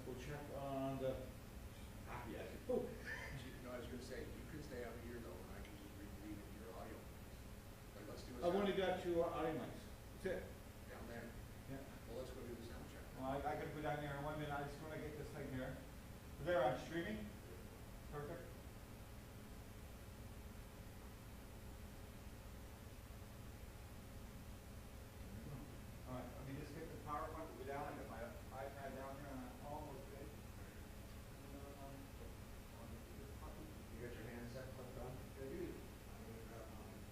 we'll check on the, yeah, oh, No, I was gonna say, you can stay out here though, and I can just read your audio. But let's do a I've sound only got two audio mics. That's it. down there. Yeah. Well, let's go do the sound check. Well, I gotta go down there in 1 minute. I just wanna get this thing here. There, I'm streaming. Perfect. All right, let me just get the PowerPoint. We'll go down. I got my iPad down here and I'm almost ready. You got your handset clipped on? I do. I'm gonna grab mine.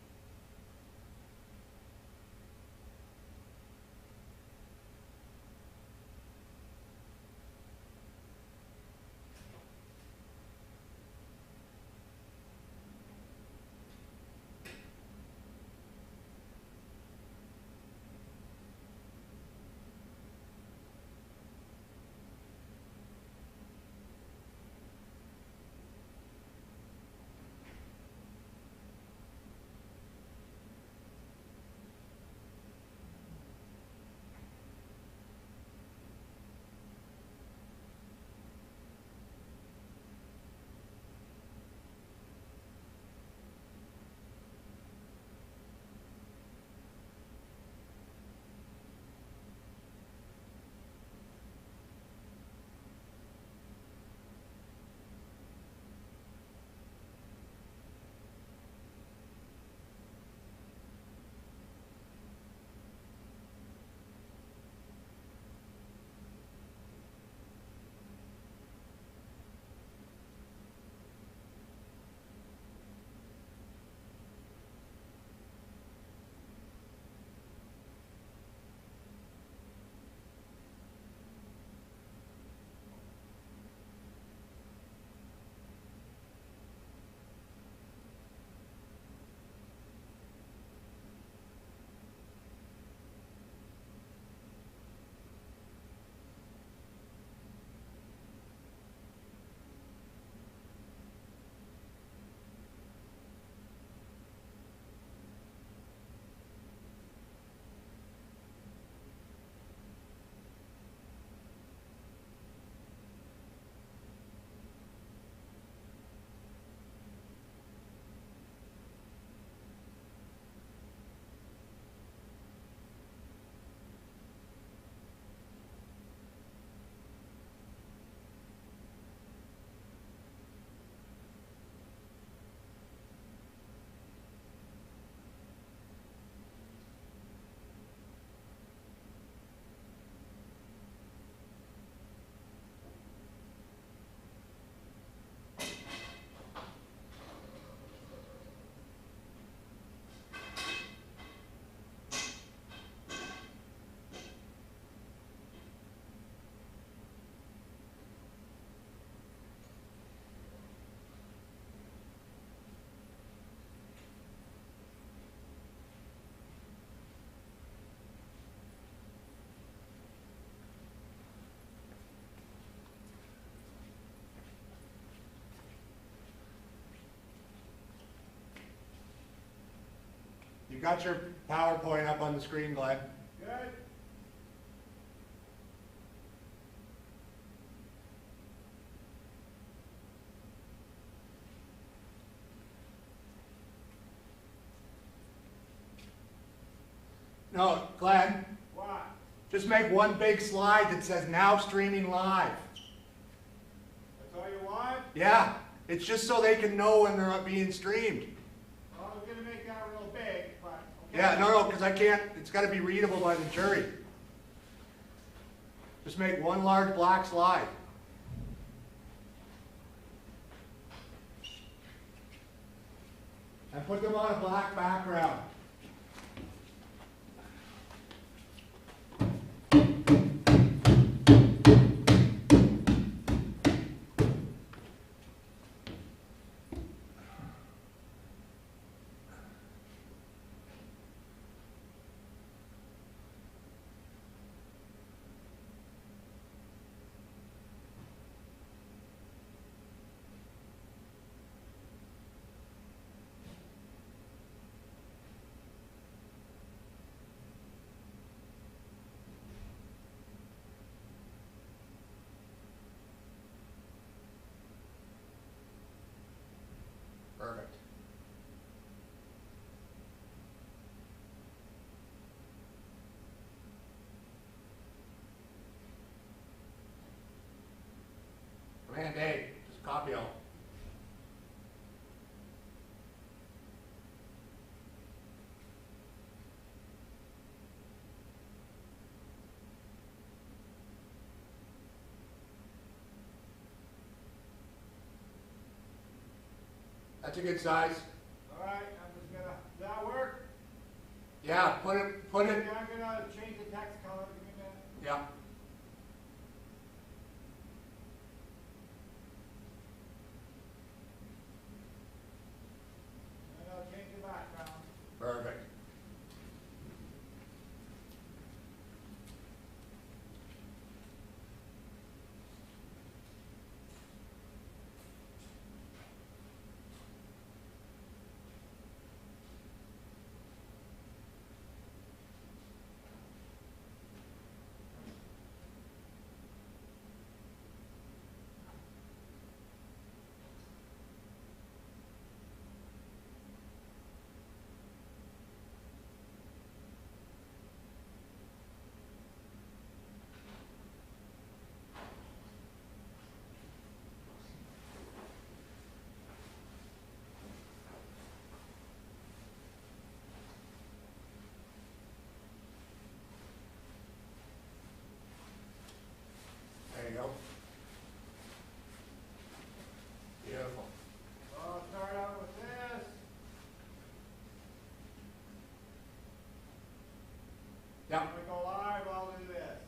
You got your PowerPoint up on the screen, Glenn? Good. No, Glenn, What? just make one big slide that says now streaming live. That's all you want? Yeah, it's just so they can know when they're being streamed. Well, I was gonna make that real big, but. Okay. Yeah, no, because I can't, it's got to be readable by the jury. Just make one large black slide. And put them on a black background. That's a good size. All right, I'm just gonna, does that work? Yeah, put it, Okay, I'm gonna change the text color, give me a minute. yeah. And I'll change the background. Perfect. There you go. Beautiful. I'll start out with this. Yeah, When we go live, I'll do this.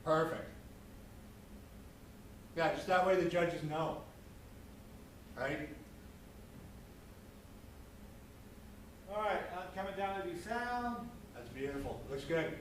perfect. Yeah, just that way the judges know. Right? All right, I'm coming down to do sound. That's beautiful. Looks good.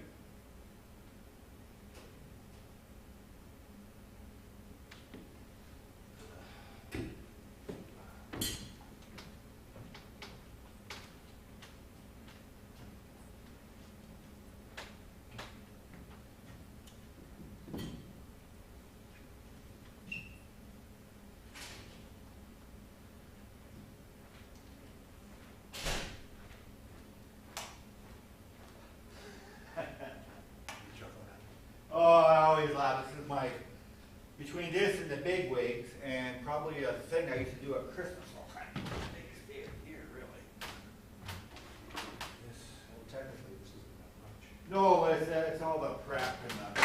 Oh, I always laugh. This is my, between this and the big wigs, and probably a thing I used to do at Christmas all the time. Biggest day of the year, really. Yes. Well, technically, this isn't that much. No, it's all the prep and the,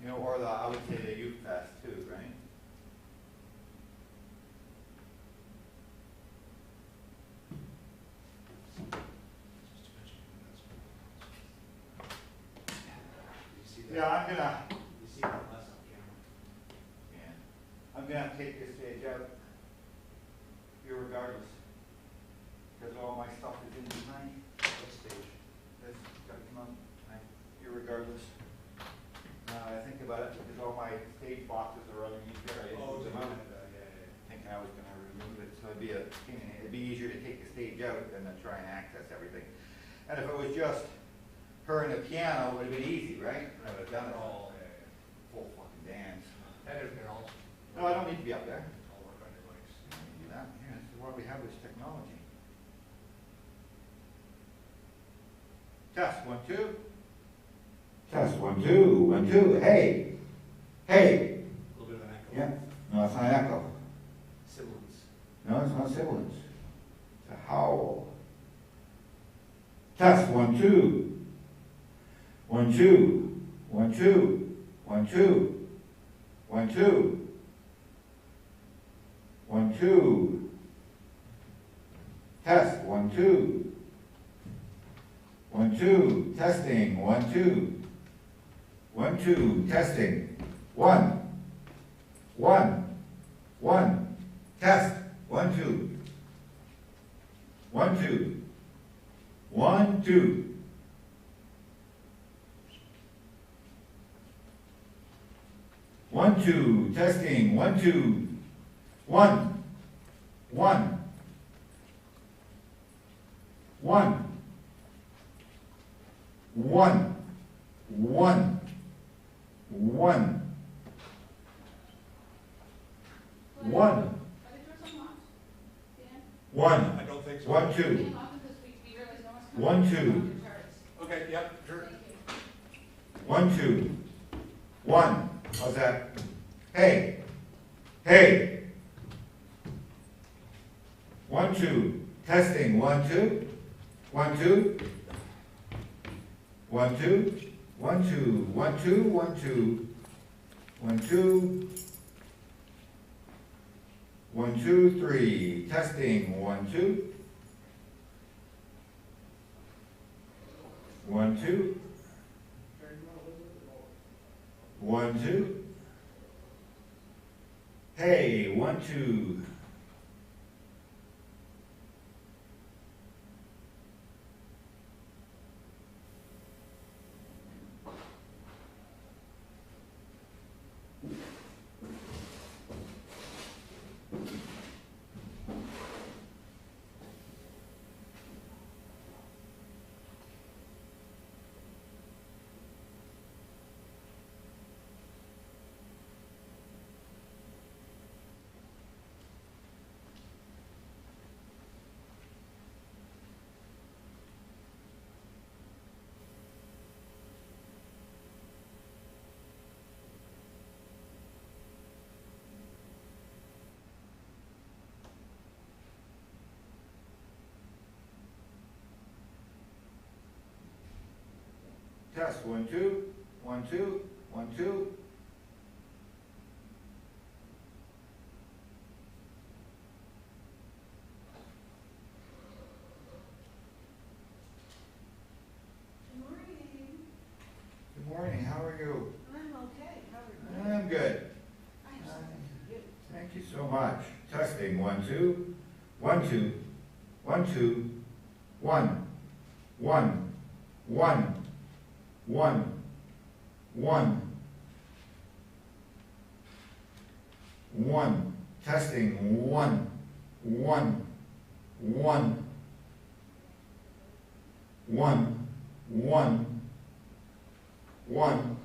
you know, or the, I would say the youth fest too, right? You see that? Yeah, I'm gonna, You see that less on camera. yeah, I'm gonna take this stage out, irregardless, because all my stuff is in behind. What stage? This gotta come out, irregardless. I think about it, because all my stage boxes are underneath there, I didn't move them out. Thinking I was gonna remove it, so it'd be easier to take the stage out than to try and access everything. And if it was just her and the piano, it would've been easy, right? I would've done it all, full fucking dance. That has been all. No, I don't need to be up there. I'll work on your legs. Do that, yeah, this is why we have this technology. Test, 1, 2. Test, 1, 2, 1, 2, hey, hey. A little bit of an echo. Yeah, no, it's not echo. Sibilance. No, it's not sibilance. It's a howl. Test, 1, 2. 1, 2. 1, 2. 1, 2. 1, 2. 1, 2. Test, 1, 2. 1, 2. Testing, 1, 2. 1, 2. Testing. 1. 1. 1. Test. 1, 2. 1, 2. 1, 2. 1, 2. Testing. 1, 2. 1. 1. 1. 1. 1. 1. 1. Are they doing something else? Dan? 1. I don't think so. 1, 2. Dan, often because we realize no one's coming. 1, 2. Your charts. Okay, yep, sure. Thank you. 1, 2. 1. How's that? Hey. Hey. 1, 2. Testing. 1, 2. 1, 2. 1, 2. 1, 2. 1, 2. 1, 2. 1, 2. 1, 2, 3. Testing. 1, 2. 1, 2. 1, 2. Hey, 1, 2. Test. 1, 2. 1, 2. 1, 2. Good morning. Good morning. How are you? I'm okay. How are you? I'm good. I'm so good. Thank you so much. Testing. 1, 2. 1, 2. 1, 2. 1. 1. 1. 1. 1. 1. Testing. 1. 1. 1. 1. 1. 1.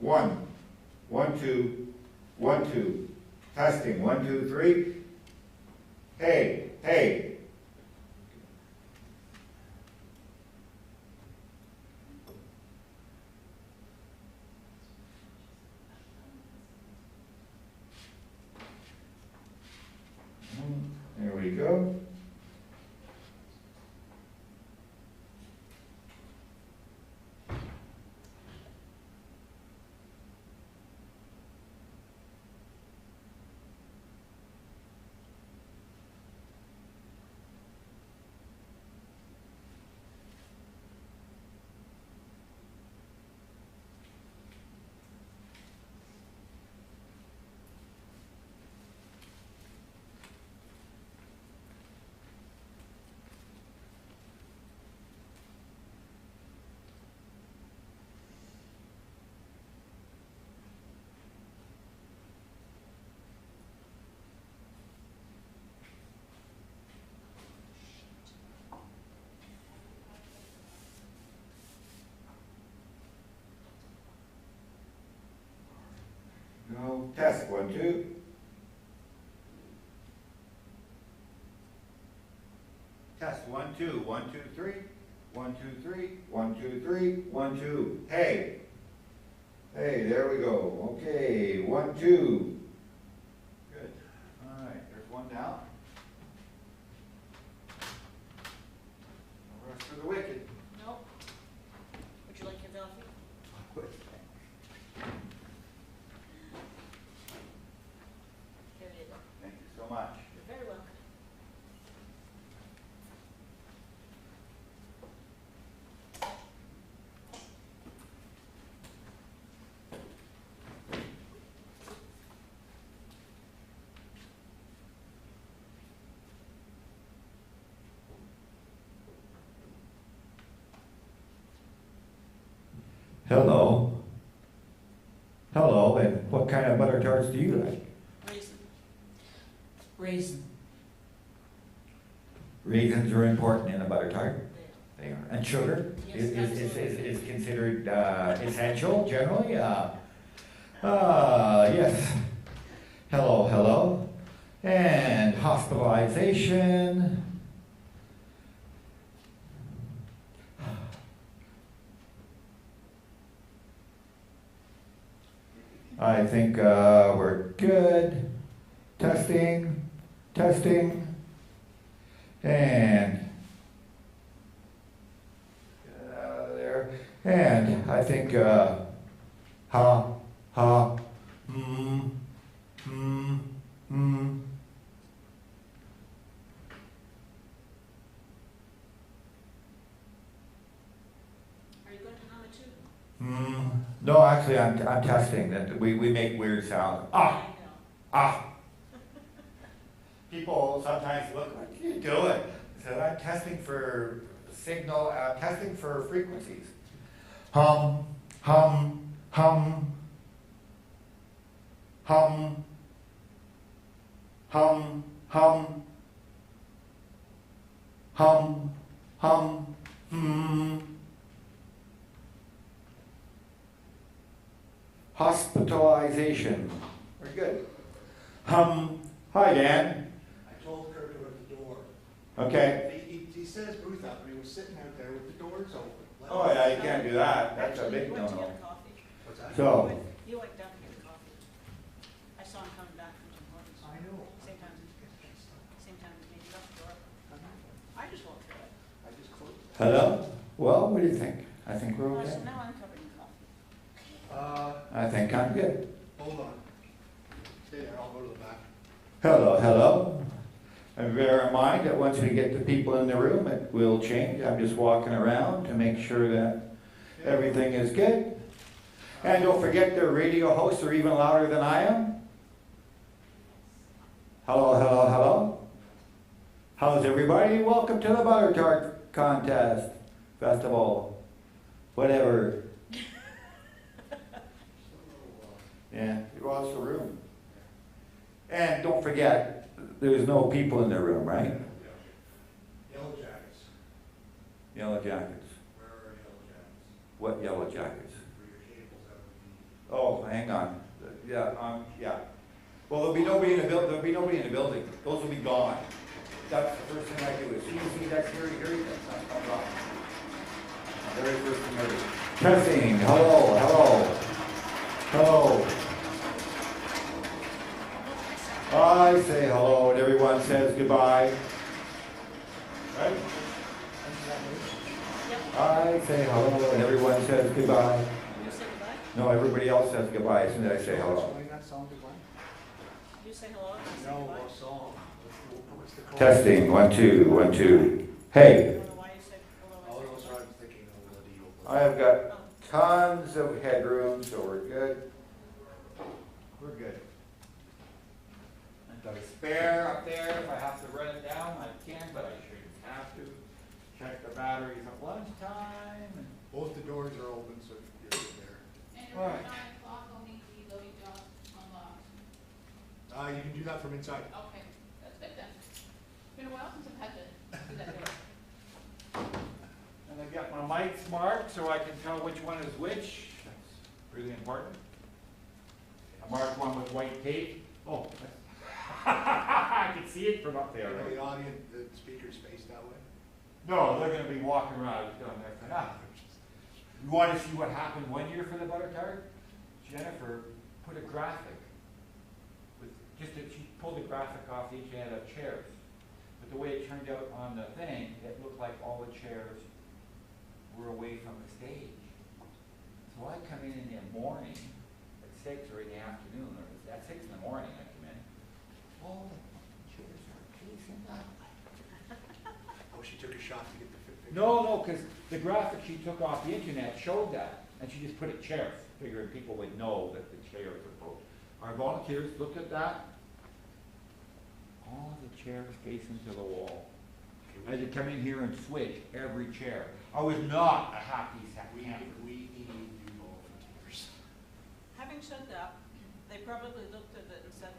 1. 1, 2. 1, 2. Testing. 1, 2, 3. Hey, hey. There we go. Go. Test. 1, 2. Test. 1, 2. 1, 2, 3. 1, 2, 3. 1, 2, 3. 1, 2. Hey. Hey, there we go. Okay. 1, 2. Good. All right. There's one down. No rest for the wicked. Nope. Would you like your coffee? Here you go. Thank you so much. You're very welcome. Hello. Hello, and what kind of butter tarts do you like? Raisin. Raisin. Raisins are important in a butter tart. There. They are. And sugar Yes, is absolutely. considered essential generally. Yes. Hello, hello. And hospitalization. I think we're good. Testing, testing, and get out of there. And I think ha, ha, mm, mm, mm. No, actually, I'm testing that we make weird sounds. Ah, I know. ah. People sometimes look, what are you doing? I said, I'm testing for signal, testing for frequencies. Hum, hum, hum, hum, hum, hum, hum, hum, hmm. Hospitalization. Very good. Hi Dan. I told Kurt to open the door. Okay. He set his booth up, and he was sitting out there with the doors open. Oh yeah, you can't do that. That's a Actually, big you went to no-no. get a coffee. What's that? So, You went down to get a coffee. I saw him coming back from Tim Hortons. I know. Same time as me, you left the door. I just walked through it. I just closed it. hello? Well, what do you think? I think we're okay. So now I'm covered in coffee. I think I'm good. Hold on. Stay there, I'll go to the back. Hello, hello. And bear in mind that once we get the people in the room, it will change. I'm just walking around to make sure that everything is good. And don't forget the radio hosts are even louder than I am. Hello, hello, hello. How's everybody? Welcome to the Butter Tart Contest, Festival, whatever. Yeah, you lost the room. And don't forget, there's no people in the room, right? Yellow jackets. Yellow jackets. Where are yellow jackets? What yellow jackets? For your cables out of Oh, hang on. Yeah. Well, there'll be nobody in the building. There'll be nobody in the building. Those will be gone. That's the first thing I do. As soon as see that here you go. I'm gone. Very first thing I do. Testing. Hello, hello, hello. I say hello, and everyone says goodbye. Right? Yep. I say hello, and everyone says goodbye. You say goodbye? No, everybody else says goodbye as soon as I say hello. Explain that song goodbye? You say hello and I say No, goodbye? a song. What's the chorus? Testing, 1, 2, 1, 2. Hey, I don't know why you say hello. Oh, I no, say sorry, I'm thinking of the deal. I have got Oh. tons of headroom, so we're good. We're good. I've got a spare up there. If I have to run it down, I can, but I shouldn't have to. Check the batteries at lunchtime. Both the doors are open, so you're there. And All right. around 9 o'clock, I'll need the loading dock unlocked. You can do that from inside. Okay, that's good then. Been a while since I've had to do that there. And I've got my mics marked so I can tell which one is which. That's really important. I marked one with white tape. Oh, I can see it from up there. Are Right? the audience, the speakers faced that way? No, they're gonna be walking around down there for now. You wanna see what happened one year for the butter tart? Jennifer put a graphic with, she pulled a graphic off each end of chairs. But the way it turned out on the thing, it looked like all the chairs were away from the stage. So I come in the morning at 6 or in the afternoon, or at 6 in the morning I come in. All the chairs are facing that way. Oh, she took a shot to get the picture? No, because the graphic she took off the internet showed that, and she just put it chairs, figuring people would know that the chairs were both. Our volunteers looked at that. All the chairs facing to the wall. I had to come in here and switch every chair. I was not a happy camper. We need new volunteers. Having said that, they probably looked at it and said,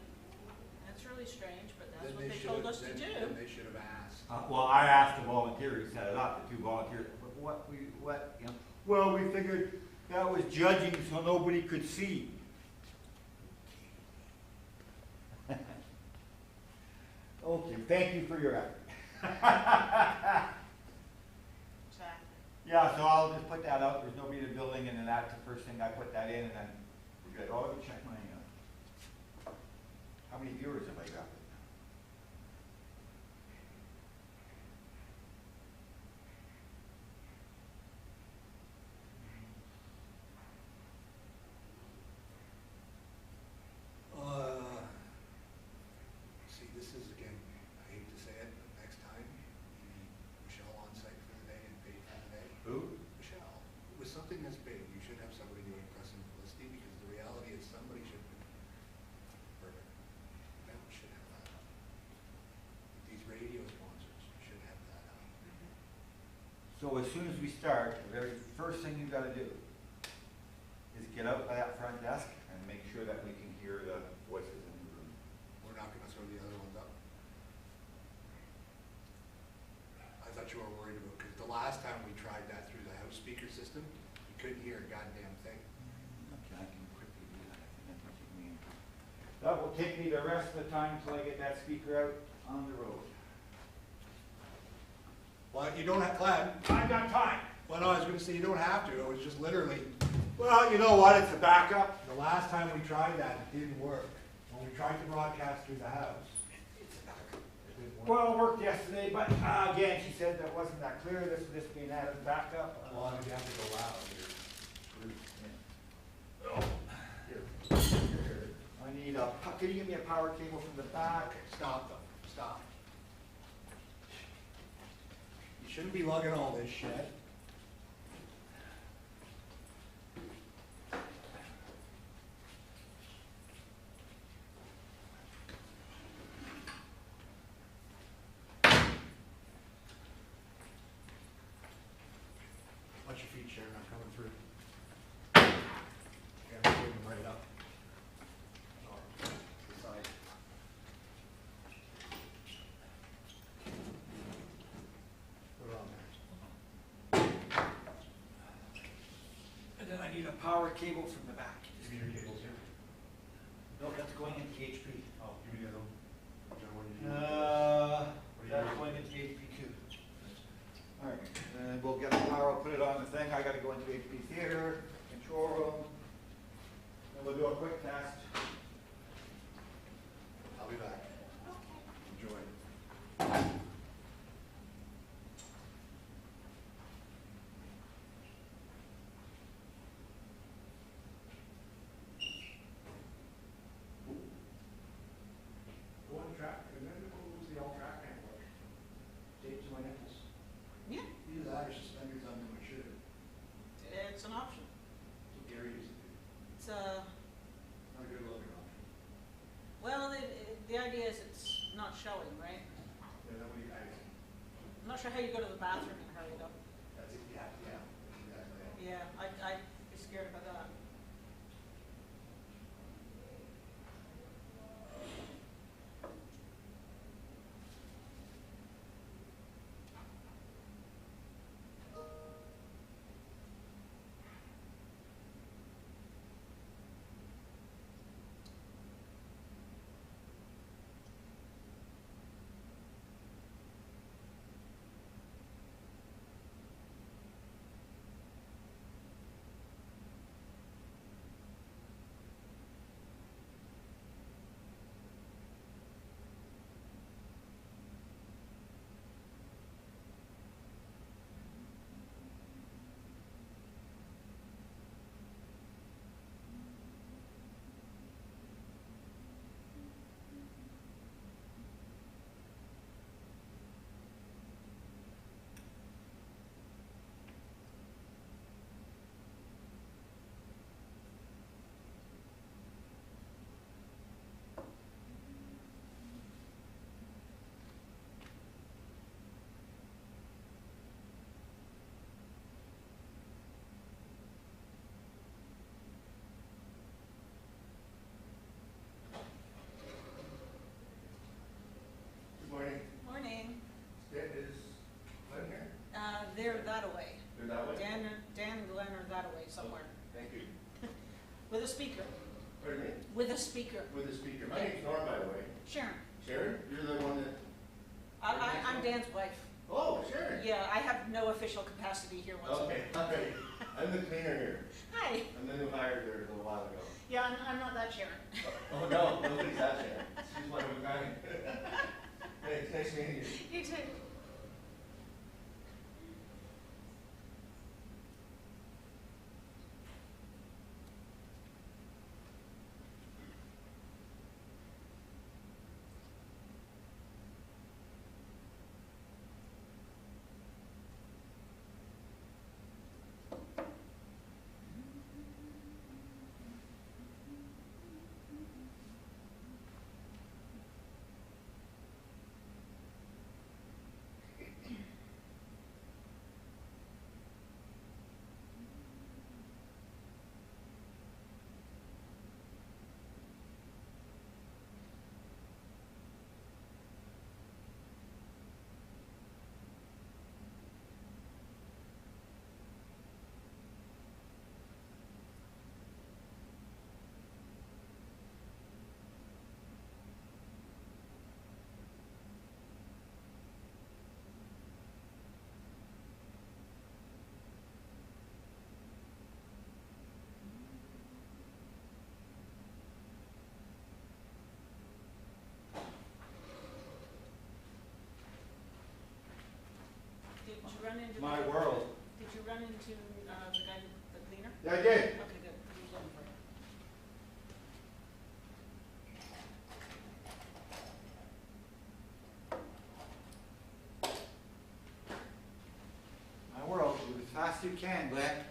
that's really strange, but that's what they told us to do. Then they should have asked. Well, I asked the volunteer who set it up, the 2 volunteers, but you know, well, we figured that was judging so nobody could see. Okay, thank you for your effort. Exactly. Yeah, so I'll just put that out, there's nobody in the building, and then that's the first thing, I put that in, and then we're good. Oh, let me check my, how many viewers have I got? See, this is again, I hate to say it, but next time, you need Michelle on site for the day and paid for the day. Who? Michelle, with something this big, you should have somebody doing press and publicity, because the reality is somebody should, perfect, that should have that up. These radio sponsors should have that up. So as soon as we start, the very first thing you gotta do is get out by that front desk and make sure that we can hear the voices in the room. We're not gonna throw the other ones up. I thought you were worried about, because the last time we tried that through the house speaker system, you couldn't hear a goddamn thing. Okay, I can quickly do that. I think that's what you mean. That will take me the rest of the time until I get that speaker out on the road. Well, you don't have, Glenn, I've got time. well, no, I was gonna say you don't have to, it was just literally, Well, you know what, it's a backup. the last time we tried that, it didn't work. When we tried to broadcast through the house, It's a backup. it didn't work. Well, it worked yesterday, but again, she said that wasn't that clear, this was just being added backup. Well, if you have to go loud, you're screwed. Here. I need a, can you give me a power cable from the back? Okay, stop them, stop. You shouldn't be lugging all this shit. Watch your feet, Sharon, I'm coming through. Yeah, I'm putting them right up. Or to the side. Put it on there. And then I need a power cable from the back. Give me your cables here. No, that's going into HP. Oh, give me the other one. Whichever one you need. That's going into HP too. All right, and we'll get the power, I'll put it on the thing, I gotta go into HP theater, control room, and we'll do a quick test. I'll be back. Enjoy. Go on track, and then we'll use the all track network. Tape to my nipples. Yeah, Either that or suspenders under my shirt. it's an option. That's what Gary used to do. It's Not a good looking option. well, the idea is it's not showing, right? Yeah, that way I'm not sure how you go to the bathroom in a hurry though. that's it, yeah, yeah. Exactly. Yeah, I'd be scared about that. Good morning. Morning. Is Glenn here? They're that away. They're that way? Dan and Glenn are that away somewhere. Thank you. With a speaker. Pardon me? With a speaker. With the speaker. My name's Norm, by the way. Sharon. Sharon, you're the one that... I'm Dan's wife. Oh, Sharon. Yeah, I have no official capacity here whatsoever. Okay, all right. I'm the cleaner here. Hi. I'm the new hire here a little while ago. Yeah, I'm not that Sharon. Oh, no, nobody's that Sharon. She's one of a kind. Hey, it's nice meeting you. You too. run into? My world. Did you run into, the guy, the cleaner? Yeah, I did. Okay, good, he was looking for you. My world. Move as fast as you can, Glenn.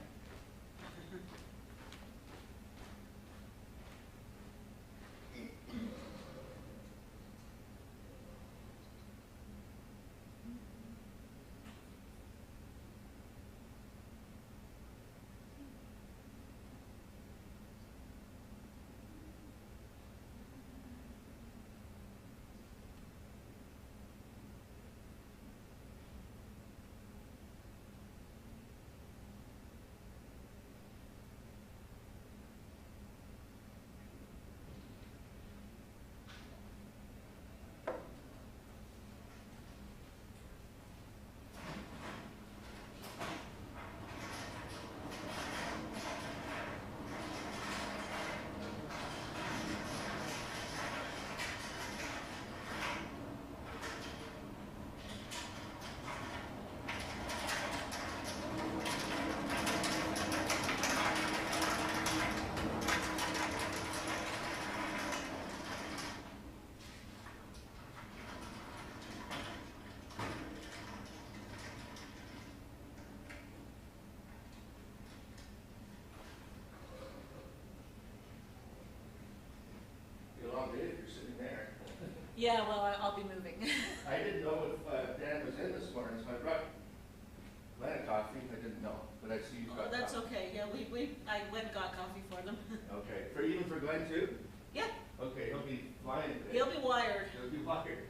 Yeah, well, I'll be moving. I didn't know if Dan was in this morning, so I brought Glenn a coffee. I didn't know, but I see you Oh, got that's coffee. okay, yeah, I went and got coffee for them. Okay, even for Glenn too? Yeah, Okay, he'll be flying today. he'll be wired. He'll be wired.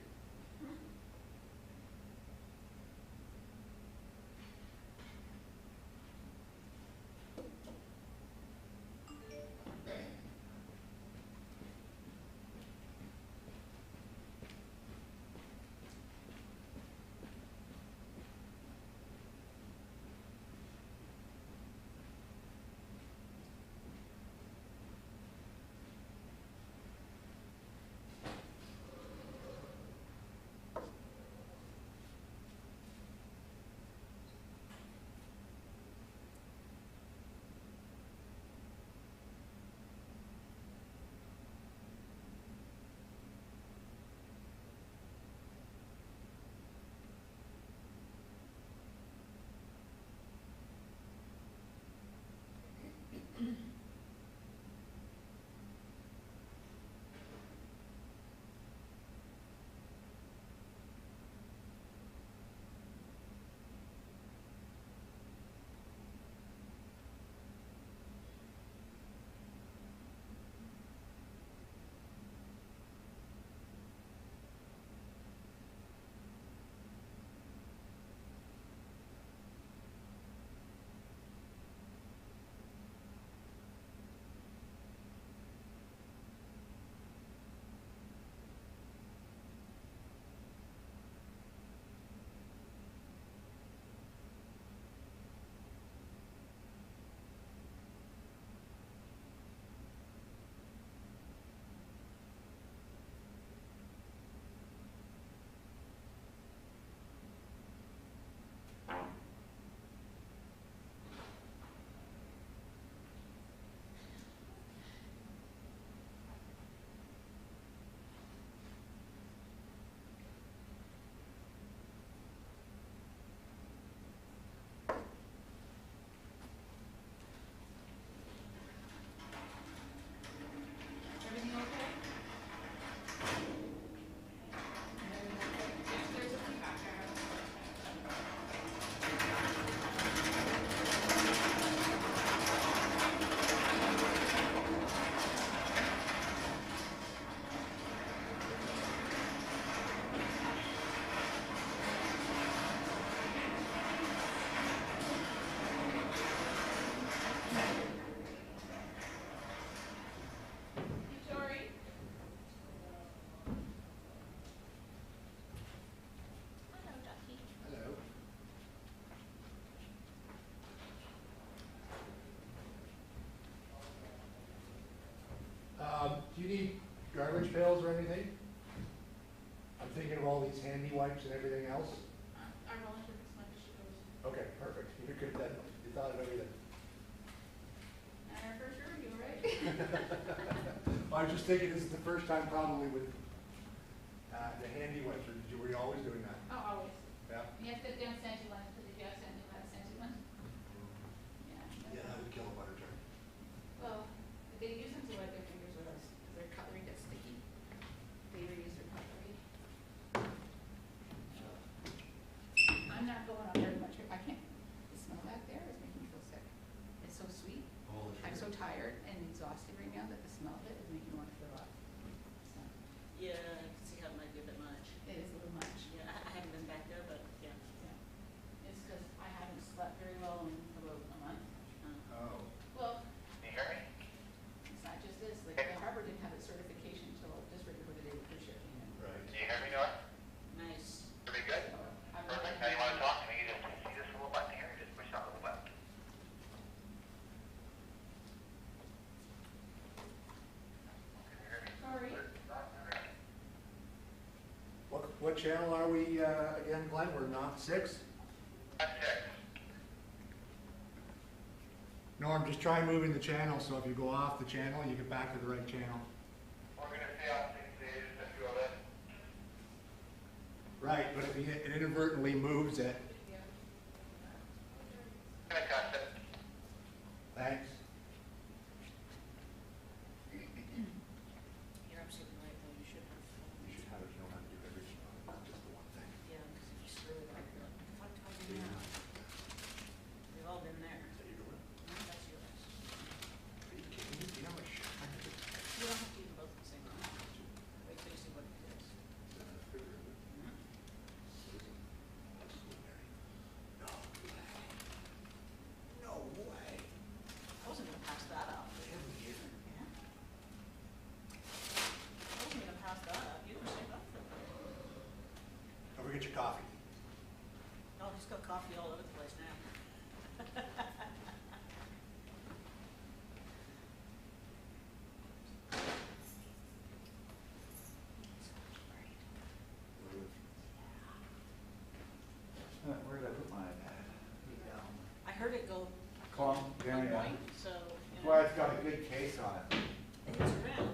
Everything okay? Everything okay? Yeah, there's a few back there. Victoria? Hello, Ducky. Hello. Do you need garbage pails or anything? I'm thinking of all these handy wipes and everything else. I volunteered this much, she goes. Okay, perfect. You're good then. You thought of everything. Not our first review, right? I was just thinking this is the first time probably with the handy one. Were you always doing that? Oh, always. Yeah. You have to get down scented ones, because if you have scented, you'll have scented ones. Yeah. Yeah, I would kill a butter tart. Well, they use them to wipe their fingers with us, because their cutlery gets sticky. They reuse their cutlery. I'm not going on very much, I can't, the smell back there is making me feel sick. It's so sweet. Oh, I'm so tired and exhausted right now that the smell of it is making me want to throw up. So, Yeah, I can see how it might be a bit much. it is a little much. Yeah, I haven't been back there, but yeah. Yeah. It's because I haven't slept very well in about a month. Oh. Well, Can you hear me? it's not just this, like the harbor didn't have its certification until just right before the day the cruise ship came in. Right. Can you hear me, Nora? Nice. Pretty good? So I'm Perfect. Now you want to talk to me, you just see this little button here, you just push that little button. Can you hear me? sorry. What channel are we again, Glenn? We're not 6? That's it. Norm, just try moving the channel so if you go off the channel, you get back to the right channel. We're going to stay on 6 days and do all that. Right, but if it inadvertently moves it, Yeah. I'm going to cut it. thanks. You're absolutely right, though, you should have, You should have it, you don't have to do everything, not just the one thing. yeah, because if you screw it up, you're like, what the fuck do I do now? We've all been there. Is that you doing? No, that's yours. Are you kidding me? You know how much shit I have to type? You don't have to use both at the same time. Wait till you see what it is. Mhm. No way. No way. I wasn't gonna pass that up. Yeah. I wasn't gonna pass that up, you were saved up for it. Don't forget your coffee. Oh, he's got coffee all over the place now. Where did I put my iPad? I heard it go Calm, yeah, yeah. boing, so, That's you why know, it's got a good case on it. it's around.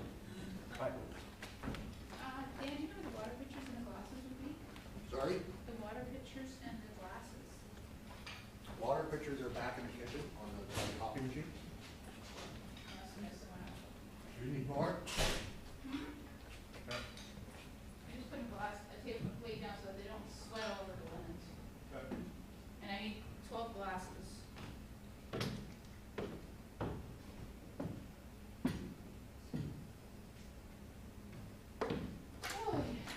Dan, do you know where the water pitchers and the glasses would be? Sorry? The water pitchers and the glasses. Water pitchers are back in the kitchen on the coffee machine. I must have missed one out. Do you need more? I just put a glass, a table plate down so that they don't sweat all over the linens. Okay. And I need 12 glasses. Oh, yeah.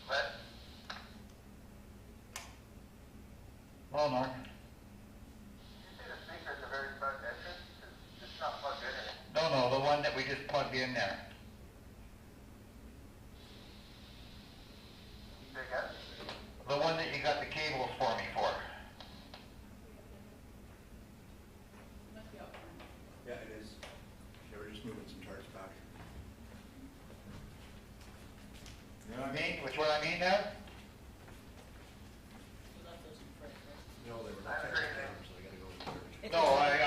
Glenn? Well, Mark. Did you say the speakers are very front entrance? It's not plugged in or anything? No, the one that we just plugged in there. Say again? The one that you got the cables for me for. Must be out front. Yeah, it is. Yeah, we're just moving some tarts back. You know what I mean? Which one I mean now? We left those in front, right? No, they were I not agree. down, so they gotta go in the No, I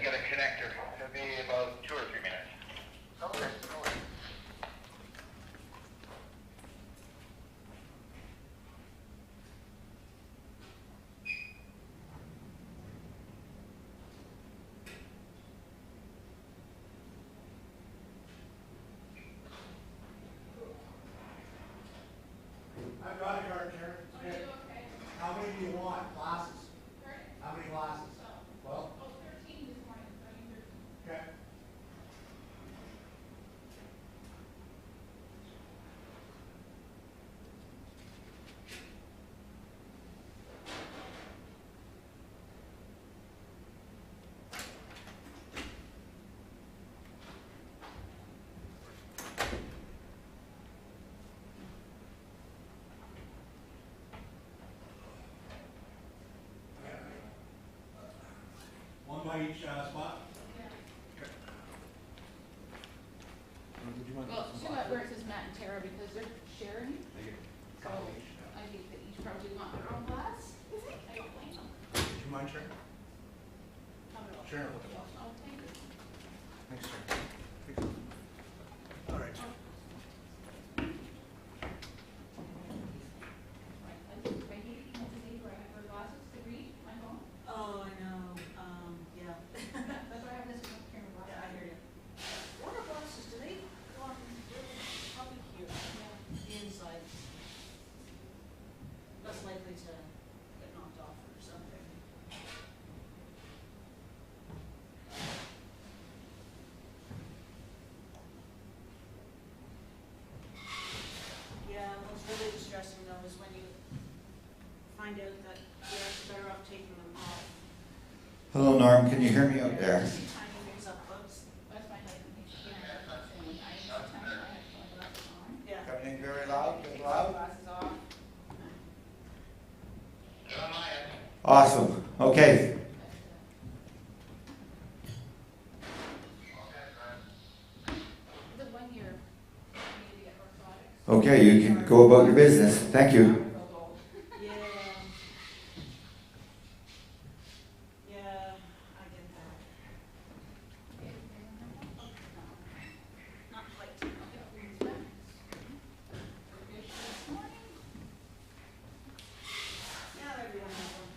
get a connector. It'll be about 2 or 3 minutes. Okay, no worries. I by each spot? Well, two at where it says Matt and Tara because they're sharing. So I think that each probably want their own glass. I don't blame them. Do you mind sharing? Sharing with the boss. Oh, thank you. Thanks, sir. All right. Right, I think Peggy has a day where I have her glasses to read my phone. Oh, I know, yeah. That's why I have this camera glass. Yeah, I hear you. Water glasses, do they go on, probably here, the inside? Less likely to get knocked off or something. Yeah, what's really distressing though is when you find out that you're actually better off taking them off. Hello, Norm, can you hear me out there? See tiny things up close. That's my husband. He's here. And I used to tell him I have to put my glasses on. Yeah. Coming in very loud, Take good my loud? glasses off. Awesome, okay. The 1 year, I need to get orthotics. Okay, you can go about your business. Thank you. Yeah. Yeah, I get that. Not quite. Yeah, they're doing that one.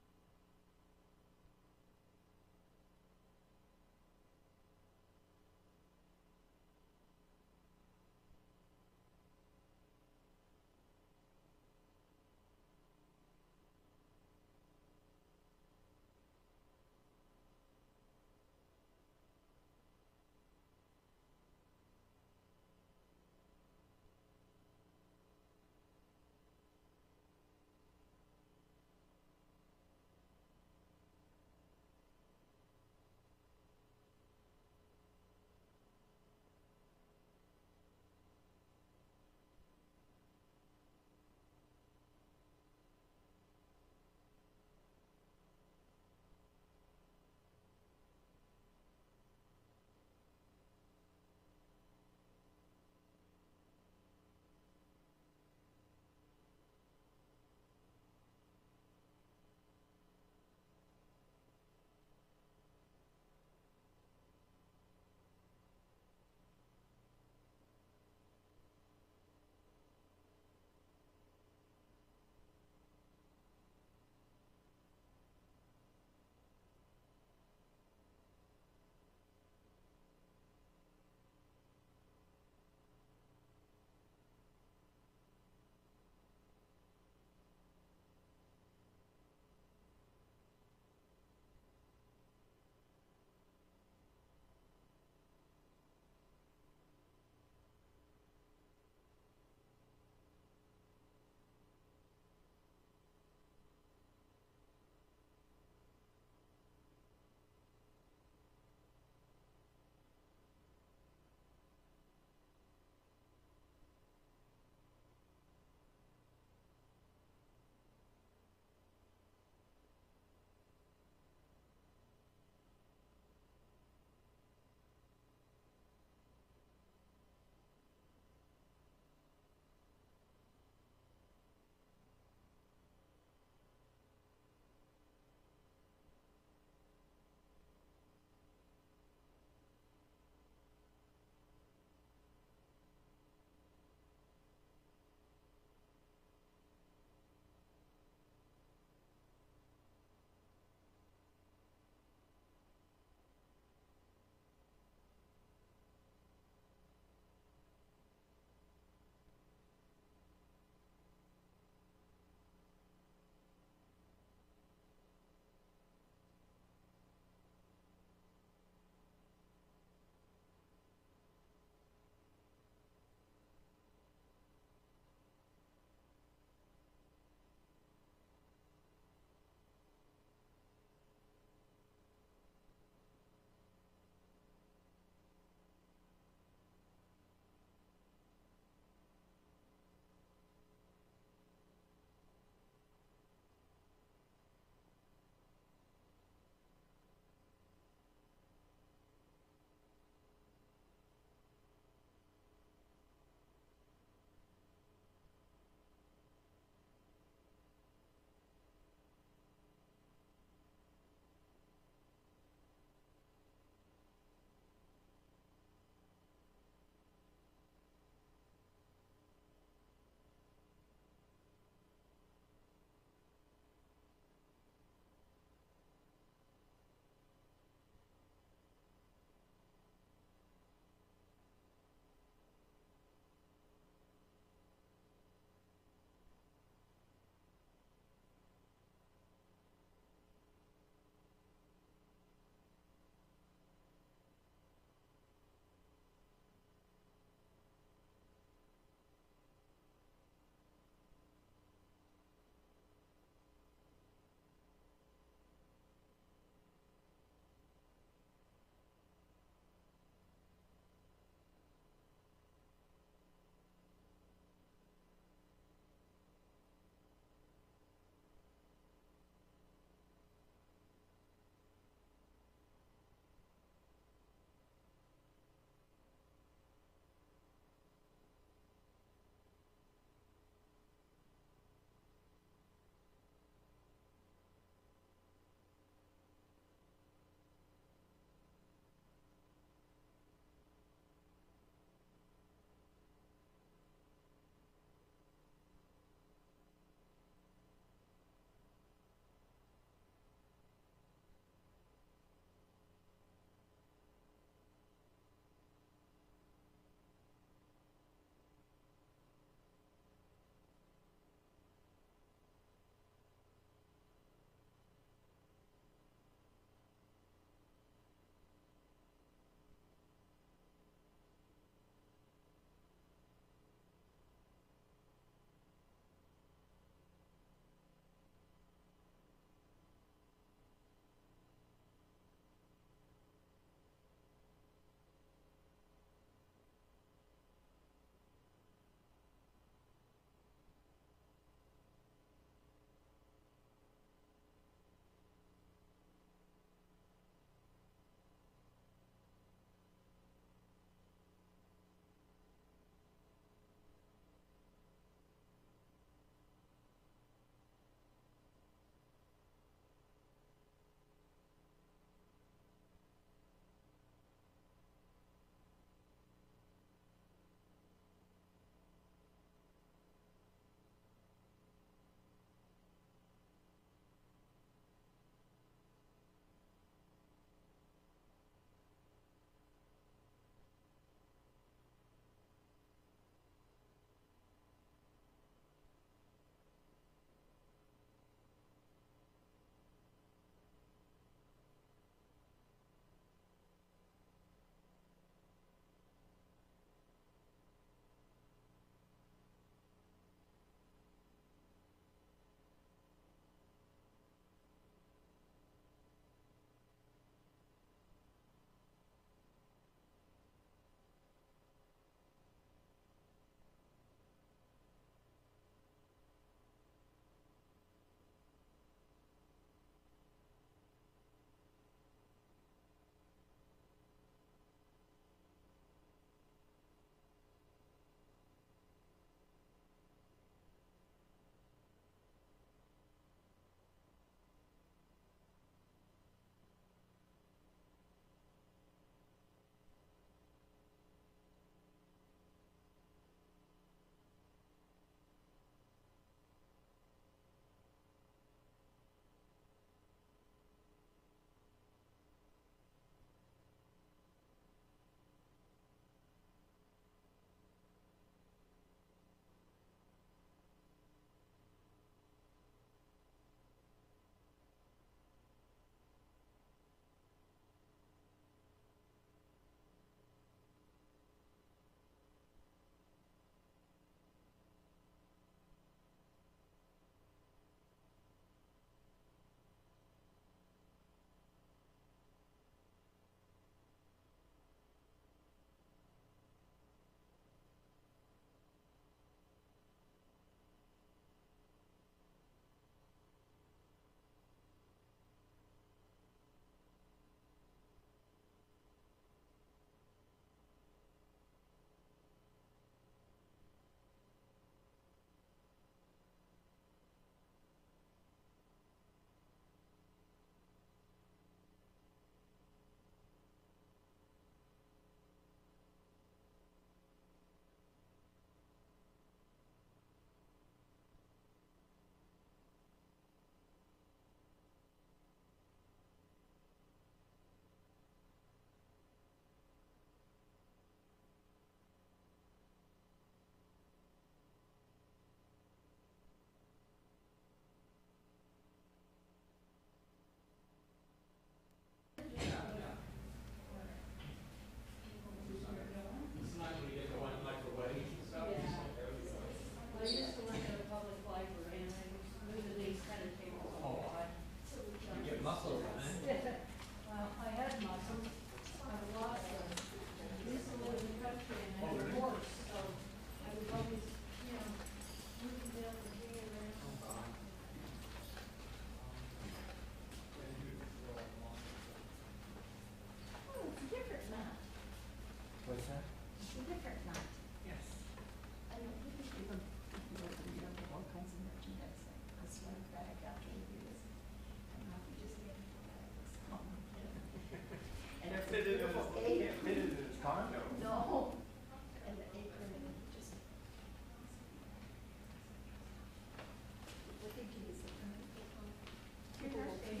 people will pay in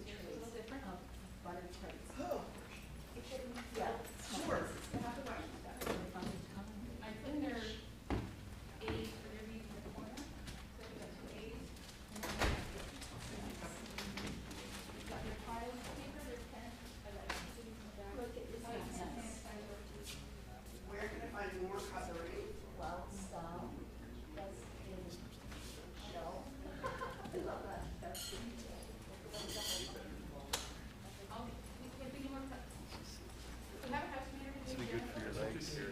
trays, a little different, of buttered trays. Oh, Yeah. sure. I put in their A's for their B's in the corner, so we got two A's. And then you've got your pile of paper, there's 10, I got two in the back. Look at this Nice. nonsense. Where can I find more cutlery? Well, some, that's in shell. I love that. That's good. Oh, we can't be more cut. We have a house manager. It's be good for your legs here.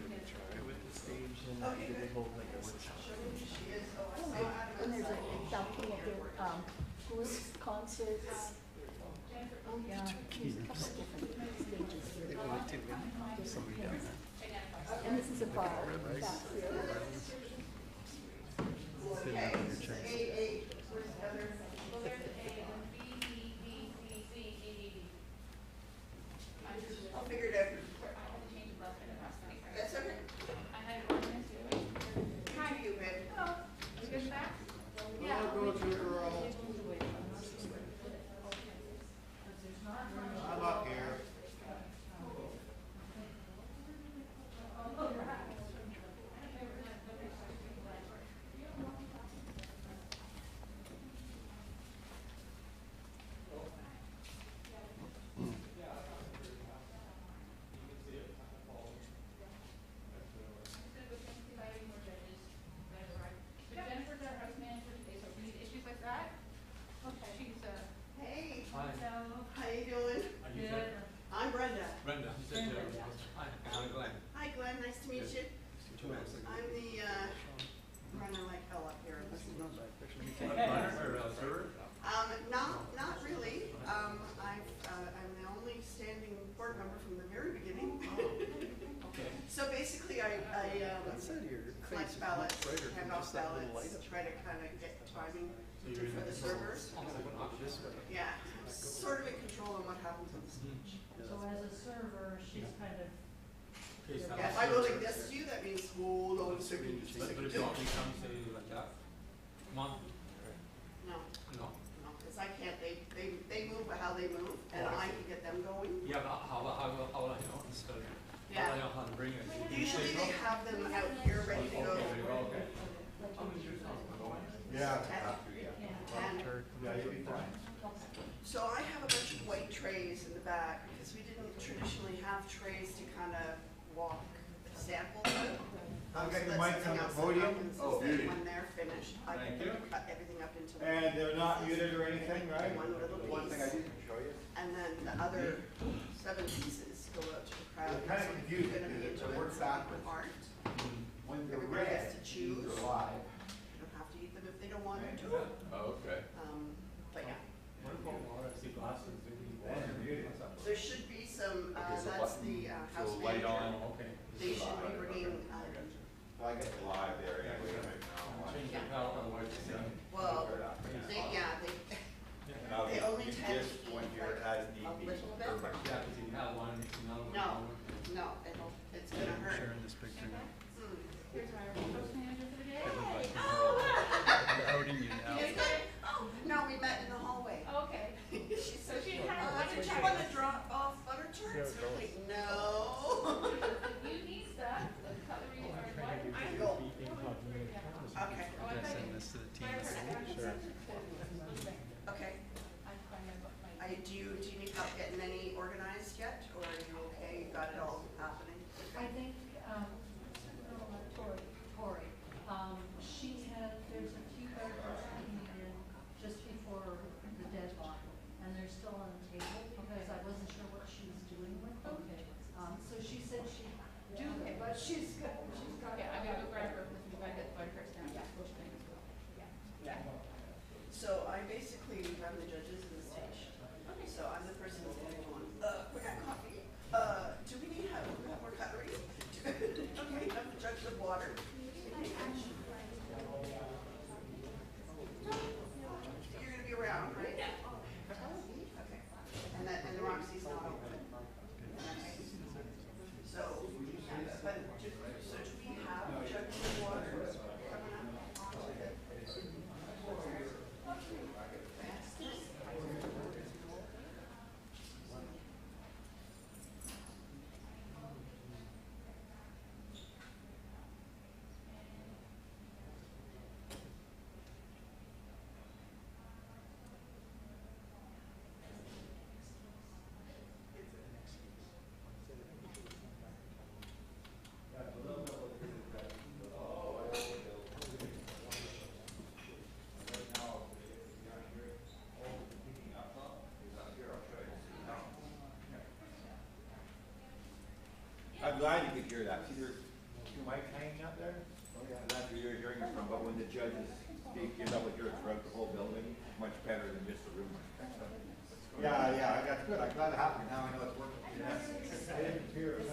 Okay, good. Show me who she is. Oh, I saw Adam. And there's a balcony up there, blues concerts. Oh, yeah, there's a couple of different stages here. And this is a bar back here. Okay, this is AA. Where's Heather? Well, there's A, and B, D, D, C, C, E, D, D. I'll figure it out. I had to change the bus in the past 24 That's okay. I had it organized the other way. Hi, you, babe. Hello, are you guys back? Yeah. I'm up here. But Jennifer's our house manager today, so if you need issues like that, she's, Hey, Hi. how you doing? Good. I'm Brenda. Brenda, you said hi, I'm Glenn. Hi, Glenn. Nice to meet you. Two I'm the, runner like hell up here. Runner or server? Not really. I'm the only standing board member from the very beginning. Okay. So basically, I collect ballots, hand off ballots, try to kind of get timing for the servers. Yeah, I'm sort of in control on what happens on the stage. So as a server, she's kind of, Okay, so Yeah, if I go like this to you, that means hold on a second. just a But second. if you want me to come say like that, come on, No, no. no, because I can't, they move how they move, and I can get them going. Yeah, but how will I know instead of, how Yeah. will I know how to bring it? Usually they have them out here ready to go. Okay, there you go, okay. How many years now? Yeah. And Yeah, you'll be fine. so I have a bunch of white trays in the back, because we didn't traditionally have trays to kind of walk samples out. I'll get the So mics that's on the something else that podium. happens Oh, is that beauty. when they're finished, I Thank can you. cut everything up into And they're not muted or anything, right? one little One thing I piece. didn't show you. And then the other 7 pieces go out to the crowd. It's kind of So if confusing you're gonna be because into it works it, backwards. art, When they're Everybody red, gets to choose. these are live. you don't have to eat them if they don't want to. Oh, okay. But yeah, What about water? I see glasses, they need And water. they're muted. there should be some, Okay, so that's button, the house so light manager. on. Oh, okay. They should be bringing, So I get the live there anyway right Change now. the power, otherwise it's, well, Yeah. they Now, only you tend to just eat when you're like as need a be. little bit. Perfect. yeah, because you have one, another one. No, no, it's gonna hurt. Hmm. Here's our house manager for the day. Outing you now. You good? Oh, no, we met in the hallway. Okay. She So said, she kind of did you want to drop off butter tarts? I'm like, no. If you need stuff, the cutlery or what? I go, okay. Oh, I thought you- this to the team. Okay. Do you need help getting any organized yet, or are you okay? You got it all happening? I think, Tori, there's a few articles coming in just before the deadline, and they're still on the table, because I wasn't sure what she was doing with them. So she said she'd do it, but she's got. Okay, I'm gonna go grab her, because we gotta get the butter first down, yeah, which thing as well. Yeah. So I basically run the judges in the stage. Okay. So I'm the person who's going on, we got coffee, do we need help? We have more cutlery? Okay, enough to judge the water. You're gonna be around, right? Yeah. Okay. And the Roxy's not open. Okay. So, yeah, but just glad you could hear that. See, there's two mics hanging out there. Oh, yeah. That's where you're hearing it from, but when the judges speak, you're able to hear it throughout the whole building, much better than just the room. Yeah, that's good. I'm glad it happened. Now I know it's working. Yeah. I didn't hear it.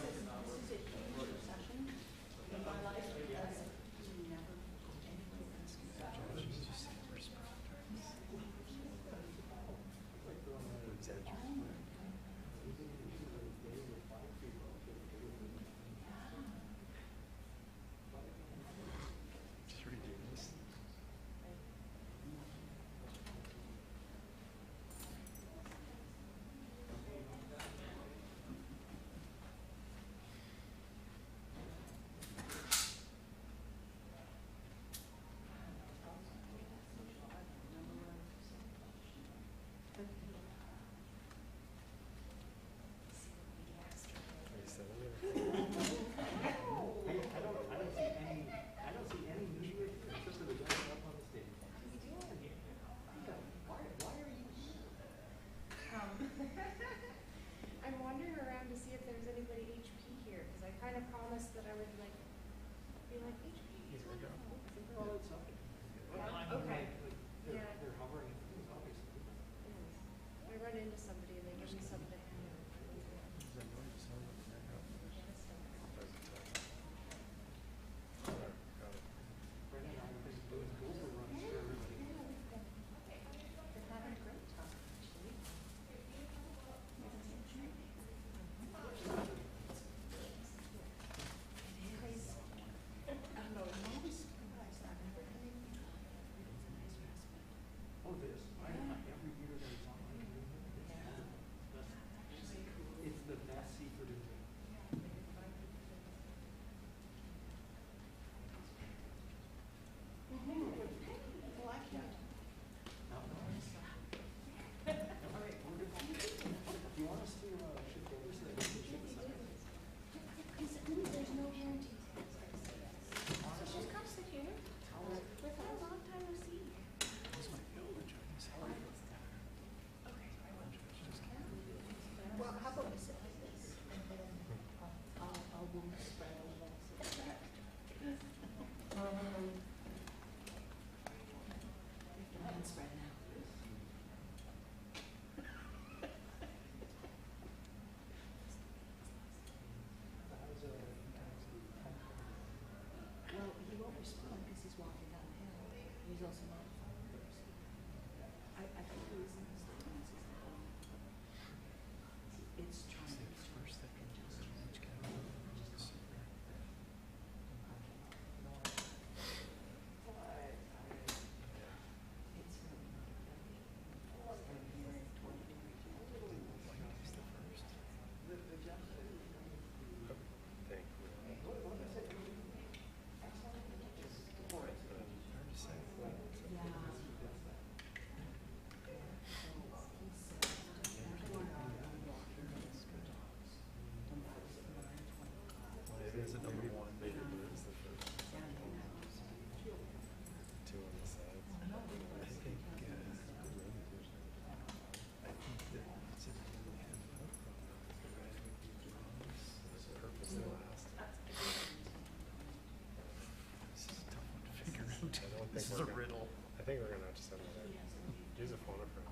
This is a riddle. I think we're gonna have to send that out. Use a phone a friend.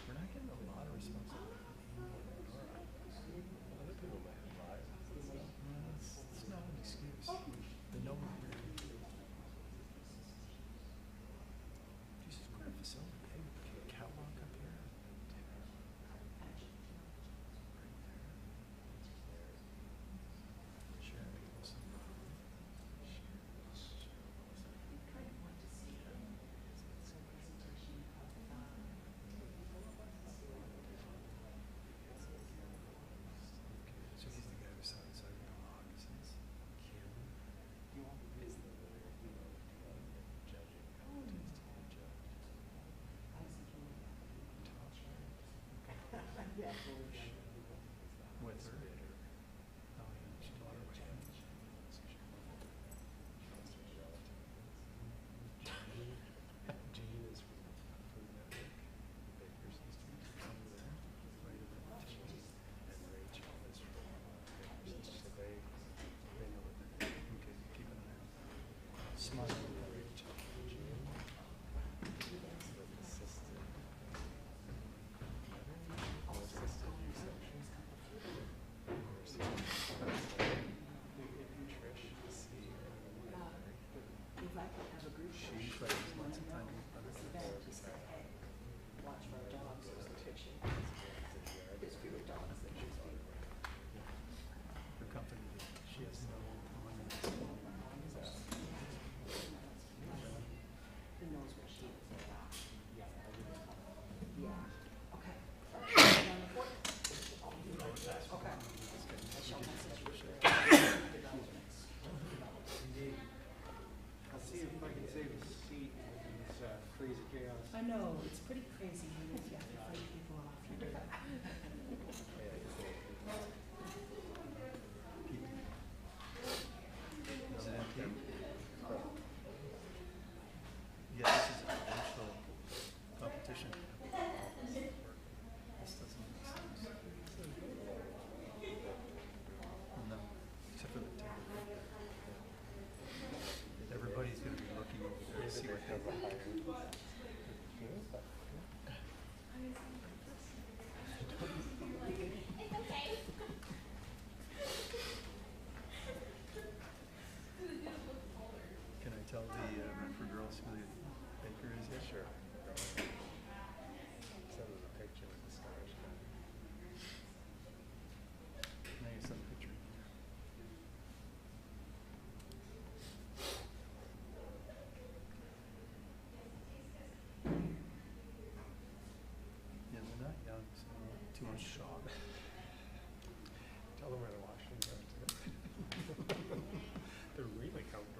We're not getting a lot of responsibility. Other people might have lives. It's not an excuse. They know we're here. Jesus, what a facility. Hey, can a catwalk up here? I know, it's pretty crazy when you have to fight people off. Is it empty? Yeah, this is a provincial competition. This doesn't make sense. No, except for the table. Everybody's gonna be looking over there to see what they have. Can I tell the Renfrew girls who the baker is yet? Sure. Send us a picture with the stars. Now you send a picture. Yeah, they're not young, so too much shock. Tell them where to wash them. They're really comfortable.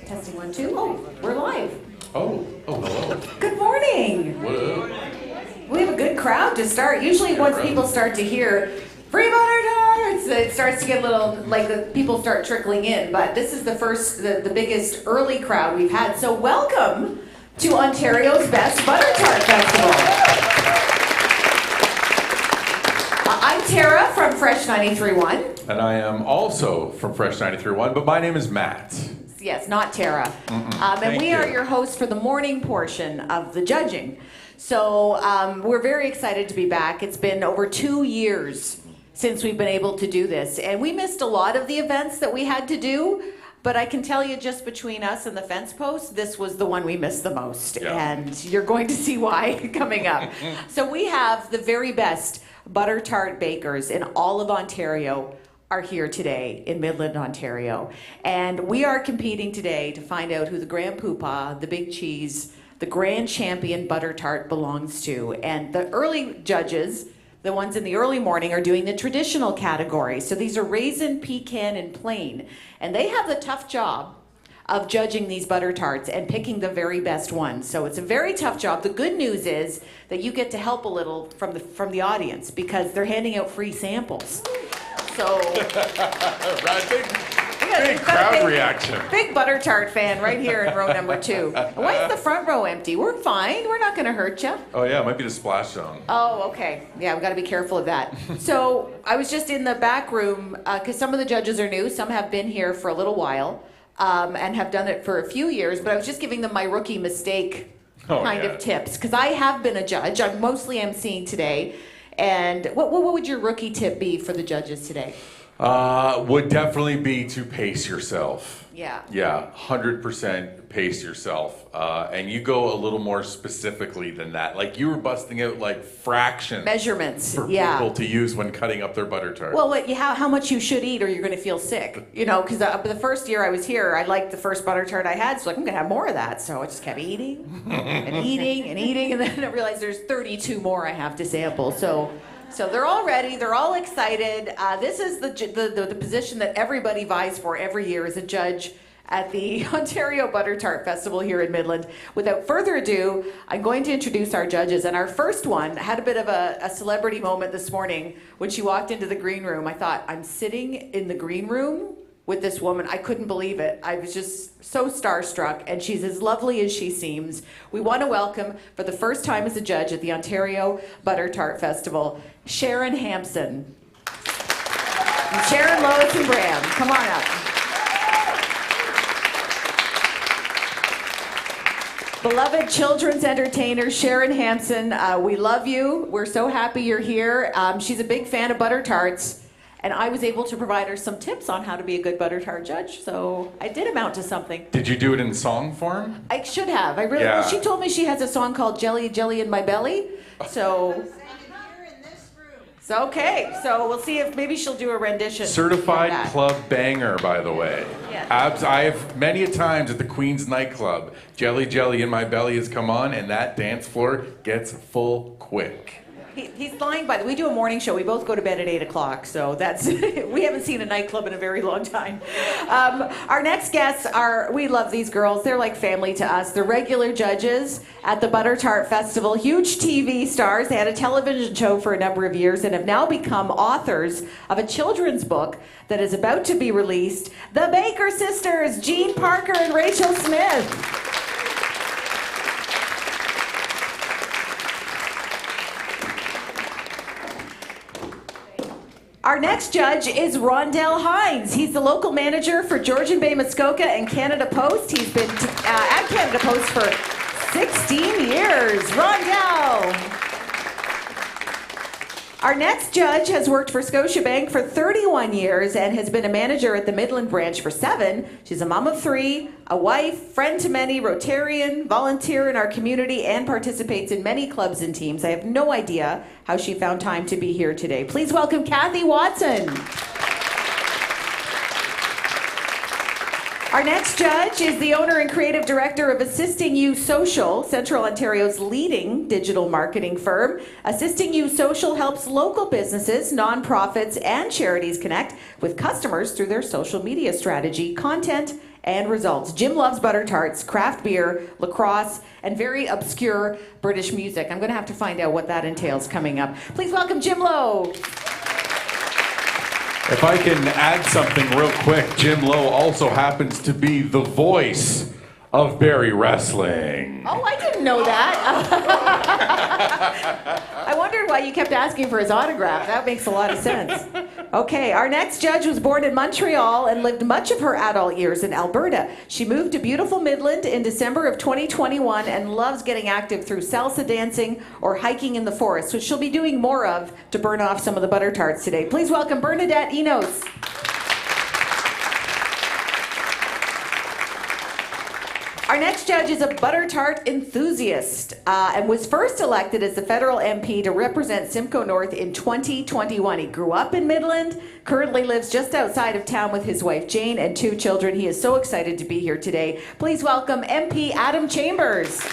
Testing 1, 2. Oh, we're live. Oh, hello. Good morning. What up? We have a good crowd to start. Usually once people start to hear free butter tarts, it starts to get a little, like the people start trickling in. But this is the biggest early crowd we've had. So welcome to Ontario's Best Butter Tart Festival. I'm Tara from Fresh 93.1. And I am also from Fresh 93.1, but my name is Matt. Yes, not Tara. And we are your hosts for the morning portion of the judging. So we're very excited to be back. It's been over 2 years since we've been able to do this. And we missed a lot of the events that we had to do. But I can tell you, just between us and the fence post, this was the one we missed the most. Yeah. And you're going to see why coming up. So we have the very best butter tart bakers in all of Ontario are here today in Midland, Ontario. And we are competing today to find out who the Grand Poobah, the Big Cheese, the Grand Champion butter tart belongs to. And the early judges, the ones in the early morning, are doing the traditional category. So these are raisin, pecan, and plain. And they have the tough job of judging these butter tarts and picking the very best ones. So it's a very tough job. The good news is that you get to help a little from the audience because they're handing out free samples. So big crowd reaction. Big butter tart fan right here in row number 2. Why is the front row empty? We're fine. We're not going to hurt you. Oh yeah, it might be the splash zone. Oh, okay. Yeah, we've got to be careful of that. So I was just in the back room because some of the judges are new. Some have been here for a little while and have done it for a few years. But I was just giving them my rookie mistake kind of tips because I have been a judge. I'm mostly emceeing today. And what would your rookie tip be for the judges today? Would definitely be to pace yourself. Yeah. Yeah, 100% pace yourself. And you go a little more specifically than that. Like you were busting out like fractions. Measurements, for people to use when cutting up their butter tart. Well, how much you should eat or you're going to feel sick. You know, because the first year I was here, I liked the first butter tart I had, so like, I'm going to have more of that. So I just kept eating and eating and eating, and then I realized there's 32 more I have to sample. So they're all ready. They're all excited. This is the position that everybody vies for every year as a judge at the Ontario Butter Tart Festival here in Midland. Without further ado, I'm going to introduce our judges. And our first one had a bit of a celebrity moment this morning when she walked into the green room. I thought, I'm sitting in the green room with this woman. I couldn't believe it. I was just so starstruck, and she's as lovely as she seems. We want to welcome, for the first time as a judge at the Ontario Butter Tart Festival, Sharon Hampson. And Sharon, Lois, and Bram, come on up. Beloved children's entertainer, Sharon Hampson, we love you. We're so happy you're here. She's a big fan of butter tarts. And I was able to provide her some tips on how to be a good butter tart judge, so I did amount to something. Did you do it in song form? I should have. Well, she told me she has a song called Jelly, Jelly in My Belly, so... Okay, so we'll see if maybe she'll do a rendition. Certified club banger, by the way. Yes. I have many a times at the Queen's nightclub, Jelly, Jelly in My Belly has come on, and that dance floor gets full quick. He's lying by the way. We do a morning show. We both go to bed at 8 o'clock, so that's we haven't seen a nightclub in a very long time. Our next guests we love these girls. They're like family to us. They're regular judges at the Butter Tart Festival, huge TV stars. They had a television show for a number of years and have now become authors of a children's book that is about to be released. The Baker Sisters, Jean Parker and Rachel Smith. Our next judge is Rondell Hines. He's the local manager for Georgian Bay, Muskoka, and Canada Post. He's been at Canada Post for 16 years. Rondell. Our next judge has worked for Scotiabank for 31 years and has been a manager at the Midland branch for 7. She's a mom of 3, a wife, friend to many, Rotarian, volunteer in our community, and participates in many clubs and teams. I have no idea how she found time to be here today. Please welcome Kathy Watson. Our next judge is the owner and creative director of Assisting You Social, Central Ontario's leading digital marketing firm. Assisting You Social helps local businesses, nonprofits, and charities connect with customers through their social media strategy, content, and results. Jim loves butter tarts, craft beer, lacrosse, and very obscure British music. I'm going to have to find out what that entails coming up. Please welcome Jim Lowe. If I can add something real quick, Jim Lowe also happens to be the voice of Barrie Wrestling. Oh, I didn't know that. I wondered why you kept asking for his autograph. That makes a lot of sense. Okay, our next judge was born in Montreal and lived much of her adult years in Alberta. She moved to beautiful Midland in December of 2021 and loves getting active through salsa dancing or hiking in the forest, which she'll be doing more of to burn off some of the butter tarts today. Please welcome Bernadette Enos. Our next judge is a butter tart enthusiast and was first elected as the federal MP to represent Simcoe North in 2021. He grew up in Midland, currently lives just outside of town with his wife Jane and 2 children. He is so excited to be here today. Please welcome MP Adam Chambers.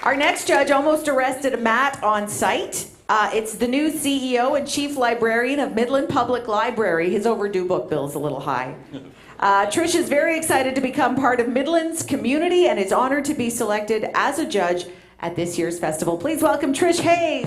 Our next judge almost arrested a Matt on site. It's the new CEO and Chief Librarian of Midland Public Library. His overdue book bill is a little high. Trish is very excited to become part of Midland's community and is honored to be selected as a judge at this year's festival. Please welcome Trish Hayes.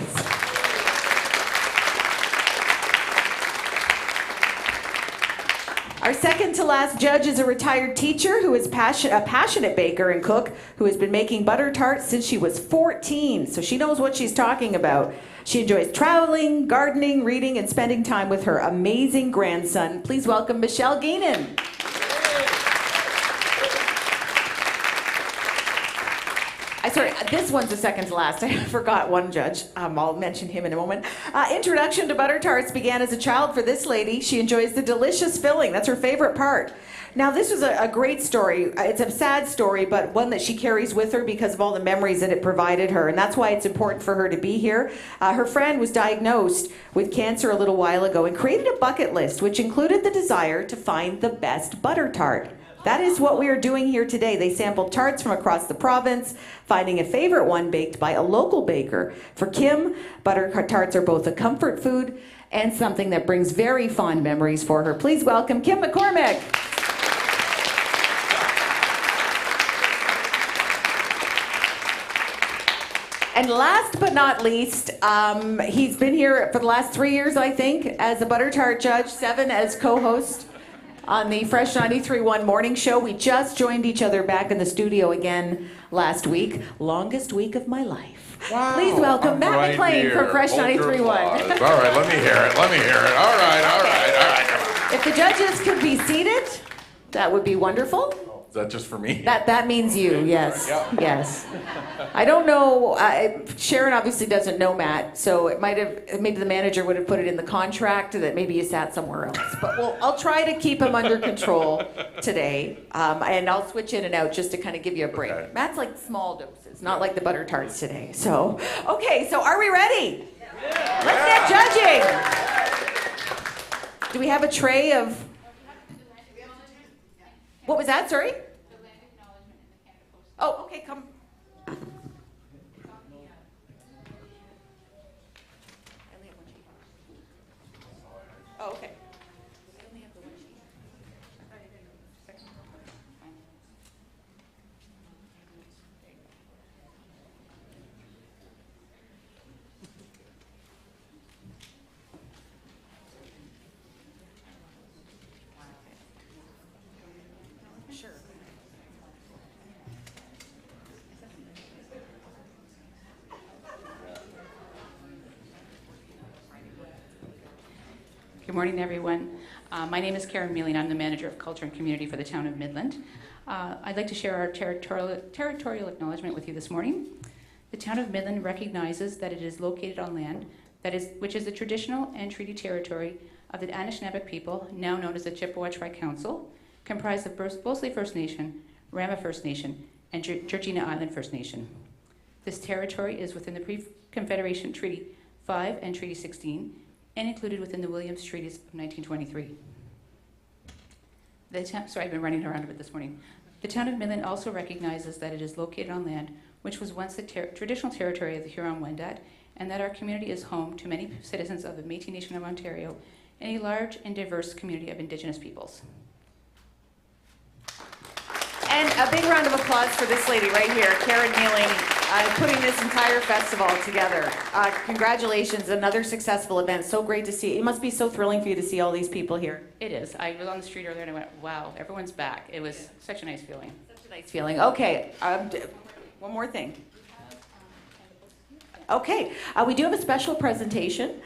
Our second to last judge is a retired teacher who is a passionate baker and cook who has been making butter tarts since she was 14, so she knows what she's talking about. She enjoys traveling, gardening, reading, and spending time with her amazing grandson. Please welcome Michelle Gainen. Sorry, this one's the second to last. I forgot one judge. I'll mention him in a moment. Introduction to butter tarts began as a child for this lady. She enjoys the delicious filling. That's her favorite part. Now, this was a great story. It's a sad story, but one that she carries with her because of all the memories that it provided her, and that's why it's important for her to be here. Her friend was diagnosed with cancer a little while ago and created a bucket list, which included the desire to find the best butter tart. That is what we are doing here today. They sampled tarts from across the province, finding a favorite one baked by a local baker. For Kim, butter tarts are both a comfort food and something that brings very fond memories for her. Please welcome Kim McCormick. And last but not least, he's been here for the last 3 years, I think, as a butter tart judge, 7 as co-host on the Fresh 93.1 morning show. We just joined each other back in the studio again last week. Longest week of my life. Wow. Please welcome Matt Right McLean here. for Fresh 93.1. All right, let me hear it. Let me hear it. All right, come on. If the judges could be seated, that would be wonderful. Is that just for me? That means you, yes. Yeah. Yes. I don't know, Sharon obviously doesn't know Matt, so maybe the manager would have put it in the contract that maybe you sat somewhere else. But I'll try to keep him under control today, and I'll switch in and out just to kind of give you a break. Okay. Matt's like small doses, not like the butter tarts today. So, okay, so are we ready? Yeah. Let's get judging. Do we have a tray of... What was that, sorry? Oh, okay, come. Oh, okay. Sure. Good morning, everyone. My name is Karen Mealing. I'm the Manager of Culture and Community for the town of Midland. I'd like to share our territorial acknowledgement with you this morning. The town of Midland recognizes that it is located on land which is the traditional and treaty territory of the Anishinaabe people, now known as the Chippewa Tri-Council, comprised of Bosley First Nation, Rama First Nation, and Georgina Island First Nation. This territory is within the Pre-Confederation Treaty 5 and Treaty 16, and included within the Williams Treaties of 1923. I've been running around a bit this morning. The town of Midland also recognizes that it is located on land which was once the traditional territory of the Huron-Wendat, and that our community is home to many citizens of the Métis Nation of Ontario in a large and diverse community of Indigenous peoples. And a big round of applause for this lady right here, Karen Mealing, putting this entire festival together. Congratulations, another successful event. So great to see. It must be so thrilling for you to see all these people here. It is. I was on the street earlier and I went, wow, everyone's back. It was such a nice feeling. Such a nice feeling. Okay, one more thing. Okay, we do have a special presentation.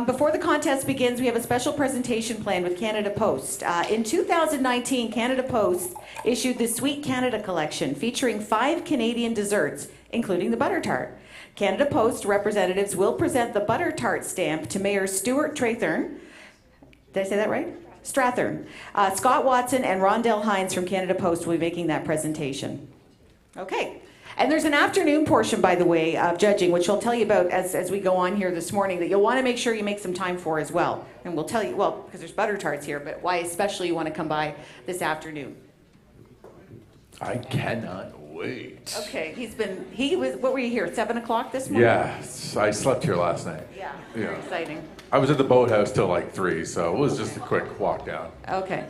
Before the contest begins, we have a special presentation planned with Canada Post. In 2019, Canada Post issued the Sweet Canada collection featuring 5 Canadian desserts, including the butter tart. Canada Post representatives will present the butter tart stamp to Mayor Stuart Strathern. Did I say that right? Strathern. Scott Watson and Rondell Hines from Canada Post will be making that presentation. Okay. And there's an afternoon portion, by the way, of judging, which I'll tell you about as we go on here this morning, that you'll want to make sure you make some time for as well. And we'll tell you, well, because there's butter tarts here, but why especially you want to come by this afternoon. I cannot wait. Okay, what were you here, 7 o'clock this morning? Yeah, I slept here last night. Yeah, very exciting. I was at the boathouse till like 3, so it was just a quick walk down. Okay.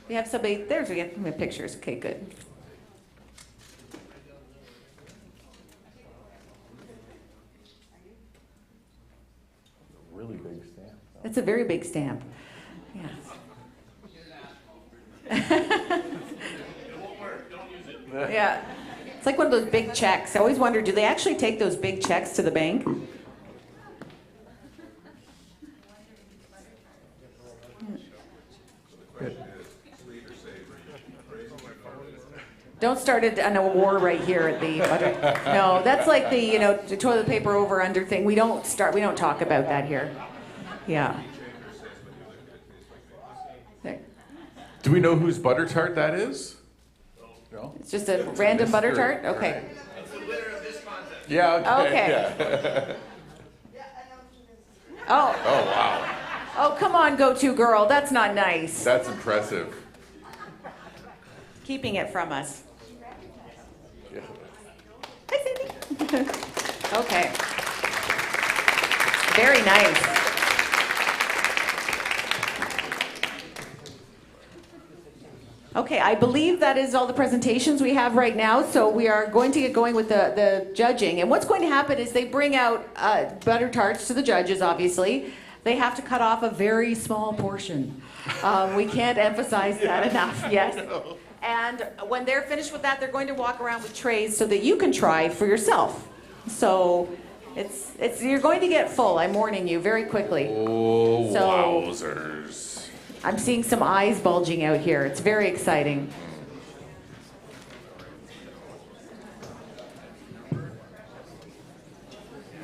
We have somebody, we have pictures. Okay, good. Really big stamp. It's a very big stamp. Yes. Yeah. It's like one of those big checks. I always wonder, do they actually take those big checks to the bank? Don't start a war right here at the. No, that's like the toilet paper over under thing. We don't talk about that here. Yeah. There. Do we know whose butter tart that is? No. It's just a random butter tart. Okay. It's the winner of this contest. Yeah. Okay. Yeah. Oh. Oh wow. Oh, come on, go-to girl. That's not nice. That's impressive. Keeping it from us. Yeah. Hi, Cindy. Okay. Very nice. Okay, I believe that is all the presentations we have right now, so we are going to get going with the judging. And what's going to happen is they bring out butter tarts to the judges, obviously. They have to cut off a very small portion. We can't emphasize that enough, yes. And when they're finished with that, they're going to walk around with trays so that you can try for yourself. So you're going to get full, I'm warning you, very quickly. Oh, so, wowzers. I'm seeing some eyes bulging out here. It's very exciting.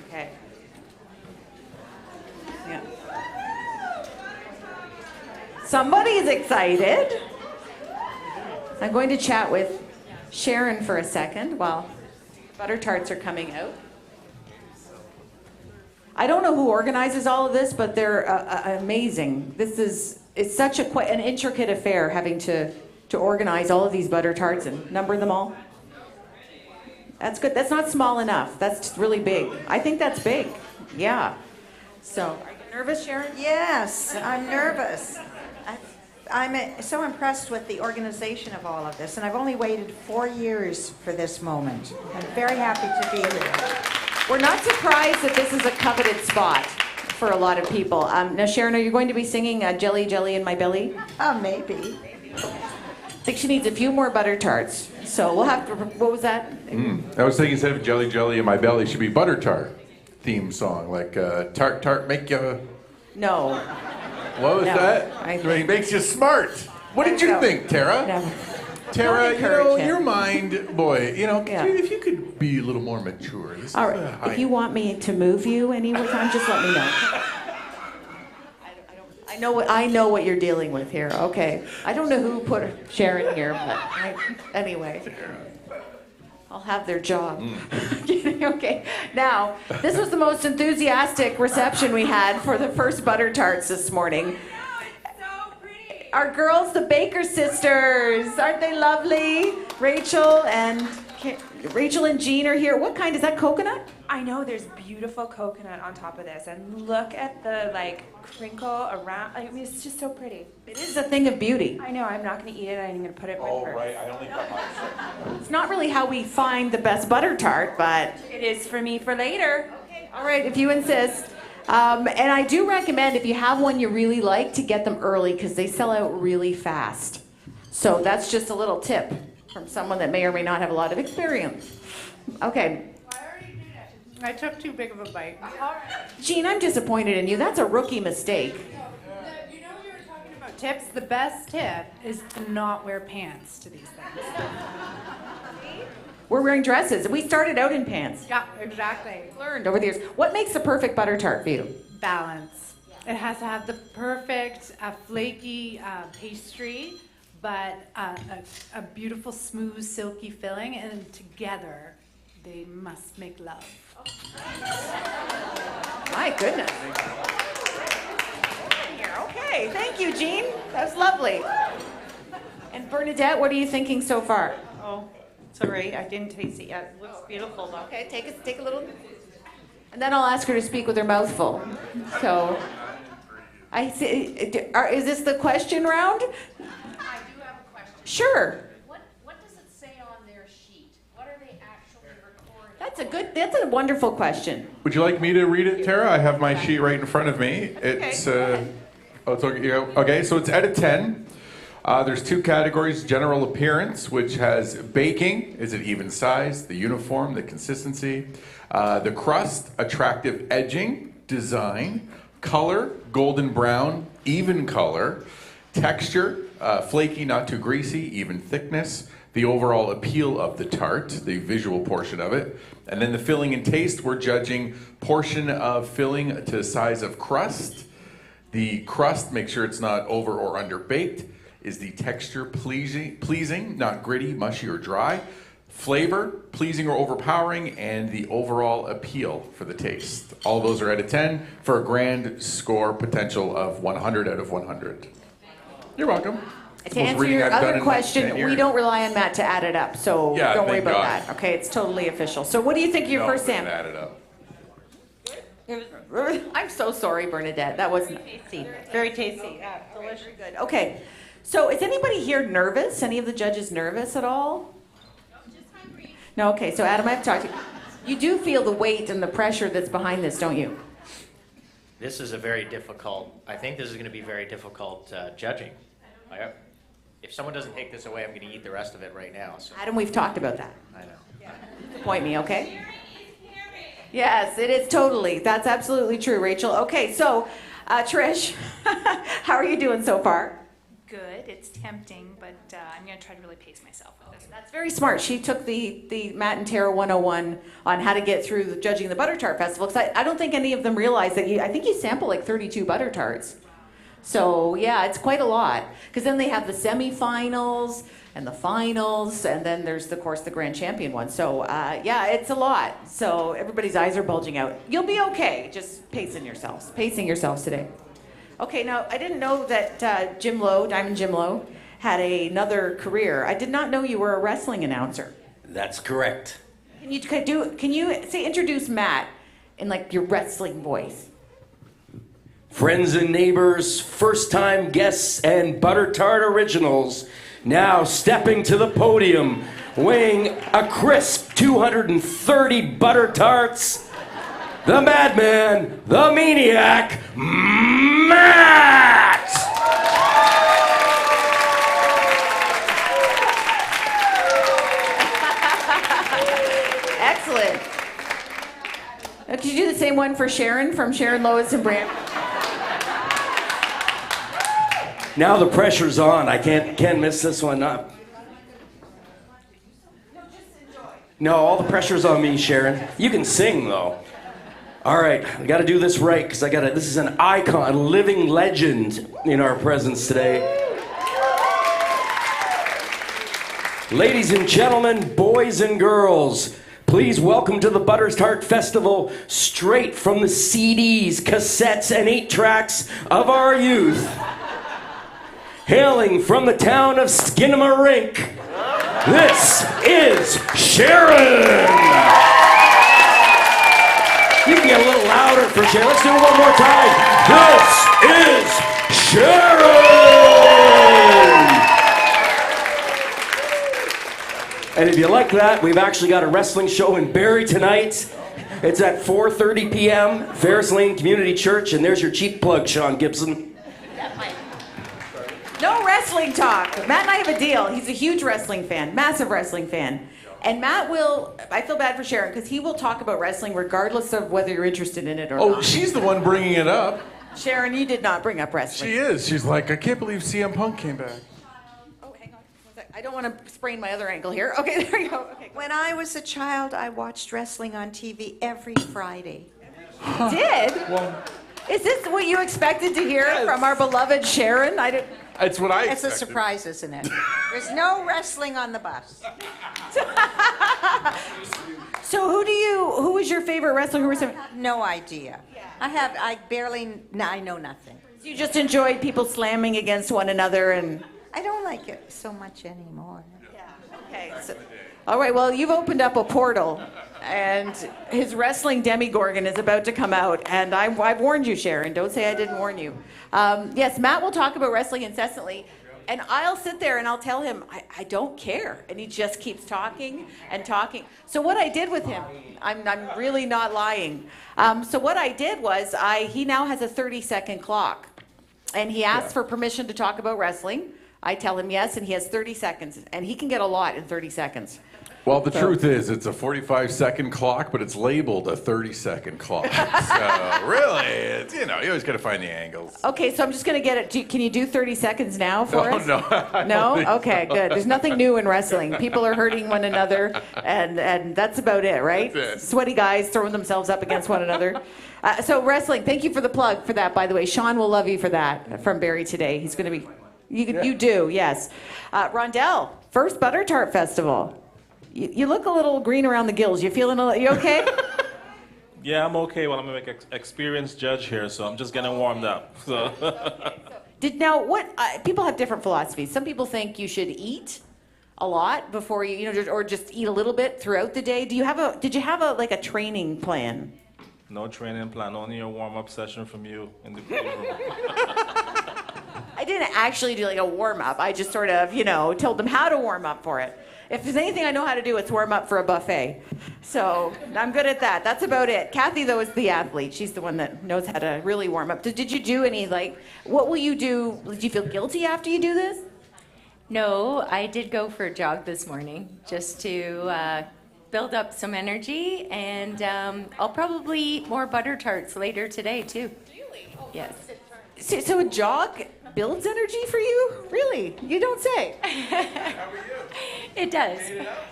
Okay. Yeah. Somebody's excited. I'm going to chat with Sharon for a second while butter tarts are coming out. I don't know who organizes all of this, but they're amazing. It's such an intricate affair having to organize all of these butter tarts and number them all. That's good. That's not small enough. That's really big. I think that's big. Yeah. So, are you nervous, Sharon? Yes, I'm nervous. I'm so impressed with the organization of all of this, and I've only waited 4 years for this moment. I'm very happy to be here. We're not surprised that this is a coveted spot for a lot of people. Now, Sharon, are you going to be singing Jelly, Jelly in My Belly? Maybe. I think she needs a few more butter tarts. So we'll have to, what was that? I was thinking instead of Jelly, Jelly in My Belly, should be Butter Tart theme song, like Tart, Tart, make you... No. What was that? It makes you smart. What did you think, Tara? No. Tara, your mind, boy, if you could be a little more mature. All right, if you want me to move you any time, just let me know. I know what you're dealing with here. Okay. I don't know who put Sharon here, but anyway. I'll have their job. Okay. Now, this was the most enthusiastic reception we had for the first butter tarts this morning. Our girls, the Baker sisters, aren't they lovely? Rachel and Okay, Rachel and Jean are here. What kind is that? Coconut? I know there's beautiful coconut on top of this, and look at the crinkle around. I mean, it's just so pretty. It is a thing of beauty. I know. I'm not going to eat it. I'm going to put it in my purse. Right. I only got mine. It's not really how we find the best butter tart, but It is for me for later. okay. All right, if you insist. And I do recommend if you have one you really like to get them early because they sell out really fast. So that's just a little tip from someone that may or may not have a lot of experience. Okay. I took too big of a bite. Jean, I'm disappointed in you. That's a rookie mistake. You know, we were talking about tips. The best tip is to not wear pants to these things. We're wearing dresses. We started out in pants. Yeah, exactly. Learned over the years. What makes the perfect butter tart for you? Balance. It has to have the perfect flaky pastry, but a beautiful, smooth, silky filling, and together they must make love. My goodness. Okay, thank you, Jean. That was lovely. And Bernadette, what are you thinking so far? Oh, sorry, I didn't taste it yet. It looks beautiful though. Okay, take a little. And then I'll ask her to speak with her mouth full. So, I see. Is this the question round? I do have a question. Sure. What does it say on their sheet? What are they actually recording? That's a wonderful question. Would you like me to read it, Tara? I have my sheet right in front of me. It's it's okay. Okay, so it's out of 10. There's 2 categories: general appearance, which has baking, is it even size, the uniform, the consistency, the crust, attractive edging, design, color, golden brown, even color, texture, flaky, not too greasy, even thickness, the overall appeal of the tart, the visual portion of it, and then the filling and taste. We're judging portion of filling to size of crust. The crust, make sure it's not over or under baked. Is the texture pleasing, not gritty, mushy, or dry? Flavor, pleasing or overpowering, and the overall appeal for the taste. All those are out of 10 for a grand score potential of 100 out of 100. You're welcome. To answer your other question, we don't rely on Matt to add it up, so Yeah, don't worry thank about God. that. Okay, it's totally official. So what do you think of your first Sam. sample? Add it up. I'm so sorry, Bernadette. That wasn't Tasty, very tasty. Yeah, delicious. good. Okay, so is anybody here nervous? Any of the judges nervous at all? No, okay, so Adam, I have to talk to you. You do feel the weight and the pressure that's behind this, don't you? This is a very difficult, I think this is going to be very difficult judging. If someone doesn't take this away, I'm going to eat the rest of it right now. So. Adam, we've talked about that. I know. Point me, okay? Yes, it is totally. That's absolutely true, Rachel. Okay, so Trish, how are you doing so far? Good. It's tempting, but I'm going to try to really pace myself with this. That's very smart. She took the Matt and Tara 101 on how to get through judging the Butter Tart Festival. Because I don't think any of them realize that I think you sample like 32 Butter Tarts. So yeah, it's quite a lot. Because then they have the semifinals and the finals, and then there's, of course, the grand champion one. So yeah, it's a lot. So everybody's eyes are bulging out. You'll be okay. Just pacing yourselves today. Okay, now I didn't know that Jim Lowe, Diamond Jim Lowe, had another career. I did not know you were a wrestling announcer. That's correct. Can you introduce Matt in like your wrestling voice? Friends and neighbors, first-time guests, and Butter Tart Originals, now stepping to the podium, weighing a crisp 230 Butter Tarts, the Madman, the Maniac, Matt! Excellent. Could you do the same one for Sharon from Sharon, Lois, and Bram? Now the pressure's on. I can't miss this one up. No, all the pressure's on me, Sharon. You can sing though. All right, I got to do this right because this is an icon, a living legend in our presence today. Ladies and gentlemen, boys and girls, please welcome to the Butter Tart Festival, straight from the CDs, cassettes, and 8-tracks of our youth. Hailing from the town of Skinnamarink, this is Sharon. You can get a little louder for Sharon. Let's do it one more time. This is Sharon. And if you like that, we've actually got a wrestling show in Barrie tonight. It's at 4:30 p.m., Ferris Lane Community Church, and there's your cheap plug, Sean Gibson. No wrestling talk. Matt and I have a deal. He's a huge wrestling fan, massive wrestling fan. And Matt will, I feel bad for Sharon, because he will talk about wrestling regardless of whether you're interested in it or not. Oh, she's the one bringing it up. Sharon, you did not bring up wrestling. She is. She's like, I can't believe CM Punk came back. I don't want to sprain my other ankle here. Okay, there you go. Okay. When I was a child, I watched wrestling on TV every Friday. Did? Is this what you expected to hear from our beloved Sharon? I didn't. It's what I It's a expected. surprise, isn't it? There's no wrestling on the bus. So who is your favorite wrestler? Who was it? No idea. I know nothing. You just enjoyed people slamming against one another and... I don't like it so much anymore. Okay. So, all right, well, you've opened up a portal, and his wrestling Demigorgon is about to come out, and I've warned you, Sharon. Don't say I didn't warn you. Yes, Matt will talk about wrestling incessantly, and I'll sit there and I'll tell him, I don't care, and he just keeps talking and talking. So what I did with him, I'm really not lying. So what I did was, he now has a 30-second clock, and he asks for permission to talk about wrestling. I tell him yes, and he has 30 seconds, and he can get a lot in 30 seconds. Well, the truth is, it's a 45-second clock, but it's labeled a 30-second clock. So really, it's, you always got to find the angles. Okay, so I'm just going to get it. Can you do 30 seconds now for us? No. No? Okay, good. There's nothing new in wrestling. People are hurting one another, and that's about it, right? That's it. Sweaty guys throwing themselves up against one another. So wrestling, thank you for the plug for that, by the way. Sean will love you for that from Barrie today. He's going to be... You do, yes. Rondell, first Butter Tart Festival. You look a little green around the gills. You okay? Yeah, I'm okay. Well, I'm an experienced judge here, so I'm just getting warmed up. So. People have different philosophies. Some people think you should eat a lot before or just eat a little bit throughout the day. Did you have a training plan? No training plan, only a warm-up session from you in the green room. I didn't actually do like a warm-up. I just sort of, told them how to warm up for it. If there's anything I know how to do, it's warm up for a buffet. So I'm good at that. That's about it. Kathy, though, is the athlete. She's the one that knows how to really warm up. Did you do any, what will you do? Did you feel guilty after you do this? No, I did go for a jog this morning just to build up some energy, and I'll probably eat more butter tarts later today, too. Really? Oh, yes. So a jog builds energy for you? Really? You don't say. It does.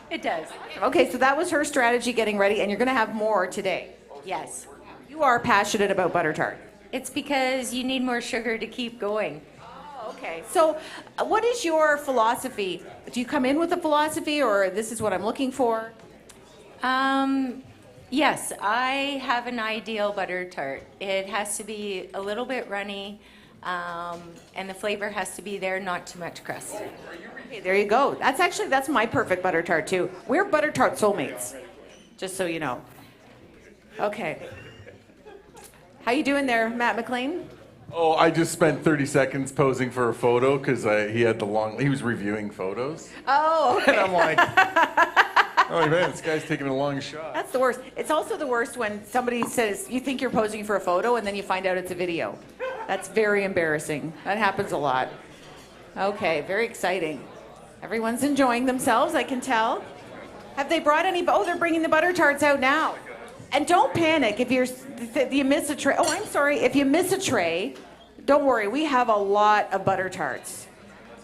It does. Okay, so that was her strategy getting ready, and you're going to have more today. Yes. You are passionate about butter tart. It's because you need more sugar to keep going. Oh, okay. So what is your philosophy? Do you come in with a philosophy, or this is what I'm looking for? Yes, I have an ideal butter tart. It has to be a little bit runny, and the flavor has to be there, not too much crust. Okay, there you go. That's my perfect butter tart too. We're butter tart soulmates, just so you know. Okay. How you doing there, Matt McLean? Oh, I just spent 30 seconds posing for a photo because he was reviewing photos. Oh, okay. And I'm like, oh man, this guy's taking a long shot. That's the worst. It's also the worst when somebody says, you think you're posing for a photo and then you find out it's a video. That's very embarrassing. That happens a lot. Okay, very exciting. Everyone's enjoying themselves, I can tell. Have they brought any? Oh, they're bringing the butter tarts out now. And don't panic if you miss a tray. Oh, I'm sorry. If you miss a tray, don't worry. We have a lot of butter tarts.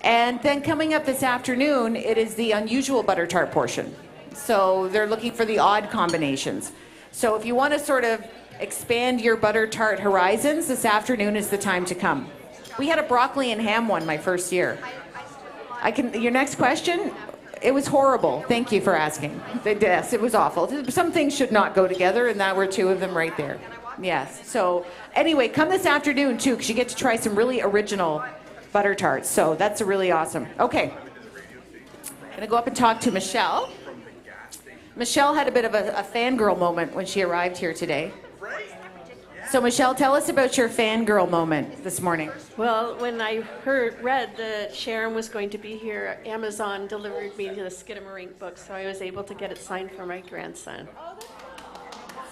And then coming up this afternoon, it is the unusual butter tart portion. So they're looking for the odd combinations. So if you want to sort of expand your butter tart horizons, this afternoon is the time to come. We had a broccoli and ham one my first year. Your next question? It was horrible. Thank you for asking. Yes, it was awful. Some things should not go together, and that were two of them right there. Yes. So anyway, come this afternoon too, because you get to try some really original butter tarts. So that's really awesome. Okay. Gonna go up and talk to Michelle. Michelle had a bit of a fangirl moment when she arrived here today. So Michelle, tell us about your fangirl moment this morning. Well, when I read that Sharon was going to be here, Amazon delivered me the Skidamarink book, so I was able to get it signed for my grandson.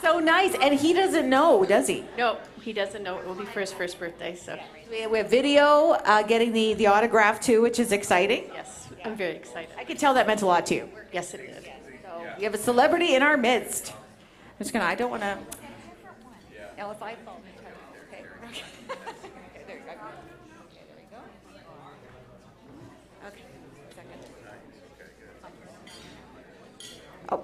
So nice, and he doesn't know, does he? No, he doesn't know. It will be for his first birthday, so. We have video getting the autograph too, which is exciting. Yes, I'm very excited. I could tell that meant a lot to you. Yes, it did. So we have a celebrity in our midst. I don't want to. Now if I fall, okay. Okay, there you go. Okay, there you go. Okay, second. Oh,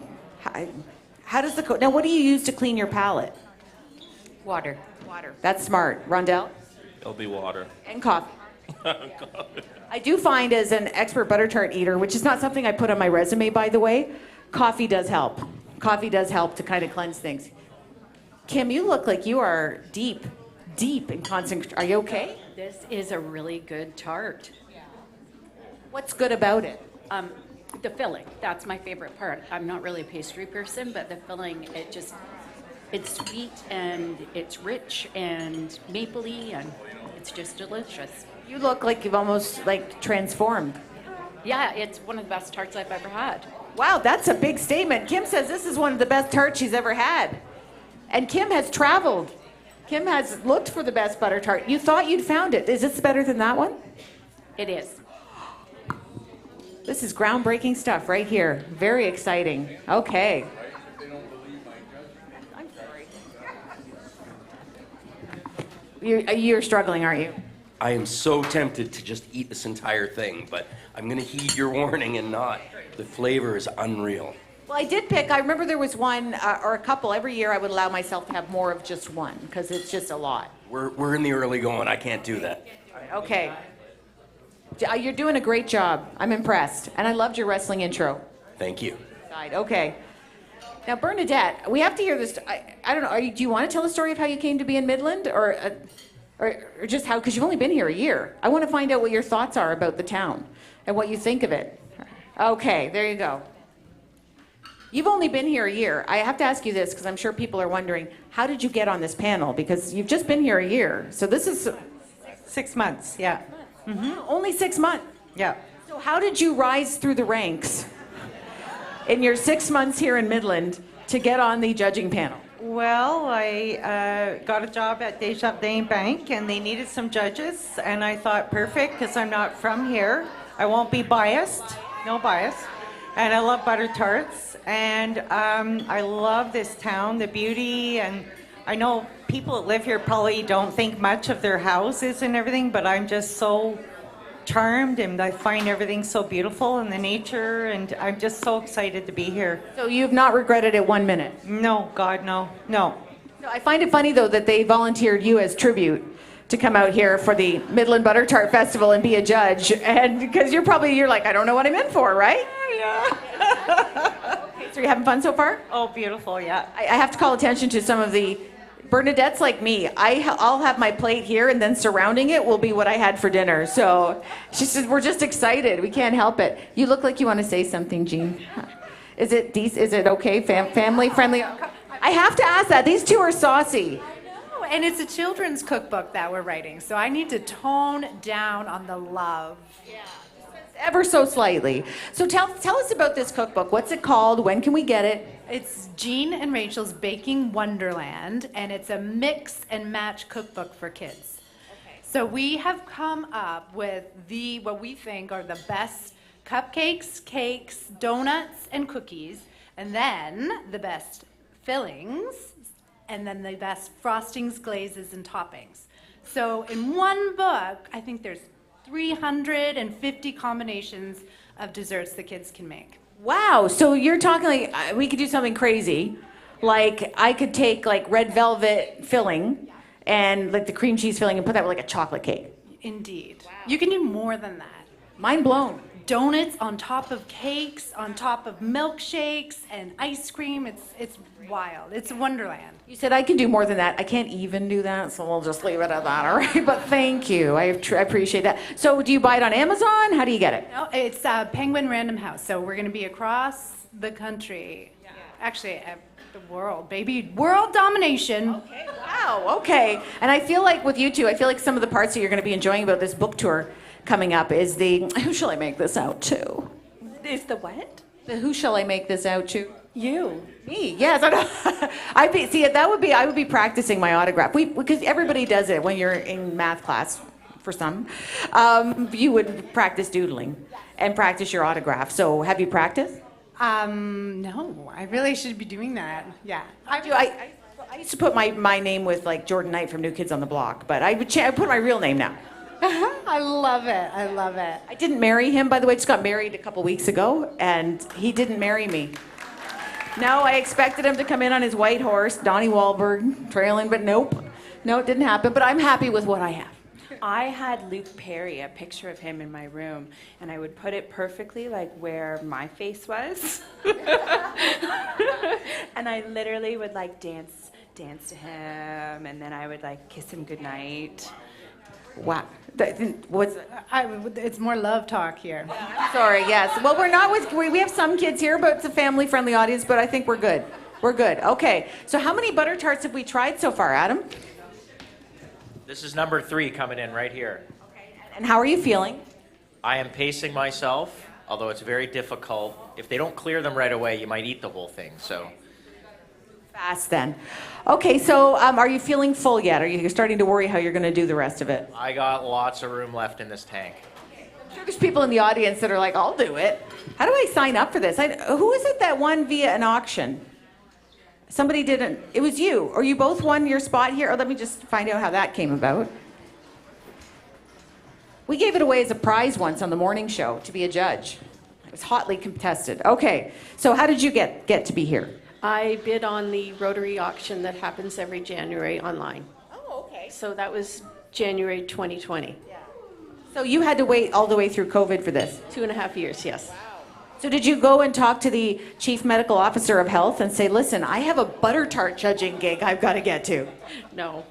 how does the now? What do you use to clean your palate? Water. Water. That's smart. Rondell? It'll be water. And coffee. I do find as an expert butter tart eater, which is not something I put on my resume, by the way, coffee does help. Coffee does help to kind of cleanse things. Kim, you look like you are deep in concentration. Are you okay? This is a really good tart. What's good about it? The filling. That's my favorite part. I'm not really a pastry person, but the filling, it's sweet and it's rich and mapley and it's just delicious. You look like you've almost transformed. Yeah, it's one of the best tarts I've ever had. Wow, that's a big statement. Kim says this is one of the best tarts she's ever had. And Kim has traveled. Kim has looked for the best butter tart. You thought you'd found it. Is this better than that one? It is. This is groundbreaking stuff right here. Very exciting. Okay. I'm sorry. You're struggling, aren't you? I am so tempted to just eat this entire thing, but I'm going to heed your warning and not. The flavor is unreal. Well, I did pick, I remember there was one or a couple. Every year I would allow myself to have more of just one because it's just a lot. We're in the early going. I can't do that. Okay. You're doing a great job. I'm impressed. And I loved your wrestling intro. Thank you. Okay. Now, Bernadette, we have to hear this. I don't know. Do you want to tell the story of how you came to be in Midland? Or just how, because you've only been here a year. I want to find out what your thoughts are about the town and what you think of it. Okay, there you go. You've only been here a year. I have to ask you this because I'm sure people are wondering, how did you get on this panel? Because you've just been here a year. So this is 6 months, yeah. Mm-hmm. Only 6 months? Yeah. So how did you rise through the ranks in your 6 months here in Midland to get on the judging panel? Well, I got a job at Desjardins Bank, and they needed some judges, and I thought, perfect, because I'm not from here. I won't be biased, no bias. And I love butter tarts, and I love this town, the beauty, and I know people that live here probably don't think much of their houses and everything, but I'm just so charmed, and I find everything so beautiful in the nature, and I'm just so excited to be here. So you've not regretted it 1 minute? No, God, no, no. I find it funny, though, that they volunteered you as tribute to come out here for the Midland Butter Tart Festival and be a judge, and because you're like, I don't know what I'm in for, right? Yeah. Okay, so you're having fun so far? Oh, beautiful, yeah. I have to call attention to some of the Bernadette's like me. I'll have my plate here, and then surrounding it will be what I had for dinner. So she says, we're just excited. We can't help it. You look like you want to say something, Jean. Is it okay? Family friendly? I have to ask that. These two are saucy. I know, and it's a children's cookbook that we're writing, so I need to tone down on the love. Yeah. Ever so slightly. So tell us about this cookbook. What's it called? When can we get it? It's Jean and Rachel's Baking Wonderland, and it's a mix and match cookbook for kids. Okay. So we have come up with what we think are the best cupcakes, cakes, donuts, and cookies, and then the best fillings, and then the best frostings, glazes, and toppings. So in one book, I think there's 350 combinations of desserts the kids can make. Wow, so you're talking like we could do something crazy. Like I could take like red velvet filling and like the cream cheese filling and put that with like a chocolate cake. Indeed. Wow. You can do more than that. Mind blown. donuts on top of cakes, on top of milkshakes and ice cream. It's wild. It's a wonderland. You said I can do more than that. I can't even do that, so we'll just leave it at that, all right? But thank you. I appreciate that. So do you buy it on Amazon? How do you get it? No, it's Penguin Random House. So we're going to be across the country. Yeah. Actually, the world, baby. World domination. Okay, wow, okay. And I feel like with you two, I feel like some of the parts that you're going to be enjoying about this book tour coming up is the, who shall I make this out to? Is the what? The who shall I make this out to? You. Me, yes. I know. I would be practicing my autograph. Because everybody does it when you're in math class, for some. You would practice doodling and practice your autograph. So have you practiced? No, I really should be doing that. Yeah. I used to put my name with like Jordan Knight from New Kids on the Block, but I put my real name now. I love it. I love it. I didn't marry him, by the way. Just got married a couple weeks ago, and he didn't marry me. No, I expected him to come in on his white horse, Donnie Wahlberg, trailing, but nope. No, it didn't happen, but I'm happy with what I have. I had Luke Perry, a picture of him in my room, and I would put it perfectly like where my face was. And I literally would like dance to him, and then I would like kiss him goodnight. Wow. It's more love talk here. Sorry, yes. Well, we have some kids here, but it's a family-friendly audience, but I think we're good. We're good. Okay. So how many butter tarts have we tried so far, Adam? This is number 3 coming in right here. And how are you feeling? I am pacing myself, although it's very difficult. If they don't clear them right away, you might eat the whole thing, so. Fast then. Okay, so are you feeling full yet? Are you starting to worry how you're going to do the rest of it? I got lots of room left in this tank. I'm sure there's people in the audience that are like, I'll do it. How do I sign up for this? Who is it that won via an auction? Somebody didn't. It was you. Or you both won your spot here? Or let me just find out how that came about. We gave it away as a prize once on the morning show to be a judge. It was hotly contested. Okay, so how did you get to be here? I bid on the Rotary auction that happens every January online. Oh, okay. So that was January 2020. Yeah. So you had to wait all the way through COVID for this? 2.5 years, yes. Wow. So did you go and talk to the Chief Medical Officer of Health and say, listen, I have a butter tart judging gig I've got to get to? No.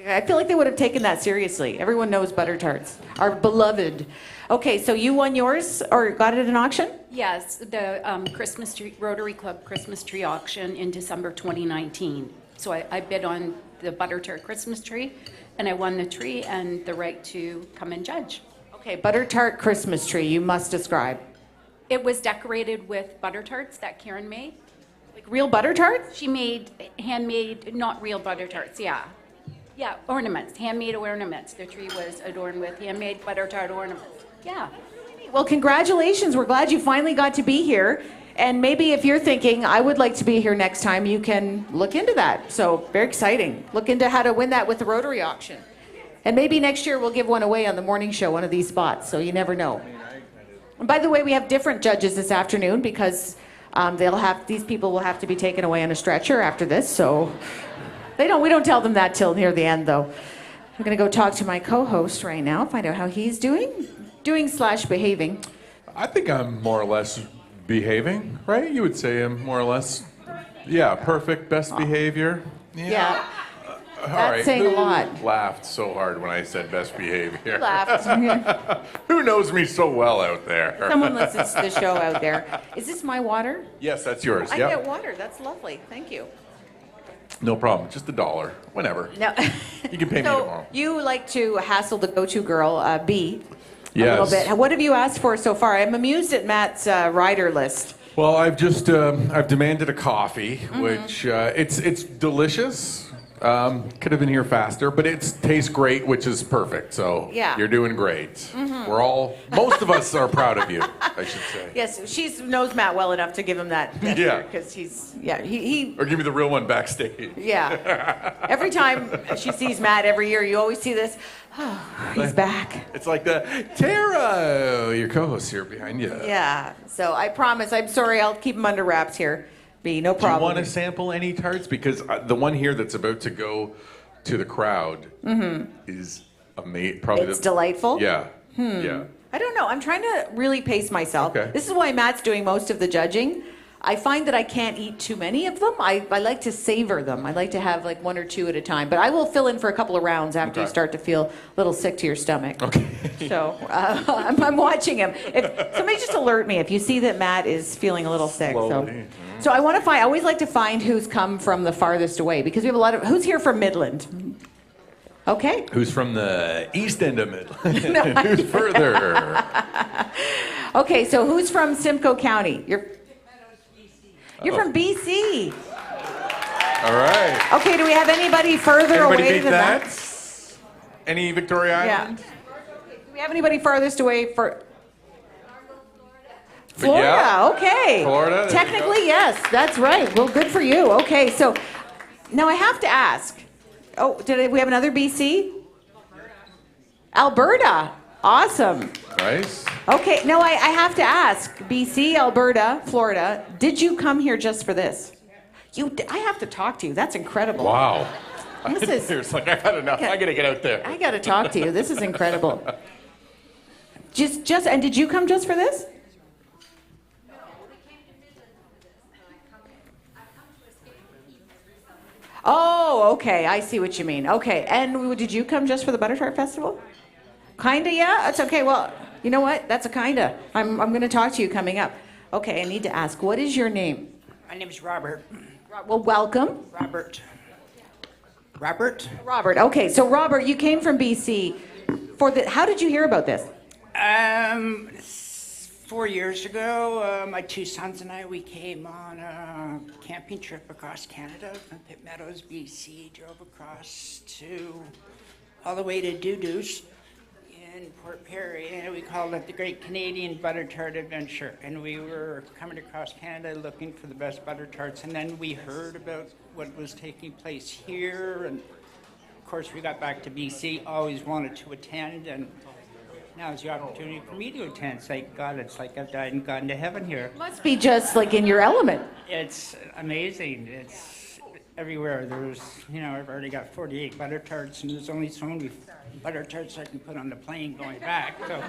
I feel like they would have taken that seriously. Everyone knows butter tarts are beloved. Okay, so you won yours or got it at an auction? Yes, the Christmas tree, Rotary Club Christmas tree auction in December 2019. So I bid on the butter tart Christmas tree, and I won the tree and the right to come and judge. Okay, butter tart Christmas tree, you must describe. It was decorated with butter tarts that Karen made. Like real butter tarts? She made handmade, not real butter tarts, yeah. Yeah, ornaments, handmade ornaments. The tree was adorned with handmade butter tart ornaments. Yeah. Well, congratulations. We're glad you finally got to be here. And maybe if you're thinking, I would like to be here next time, you can look into that. So very exciting. Look into how to win that with the Rotary auction. And maybe next year we'll give one away on the morning show, one of these spots. So you never know. And by the way, we have different judges this afternoon because these people will have to be taken away on a stretcher after this. So we don't tell them that till near the end, though. I'm going to go talk to my co-host right now, find out how he's doing / behaving. I think I'm more or less behaving, right? You would say I'm more or less, yeah, perfect, best behavior. Yeah. All That's right. saying a Who lot. laughed so hard when I said best behavior? Laughed. Who knows me so well out there? Someone listens to the show out there. Is this my water? Yes, that's yours. I Yep. get water. That's lovely. Thank you. No problem. Just $1. Whenever. No. You can pay me tomorrow. You like to hassle the go-to girl, B, a Yes. little bit. What have you asked for so far? I'm amused at Matt's rider list. Well, I've just I've demanded a coffee, which it's delicious. Could have been here faster, but it tastes great, which is perfect. So Yeah. you're doing great. Most of us are proud of you, I should say. Yes, she knows Matt well enough to give him that. Yeah. Because he Or give me the real one backstage. yeah. Every time she sees Matt every year, you always see this. Oh, he's back. It's like Tara, your co-host here behind you. Yeah. So I promise. I'm sorry. I'll keep him under wraps here. B, no Do you problem. want to sample any tarts? Because the one here that's about to go to the crowd is amazing. Probably It's delightful? Yeah. Yeah. I don't know. I'm trying to really pace myself. Okay. This is why Matt's doing most of the judging. I find that I can't eat too many of them. I like to savor them. I like to have like one or two at a time. But I will fill in for a couple of rounds after you Okay. start to feel a little sick to your stomach. Okay. So I'm watching him. If somebody just alert me if you see that Matt is feeling a little sick. So I want to find. I always like to find who's come from the farthest away because we have a lot of. Who's here from Midland? Okay. Who's from the east end of Midland? Who's further? Okay, so who's from Simcoe County? You're from BC. All right. Okay, do we have anybody further Anybody away beat than that? that? Any Victoria Island? Yeah. Do we have anybody farthest away for But Florida? yeah. Okay. Florida, there you Technically, yes, that's right. Well, good for you. Okay, so now I have to ask. Oh, we have another BC? Alberta. Awesome. Nice. Okay, no, I have to ask. BC, Alberta, Florida. Did you come here just for this? I have to talk to you. That's incredible. Wow. This is. It's like I've had enough. I gotta get out there. I got to talk to you. This is incredible. And did you come just for this? Oh, okay. I see what you mean. Okay. And did you come just for the Butter Tart Festival? Kinda, yeah? That's okay. Well, you know what? That's a kinda. I'm going to talk to you coming up. Okay, I need to ask, what is your name? My name's Robert. Well, welcome. Robert. Robert. Okay, so Robert, you came from BC. How did you hear about this? 4 years ago, my two sons and I, we came on a camping trip across Canada from Pitt Meadows, BC, drove across all the way to Doo-Doo's in Port Perry, and we called it the Great Canadian Butter Tart Adventure. And we were coming across Canada looking for the best butter tarts, and then we heard about what was taking place here, and of course we got back to BC, always wanted to attend, and now is the opportunity for me to attend. Thank God, it's like I've died and gone to heaven here. Must be just like in your element. It's amazing. It's everywhere. I've already got 48 butter tarts, and there's only so many butter tarts I can put on the plane going back. So,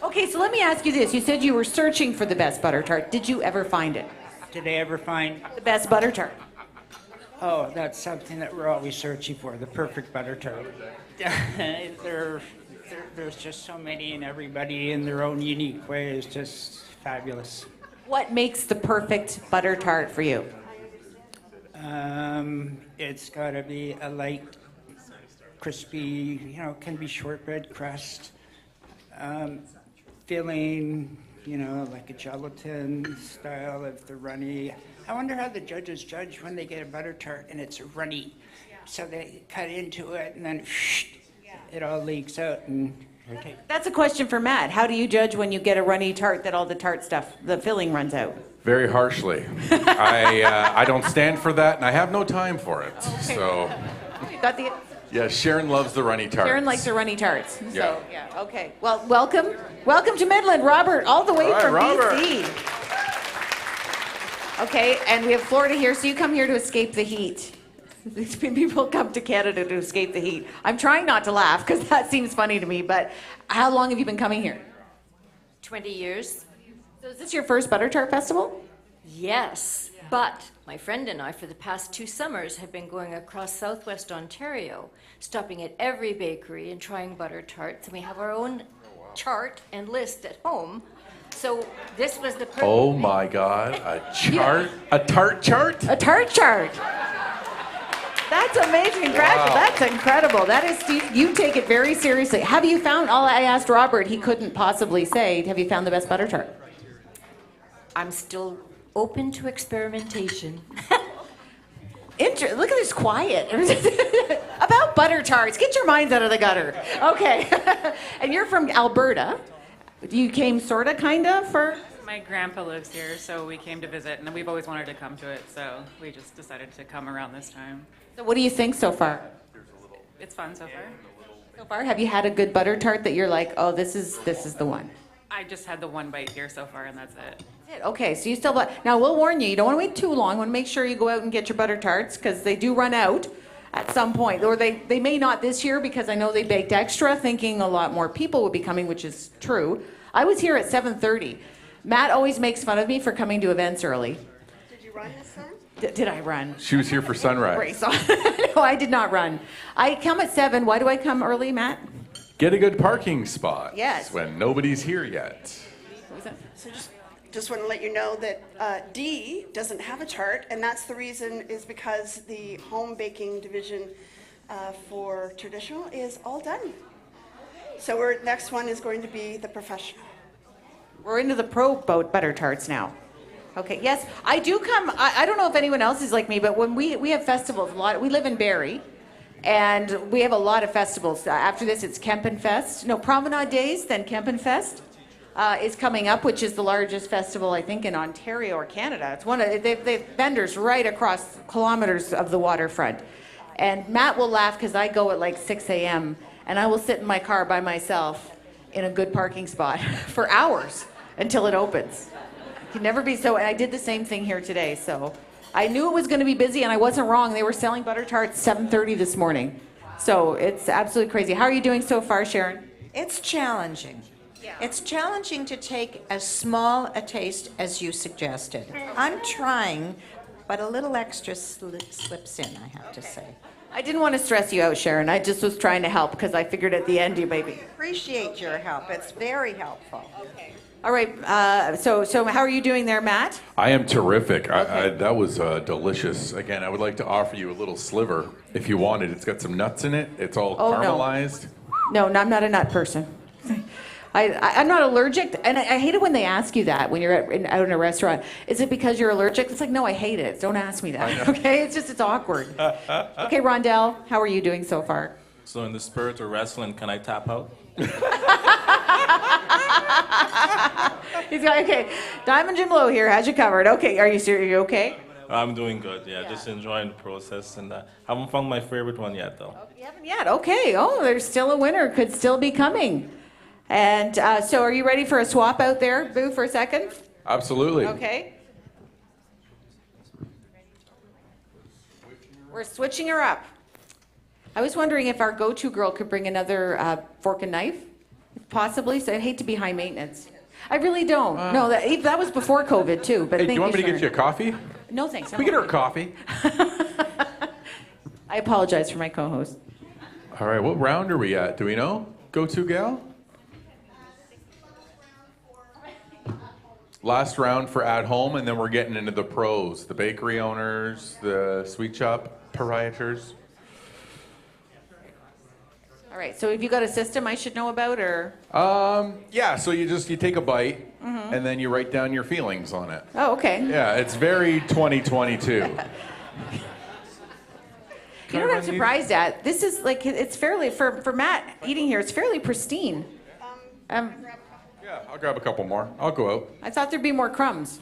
Okay, so let me ask you this. You said you were searching for the best butter tart. Did you ever find it? did I ever find the best butter tart? Oh, that's something that we're always searching for, the perfect butter tart. There's just so many, and everybody in their own unique way is just fabulous. What makes the perfect butter tart for you? It's got to be a light, crispy, can be shortbread crust, filling, like a gelatin style if they're runny. I wonder how the judges judge when they get a butter tart and it's runny. So they cut into it and then it all leaks out. That's a question for Matt. How do you judge when you get a runny tart that all the tart stuff, the filling runs out? Very harshly. I don't stand for that, and I have no time for it. Okay. So, You got the. yeah, Sharon loves the runny tarts. Sharon likes the runny tarts. Yeah. So, yeah, okay. Well, welcome to Midland, Robert, all the way All right, from Robert. BC. Okay, and we have Florida here, so you come here to escape the heat. These people come to Canada to escape the heat. I'm trying not to laugh because that seems funny to me, but how long have you been coming here? 20 years. So is this your first Butter Tart Festival? Yes, but my friend and I, for the past 2 summers, have been going across southwest Ontario, stopping at every bakery and trying butter tarts, and we have our own chart and list at home. So this was the perfect Oh thing. my God, a chart? A tart chart? A tart chart. That's amazing. Congratulations. Wow. That's incredible. That is, you take it very seriously. Have you found, I asked Robert, he couldn't possibly say, have you found the best butter tart? I'm still open to experimentation. Look at this quiet. About butter tarts. Get your minds out of the gutter. Okay. And you're from Alberta. You came sort of, kind of, for... My grandpa lives here, so we came to visit, and we've always wanted to come to it, so we just decided to come around this time. So what do you think so far? It's fun so far. So far, have you had a good butter tart that you're like, oh, this is the one? I just had the one bite here so far, and that's it. Okay, so you still... Now, we'll warn you, you don't want to wait too long. You want to make sure you go out and get your butter tarts, because they do run out. at some point. Or they may not this year because I know they baked extra, thinking a lot more people would be coming, which is true. I was here at 7:30. Matt always makes fun of me for coming to events early. Did you run this time? Did I run? She was here for sunrise. Race on. No, I did not run. I come at 7. Why do I come early, Matt? Get a good parking spot. Yes. When nobody's here yet. So just want to let you know that D doesn't have a tart, and that's the reason is because the home baking division for traditional is all done. So our next one is going to be the professional. We're into the pro boat butter tarts now. Okay, yes, I do come, I don't know if anyone else is like me, but when we have festivals, we live in Barrie, and we have a lot of festivals. After this, it's Kempenfest. No, Promenade Days, then Kempenfest is coming up, which is the largest festival, I think, in Ontario or Canada. It's one of, they have vendors right across kilometers of the waterfront. And Matt will laugh because I go at like 6 a.m., and I will sit in my car by myself in a good parking spot for hours until it opens. Can never be so, and I did the same thing here today, so I knew it was going to be busy, and I wasn't wrong. They were selling butter tarts 7:30 this morning, so it's absolutely crazy. How are you doing so far, Sharon? It's challenging. It's challenging to take as small a taste as you suggested. I'm trying, but a little extra slips in, I have to say. I didn't want to stress you out, Sharon. I just was trying to help because I figured at the end you maybe. Appreciate your help. It's very helpful. Okay. All right. So how are you doing there, Matt? I am terrific. That was delicious. Again, I would like to offer you a little sliver if you wanted. It's got some nuts in it. It's all caramelized. No, I'm not a nut person. I'm not allergic, and I hate it when they ask you that when you're out in a restaurant. Is it because you're allergic? It's like, no, I hate it. Don't ask me that. Okay, it's awkward. Okay, Rondell, how are you doing so far? So in the spirit of wrestling, can I tap out? He's got, okay, Diamond Jim Lowe here has you covered. Okay, are you okay? I'm doing good, yeah. Just enjoying the process, and haven't found my favorite one yet, though. You haven't yet? Okay. Oh, there's still a winner. Could still be coming. And so are you ready for a swap out there, Boo, for a second? Absolutely. Okay. We're switching her up. I was wondering if our go-to girl could bring another fork and knife, possibly. So I'd hate to be high maintenance. I really don't. No, that was before COVID too. But Hey, do you want me to get you a coffee? No, thanks. We get her a coffee. I apologize for my co-host. All right, what round are we at? Do we know? Go-to gal? Last round for at home, and then we're getting into the pros, the bakery owners, the sweet shop proprietors. All right, so have you got a system I should know about, or? Yeah, so you take a bite, and then you write down your feelings on it. Oh, okay. Yeah, it's very 2022. You know what I'm surprised at? This is like, it's fairly, for Matt eating here, it's fairly pristine. Yeah, I'll grab a couple more. I'll go out. I thought there'd be more crumbs.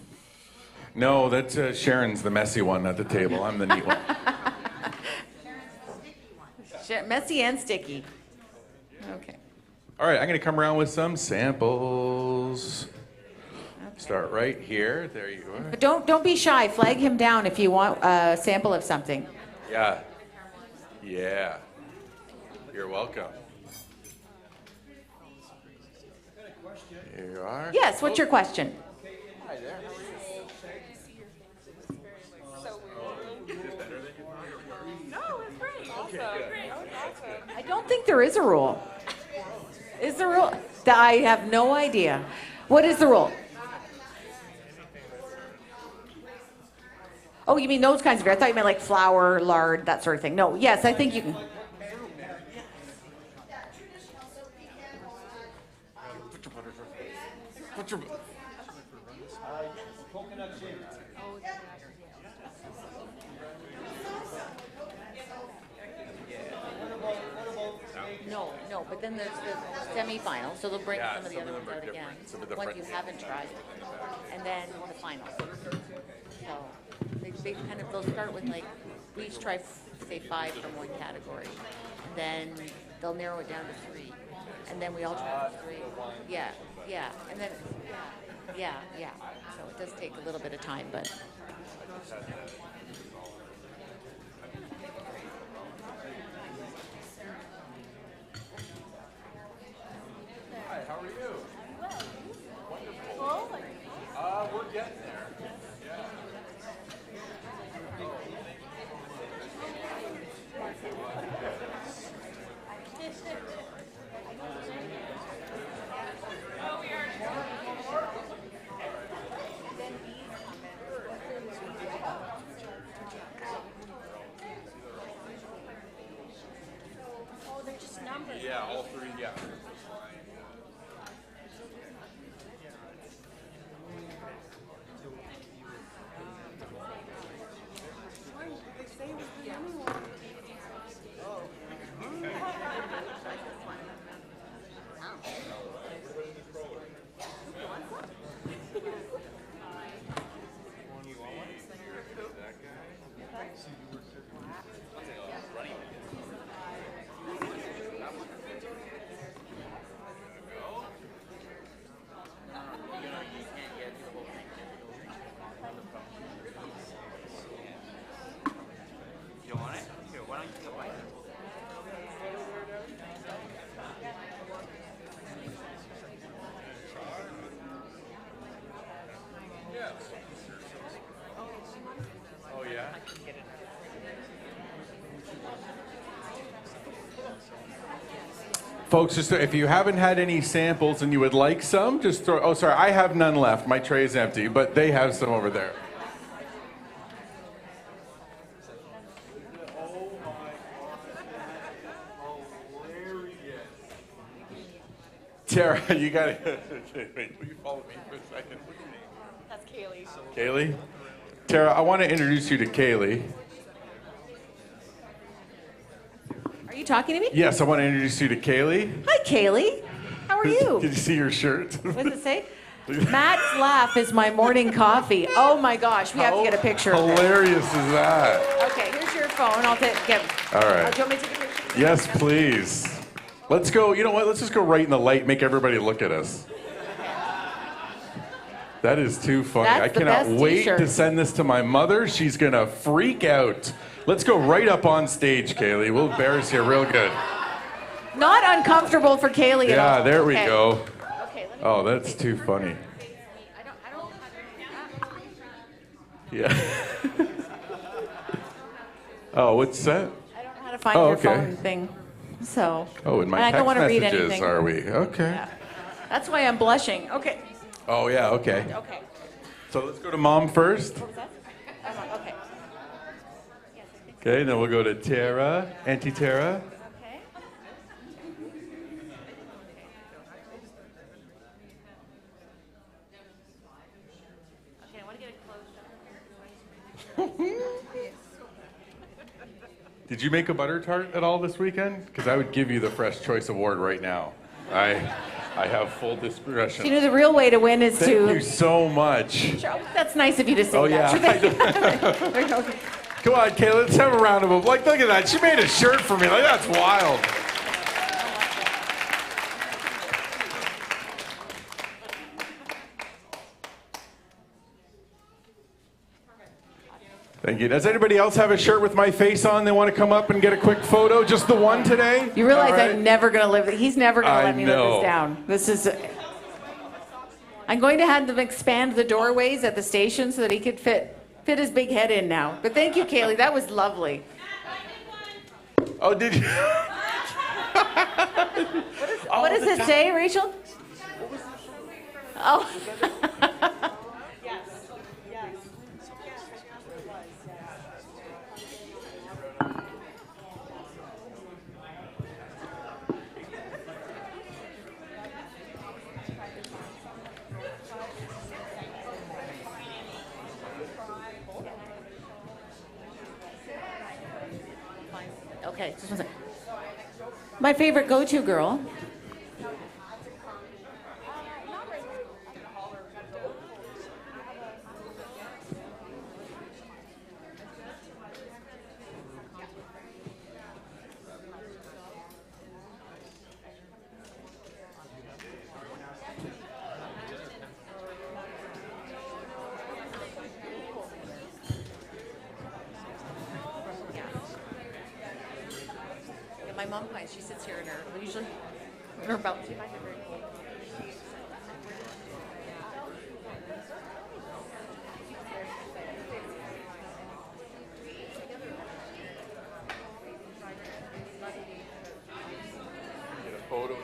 No, that's Sharon's the messy one at the table. I'm the neat one. Messy and sticky. Okay. All right, I'm going to come around with some samples. Okay. Start right here. There you are. But don't be shy. Flag him down if you want a sample of something. Yeah. Yeah. You're welcome. Here you are. Yes, what's your question? Hi there. I don't think there is a rule. Is there a rule? I have no idea. What is the rule? Oh, you mean those kinds of beer? I thought you meant like flour, lard, that sort of thing. No, yes, I think you can. No, but then there's the semifinal, so they'll bring some of the other ones out again, ones you haven't tried, and then the final. So they kind of, they'll start with like, we each try, say 5 from one category, and then they'll narrow it down to 3, and then we all try 3. Yeah, and then, yeah. So it does take a little bit of time, but. Yeah, all three, yeah. Oh, yeah? Folks, just if you haven't had any samples and you would like some, just throw. Oh, sorry, I have none left. My tray's empty, but they have some over there. Tara, you got to. Wait, will you follow me for a second? That's Kaylee. Kaylee? Tara, I want to introduce you to Kaylee. Are you talking to me? Yes, I want to introduce you to Kaylee. Hi, Kaylee. How are you? Did you see your shirt? What does it say? Matt's laugh is my morning coffee. Oh my gosh, we have to get a picture of it. Hilarious is that? Okay, here's your phone. I'll get. All right. Do you want me to take a picture? Yes, please. Let's go. You know what? Let's just go right in the light, make everybody look at us. That is too funny. That's I the cannot best wait t-shirt. to send this to my mother. She's going to freak out. Let's go right up on stage, Kaylee. We'll embarrass you real good. Not uncomfortable for Kaylee at all. Yeah, there we Okay. go. Oh, that's too funny. Yeah. Oh, what's that? I don't know how to find Oh, your okay. phone thing. So. Oh, in my and I text don't want to read messages, anything. are we? Okay. Yeah. That's why I'm blushing. Okay. Oh, yeah, okay. Okay. So let's go to Mom first. What was that? Okay. Okay, then we'll go to Tara, Auntie Tara. Okay. Okay, I want to get it closed up. Did you make a butter tart at all this weekend? Because I would give you the Fresh Choice Award right now. I have full discretion. You know, the real way to win is Thank to. you so much. Sure, that's nice of you to say Oh, that. yeah. There you go. Come on, Kayla, let's have a round of applause. Like, look at that. She made a shirt for me. Like, that's wild. Thank you. Does anybody else have a shirt with my face on? They want to come up and get a quick photo? Just the one today? You realize All right. I'm never going to live. He's never going to let me live know. this down. This is. I'm going to have them expand the doorways at the station so that he could fit his big head in now. But thank you, Kaylee. That was lovely. Oh, did you? What does it say, Rachel? Oh. Okay, just one second. My favorite go-to girl. My mom finds she sits here in her usually in her belt. See if I can bring it. Get a photo.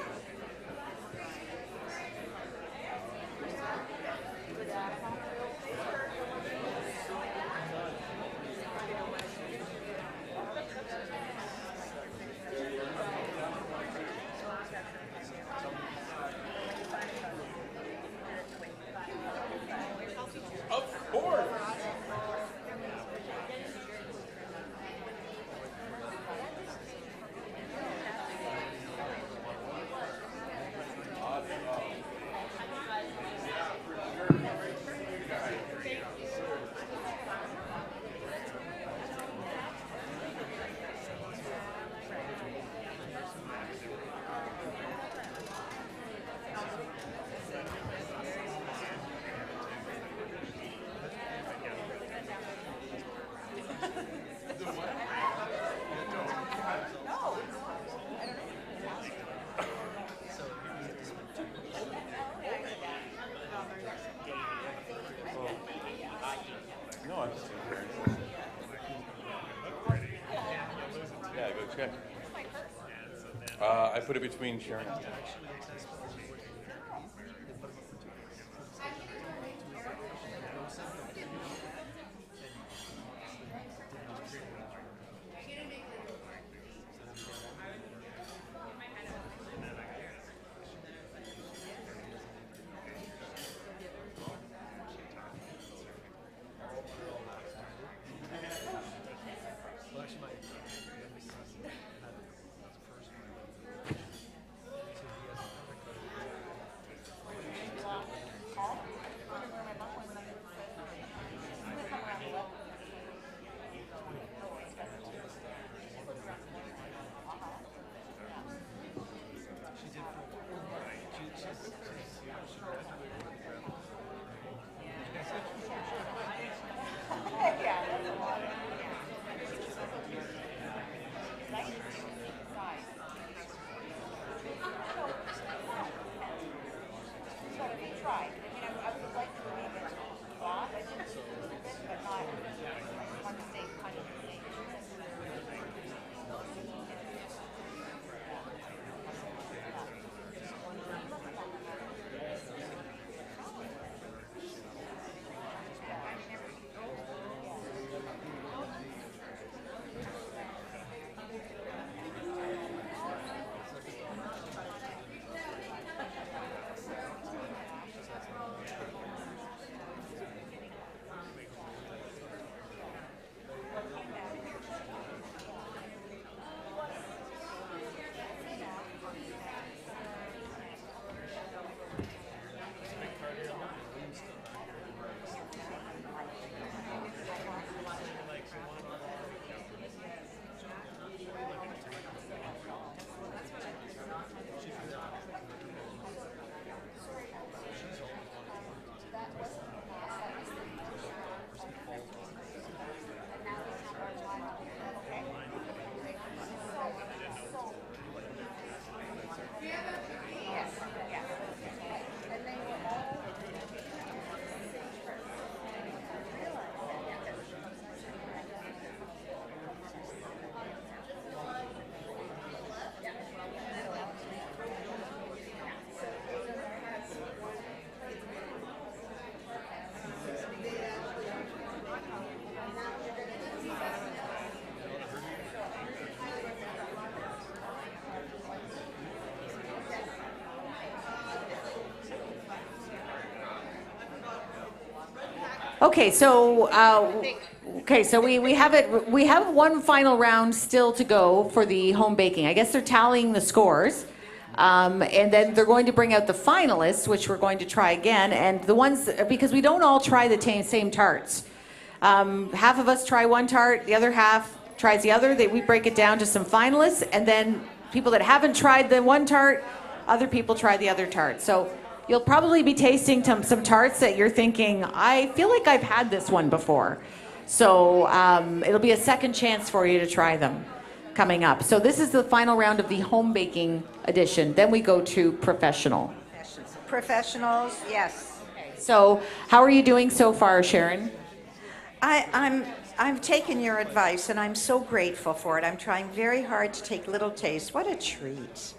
No, I'm just yeah, go check. I put it between Sharon and Okay, so we have one final round still to go for the home baking. I guess they're tallying the scores. And then they're going to bring out the finalists, which we're going to try again. And the ones, because we don't all try the same tarts. Half of us try one tart, the other half tries the other. We break it down to some finalists, and then people that haven't tried the one tart, other people try the other tart. So you'll probably be tasting some tarts that you're thinking, I feel like I've had this one before. So it'll be a second chance for you to try them coming up. So this is the final round of the home baking edition. Then we go to professional. Professionals, yes. So how are you doing so far, Sharon? I've taken your advice, and I'm so grateful for it. I'm trying very hard to take little tastes. What a treat.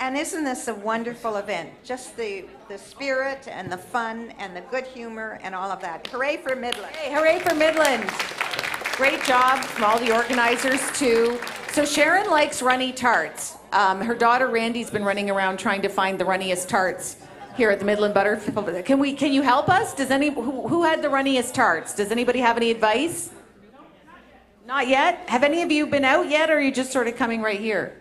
And isn't this a wonderful event? Just the spirit and the fun and the good humor and all of that. Hooray for Midland. Hey, hooray for Midland. Great job from all the organizers, too. So Sharon likes runny tarts. Her daughter Randy's been running around trying to find the runniest tarts here at the Midland Butter. Can you help us? Who had the runniest tarts? Does anybody have any advice? Not yet? Have any of you been out yet, or are you just sort of coming right here?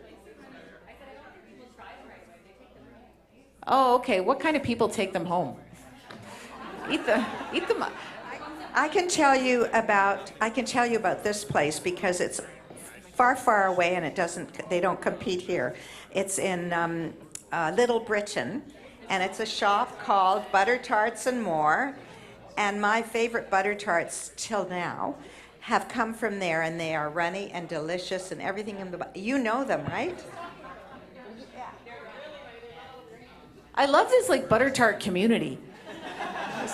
Oh, okay. What kind of people take them home? Eat them up. I can tell you about this place because it's far away, and they don't compete here. It's in Little Britain, and it's a shop called Butter Tarts and More. And my favorite butter tarts till now have come from there, and they are runny and delicious and everything in the. You know them, right? I love this butter tart community.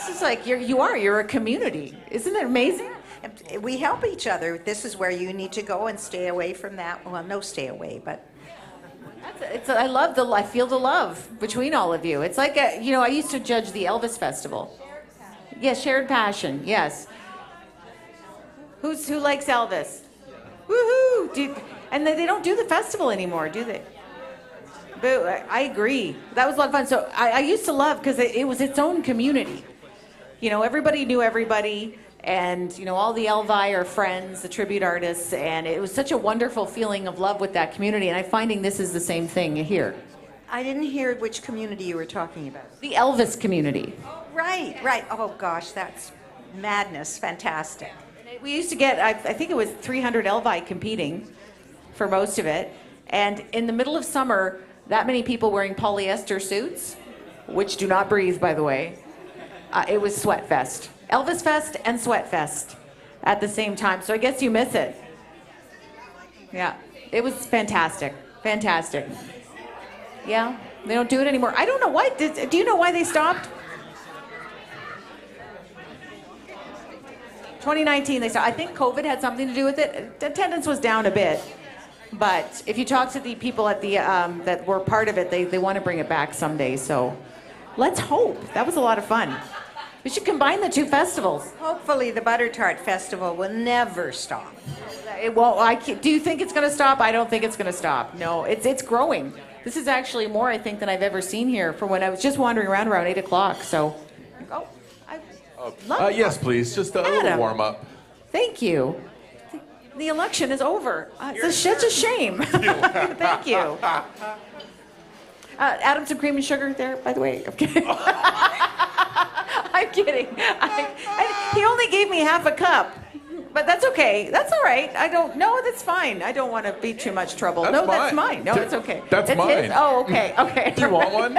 It's just like you're a community. Isn't it amazing? We help each other. This is where you need to go and stay away from that. Well, no, stay away, but I feel the love between all of you. It's like I used to judge the Elvis Festival. Yes, shared passion. Yes. Who likes Elvis? Woohoo! And they don't do the festival anymore, do they? But I agree. That was a lot of fun. So I used to love because it was its own community. Everybody knew everybody. And, all the Elvi are friends, the tribute artists, and it was such a wonderful feeling of love with that community. And I'm finding this is the same thing here. I didn't hear which community you were talking about. The Elvis community. Oh, right. Oh, gosh, that's madness. Fantastic. We used to get, I think it was 300 Elvi competing for most of it. And in the middle of summer, that many people wearing polyester suits, which do not breathe, by the way, it was Sweat Fest. Elvis Fest and Sweat Fest at the same time. So I guess you miss it. Yeah, it was fantastic. Fantastic. Yeah, they don't do it anymore. I don't know why. Do you know why they stopped? 2019 they stopped. I think COVID had something to do with it. Attendance was down a bit. But if you talk to the people at the that were part of it, they want to bring it back someday. So let's hope. That was a lot of fun. We should combine the two festivals. Hopefully the Butter Tart Festival will never stop. It won't. Do you think it's going to stop? I don't think it's going to stop. No, it's growing. This is actually more, I think, than I've ever seen here from when I was just wandering around 8 o'clock. So, Yes, please. Just a little warm up. Thank you. The election is over. It's such a shame. Thank you. Add some cream and sugar there, by the way. I'm kidding. I'm kidding. He only gave me half a cup. But that's okay. That's all right. That's fine. I don't want to be too much trouble. That's mine. No, it's okay. That's mine. His? Oh, okay. Okay. Do you want one?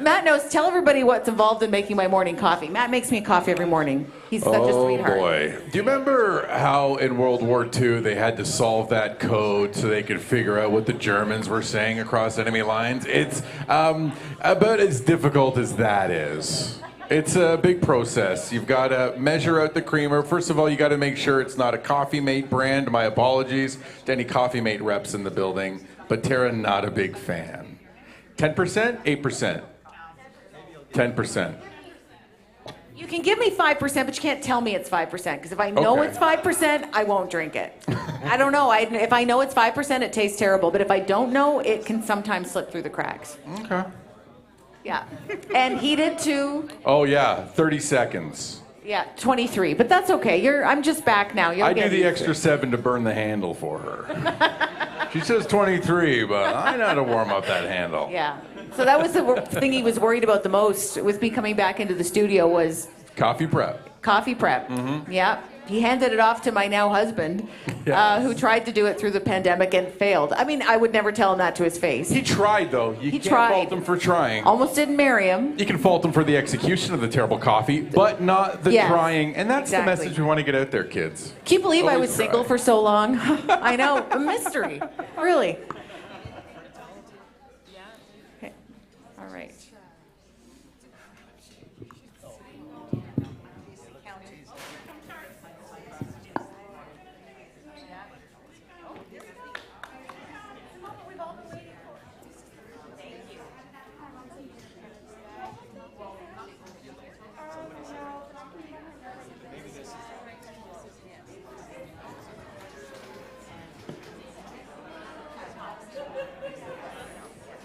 Matt knows. Tell everybody what's involved in making my morning coffee. Matt makes me coffee every morning. He's such a sweetheart. Oh, boy. Do you remember how in World War II they had to solve that code so they could figure out what the Germans were saying across enemy lines? It's about as difficult as that is. It's a big process. You've got to measure out the creamer. First of all, you got to make sure it's not a Coffee Mate brand. My apologies to any Coffee Mate reps in the building, but Tara, not a big fan. 10%? 8%? 10%. You can give me 5%, but you can't tell me it's 5%, because if I know it's 5%, I won't drink it. I don't know. If I know it's 5%, it tastes terrible, but if I don't know, it can sometimes slip through the cracks. Okay. Yeah. And heated too. Oh, yeah. 30 seconds. Yeah, 23. But that's okay. I'm just back now. I do the extra 7 to burn the handle for her. She says 23, but I know how to warm up that handle. Yeah. So that was the thing he was worried about the most with me coming back into the studio was... Coffee prep. Coffee prep. Mm-hmm. Yeah. He handed it off to my now husband, who tried to do it through the pandemic and failed. I mean, I would never tell him that to his face. He tried, though. You can't fault him for trying. Almost didn't marry him. You can fault him for the execution of the terrible coffee, but not the trying. And that's the message we want to get out there, kids. Can you believe I was single for so long? I know. A mystery. Really. Okay. All right.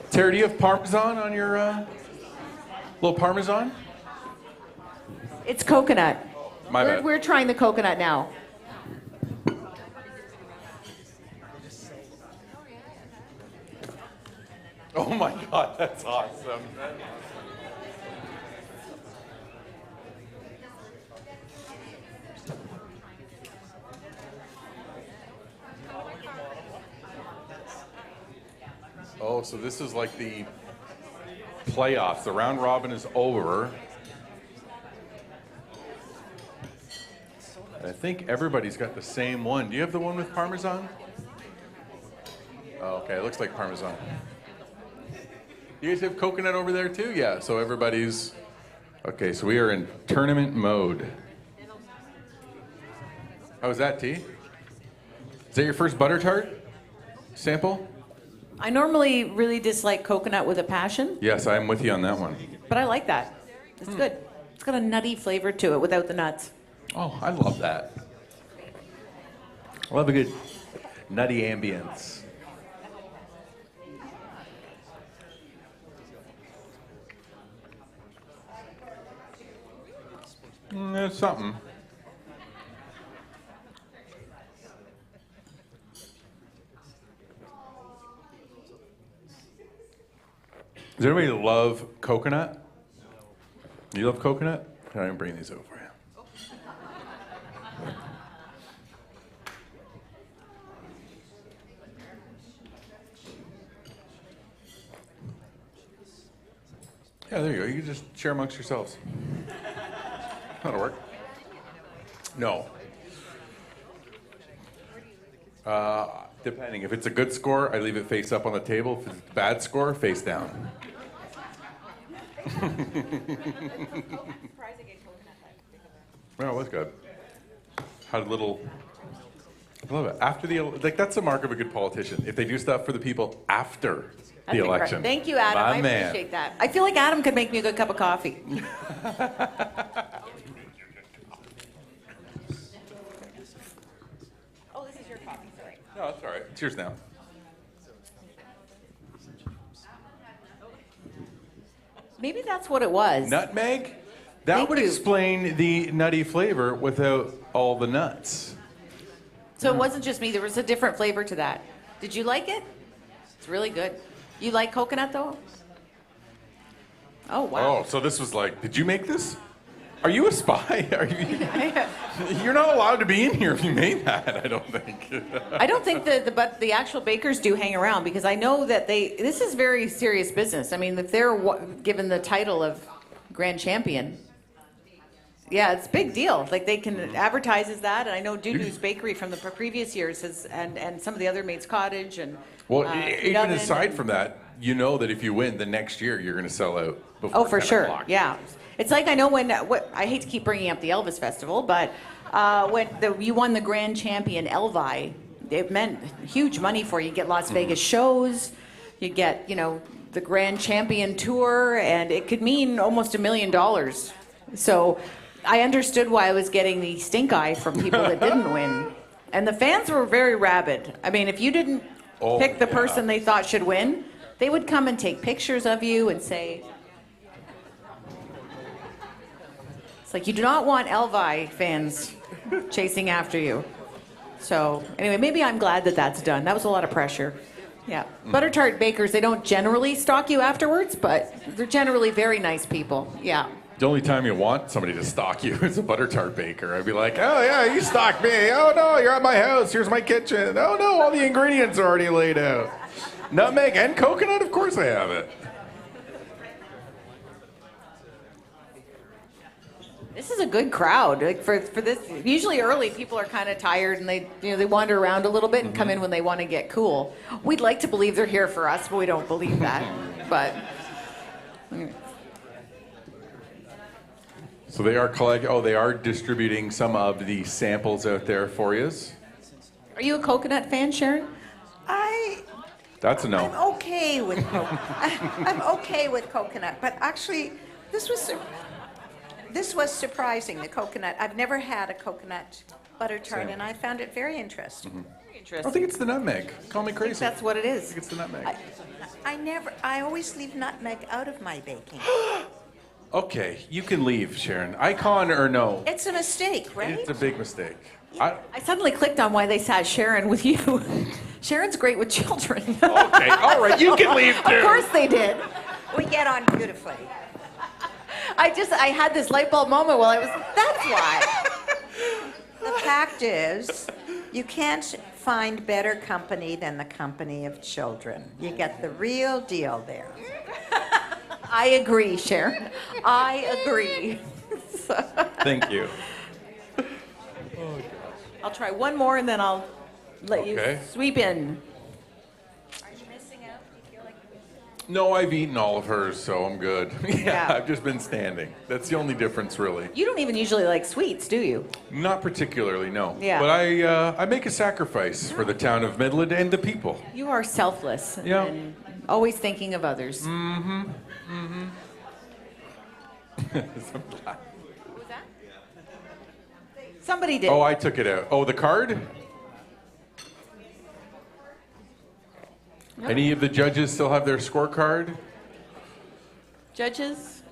Tara, do you have Parmesan on your little Parmesan? It's coconut. My bad. We're trying the coconut now. Oh my God, that's awesome. Oh, so this is like the playoffs. The round robin is over. I think everybody's got the same one. Do you have the one with Parmesan? Oh, okay, it looks like Parmesan. You guys have coconut over there too? Yeah, so everybody's Okay, so we are in tournament mode. How was that, T? Is that your first butter tart sample? I normally really dislike coconut with a passion, Yes, I'm with you on that one. but I like that. It's good. It's got a nutty flavor to it without the nuts. Oh, I love that. I love a good nutty ambience. There's something. Does anybody love coconut? You love coconut? Can I bring these over for you? Yeah, there you go. You can just share amongst yourselves. That'll work. No. Depending. If it's a good score, I leave it face up on the table. If it's a bad score, face down. No, it was good. Had a little. I love it. After the that's the mark of a good politician. If they do stuff for the people after the election. Thank you, Adam. My I man. appreciate that. I feel like Adam could make me a good cup of coffee. Oh, this is your coffee, sorry. No, that's all right. Cheers now. Maybe that's what it was. Nutmeg? That would explain the nutty flavor without all the nuts. So it wasn't just me. There was a different flavor to that. Did you like it? It's really good. You like coconut, though? Oh, wow. Oh, so this was like, did you make this? Are you a spy? Are you, you're not allowed to be in here if you made that, I don't think. I don't think but the actual bakers do hang around because I know that this is very serious business. I mean, if they're given the title of Grand Champion, yeah, it's a big deal. Like they can advertise as that, and I know Dudu's Bakery from the previous years has, and some of the other Maid's Cottage and Well, even aside from that, you know that if you win, the next year you're going to sell out before Oh, for 10 sure. o'clock. Yeah. It's like I know when, I hate to keep bringing up the Elvis Festival, but when you won the Grand Champion Elvi, it meant huge money for you. You get Las Vegas shows, you get, the Grand Champion Tour, and it could mean almost $1 million. So I understood why I was getting the stink eye from people that didn't win. And the fans were very rabid. I mean, if you didn't pick the person they thought should win, they would come and take pictures of you and say, it's like you do not want Elvi fans chasing after you. So anyway, maybe I'm glad that that's done. That was a lot of pressure. Yeah. Butter tart bakers, they don't generally stalk you afterwards, but they're generally very nice people. Yeah. The only time you want somebody to stalk you is a butter tart baker. I'd be like, oh yeah, you stalked me. Oh no, you're at my house. Here's my kitchen. Oh no, all the ingredients are already laid out. Nutmeg and coconut, of course I have it. This is a good crowd. Like for this, usually early people are kind of tired and they wander around a little bit and come in when they want to get cool. We'd like to believe they're here for us, but we don't believe that. But So they are they are distributing some of the samples out there for you. are you a coconut fan, Sharon? That's a no. I'm okay with I'm okay with coconut, but actually, this was surprising. The coconut. I've never had a coconut butter tart, Same. and I found it very interesting. Very interesting. I think it's the nutmeg. Call me I think crazy. that's what it is. I think it's the nutmeg. I always leave nutmeg out of my baking. Okay, you can leave, Sharon. Icon or no? It's a mistake, right? It's a big mistake. I suddenly clicked on why they sat Sharon with you. Sharon's great with children. Okay, all right, you can leave too. Of course they did. We get on beautifully. I had this light bulb moment while that's why. The fact is, you can't find better company than the company of children. You get the real deal there. I agree, Sharon. I agree. Thank you. I'll try one more and then I'll let you sweep in. Are you missing out? Do you feel like No, I've eaten all of hers, so I'm good. Yeah. I've just been standing. That's the only difference, really. You don't even usually like sweets, do you? Not particularly, no. Yeah. But I make a sacrifice for the town of Midland and the people. You are selfless. Yeah. And always thinking of others. Mm-hmm. Mm-hmm. Somebody did. Oh, I took it out. Oh, the card? No. Any of the judges still have their scorecard? Judges?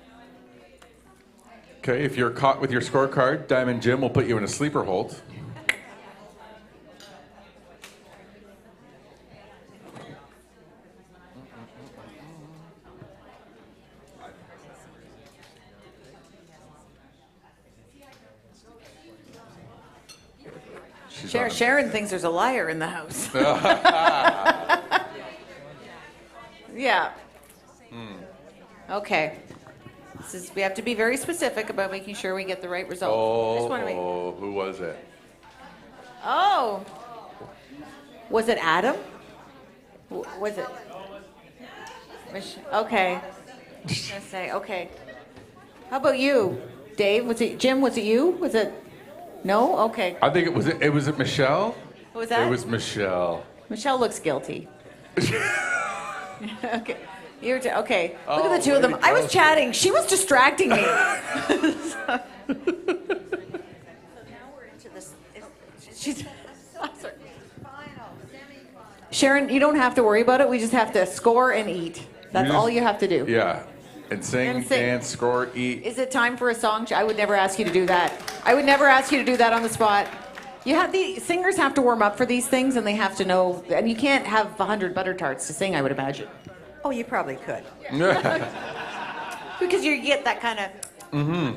Okay, if you're caught with your scorecard, Diamond Jim will put you in a sleeper hold. Sharon thinks there's a liar in the house. Yeah. Okay. We have to be very specific about making sure we get the right result. Just wanna make- Who was it? Oh. Was it Adam? Was it? Okay. I was gonna say, okay. How about you, Dave? Was it Jim? Was it you? Was it? No? Okay. I think it was it Michelle? What was that? It was Michelle. Michelle looks guilty. Okay. Okay. Look Oh, at the two of them. way to I was go. chatting. She was distracting me. She's. Sharon, you don't have to worry about it. We just have to score and eat. That's all you have to do. Yeah. And sing, dance, score, eat. Is it time for a song? I would never ask you to do that. I would never ask you to do that on the spot. The singers have to warm up for these things, and they have to know. And you can't have 100 butter tarts to sing, I would imagine. Oh, you probably could. Because you get that kind of. Mm-hmm.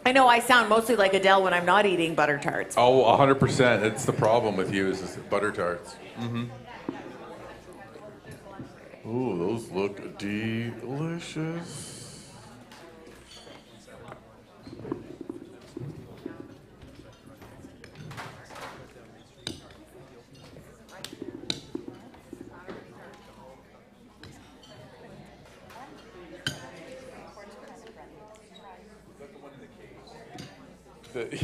I know I sound mostly like Adele when I'm not eating butter tarts. Oh, 100%. It's the problem with you is butter tarts. Mm-hmm. Ooh, those look delicious.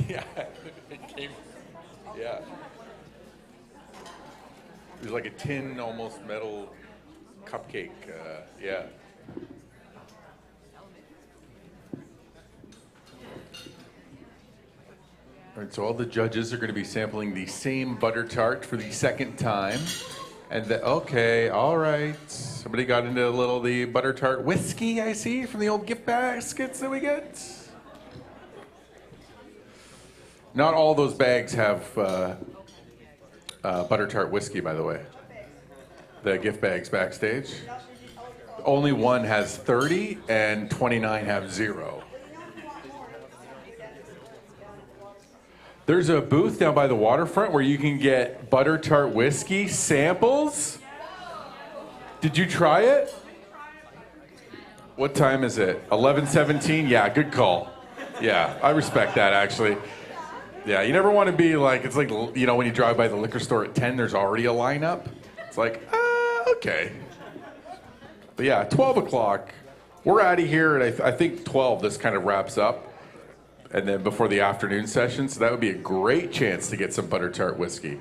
Yeah, it came. Yeah. It was like a tin, almost metal cupcake. Yeah. All right, so all the judges are going to be sampling the same butter tart for the second time. And okay, all right. Somebody got into the butter tart whiskey, I see, from the old gift baskets that we get. Not all those bags have butter tart whiskey, by the way. The gift bags backstage. Only one has 30 and 29 have 0. There's a booth down by the waterfront where you can get butter tart whiskey samples. Did you try it? What time is it? 11:17? Yeah, good call. Yeah, I respect that actually. Yeah, you never want to be like, it's like, when you drive by the liquor store at 10, there's already a lineup. It's like, okay. But yeah, 12 o'clock. We're out of here, and I think 12, this kind of wraps up. And then before the afternoon session, so that would be a great chance to get some butter tart whiskey.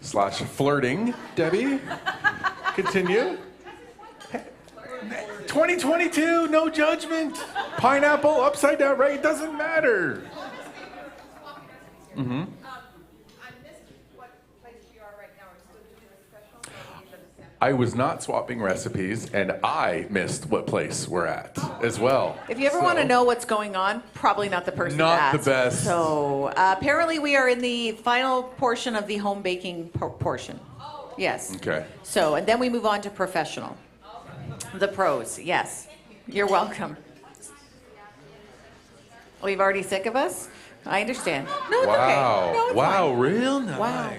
/ flirting, Debbie. Continue. 2022, no judgment. Pineapple, upside down, right? It doesn't matter. Mm-hmm. I was not swapping recipes, and I missed what place we're at as well. If you ever want to know what's going on, probably not the person to Not ask. the best. So apparently we are in the final portion of the home baking portion. Yes. Okay. So, and then we move on to professional. The pros, yes. You're welcome. Oh, you've already sick of us? I understand. No, it's Wow. okay. No, it's Wow, fine. real nice. Wow.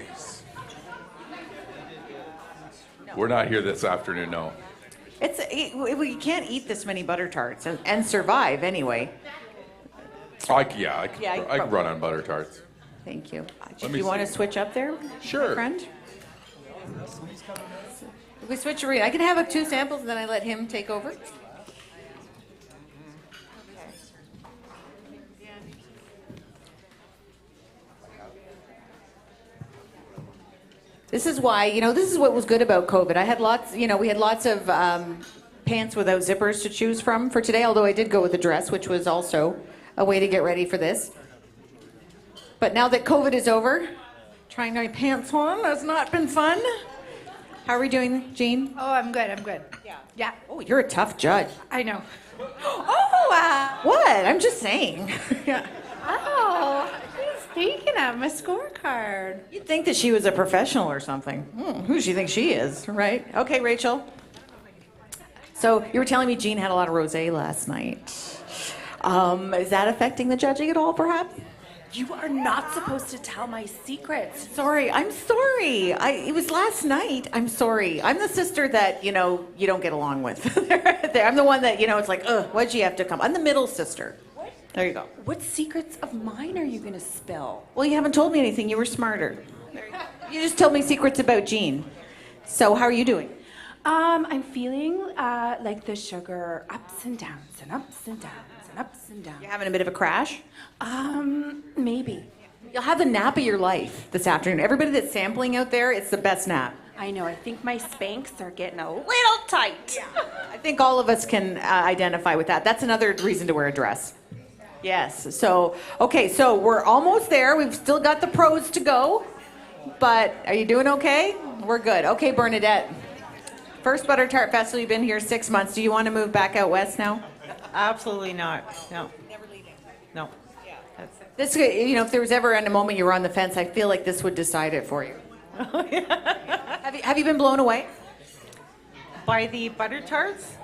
We're not here this afternoon, no. We can't eat this many butter tarts and survive anyway. I Yeah, could run on butter tarts. Thank you. Let Do me you want to see. switch up there, Sure. my friend? We switch around. I can have 2 samples, and then I let him take over. This is why, this is what was good about COVID. I had lots, we had lots of pants without zippers to choose from for today, although I did go with a dress, which was also a way to get ready for this. But now that COVID is over, trying my pants on has not been fun. How are we doing, Jean? Oh, I'm good. Yeah. Oh, you're a tough judge. I know. What? I'm just saying. Oh, he's speaking of my scorecard. You'd think that she was a professional or something. Who does she think she is, right? Okay, Rachel. So you were telling me Jean had a lot of rosé last night. Is that affecting the judging at all, perhaps? You are not supposed to tell my secrets. I'm sorry. It was last night. I'm sorry. I'm the sister that, you don't get along with. I'm the one that, it's like, ugh, why'd you have to come? I'm the middle sister. There you go. What secrets of mine are you going to spill? Well, you haven't told me anything. You were smarter. You just told me secrets about Jean. So how are you doing? I'm feeling like the sugar ups and downs and ups and downs and ups and downs. You're having a bit of a crash? Maybe. You'll have the nap of your life this afternoon. Everybody that's sampling out there, it's the best nap. I know. I think my Spanx are getting a little tight. I think all of us can identify with that. That's another reason to wear a dress. Yes. So, okay, so we're almost there. We've still got the pros to go. But are you doing okay? We're good. Okay, Bernadette. First Butter Tart Festival, you've been here 6 months. Do you want to move back out west now? Absolutely not. No. Never leaving. No. This, if there was ever a moment you were on the fence, I feel like this would decide it for you. Have you been blown away? By the butter tarts?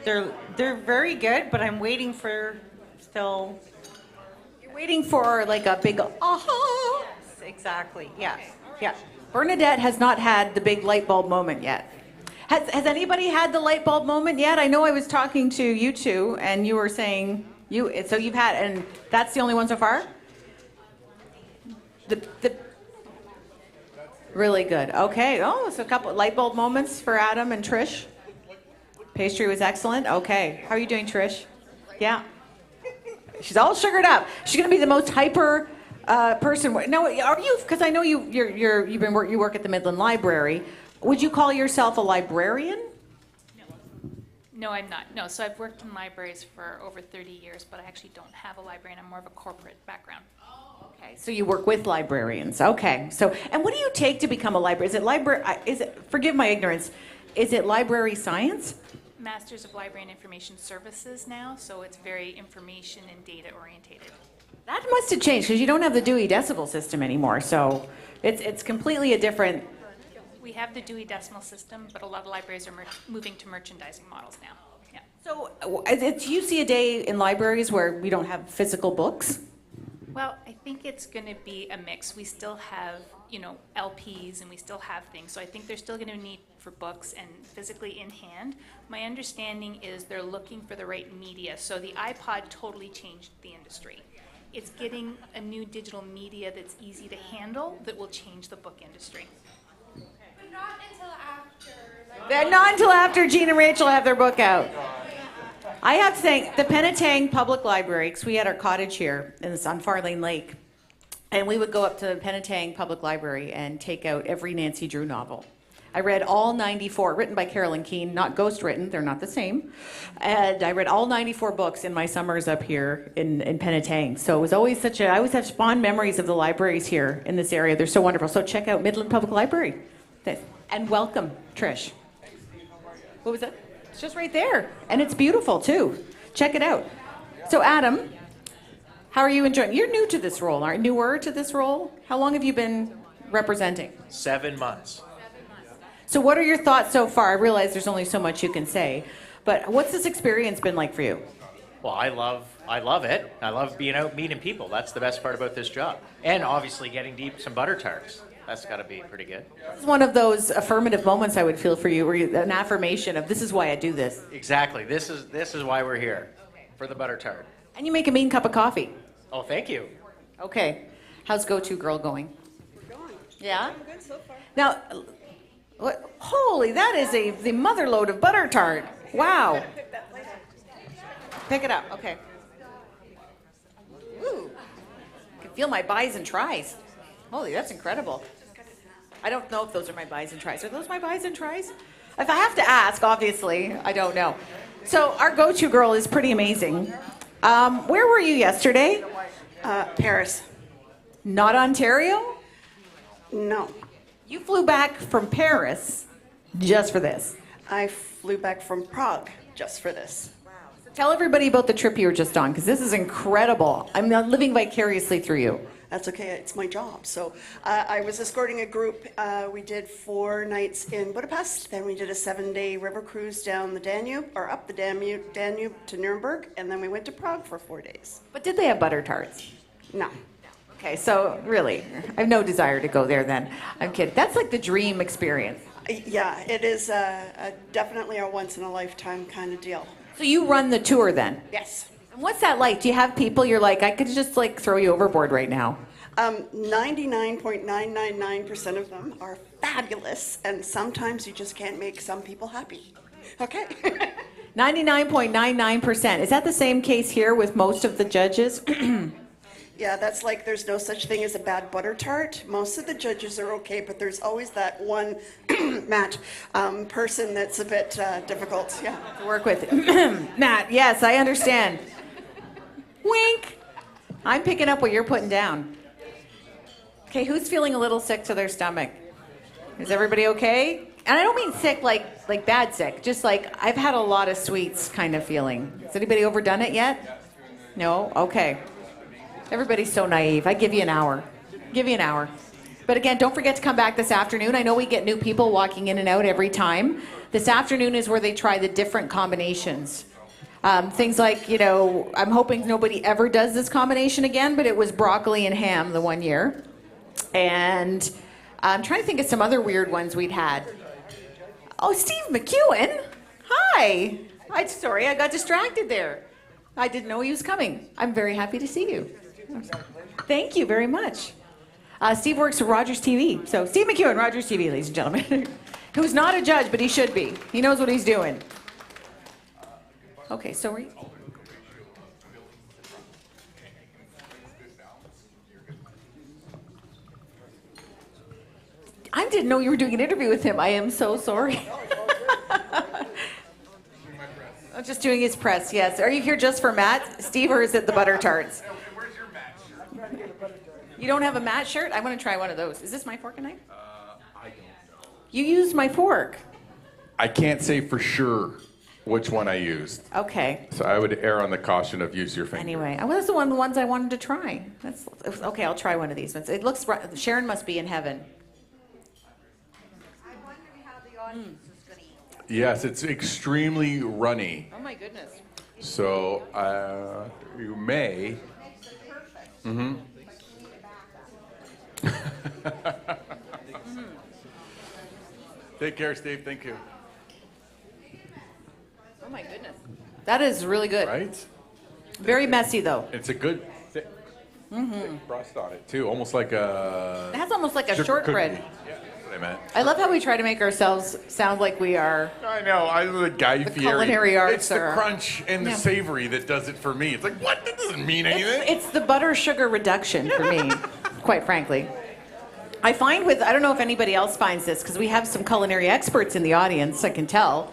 They're very good, but I'm waiting for still. You're waiting for like a big aha. Exactly. Yes. Yeah. Bernadette has not had the big light bulb moment yet. Has anybody had the light bulb moment yet? I know I was talking to you two, and you were saying so you've had, and that's the only one so far. Really good. Okay. Oh, so a couple light bulb moments for Adam and Trish. Pastry was excellent. Okay. How are you doing, Trish? Yeah. She's all sugared up. She's gonna be the most hyper person. No, are you? Because I know you work at the Midland Library. Would you call yourself a librarian? No, I'm not. No, so I've worked in libraries for over 30 years, but I actually don't have a librarian. I'm more of a corporate background. Okay, so you work with librarians. Okay, so and what do you take to become a librarian? Forgive my ignorance, is it library science? Masters of Library and Information Services now, so it's very information and data orientated. That must have changed because you don't have the Dewey Decimal System anymore. So it's completely a different. We have the Dewey Decimal System, but a lot of libraries are moving to merchandising models now. Yeah. So do you see a day in libraries where we don't have physical books? Well, I think it's going to be a mix. We still have, LPs and we still have things. So I think there's still going to need for books and physically in hand. My understanding is they're looking for the right media. So the iPod totally changed the industry. It's getting a new digital media that's easy to handle that will change the book industry. Not until after Jean and Rachel have their book out. I have to thank the Penetang Public Library, because we had our cottage here on Farlane Lake. And we would go up to the Penetang Public Library and take out every Nancy Drew novel. I read all 94, written by Carolyn Keene, not ghost written, they're not the same. And I read all 94 books in my summers up here in Penetang. So it was always I always have fond memories of the libraries here in this area. They're so wonderful. So check out Midland Public Library. And welcome, Trish. What was that? It's just right there. And it's beautiful, too. Check it out. So, Adam, how are you enjoying? You're new to this role, aren't you? Newer to this role? How long have you been representing? 7 months. So what are your thoughts so far? I realize there's only so much you can say, but what's this experience been like for you? Well, I love it. I love being out meeting people. That's the best part about this job. And obviously getting some butter tarts. That's got to be pretty good. It's one of those affirmative moments I would feel for you, where an affirmation of this is why I do this. Exactly. This is why we're here, for the butter tart. And you make a mean cup of coffee. Oh, thank you. Okay. How's Go-To Girl going? Yeah? Now, holy, that is the mother load of butter tart. Wow. Pick it up, okay. Ooh, I can feel my buys and tries. Holy, that's incredible. I don't know if those are my buys and tries. Are those my buys and tries? If I have to ask, obviously, I don't know. So our Go-To Girl is pretty amazing. Where were you yesterday? Paris. Not Ontario? No. You flew back from Paris just for this. I flew back from Prague just for this. Tell everybody about the trip you were just on, because this is incredible. I'm not living vicariously through you. That's okay, it's my job. So I was escorting a group. We did 4 nights in Budapest, then we did a 7-day river cruise down the Danube, or up the Danube to Nuremberg, and then we went to Prague for 4 days. But did they have butter tarts? No. Okay, so really, I have no desire to go there then. I'm kidding. That's like the dream experience. Yeah, it is definitely a once-in-a-lifetime kind of deal. So you run the tour then? Yes. And what's that like? Do you have people you're like, I could just like throw you overboard right now? 99.999% of them are fabulous, and sometimes you just can't make some people happy. Okay? 99.99%. Is that the same case here with most of the judges? Yeah, that's like there's no such thing as a bad butter tart. Most of the judges are okay, but there's always that one, Matt, person that's a bit difficult. Yeah. To work with. Matt, yes, I understand. Wink. I'm picking up what you're putting down. Okay, who's feeling a little sick to their stomach? Is everybody okay? And I don't mean sick like bad sick, just like I've had a lot of sweets kind of feeling. Has anybody overdone it yet? No? Okay. Everybody's so naive. I give you an hour. Give you an hour. But again, don't forget to come back this afternoon. I know we get new people walking in and out every time. This afternoon is where they try the different combinations. Things like, you know, I'm hoping nobody ever does this combination again, but it was broccoli and ham the one year. And I'm trying to think of some other weird ones we'd had. Oh, Steve McEwen. Hi. Sorry, I got distracted there. I didn't know he was coming. I'm very happy to see you. Thank you very much. Steve works for Rogers TV. So Steve McEwen, Rogers TV, ladies and gentlemen. Who's not a judge, but he should be. He knows what he's doing. Okay, so I didn't know you were doing an interview with him. I am so sorry. I'm just doing his press, yes. Are you here just for Matt, Steve, or is it the butter tarts? Where's your Matt shirt? You don't have a Matt shirt? I want to try one of those. Is this my fork and knife? I don't know. You used my fork. I can't say for sure which one I used. Okay. So I would err on the caution of use your finger. Anyway, that's the ones I wanted to try. Okay, I'll try one of these ones. It looks, Sharon must be in heaven. I wonder how the audience is going to eat. Yes, it's extremely runny. Oh my goodness. So you may. Mm-hmm. Take care, Steve. Thank you. Oh my goodness. That is really good. Right? Very messy though. It's a good thick crust on it too, almost like a. It has almost like a sugar shortbread. cookie. Yeah, that's what I meant. I love how we try to make ourselves sound like we are. I know. I'm the Guy Fieri. Culinary arts It's the are- crunch and the Yeah. savory that does it for me. It's like, what? That doesn't mean anything. It's the butter sugar reduction for me, quite frankly. I find I don't know if anybody else finds this, because we have some culinary experts in the audience, I can tell.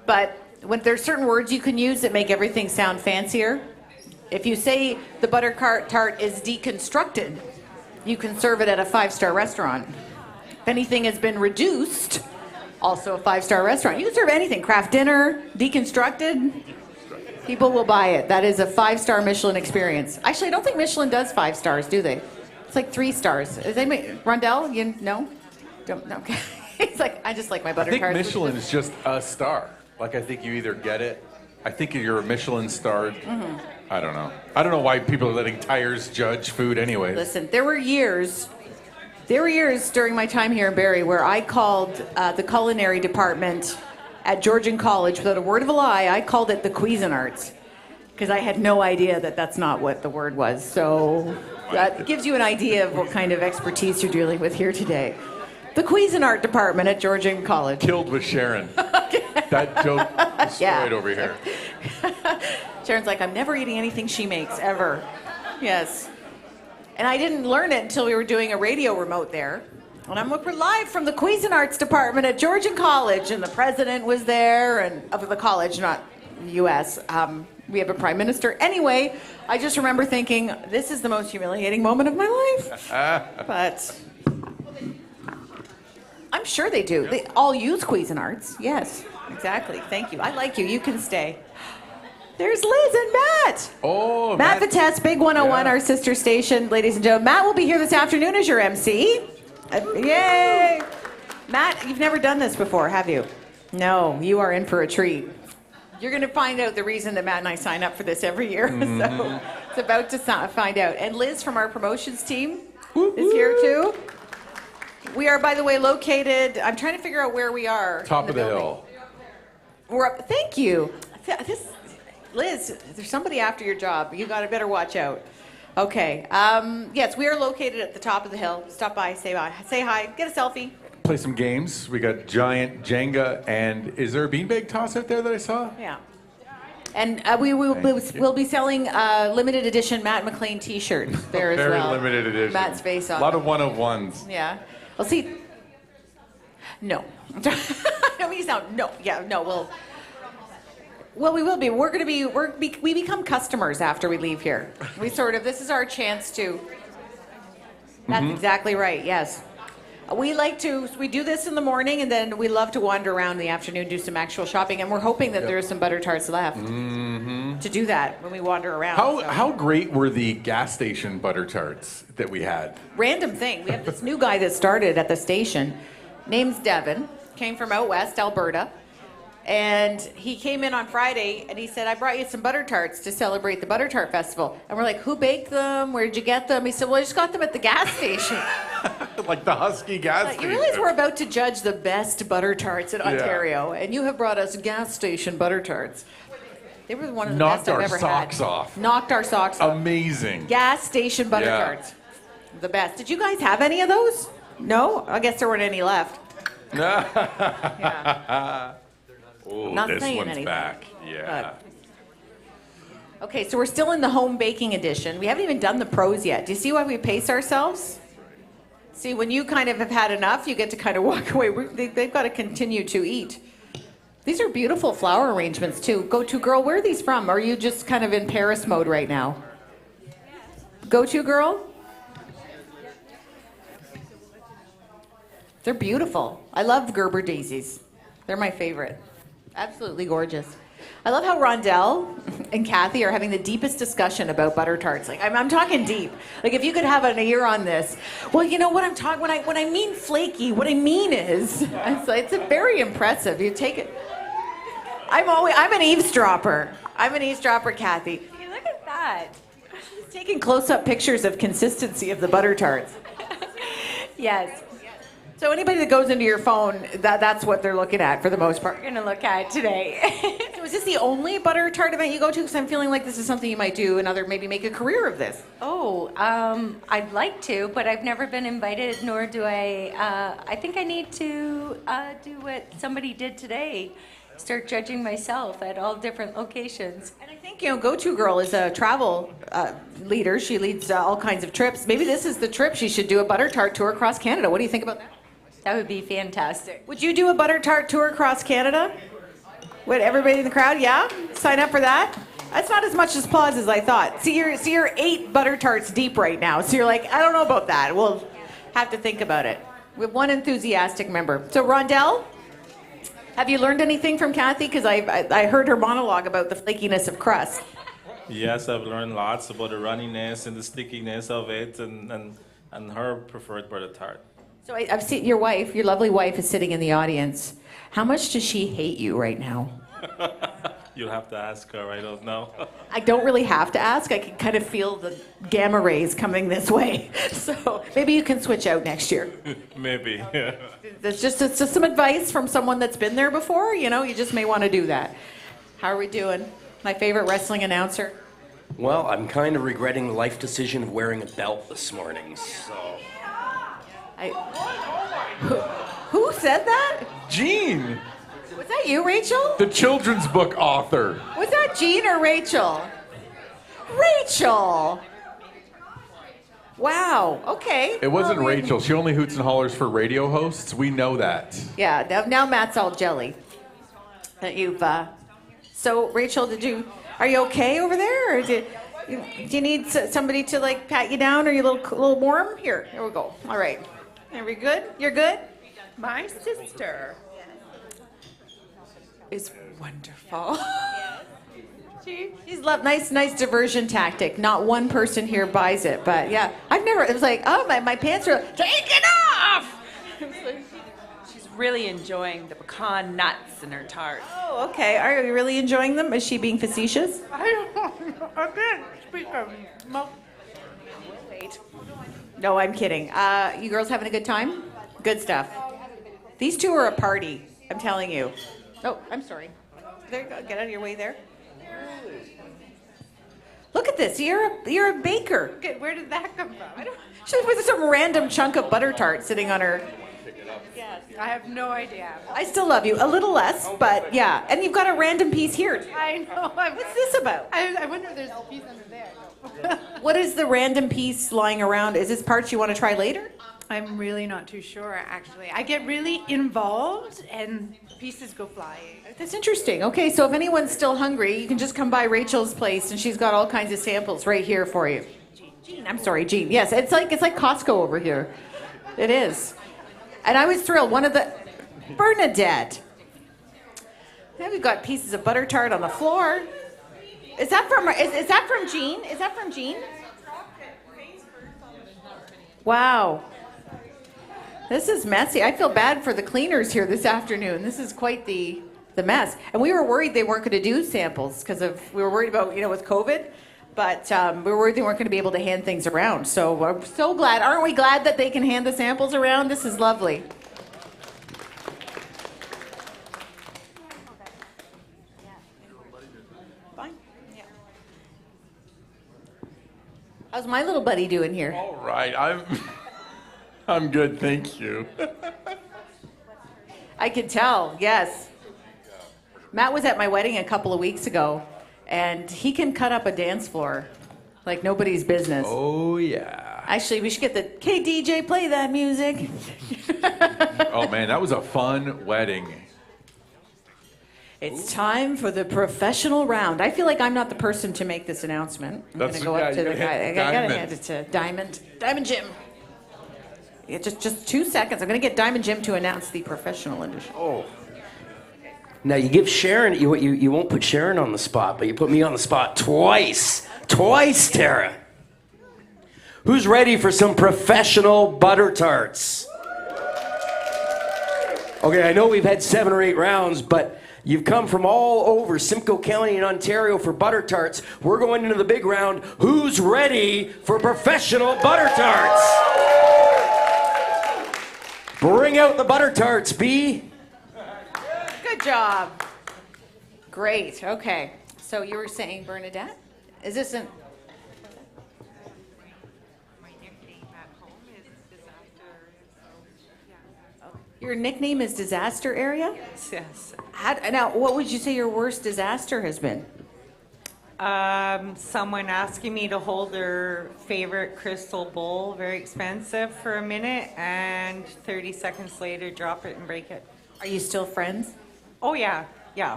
But when there's certain words you can use that make everything sound fancier. If you say the butter tart is deconstructed, you can serve it at a 5-star restaurant. If anything has been reduced, also a 5-star restaurant. You can serve anything, craft dinner, deconstructed. People will buy it. That is a 5-star Michelin experience. Actually, I don't think Michelin does 5 stars, do they? It's like 3 stars. Is anybody, Rondell, you know? Don't know. Okay. It's like, I just like my butter I think tarts. Michelin is just a star. Like, I think you either get it. I think you're a Michelin starred. Mhm. I don't know. I don't know why people are letting tires judge food anyway. Listen, there were years during my time here in Barrie where I called the culinary department at Georgian College, without a word of a lie, I called it the Cuisinarts. because I had no idea that that's not what the word was. So that gives you an idea of what kind of expertise you're dealing with here today. The Cuisinart department at Georgian College. Killed with Sharon. That joke destroyed over here. Sharon's like, I'm never eating anything she makes, ever. Yes. And I didn't learn it until we were doing a radio remote there. And I'm live from the Cuisinarts department at Georgian College, and the president was there, and of the college, not the U.S. We have a prime minister. Anyway, I just remember thinking, this is the most humiliating moment of my life. But I'm sure they do. They all use Cuisinarts. Yes, exactly. Thank you. I like you. You can stay. There's Liz and Matt. Oh, Matt Vitesse, Big 101, our sister station. Ladies and gentlemen, Matt will be here this afternoon as your MC. Yay! Matt, you've never done this before, have you? No, you are in for a treat. You're going to find out the reason that Matt and I sign up for this every year. So it's about to find out. And Liz from our promotions team is here too. We are, by the way, located, I'm trying to figure out where we are. Top of the hill. We're up, thank you. Liz, there's somebody after your job. You got to better watch out. Okay. Yes, we are located at the top of the hill. Stop by, say hi, get a selfie. Play some games. We got giant Jenga, and is there a beanbag toss out there that I saw? Yeah. And we'll be selling limited edition Matt McLean T-shirts there as well. Very limited edition. Matt's face on. A lot of one-of-ones. Yeah. Well, see. No. I mean, no. Yeah. No. Well, we will be. We're going to be. We become customers after we leave here. This is our chance to. That's exactly right. Yes. We do this in the morning, and then we love to wander around in the afternoon, do some actual shopping, and we're hoping that there are some butter tarts left to do that when we wander around. How great were the gas station butter tarts that we had? Random thing. We have this new guy that started at the station. Name's Devin. Came from out west, Alberta. And he came in on Friday and he said, I brought you some butter tarts to celebrate the Butter Tart Festival. And we're like, who baked them? Where did you get them? He said, well, I just got them at the gas station. Like the Husky gas station. You realize we're about to judge the best butter tarts in Ontario, and you have brought us gas station butter tarts. They were one of the best I've ever had. Knocked our socks off. Knocked our socks off. Amazing. Gas station butter tarts. The best. Did you guys have any of those? No? I guess there weren't any left. Yeah. Oh, Not this saying one's anything. back. Yeah. Okay, so we're still in the home baking edition. We haven't even done the pros yet. Do you see why we pace ourselves? See, when you kind of have had enough, you get to kind of walk away. They've got to continue to eat. These are beautiful flower arrangements, too. Go-to girl, where are these from? Are you just kind of in Paris mode right now? Go-to girl? They're beautiful. I love Gerber daisies. They're my favorite. Absolutely gorgeous. I love how Rondell and Kathy are having the deepest discussion about butter tarts. Like I'm talking deep. Like if you could have an ear on this. Well, you know what I'm talking when I mean flaky. What I mean is it's very impressive. You take it. I'm an eavesdropper. I'm an eavesdropper, Kathy. Look at that. She's taking close-up pictures of consistency of the butter tarts. Yes. So anybody that goes into your phone, that's what they're looking at for the most part. We're going to look at today. So is this the only butter tart event you go to? Because I'm feeling like this is something you might do maybe make a career of this. Oh, I'd like to, but I've never been invited, nor do I. I think I need to do what somebody did today. Start judging myself at all different locations. And I think, Go-To Girl is a travel leader. She leads all kinds of trips. Maybe this is the trip. She should do a butter tart tour across Canada. What do you think about that? That would be fantastic. Would you do a butter tart tour across Canada? Would everybody in the crowd, yeah? Sign up for that? That's not as much applause as I thought. See, you're 8 butter tarts deep right now. So you're like, I don't know about that. We'll have to think about it. We have one enthusiastic member. So Rondell, have you learned anything from Kathy? Because I heard her monologue about the flakiness of crust. Yes, I've learned lots about the runniness and the stickiness of it, and her preferred butter tart. So I've seen your lovely wife is sitting in the audience. How much does she hate you right now? You'll have to ask her, I don't know. I don't really have to ask. I can kind of feel the gamma rays coming this way. So maybe you can switch out next year. Maybe, yeah. It's just some advice from someone that's been there before. You just may want to do that. How are we doing? My favorite wrestling announcer. Well, I'm kind of regretting the life decision of wearing a belt this morning, so. Who said that? Gene, Was that you, Rachel? the children's book author. Was that Jean or Rachel? Rachel! Wow, okay. It wasn't Well, Rachel. She only hoots and hollers for radio hosts. We know that. Yeah, now Matt's all jelly. That you've, So, Rachel, are you okay over there? Or do you need somebody to, like, pat you down? Are you a little warm? Here we go. All right. Are we good? You're good? My sister is wonderful. She's nice diversion tactic. Not one person here buys it, but yeah, it was like, oh, my pants are, take it off! She's really enjoying the pecan nuts in her tart. Oh, okay. Are you really enjoying them? Is she being facetious? I can't speak of Wait. No, I'm kidding. You girls having a good time? Good stuff. These two are a party, I'm telling you. Oh, I'm sorry. There you go. Get out of your way there. Look at this. You're a baker. Okay, where did that come from? She was with some random chunk of butter tart sitting on her. Yes, I have no idea. I still love you. A little less, but yeah. And you've got a random piece here. I know. What's this about? I wonder if there's a piece under there. What is the random piece lying around? Is this parts you want to try later? I'm really not too sure, actually. I get really involved and pieces go flying. That's interesting. Okay, so if anyone's still hungry, you can just come by Rachel's place, and she's got all kinds of samples right here for you. Jean, I'm sorry, Jean. Yes, it's like Costco over here. It is. And I was thrilled. One of the Bernadette. Now we've got pieces of butter tart on the floor. Is that from Jean? Is that from Jean? Wow. This is messy. I feel bad for the cleaners here this afternoon. This is quite the mess. And we were worried they weren't going to do samples because we were worried about, with COVID. But we were worried they weren't going to be able to hand things around. So we're so glad. Aren't we glad that they can hand the samples around? This is lovely. Fine. Yeah. How's my little buddy doing here? All right. I'm good, thank you. I can tell, yes. Matt was at my wedding a couple of weeks ago, and he can cut up a dance floor like nobody's business. Oh, yeah. Actually, we should get the DJ, play that music. Oh, man, that was a fun wedding. It's time for the professional round. I feel like I'm not the person to make this announcement. I'm going to go up to the guy. I got to hand it to Diamond Jim. Yeah, just 2 seconds. I'm going to get Diamond Jim to announce the professional edition. Oh. Now you give Sharon, you won't put Sharon on the spot, but you put me on the spot twice. Twice, Tara. Who's ready for some professional butter tarts? Okay, I know we've had 7 or 8 rounds, but you've come from all over Simcoe County and Ontario for butter tarts. We're going into the big round. Who's ready for professional butter tarts? Bring out the butter tarts, B. Good job. Great. Okay. So you were saying Bernadette? Is this an... Your nickname is Disaster Area? Yes. Now, what would you say your worst disaster has been? Someone asking me to hold their favorite crystal bowl, very expensive, for a minute, and 30 seconds later drop it and break it. Are you still friends? Oh yeah,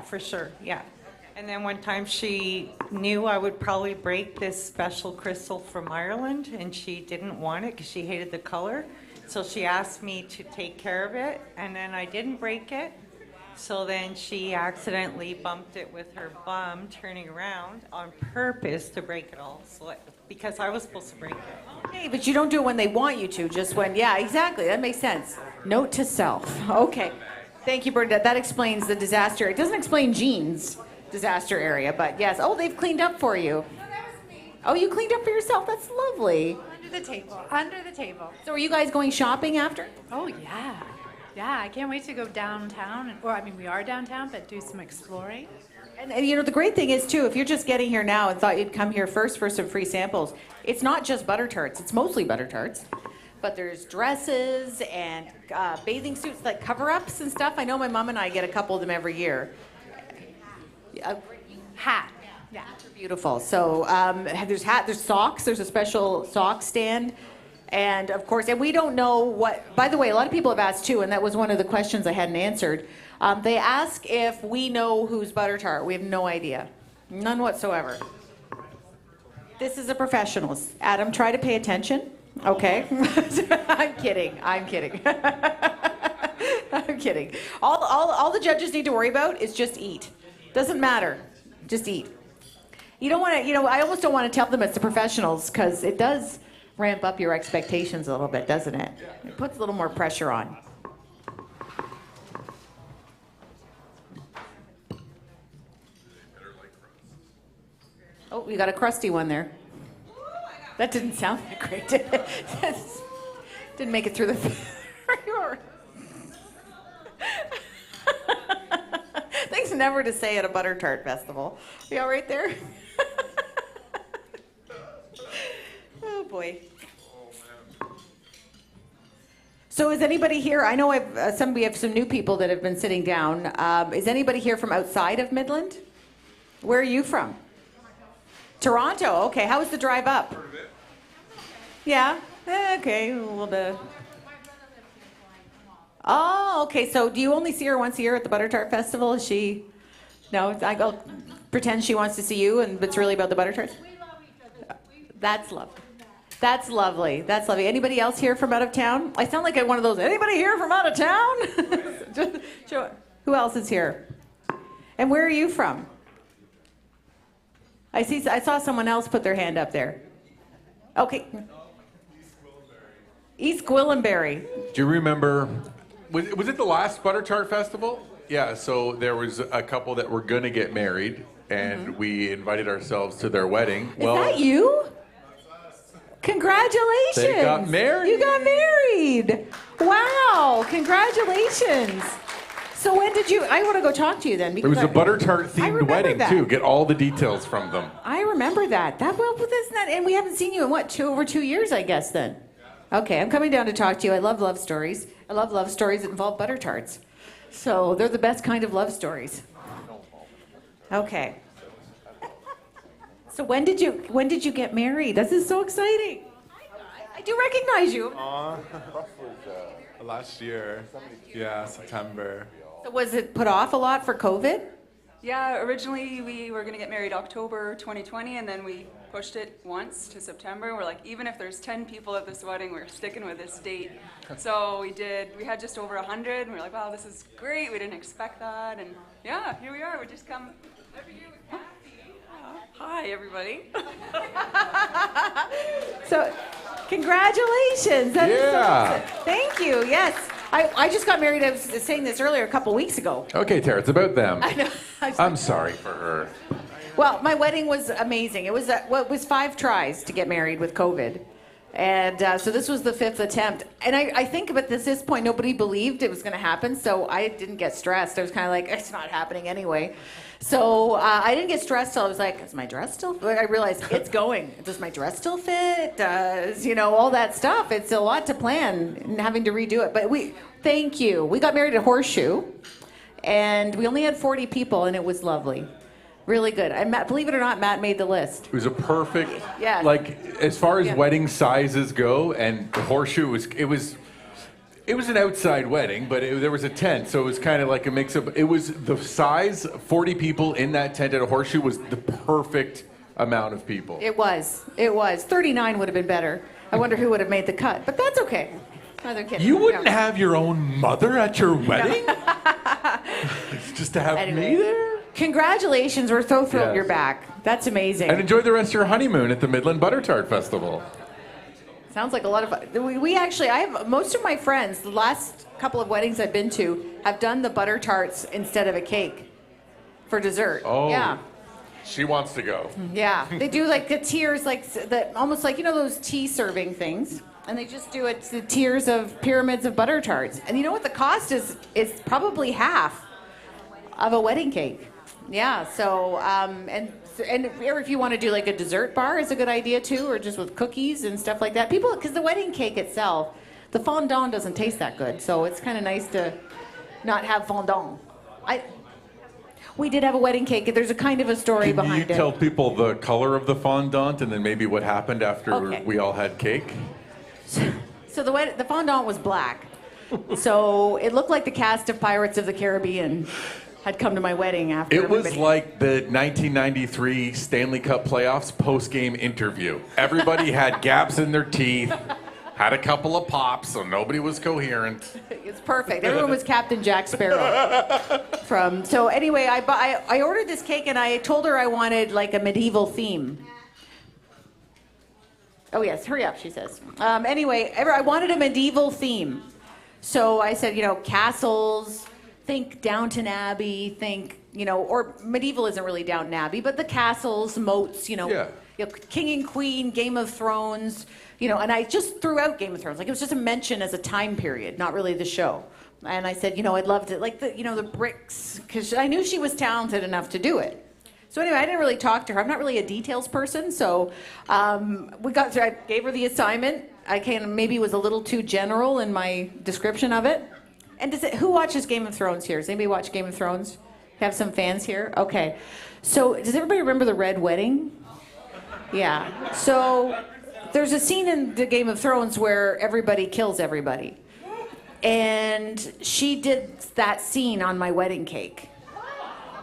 for sure, yeah. And then one time she knew I would probably break this special crystal from Ireland, and she didn't want it because she hated the color. So she asked me to take care of it, and then I didn't break it. So then she accidentally bumped it with her bum, turning around on purpose to break it all. So because I was supposed to break it. Hey, but you don't do it when they want you to, just when, yeah, exactly, that makes sense. Note to self. Okay. Thank you, Bernadette. That explains the disaster. It doesn't explain Jean's disaster area, but yes. Oh, they've cleaned up for you. Oh, you cleaned up for yourself? That's lovely. Under the table, under the table. So are you guys going shopping after? Oh, yeah. Yeah, I can't wait to go downtown. We are downtown, but do some exploring. And you know, the great thing is too, if you're just getting here now and thought you'd come here first for some free samples, it's not just butter tarts. It's mostly butter tarts, but there's dresses and bathing suits, like cover-ups and stuff. I know my mom and I get a couple of them every year. Hat. Yeah, they're beautiful. So there's socks. There's a special sock stand. And of course, and we don't know what, by the way, a lot of people have asked too, and that was one of the questions I hadn't answered. They ask if we know who's butter tart. We have no idea. None whatsoever. This is a professionals. Adam, try to pay attention. Okay. I'm kidding. I'm kidding. I'm kidding. All the judges need to worry about is just eat. Doesn't matter. Just eat. You don't want to, you know, I almost don't want to tell them it's the professionals because it does ramp up your expectations a little bit, doesn't it? It puts a little more pressure on. Oh, we got a crusty one there. That didn't sound that great, did it? Didn't make it through the... Things never to say at a butter tart festival. You all right there? Oh boy. So is anybody here? I know we have some new people that have been sitting down. Is anybody here from outside of Midland? Where are you from? Toronto. Okay. How was the drive up? Yeah. Okay. A little bit. Oh, okay. So do you only see her once a year at the Butter Tart Festival? Is she? No. I'll pretend she wants to see you, and it's really about the Butter Tarts. That's lovely. That's lovely. That's lovely. Anybody else here from out of town? I sound like one of those. Anybody here from out of town? Who else is here? And where are you from? I saw someone else put their hand up there. Okay. East Gwillimbury. Do you remember, was it the last Butter Tart Festival? Yeah, so there was a couple that were going to get married, and we invited ourselves to their wedding. Is that you? Congratulations. They got married. You got married. Wow. Congratulations. So when did you, I want to go talk to you then. It was a Butter Tart themed wedding that. too. Get all the details from them. I remember that. Isn't that, and we haven't seen you in what, over 2 years, I guess then. Okay, I'm coming down to talk to you. I love love stories. I love love stories that involve butter tarts. So they're the best kind of love stories. Okay. So when did you get married? This is so exciting. I do recognize you. Last year. Yeah, September. So was it put off a lot for COVID? Yeah, originally we were going to get married October 2020, and then we pushed it once to September. We're like, even if there's 10 people at this wedding, we're sticking with this date. So we had just over 100, and we're like, wow, this is great. We didn't expect that, and yeah, here we are. We just come every year with Kathy. Hi, everybody. So, congratulations. That is so awesome. Thank you. Yes. I just got married. I was saying this earlier a couple weeks ago. Okay, Tara, it's about them. I know. I'm sorry for her. Well, my wedding was amazing. It was 5 tries to get married with COVID. And so this was the 5th attempt. And I think at this point, nobody believed it was going to happen. So I didn't get stressed. I was kind of like, it's not happening anyway. So I didn't get stressed till I was like, is my dress still? I realized it's going. Does my dress still fit? Does, all that stuff. It's a lot to plan and having to redo it. But thank you. We got married at Horseshoe. And we only had 40 people, and it was lovely. Really good. Believe it or not, Matt made the list. It was a perfect, yeah. As far as wedding sizes go, and the Horseshoe it was an outside wedding, but there was a tent, so it was kind of like a mix of, it was the size, 40 people in that tent at a Horseshoe was the perfect amount of people. It was. 39 would have been better. I wonder who would have made the cut, but that's okay. Other kidding. You wouldn't have your own mother at your wedding? Just to have me there? Congratulations, we're so thrilled you're back. That's amazing. And enjoy the rest of your honeymoon at the Midland Butter Tart Festival. Sounds like a lot of fun. I have most of my friends, the last couple of weddings I've been to, have done the butter tarts instead of a cake for dessert. Oh, yeah. She wants to go. Yeah, they do like the tiers, almost like, those tea serving things. And they just do it, the tiers of pyramids of butter tarts. And you know what? The cost is probably half of a wedding cake. Yeah. So or if you want to do like a dessert bar is a good idea too, or just with cookies and stuff like that. People, because the wedding cake itself, the fondant doesn't taste that good, so it's kind of nice to not have fondant. We did have a wedding cake. There's a kind of a story behind it. Can you tell people the color of the fondant and then maybe what happened after Okay. we all had cake? So the fondant was black. So it looked like the cast of Pirates of the Caribbean had come to my wedding after It was everybody. like the 1993 Stanley Cup playoffs post-game interview. Everybody had gaps in their teeth, had a couple of pops, so nobody was coherent. It's perfect. Everyone was Captain Jack Sparrow. So anyway, I ordered this cake and I told her I wanted like a medieval theme. Oh yes, hurry up, she says. Anyway, I wanted a medieval theme. So I said, castles, think Downton Abbey, or medieval isn't really Downton Abbey, but the castles, moats, King and Queen, Game of Thrones, and I just threw out Game of Thrones. Like it was just a mention as a time period, not really the show. And I said, I'd love to, like the bricks, because I knew she was talented enough to do it. So anyway, I didn't really talk to her. I'm not really a details person, so I gave her the assignment. I maybe was a little too general in my description of it. And who watches Game of Thrones here? Does anybody watch Game of Thrones? Have some fans here? Okay. So does everybody remember the Red Wedding? Yeah. So there's a scene in the Game of Thrones where everybody kills everybody. And she did that scene on my wedding cake.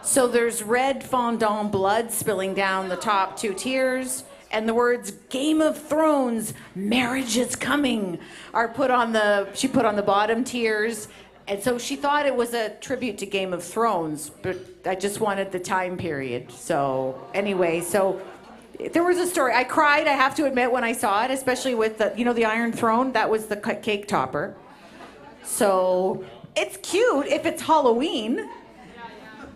So there's red fondant blood spilling down the top 2 tiers, and the words "Game of Thrones, marriage is coming" are she put on the bottom tiers. And so she thought it was a tribute to Game of Thrones, but I just wanted the time period. So anyway, there was a story. I cried, I have to admit, when I saw it, especially with the Iron Throne. That was the cake topper. So it's cute if it's Halloween.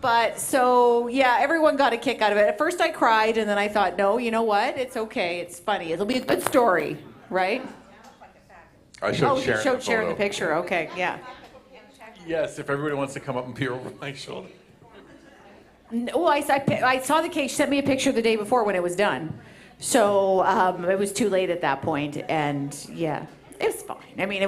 But everyone got a kick out of it. At first I cried, and then I thought, no, you know what? It's okay. It's funny. It'll be a good story, right? I showed Sharon. You showed the Sharon the photo. picture. Okay, yeah. Yes, if everybody wants to come up and peer over my shoulder. Well, I saw the cake. She sent me a picture the day before when it was done. So it was too late at that point, and yeah. It was fine. I mean,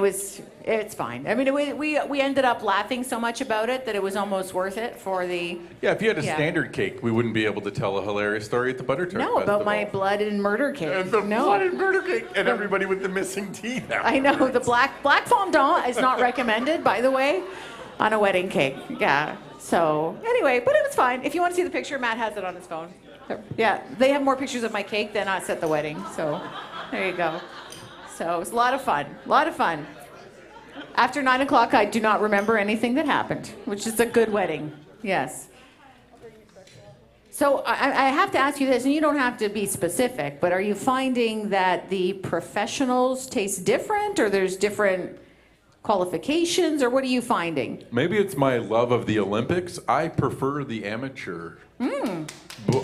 it's fine. I mean, we ended up laughing so much about it that it was almost worth it for the... Yeah, if you had a standard cake, we wouldn't be able to tell a hilarious story at the Butter Tart No, Festival. about my blood and murder cake. And the No. blood and murder cake, and everybody with the missing teeth. I know, the black fondant is not recommended, by the way, on a wedding cake. Yeah, so anyway, but it was fine. If you want to see the picture, Matt has it on his phone. Yeah, they have more pictures of my cake than us at the wedding, so there you go. So it was a lot of fun. After 9 o'clock, I do not remember anything that happened, which is a good wedding. Yes. So I have to ask you this, and you don't have to be specific, but are you finding that the professionals taste different, or there's different qualifications, or what are you finding? Maybe it's my love of the Olympics. I prefer the amateur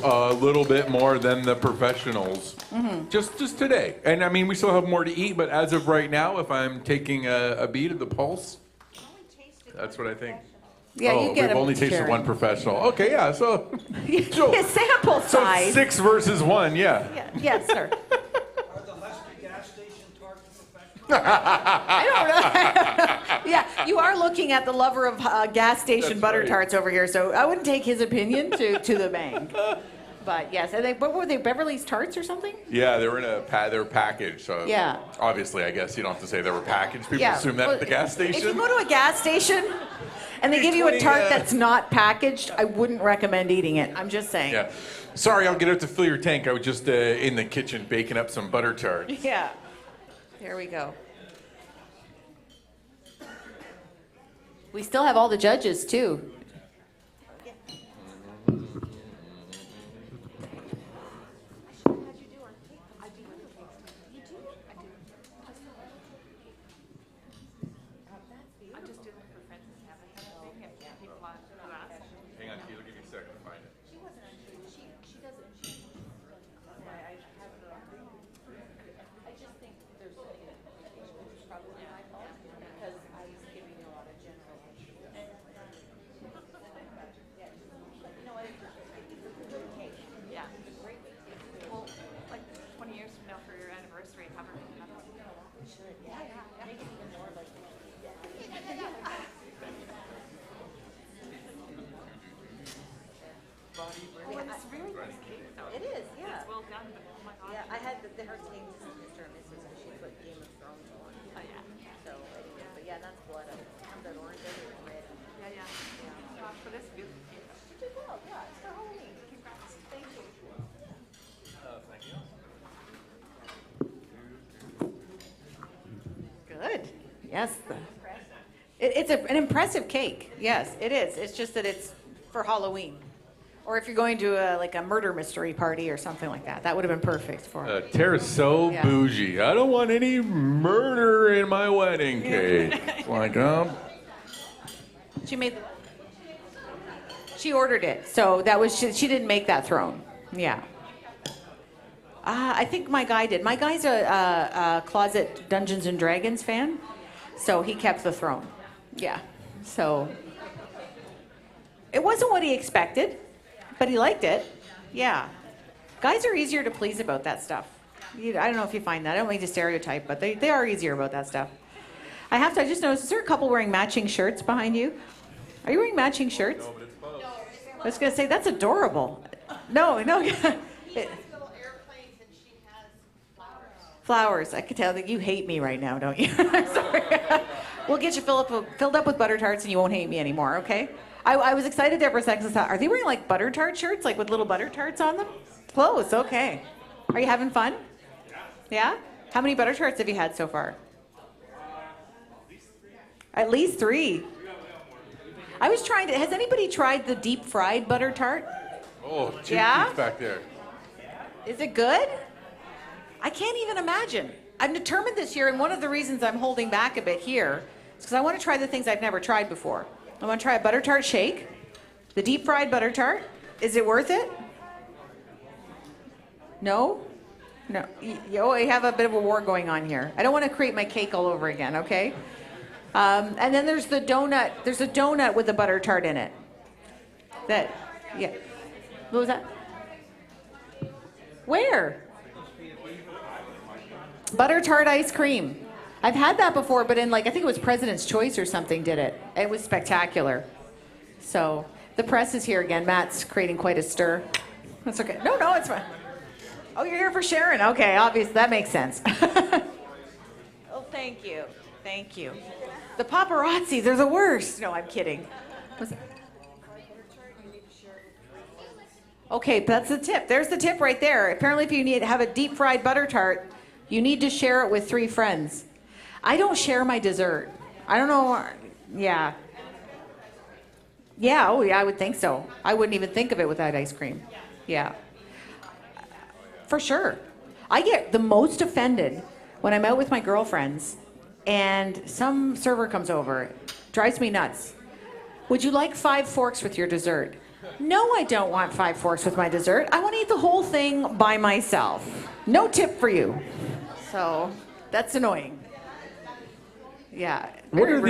a little bit more than the professionals. Mm-hmm. Just today. And I mean, we still have more to eat, but as of right now, if I'm taking a beat of the pulse, that's what I think. Yeah, you get we've only tasted Sharon. one professional. Okay, yeah, so... His sample So size. 6 versus 1, yeah. Yes, sir. Yeah, you are looking at the lover of gas station That's butter right. tarts over here, so I wouldn't take his opinion to the bank. But yes, what were they, Beverly's Tarts or something? Yeah, they were they were packaged. So Yeah. obviously, I guess you don't have to say they were packaged. People Yeah, assume that well, at the gas station. If you go to a gas station and they give you a 20, tart that's not packaged, I wouldn't recommend eating it. I'm just saying. Yeah. Sorry, I'll get out to fill your tank. I was just in the kitchen baking up some butter tart. Yeah. There we go. We still have all the judges, too. Hang on, it'll give you a second to find it. I had her name is Mr. and Mrs. and she put Game of Thrones on. Oh yeah. So anyway, but yeah, that's blood. Comes out orange and red. Yeah. For this beautiful. You did well, yeah. It's for Halloween. Congrats. Thank you. Thank you. Good. Yes. It's an impressive cake. Yes, it is. It's just that it's for Halloween. Or if you're going to a murder mystery party or something like that. That would have been perfect for it. Tara's so Yeah. bougie. I don't want any murder in my wedding cake. Like, She ordered it. So that was she didn't make that throne. Yeah. I think my guy did. My guy's a closet Dungeons and Dragons fan. So he kept the throne. Yeah. So it wasn't what he expected. But he liked it. Yeah. Guys are easier to please about that stuff. I don't know if you find that. I don't mean to stereotype, but they are easier about that stuff. I just noticed, is there a couple wearing matching shirts behind you? Are you wearing matching shirts? No, but it's both. I was going to say, that's adorable. No. Flowers. I could tell that you hate me right now, don't you? I'm sorry. We'll get you filled up with butter tarts and you won't hate me anymore, okay? I was excited there for a second. I thought, are they wearing like butter tart shirts, like with little butter tarts on them? Close, okay. Are you having fun? Yeah? How many butter tarts have you had so far? At least 3. I was trying to, has anybody tried the deep fried butter tart? Oh, Yeah? back there. Is it good? I can't even imagine. I'm determined this year, and one of the reasons I'm holding back a bit here is because I want to try the things I've never tried before. I want to try a butter tart shake, the deep fried butter tart. Is it worth it? No? No. You have a bit of a war going on here. I don't want to create my cake all over again, okay? And then there's the donut. There's a donut with a butter tart in it. Yeah. What was that? Where? Butter tart ice cream. I've had that before, but I think it was President's Choice or something did it. It was spectacular. So the press is here again. Matt's creating quite a stir. That's okay. No, it's fine. Oh, you're here for Sharon. Okay, obviously that makes sense. Oh, thank you. Thank you. The paparazzi, they're the worst. No, I'm kidding. Okay, that's the tip. There's the tip right there. Apparently, if you need to have a deep fried butter tart, you need to share it with 3 friends. I don't share my dessert. I don't know. Yeah. Yeah, oh yeah, I would think so. I wouldn't even think of it without ice cream. Yeah. For sure. I get the most offended when I'm out with my girlfriends and some server comes over. Drives me nuts. Would you like 5 forks with your dessert? No, I don't want 5 forks with my dessert. I want to eat the whole thing by myself. No tip for you. So, that's annoying. Yeah. What are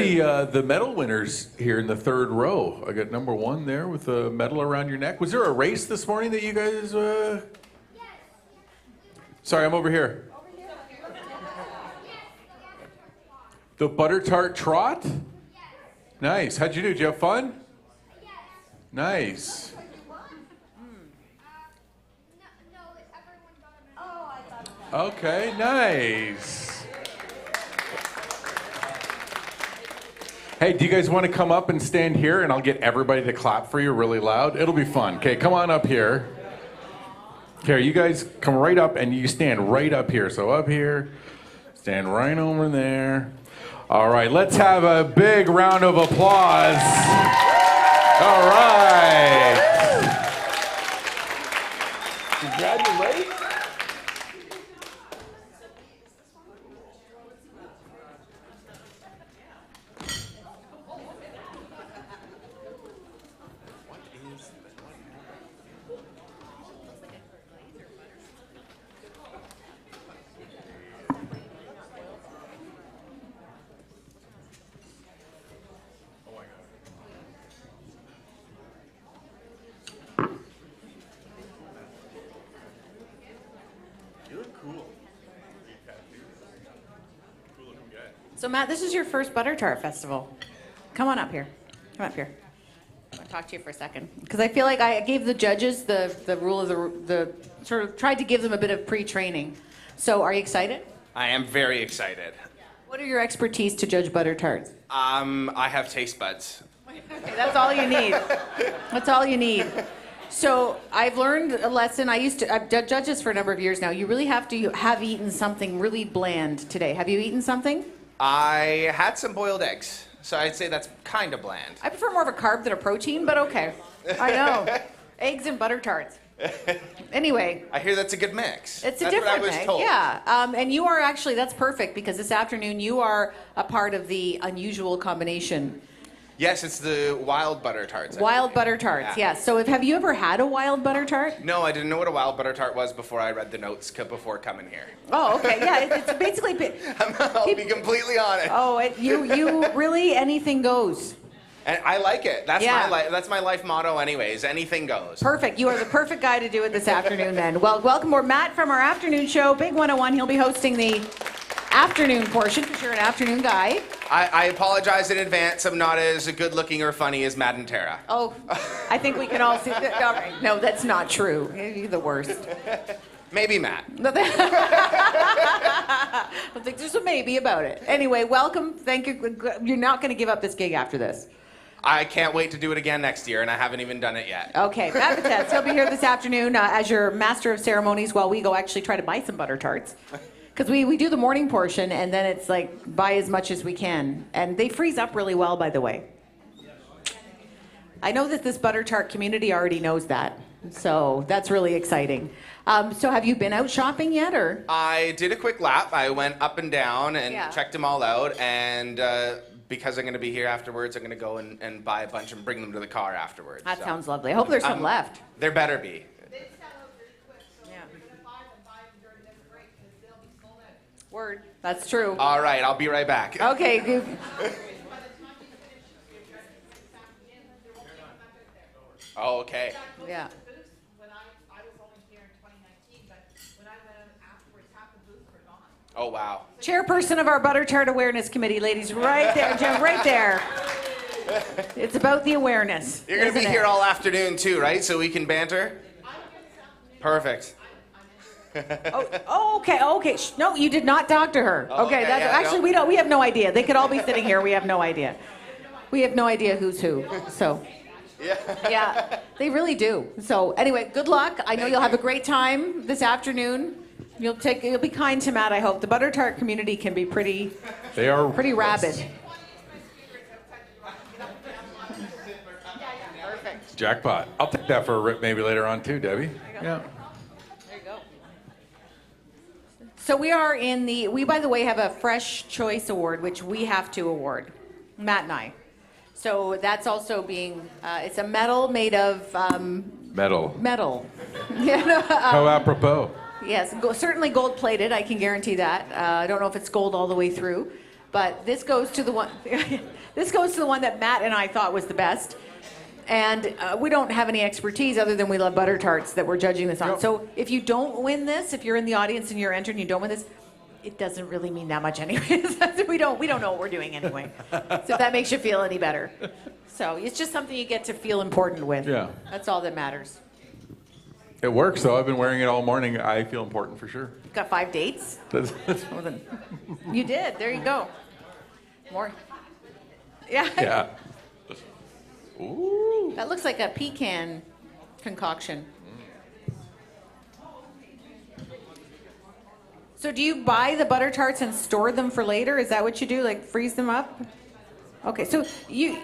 the medal winners here in the 3rd row? I got number 1 there with a medal around your neck. Was there a race this morning that you guys... Sorry, I'm over here. The butter tart trot? Nice. How'd you do? Did you have fun? Nice. Okay, nice. Hey, do you guys want to come up and stand here and I'll get everybody to clap for you really loud? It'll be fun. Okay, come on up here. Okay, you guys come right up and you stand right up here. So up here, stand right over there. All right, let's have a big round of applause. All right. Congratulations. So Matt, this is your first butter tart festival. Come on up here. Come up here. to talk to you for a second because I feel like I gave the judges the rule of the sort of tried to give them a bit of pre-training. So, are you excited? I am very excited. What are your expertise to judge butter tarts? I have taste buds. Okay, that's all you need. That's all you need. So I've learned a lesson. I've judged this for a number of years now. You really have to have eaten something really bland today. Have you eaten something? I had some boiled eggs, so I'd say that's kind of bland. I prefer more of a carb than a protein, but okay. I know. Eggs and butter tarts. Anyway. I hear that's a good mix. It's a that's different what I was mix. told. Yeah. And you are actually, that's perfect because this afternoon you are a part of the unusual combination. Yes, it's the wild butter tarts. Wild butter tarts, Yeah. yes. So have you ever had a wild butter tart? No, I didn't know what a wild butter tart was before I read the notes before coming here. Oh, okay. Yeah, it's basically... I'll be completely honest. Oh, you really, anything goes. And I like it. That's Yeah. that's my life motto anyways. Anything goes. Perfect. You are the perfect guy to do it this afternoon then. Well, welcome more Matt from our afternoon show, Big 101. He'll be hosting the afternoon portion because you're an afternoon guy. I apologize in advance. I'm not as good looking or funny as Matt and Tara. Oh, I think we can all see that. All right. No, that's not true. You're the worst. Maybe Matt. I think there's a maybe about it. Anyway, welcome. Thank you. You're not going to give up this gig after this. I can't wait to do it again next year, and I haven't even done it yet. Okay, Matt Vitez, he'll be here this afternoon as your master of ceremonies while we go actually try to buy some butter tarts. Because we do the morning portion, and then it's like buy as much as we can. And they freeze up really well, by the way. I know that this butter tart community already knows that. So that's really exciting. So have you been out shopping yet, or? I did a quick lap. I went up and down and Yeah. checked them all out, and because I'm going to be here afterwards, I'm going to go and buy a bunch and bring them to the car afterwards. That sounds lovely. I hope there's some left. There better be. Word. That's true. All right, I'll be right back. Okay. Oh, okay. Yeah. Oh, wow. Chairperson of our Butter Tart Awareness Committee, ladies, right there, Jim, right there. It's about the awareness. You're going to be isn't here it? all afternoon too, right? So we can banter? Perfect. Oh, okay. No, you did not talk to her. Oh, Okay, okay, that's yeah, actually no. we have no idea. They could all be sitting here. We have no idea. We have no idea who's who. So. Yeah, they really do. So anyway, good luck. I know you'll have a great time this afternoon. You'll be kind to Matt, I hope. The butter tart community can be pretty rabid. Jackpot. I'll take that for a rip maybe later on too, Debbie. Yeah. So we are we by the way have a Fresh Choice Award, which we have to award, Matt and I. So that's also being, it's a medal made of Metal. metal. Yeah, no, How apropos. yes, certainly gold plated, I can guarantee that. I don't know if it's gold all the way through, but this goes to the one, this goes to the one that Matt and I thought was the best. And we don't have any expertise other than we love butter tarts that we're judging this on. So if you don't win this, if you're in the audience and you're entered and you don't win this, it doesn't really mean that much anyway. we don't know what we're doing anyway. So if that makes you feel any better. So it's just something you get to feel important with. Yeah. That's all that matters. It works though. I've been wearing it all morning. I feel important for sure. Got 5 dates? That's- Well, then, you did. There you go. More. Yeah. yeah. Ooh. That looks like a pecan concoction. So do you buy the butter tarts and store them for later? Is that what you do? Like freeze them up? Okay, so you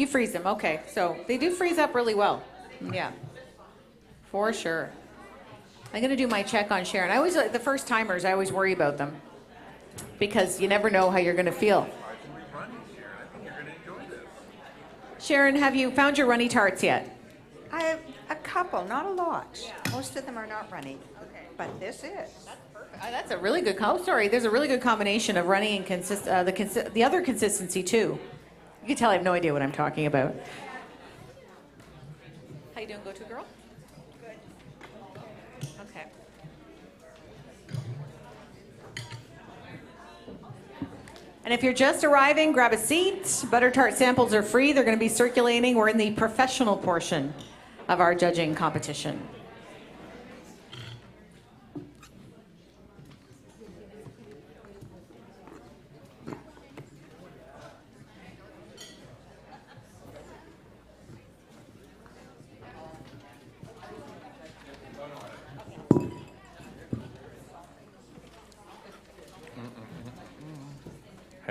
freeze them. Okay, so they do freeze up really well. Yeah, for sure. I'm gonna do my check on Sharon. I always the first timers. I always worry about them because you never know how you're gonna feel. Sharon, have you found your runny tarts yet? I have a couple, not a lot. Most of them are not runny, but this is. That's a really good. There's a really good combination of runny and the other consistency too. You can tell I have no idea what I'm talking about. How you doing, go-to girl? Good. Okay. And if you're just arriving, grab a seat. Butter tart samples are free. They're going to be circulating. We're in the professional portion of our judging competition.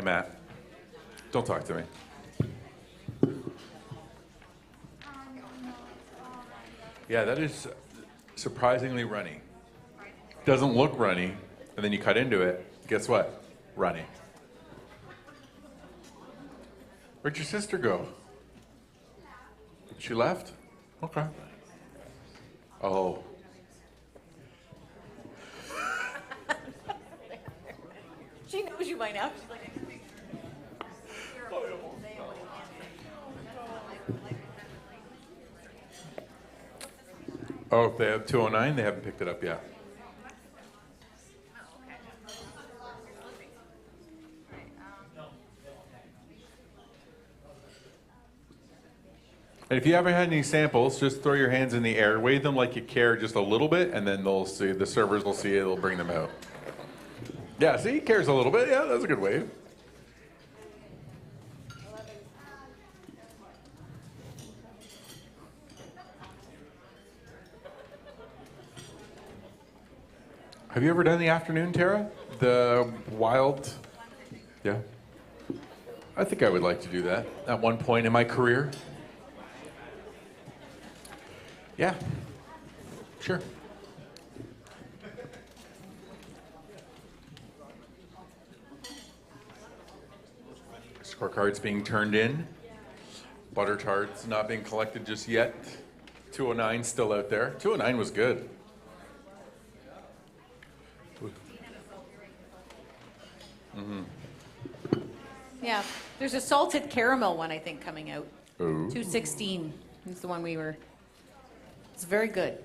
Hey, Matt. Don't talk to me. Yeah, that is surprisingly runny. Doesn't look runny, and then you cut into it. Guess what? Runny. Where'd your sister go? She left? Okay. Oh. She knows you by now. She's like, oh, if they have 209, they haven't picked it up yet. And if you haven't had any samples, just throw your hands in the air, wave them like you care just a little bit, and then they'll see, the servers will see it, they'll bring them out. Yeah, see, he cares a little bit. Yeah, that's a good wave. Have you ever done the afternoon, Tara? The wild? Yeah. I think I would like to do that at one point in my career. Yeah. Sure. Scorecards being turned in. Butter tarts not being collected just yet. 209 still out there. 209 was good. Mm-hmm. yeah, there's a salted caramel one, I think, coming out. Ooh. 216 is the one we were. It's very good.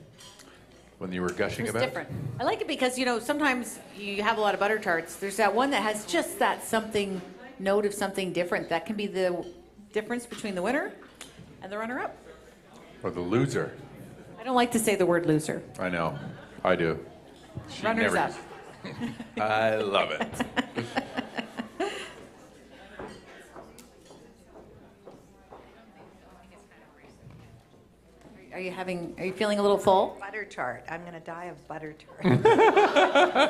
When you were gushing It's about? different. I like it because, you know, sometimes you have a lot of butter tarts. There's that one that has just that something note of something different. That can be the difference between the winner and the runner-up. Or the loser. I don't like to say the word loser. I know. I do. She Runners never up. uses- I love it. Are you feeling a little full? Butter tart. I'm going to die of butter tart.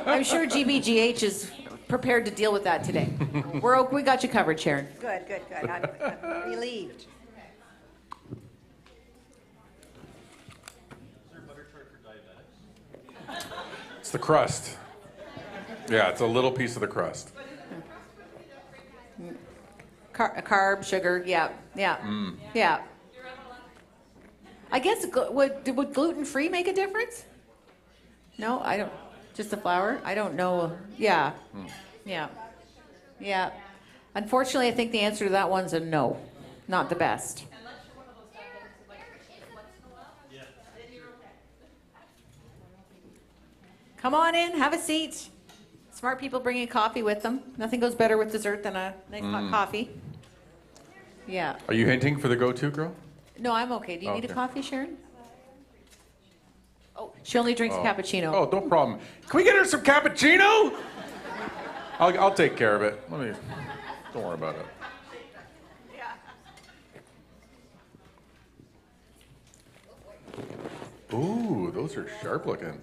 I'm sure GBGH is prepared to deal with that today. We got you covered, Sharon. Good, good, good. I'm relieved. It's the crust. Yeah, it's a little piece of the crust. Carb, sugar, yeah. Mm. Yeah. I guess, would gluten-free make a difference? No, I don't. Just the flour? I don't know. Yeah. Yeah. Yeah. Unfortunately, I think the answer to that one's a no. Not the best. Come on in, have a seat. Smart people bringing coffee with them. Nothing goes better with dessert than a nice hot coffee. Yeah. Are you hinting for the go-to girl? No, I'm okay. Do you need a Okay. coffee, Sharon? Oh, she only drinks cappuccino. Oh, no problem. Can we get her some cappuccino? I'll take care of it. Don't worry about it. Ooh, those are sharp looking.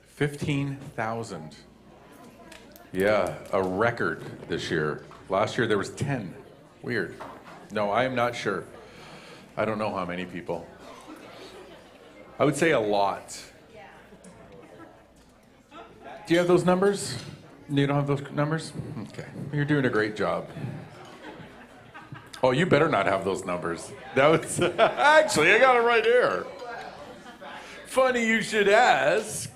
15,000. Yeah, a record this year. Last year there was 10. Weird. No, I am not sure. I don't know how many people. I would say a lot. Do you have those numbers? You don't have those numbers? Okay. You're doing a great job. Oh, you better not have those numbers. That was actually, I got it right here. Funny you should ask.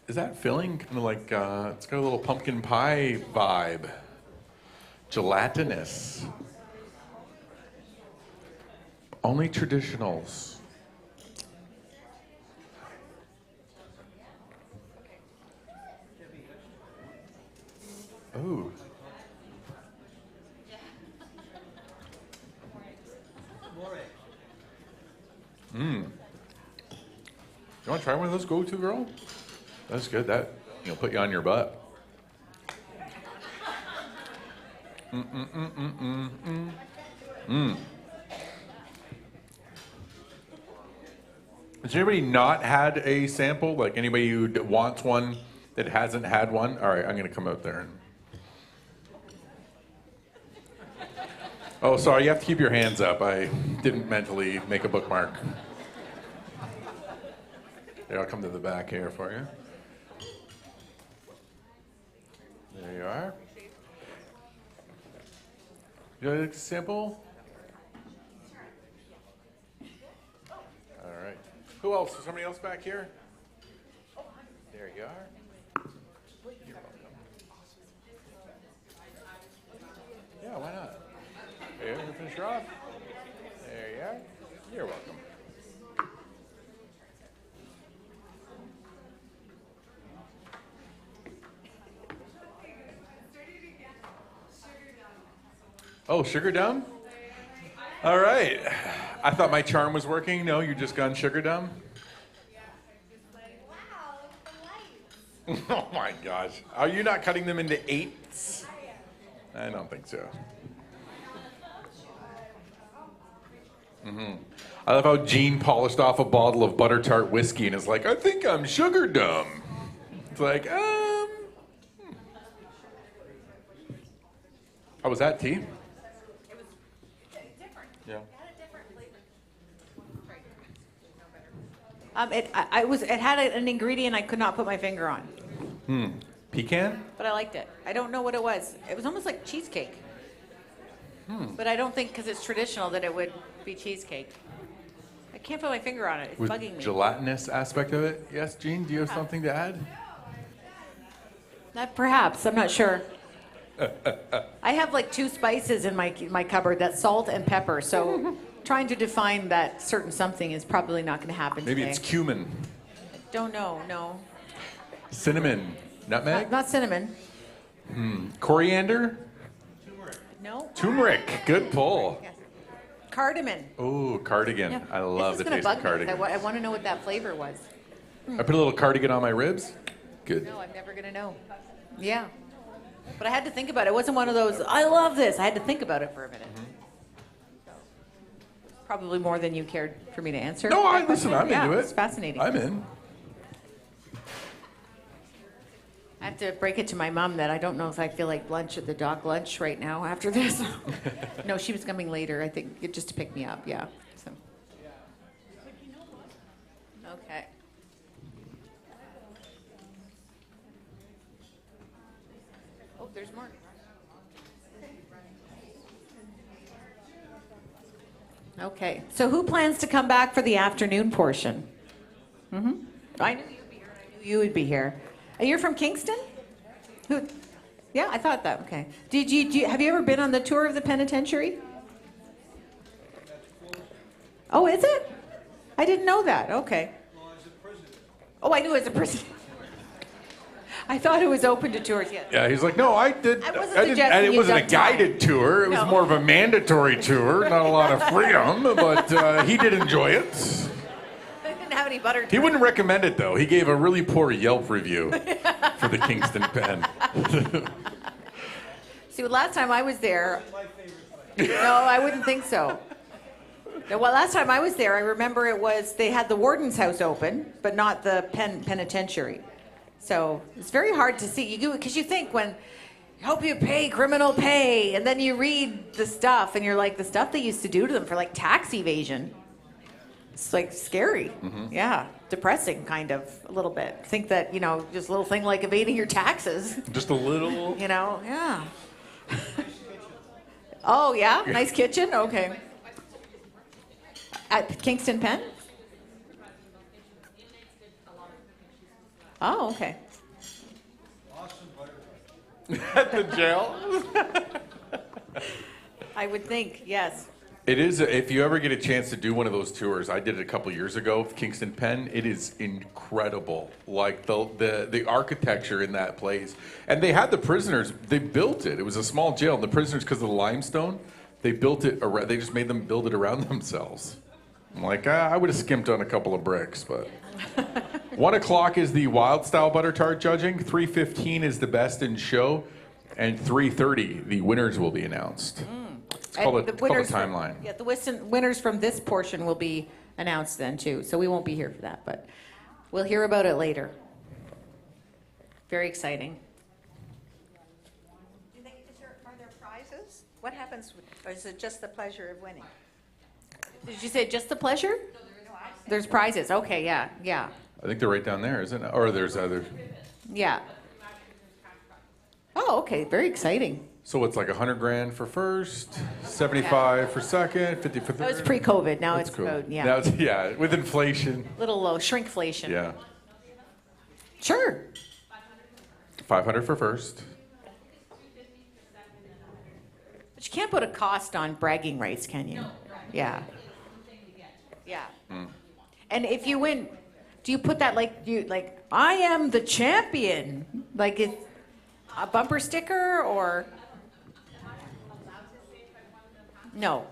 Is that filling kind of like, it's got a little pumpkin pie vibe. Gelatinous. Only traditionals. You want to try one of those go-to, girl? That's good. That, put you on your butt. Has anybody not had a sample? Like anybody who wants one that hasn't had one? All right, I'm going to come out there. Oh, sorry, you have to keep your hands up. I didn't mentally make a bookmark. Here, I'll come to the back here for you. There you are. You like a sample? All right. Who else? Is somebody else back here? There you are. You're welcome. Yeah, why not? Here, you finish her off. There you are. You're welcome. Oh, sugar dumb? All right. I thought my charm was working. No, you just gone sugar dumb? Oh my gosh. Are you not cutting them into eighths? I don't think so. I love how Gene polished off a bottle of butter tart whiskey and is like, I think I'm sugar dumb. It's like, How was that, T? Yeah. It had an ingredient I could not put my finger on, Pecan? but I liked it. I don't know what it was. It was almost like cheesecake. But I don't think because it's traditional that it would be cheesecake. I can't put my finger on it. It's With bugging me. gelatinous aspect of it? Yes, Gene, do you have something to add? Perhaps. I'm not sure. I have like 2 spices in my cupboard. That's salt and pepper. So trying to define that certain something is probably not going to happen Maybe today. it's cumin. Don't know. No. Cinnamon. Nutmeg? Not cinnamon. Coriander? No. Turmeric. Good pull. Cardamom. Oh, cardigan. Yeah. I love the This is taste gonna of bug me. cardigan. I want to know what that flavor was. I put a little cardigan on my ribs. Good. No, I'm never going to know. Yeah. But I had to think about it. It wasn't one of those, I love this. I had to think about it for a minute. Probably more than you cared for me to answer. No, listen, I'm into it. It's fascinating. I'm in. I have to break it to my mom that I don't know if I feel like lunch at the dog lunch right now after this. No, she was coming later, I think, just to pick me up, yeah. So. Okay. Oh, there's more. Okay, so who plans to come back for the afternoon portion? I knew you'd be here. I knew you would be here. You're from Kingston? Who? Yeah, I thought that. Okay. Have you ever been on the tour of the penitentiary? Oh, is it? I didn't know that. Okay. Oh, I knew it was a prison. I thought it was open to tours. Yes. Yeah, he's like, no, I did. I wasn't didn't, and it suggesting wasn't a you've done guided tour. It was No. more of a mandatory tour. Not a lot of freedom, but he did enjoy it. I didn't have any butter. He wouldn't recommend it though. He gave a really poor Yelp review for the Kingston Pen. See, last time I was there. No, I wouldn't think so. No, well, last time I was there, I remember they had the warden's house open, but not the penitentiary. So it's very hard to see. Because you think when help you pay criminal pay, and then you read the stuff, and you're like, the stuff they used to do to them for like tax evasion. It's like scary. Yeah, depressing kind of a little bit. Think that, just a little thing like evading your taxes. Just a little. Yeah. Oh, yeah? Nice kitchen? Okay. At Kingston Pen? Oh, okay. At the jail? I would think, yes. It is, if you ever get a chance to do one of those tours, I did it a couple years ago, Kingston Pen. It is incredible. Like the architecture in that place. And they had the prisoners, they built it. It was a small jail. And the prisoners, because of the limestone, they built it, they just made them build it around themselves. I'm like, I would have skimped on a couple of bricks, but. 1 o'clock is the wild style butter tart judging. 3:15 is the best in show, and 3:30 the winners will be announced. It's called a timeline. Yeah, the winners from this portion will be announced then too. So we won't be here for that, but we'll hear about it later. Very exciting. Are there prizes? What happens, or is it just the pleasure of winning? Did you say just the pleasure? There's prizes. Okay, yeah. I think they're right down there, isn't it? Or there's other. Yeah. Oh, okay. Very exciting. So it's like $100,000 for first, 75 for second, 50 for third. That was pre-COVID. Now That's it's cool. code. Yeah. Now it's, with inflation. Little low shrinkflation. Yeah. Sure. 500 for first. But you can't put a cost on bragging rights, can you? Yeah. Yeah. And if you win, do you put that like I am the champion? Like it's a bumper sticker or? No.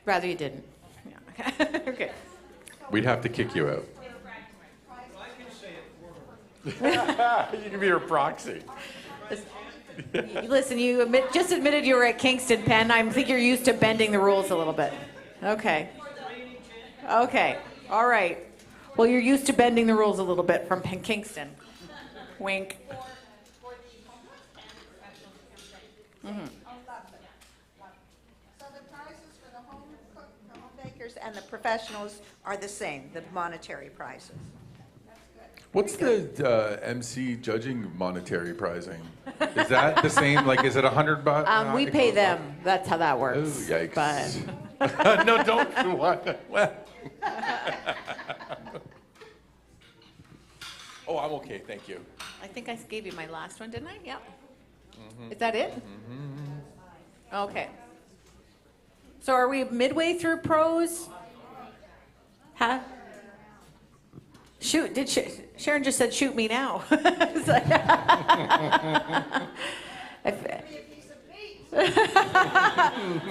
Rather you didn't. Yeah. Okay. We'd have to kick you out. You can be your proxy. Listen, you just admitted you were at Kingston, Penn. I think you're used to bending the rules a little bit. Okay. Okay. All right. Well, you're used to bending the rules a little bit from Kingston. Wink. Mm-hmm. So the prizes for the home bakers and the professionals are the same, the monetary prizes. What's the MC judging monetary pricing? Is that the same? Like, is it $100? We pay them. That's how that works. Oh, yikes. But no, don't. What? Well. Oh, I'm okay. Thank you. I think I gave you my last one, didn't I? Yep. Is that it? Okay. So are we midway through prose? Huh? Shoot, Sharon just said shoot me now. It's like-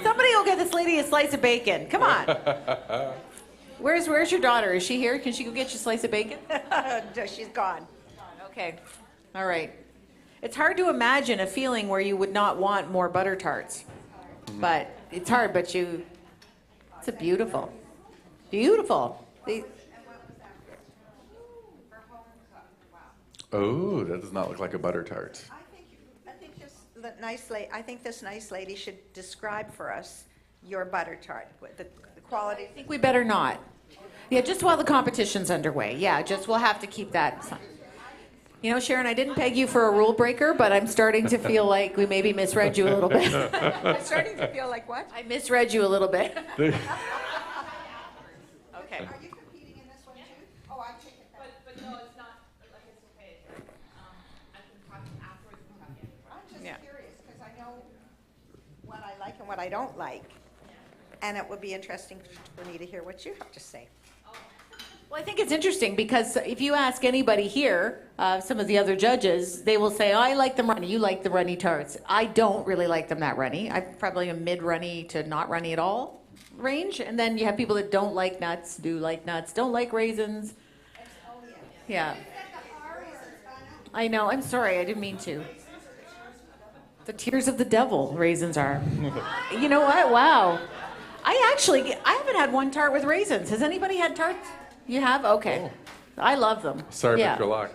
Somebody will get this lady a slice of bacon. Come on. Where's your daughter? Is she here? Can she go get you a slice of bacon? She's gone. Okay. All right. It's hard to imagine a feeling where you would not want more butter tarts. But it's hard, but it's a beautiful. Beautiful. Oh, that does not look like a butter tart. I think this nice lady should describe for us your butter tart, the quality. I think we better not. Yeah, just while the competition's underway. Yeah, we'll have to keep that. You know, Sharon, I didn't peg you for a rule breaker, but I'm starting to feel like we maybe misread you a little bit. I'm starting to feel like what? I misread you a little bit. Okay. Are you competing in this one too? Oh, I take it back. But no, it's not, like, it's okay. I can talk afterwards. I'm just curious, because I know what I like and what I don't like. And it would be interesting for me to hear what you have to say. Well, I think it's interesting because if you ask anybody here, some of the other judges, they will say, oh, I like them runny. You like the runny tarts. I don't really like them that runny. I'm probably a mid-runny to not runny at all range. And then you have people that don't like nuts, do like nuts, don't like raisins. Yeah. I know. I'm sorry. I didn't mean to. The tears of the devil, raisins are. You know what? Wow. I haven't had one tart with raisins. Has anybody had tarts? You have? Okay. Oh. I love them. Sorry about your luck.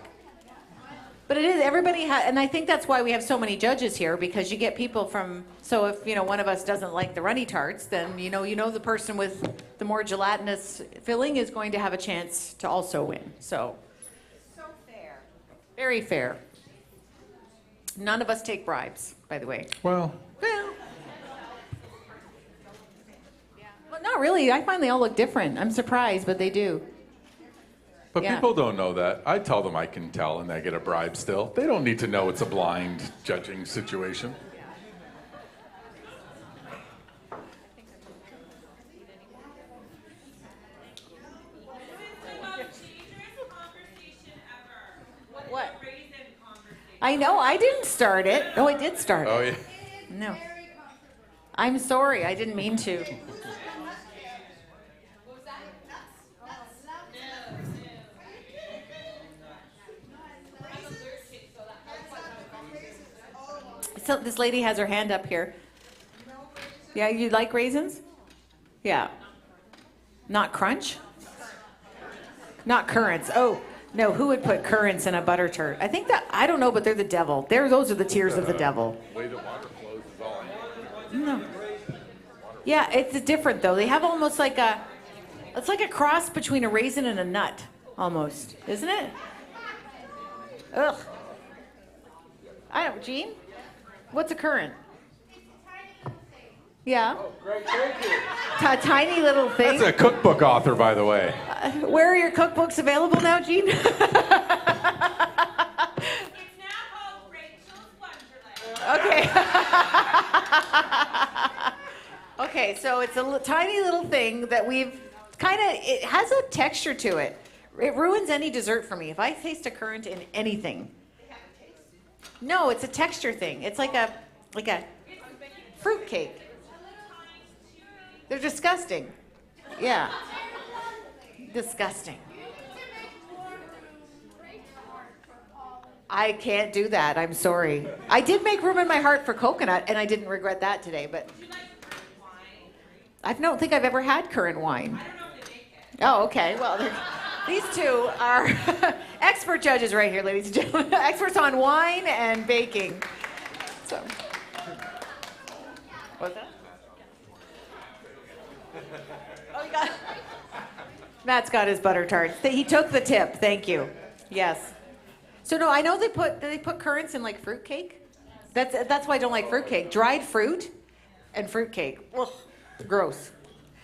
But it is, everybody has, and I think that's why we have so many judges here, because you get people from, so if, one of us doesn't like the runny tarts, then, you know the person with the more gelatinous filling is going to have a chance to also win. So fair. Very fair. None of us take bribes, by the way. Well. Well, not really. I find they all look different. I'm surprised, but they do. But people don't know that. I tell them I can tell and I get a bribe still. They don't need to know it's a blind judging situation. What? I know. I didn't start it. Oh, I did start it. Oh, yeah. No. I'm sorry. I didn't mean to. this lady has her hand up here. Yeah, you like raisins? Yeah. Not crunch? Not currants. Oh, no, who would put currants in a butter tart? I think I don't know, but they're the devil. Those are the tears of the devil. Way the water flows is all. No. Yeah, it's different though. They have almost like it's like a cross between a raisin and a nut, almost, isn't it? Ugh. I don't, Jean? What's a currant? Yeah. Oh, great, thank you. Tiny little thing. That's a cookbook author, by the way. Where are your cookbooks available now, Jean? Okay. Okay, so it's a tiny little thing that we've it has a texture to it. It ruins any dessert for me. If I taste a currant in anything. No, it's a texture thing. It's like a fruit cake. They're disgusting. Yeah. Disgusting. I can't do that. I'm sorry. I did make room in my heart for coconut, and I didn't regret that today, but I don't think I've ever had currant wine. Oh, okay. Well, these two are expert judges right here, ladies and gentlemen. Experts on wine and baking. So, what's that? Oh, you got. Matt's got his butter tarts. He took the tip. Thank you. Yes. So no, I know they put currants in like fruit cake. That's why I don't like fruit cake. Dried fruit and fruit cake. Ugh, gross.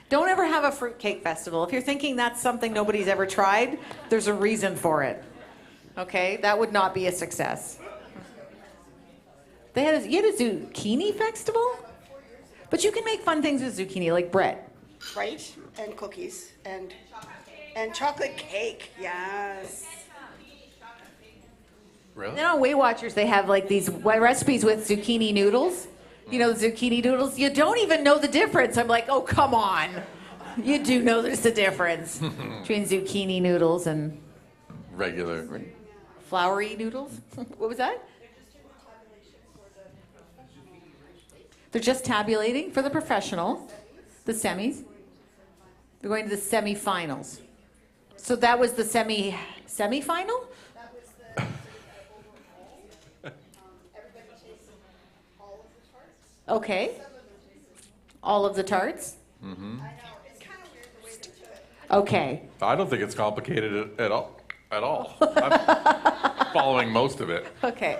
Don't ever have a fruit cake festival. If you're thinking that's something nobody's ever tried, there's a reason for it. Okay, that would not be a success. You had a zucchini festival, but you can make fun things with zucchini, like bread. Right, and cookies, and chocolate cake, yes. Really? Then on Weight Watchers, they have like these recipes with zucchini noodles. You know, the zucchini noodles, you don't even know the difference. I'm like, oh, come on. You do know there's a difference between zucchini noodles and regular floury noodles. What was that? They're just tabulating for the professional, the semis. They're going to the semifinals. So that was the semifinal? Okay. All of the tarts? Mm-hmm. Okay. I don't think it's complicated at all. I'm following most of it. Okay.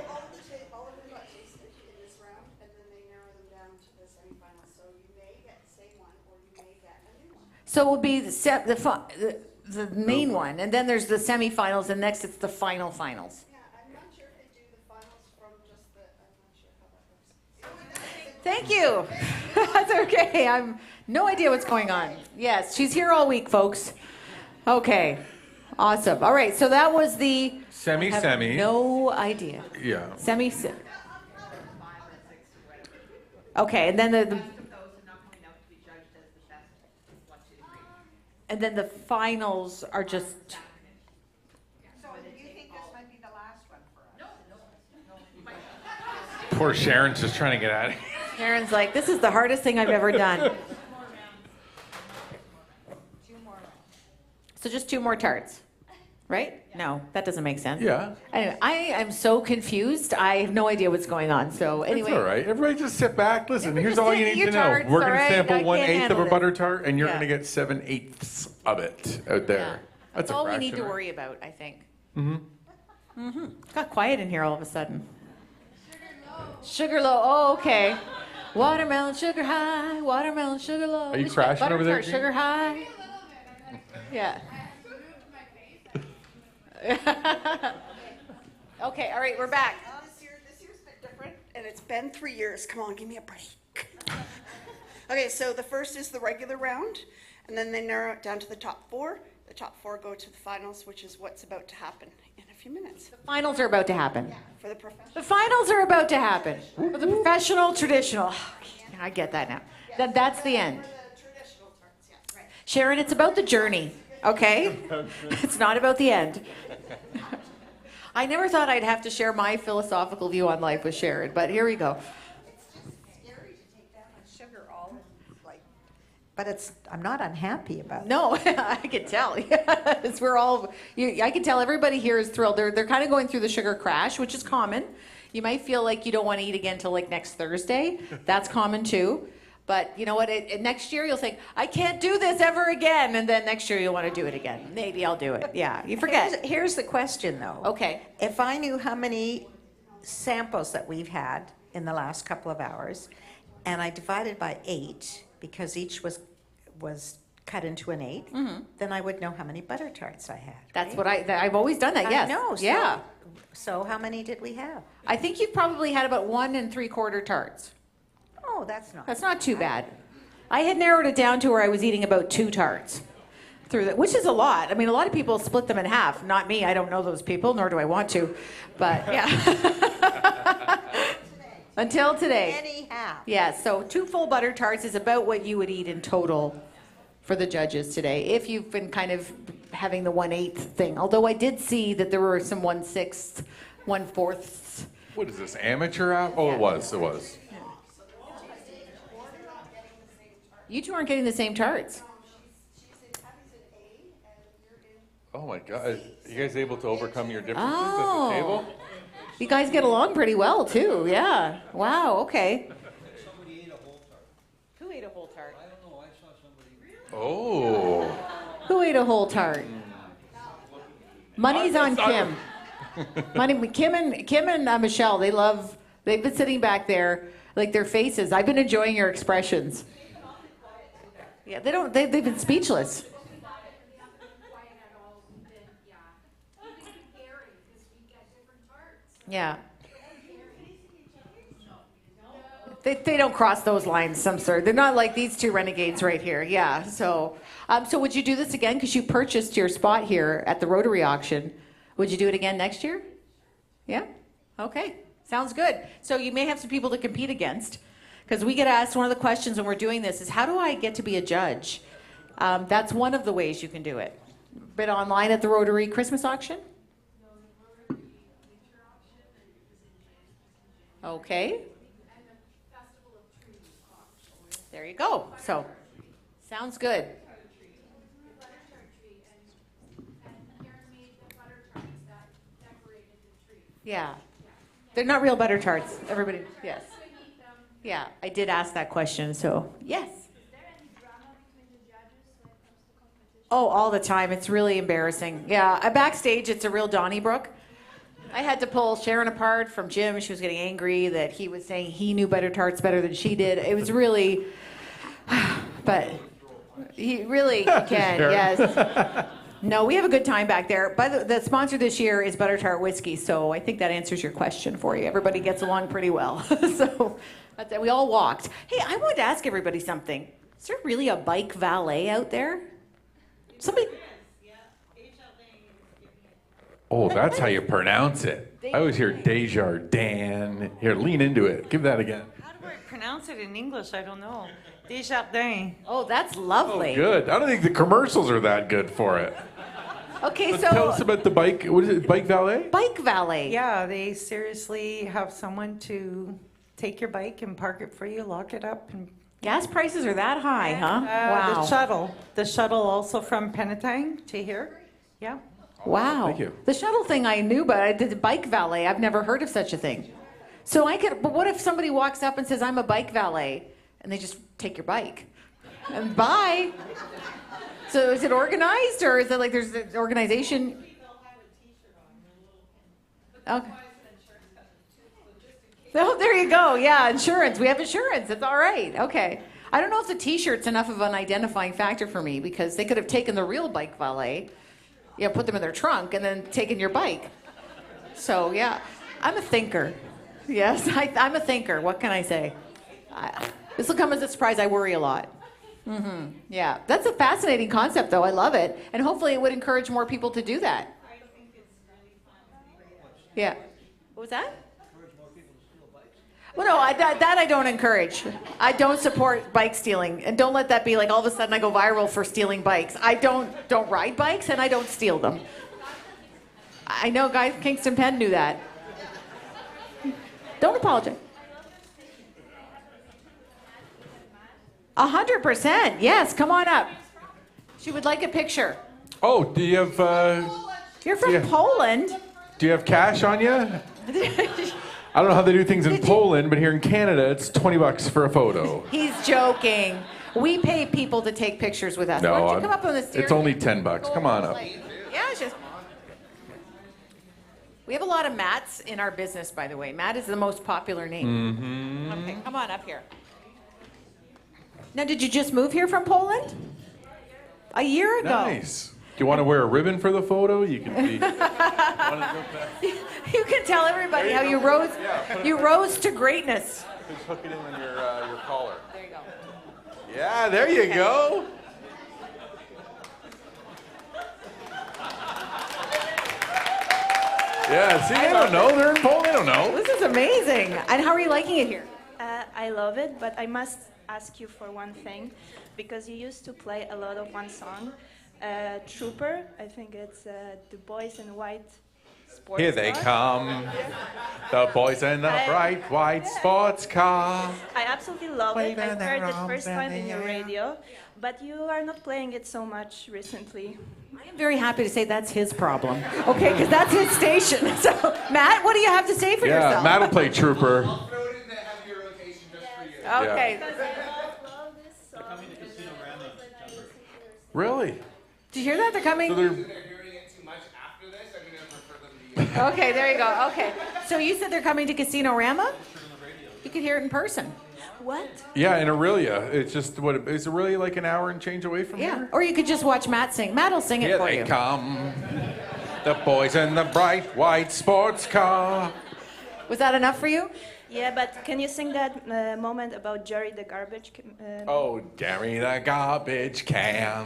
So it would be the main one, and then there's the semifinals, and next it's the finals. Thank you. That's okay. I'm no idea what's going on. Yes, she's here all week, folks. Okay. Awesome. All right, so that was the Semi. No idea. Yeah. Semi. Okay, and then the finals are just. So you think this might be the last one for us? Poor Sharon's just trying to get out of here. Sharon's like, this is the hardest thing I've ever done. So just 2 more tarts, right? No, that doesn't make sense. Yeah. Anyway, I am so confused. I have no idea what's going on. So anyway. It's all right. Everybody just sit back. Listen, here's all you need your to know. tarts, We're going all to right? sample I can't 1/8 of handle a it. butter tart, and you're Yeah. going to get 7/8 of it out there. That's a all we fraction, need to right? worry about, I think. Mm-hmm. It's got quiet in here all of a sudden. Sugar low. Oh, okay. Watermelon sugar high. Watermelon sugar low. Are you We should crashing butter over there, tart, Jean? Sugar high. Yeah. Okay, all right, we're back. This year's a bit different, and it's been 3 years. Come on, give me a break. Okay, so the first is the regular round, and then they narrow it down to the top 4. The top 4 go to the finals, which is what's about to happen in a few minutes. The finals are about to happen. For the professional. The finals are about to happen. For the professional, traditional. I get that now. That's the end. Sharon, it's about the journey, okay? It's not about the end. I never thought I'd have to share my philosophical view on life with Sharon, but here we go. But I'm not unhappy about it. No, I can tell. Yes, I can tell everybody here is thrilled. They're kind of going through the sugar crash, which is common. You might feel like you don't want to eat again till like next Thursday. That's common too. But you know what? Next year you'll think, I can't do this ever again. And then next year you'll want to do it again. Maybe I'll do it. Yeah, you forget. Here's the question, though. Okay. If I knew how many samples that we've had in the last couple of hours, and I divided by 8, because each was cut into an 8, then I would know how many butter tarts I had. That's what I've always done that, yes. I know. Yeah. So how many did we have? I think you've probably had about 1 3/4 tarts. Oh, that's not too bad. I had narrowed it down to where I was eating about 2 tarts through that, which is a lot. I mean, a lot of people split them in half. Not me. I don't know those people, nor do I want to. But yeah. Until today. Anyhow. Yeah, so 2 full butter tarts is about what you would eat in total for the judges today, if you've been kind of having the 1/8 thing. Although I did see that there were some 1/6, 1/4. What is this, amateur hour? Oh, it was. You two aren't getting the same tarts. Oh my God. You guys able to overcome your differences at Oh. the table? You guys get along pretty well, too. Yeah. Wow, okay. Who ate a whole tart? Oh. Who ate a whole tart? Money's on Kim. Kim and Michelle, they've been sitting back there, like their faces. I've been enjoying your expressions. Yeah, they've been speechless. Yeah. They don't cross those lines, some sort. They're not like these 2 renegades right here. Yeah. So would you do this again? Because you purchased your spot here at the Rotary auction. Would you do it again next year? Yeah. Okay. Sounds good. So you may have some people to compete against, because we get asked, one of the questions when we're doing this is, how do I get to be a judge? That's one of the ways you can do it. Bid online at the Rotary Christmas auction. Okay. There you go. So, sounds good. Yeah. They're not real butter tarts. Everybody, yes. Yeah, I did ask that question, so yes. Oh, all the time. It's really embarrassing. Yeah, backstage, it's a real Donnybrook. I had to pull Sharon apart from Jim. She was getting angry that he was saying he knew butter tarts better than she did. It was really, but he really can, yes. No, we have a good time back there. But the sponsor this year is Butter Tart Whiskey, so I think that answers your question for you. Everybody gets along pretty well. So that's it. We all walked. Hey, I wanted to ask everybody something. Is there really a bike valet out there? Somebody. Oh, that's how you pronounce it. I always hear Desjardins. Here, lean into it. Give that again. How do I pronounce it in English? I don't know. Desjardins. Oh, that's lovely. Good. I don't think the commercials are that good for it. Okay, But so tell us about the bike. What is it? Bike valet? Bike valet. Yeah, they seriously have someone to take your bike and park it for you, lock it up, and gas prices are that high, huh? Wow. The shuttle also from Penetang to here. Yeah. Wow. Thank you. The shuttle thing I knew, but I did the bike valet. I've never heard of such a thing. So but what if somebody walks up and says, I'm a bike valet, and they just take your bike? And bye. So is it organized, or is it like there's an organization? Okay. Oh, there you go. Yeah, insurance. We have insurance. It's all right. Okay. I don't know if the T-shirt's enough of an identifying factor for me, because they could have taken the real bike valet, put them in their trunk, and then taken your bike. So, yeah, I'm a thinker. Yes, I'm a thinker. What can I say? This will come as a surprise. I worry a lot. Yeah, that's a fascinating concept, though. I love it. And hopefully it would encourage more people to do that. Yeah. What was that? Well, no, that I don't encourage. I don't support bike stealing. And don't let that be like all of a sudden I go viral for stealing bikes. I don't ride bikes, and I don't steal them. I know, guys. Kingston Penn knew that. Don't apologize. 100%. Yes, come on up. She would like a picture. Oh, do you have? You're from Poland. Do you have cash on you? I don't know how they do things in Poland, but here in Canada, it's $20 for a photo. He's joking. We pay people to take pictures with us. Why don't you come up on the stairs? It's only $10. Come on up. Yeah, it's just. We have a lot of Matts in our business, by the way. Matt is the most popular name. Mm-hmm. Okay, come on up here. Now, did you just move here from Poland? A year ago. Nice. Do you want to wear a ribbon for the photo? You can be. You can tell everybody how you rose. You rose to greatness. Just hook it in on your collar. There you go. Yeah, there you go. Yeah, see, they don't know. They're in Poland. They don't know. This is amazing. And how are you liking it here? I love it, but I must ask you for one thing, because you used to play a lot of one song, Trooper. I think it's the boys in white sports Here they car. come, the boys in the bright white sports car. I absolutely love it. I Waving their heard it arms first in time the in your air. radio, but you are not playing it so much recently. I am very happy to say that's his problem. Okay, because that's his station. So, Matt, what do you have to say for Yeah, yourself? Matt will play Trooper. Okay. Really? Did you hear that? They're coming. So they're. Okay, there you go. Okay. So you said they're coming to Casino Rama? You could hear it in person. What? Yeah, in Aurelia. It's just what is Aurelia like an hour and change away from Yeah. here? Or you could just watch Matt sing. Matt will sing it Here for they you. come, the boys in the bright white sports car. Was that enough for you? Yeah, but can you sing that moment about Jerry the garbage? Oh, Jerry the garbage can.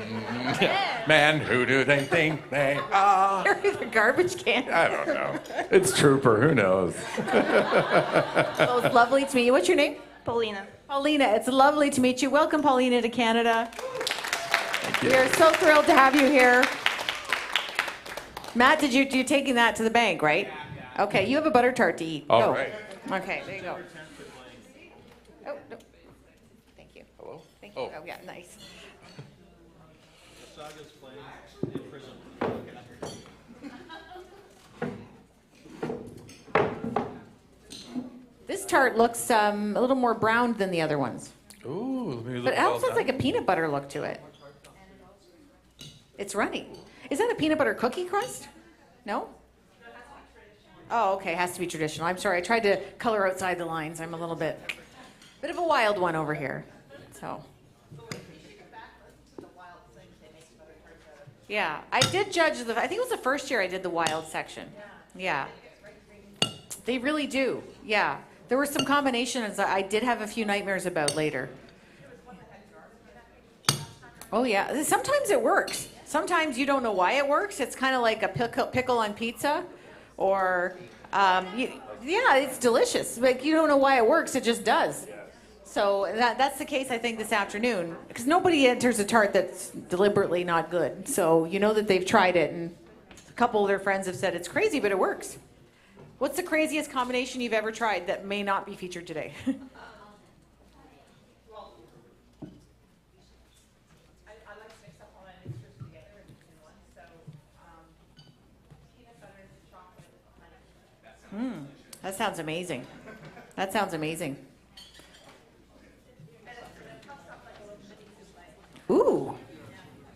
Man, who do they think they are? Jerry the garbage can. I don't know. It's Trooper. Who knows? Well, it's lovely to meet you. What's your name? Paulina. Paulina, it's lovely to meet you. Welcome, Paulina, to Canada. Thank you. We are so thrilled to have you here. Matt, you're taking that to the bank, right? Okay, you have a butter tart to eat. All Go. right. Okay, there you go. Oh, no. Thank you. Hello? Thank you. Oh, yeah, nice. This tart looks a little more browned than the other ones. Ooh, maybe But it also has like a peanut butter look to it. It's runny. Is that a peanut butter cookie crust? No? Oh, okay, has to be traditional. I'm sorry, I tried to color outside the lines. I'm a little bit of a wild one over here. So. Yeah, I did judge I think it was the first year I did the wild section. Yeah. They really do. Yeah. There were some combinations I did have a few nightmares about later. Oh yeah, sometimes it works. Sometimes you don't know why it works. It's kind of like a pickle on pizza, or yeah, it's delicious. Like you don't know why it works. It just does. So that's the case, I think, this afternoon, because nobody enters a tart that's deliberately not good. So you know that they've tried it, and a couple of their friends have said it's crazy, but it works. What's the craziest combination you've ever tried that may not be featured today? That sounds amazing. That sounds amazing. Ooh,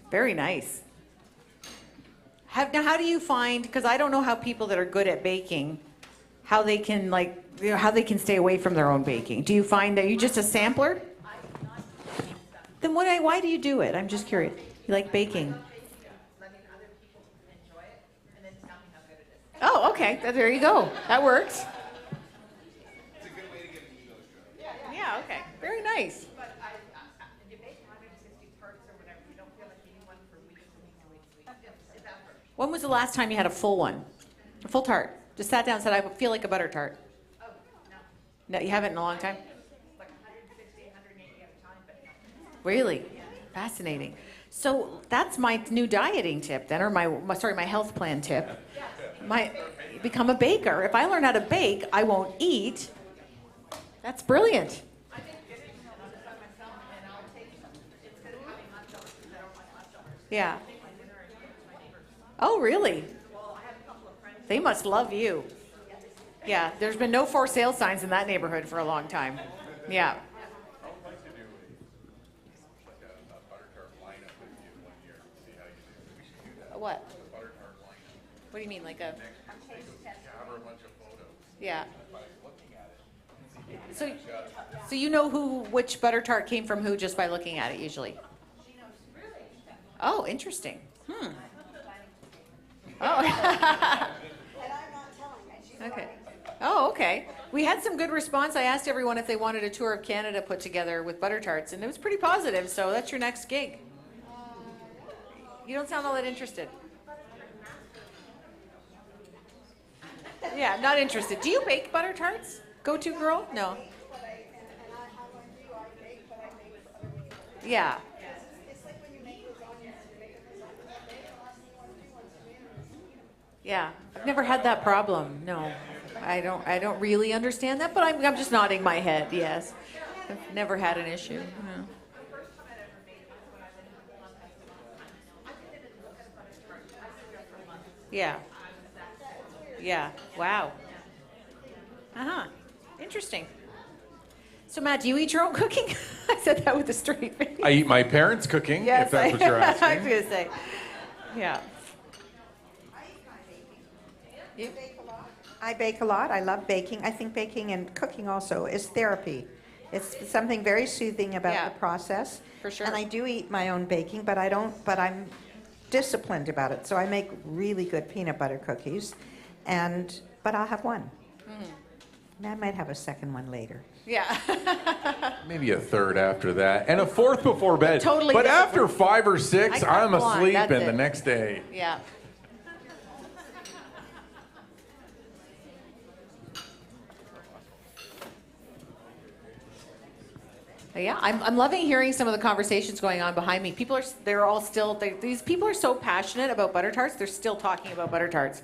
very nice. Now, how do you find, because I don't know how people that are good at baking, how they can how they can stay away from their own baking. Do you find that you're just a sampler? Then why do you do it? I'm just curious. You like baking? Oh, okay. There you go. That works. Yeah, okay. Very nice. When was the last time you had a full one? A full tart? Just sat down and said, I feel like a butter tart. No, you haven't in a long time? Really? Fascinating. So that's my new dieting tip then, or my health plan tip. become a baker. If I learn how to bake, I won't eat. That's brilliant. Yeah. Oh, really? They must love you. Yeah, there's been no for sale signs in that neighborhood for a long time. Yeah. What? What do you mean, like a? Yeah. So you know which butter tart came from who just by looking at it usually? Oh, interesting. Oh. Okay. Oh, okay. We had some good response. I asked everyone if they wanted a tour of Canada put together with butter tarts, and it was pretty positive. So that's your next gig. You don't sound all that interested. Yeah, not interested. Do you bake butter tarts? Go-to girl? No. Yeah. Yeah. I've never had that problem. No. I don't really understand that, but I'm just nodding my head. Yes. I've never had an issue. No. Yeah. Yeah. Wow. Uh-huh. Interesting. So, Matt, do you eat your own cooking? I said that with a straight face. I eat my parents' cooking, Yes, if that's what you're asking. I was going to say. Yeah. You? I bake a lot. I love baking. I think baking and cooking also is therapy. It's something very soothing about the process. For sure. And I do eat my own baking, but I'm disciplined about it. So I make really good peanut butter cookies, but I'll have one. And I might have a second one later. Yeah. Maybe a third after that, and a fourth before bed. Totally but different. after 5 or 6, I can't I'm go on. asleep, That's and the it. next day. Yeah. Yeah, I'm loving hearing some of the conversations going on behind me. These people are so passionate about butter tarts, they're still talking about butter tarts.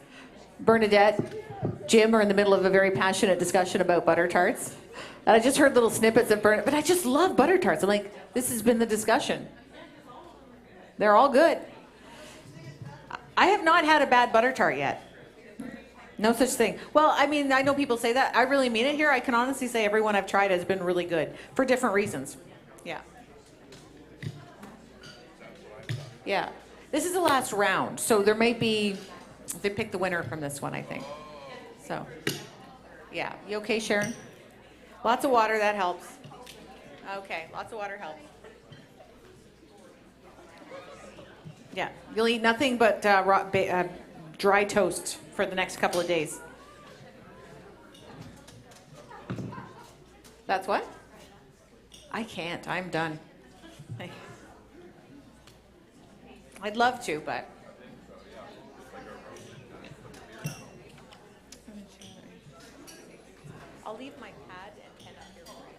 Bernadette, Jim are in the middle of a very passionate discussion about butter tarts. And I just heard little snippets of but I just love butter tarts. I'm like, this has been the discussion. They're all good. I have not had a bad butter tart yet. No such thing. Well, I mean, I know people say that. I really mean it here. I can honestly say everyone I've tried has been really good for different reasons. Yeah. Yeah. This is the last round, so there may be, they pick the winner from this one, I think. So, yeah. You okay, Sharon? Lots of water, that helps. Okay, lots of water helps. Yeah, you'll eat nothing but dry toast for the next couple of days. That's what? I can't. I'm done. I'd love to, but. I'll leave my pad and pen up here for you.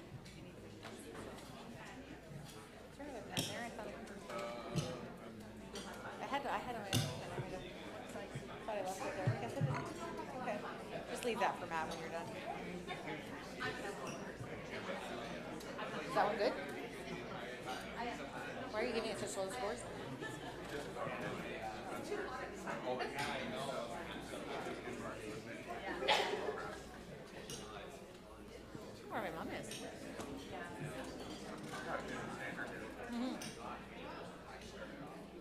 Is there a pen there? I had a pen. I thought I left it there. I guess I didn't. Okay. Just leave that for Matt when you're done. Is that one good? Why are you giving it such low scores? Where my mom is.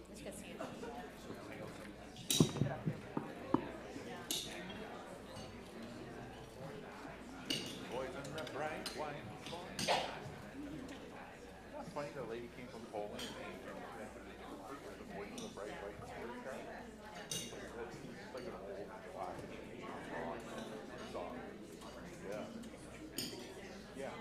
Let's get seen. Boys in the bright white phone. Funny, the lady came from Poland and the boys in the bright white sports car. That's like an old classic song. Yeah. Yeah.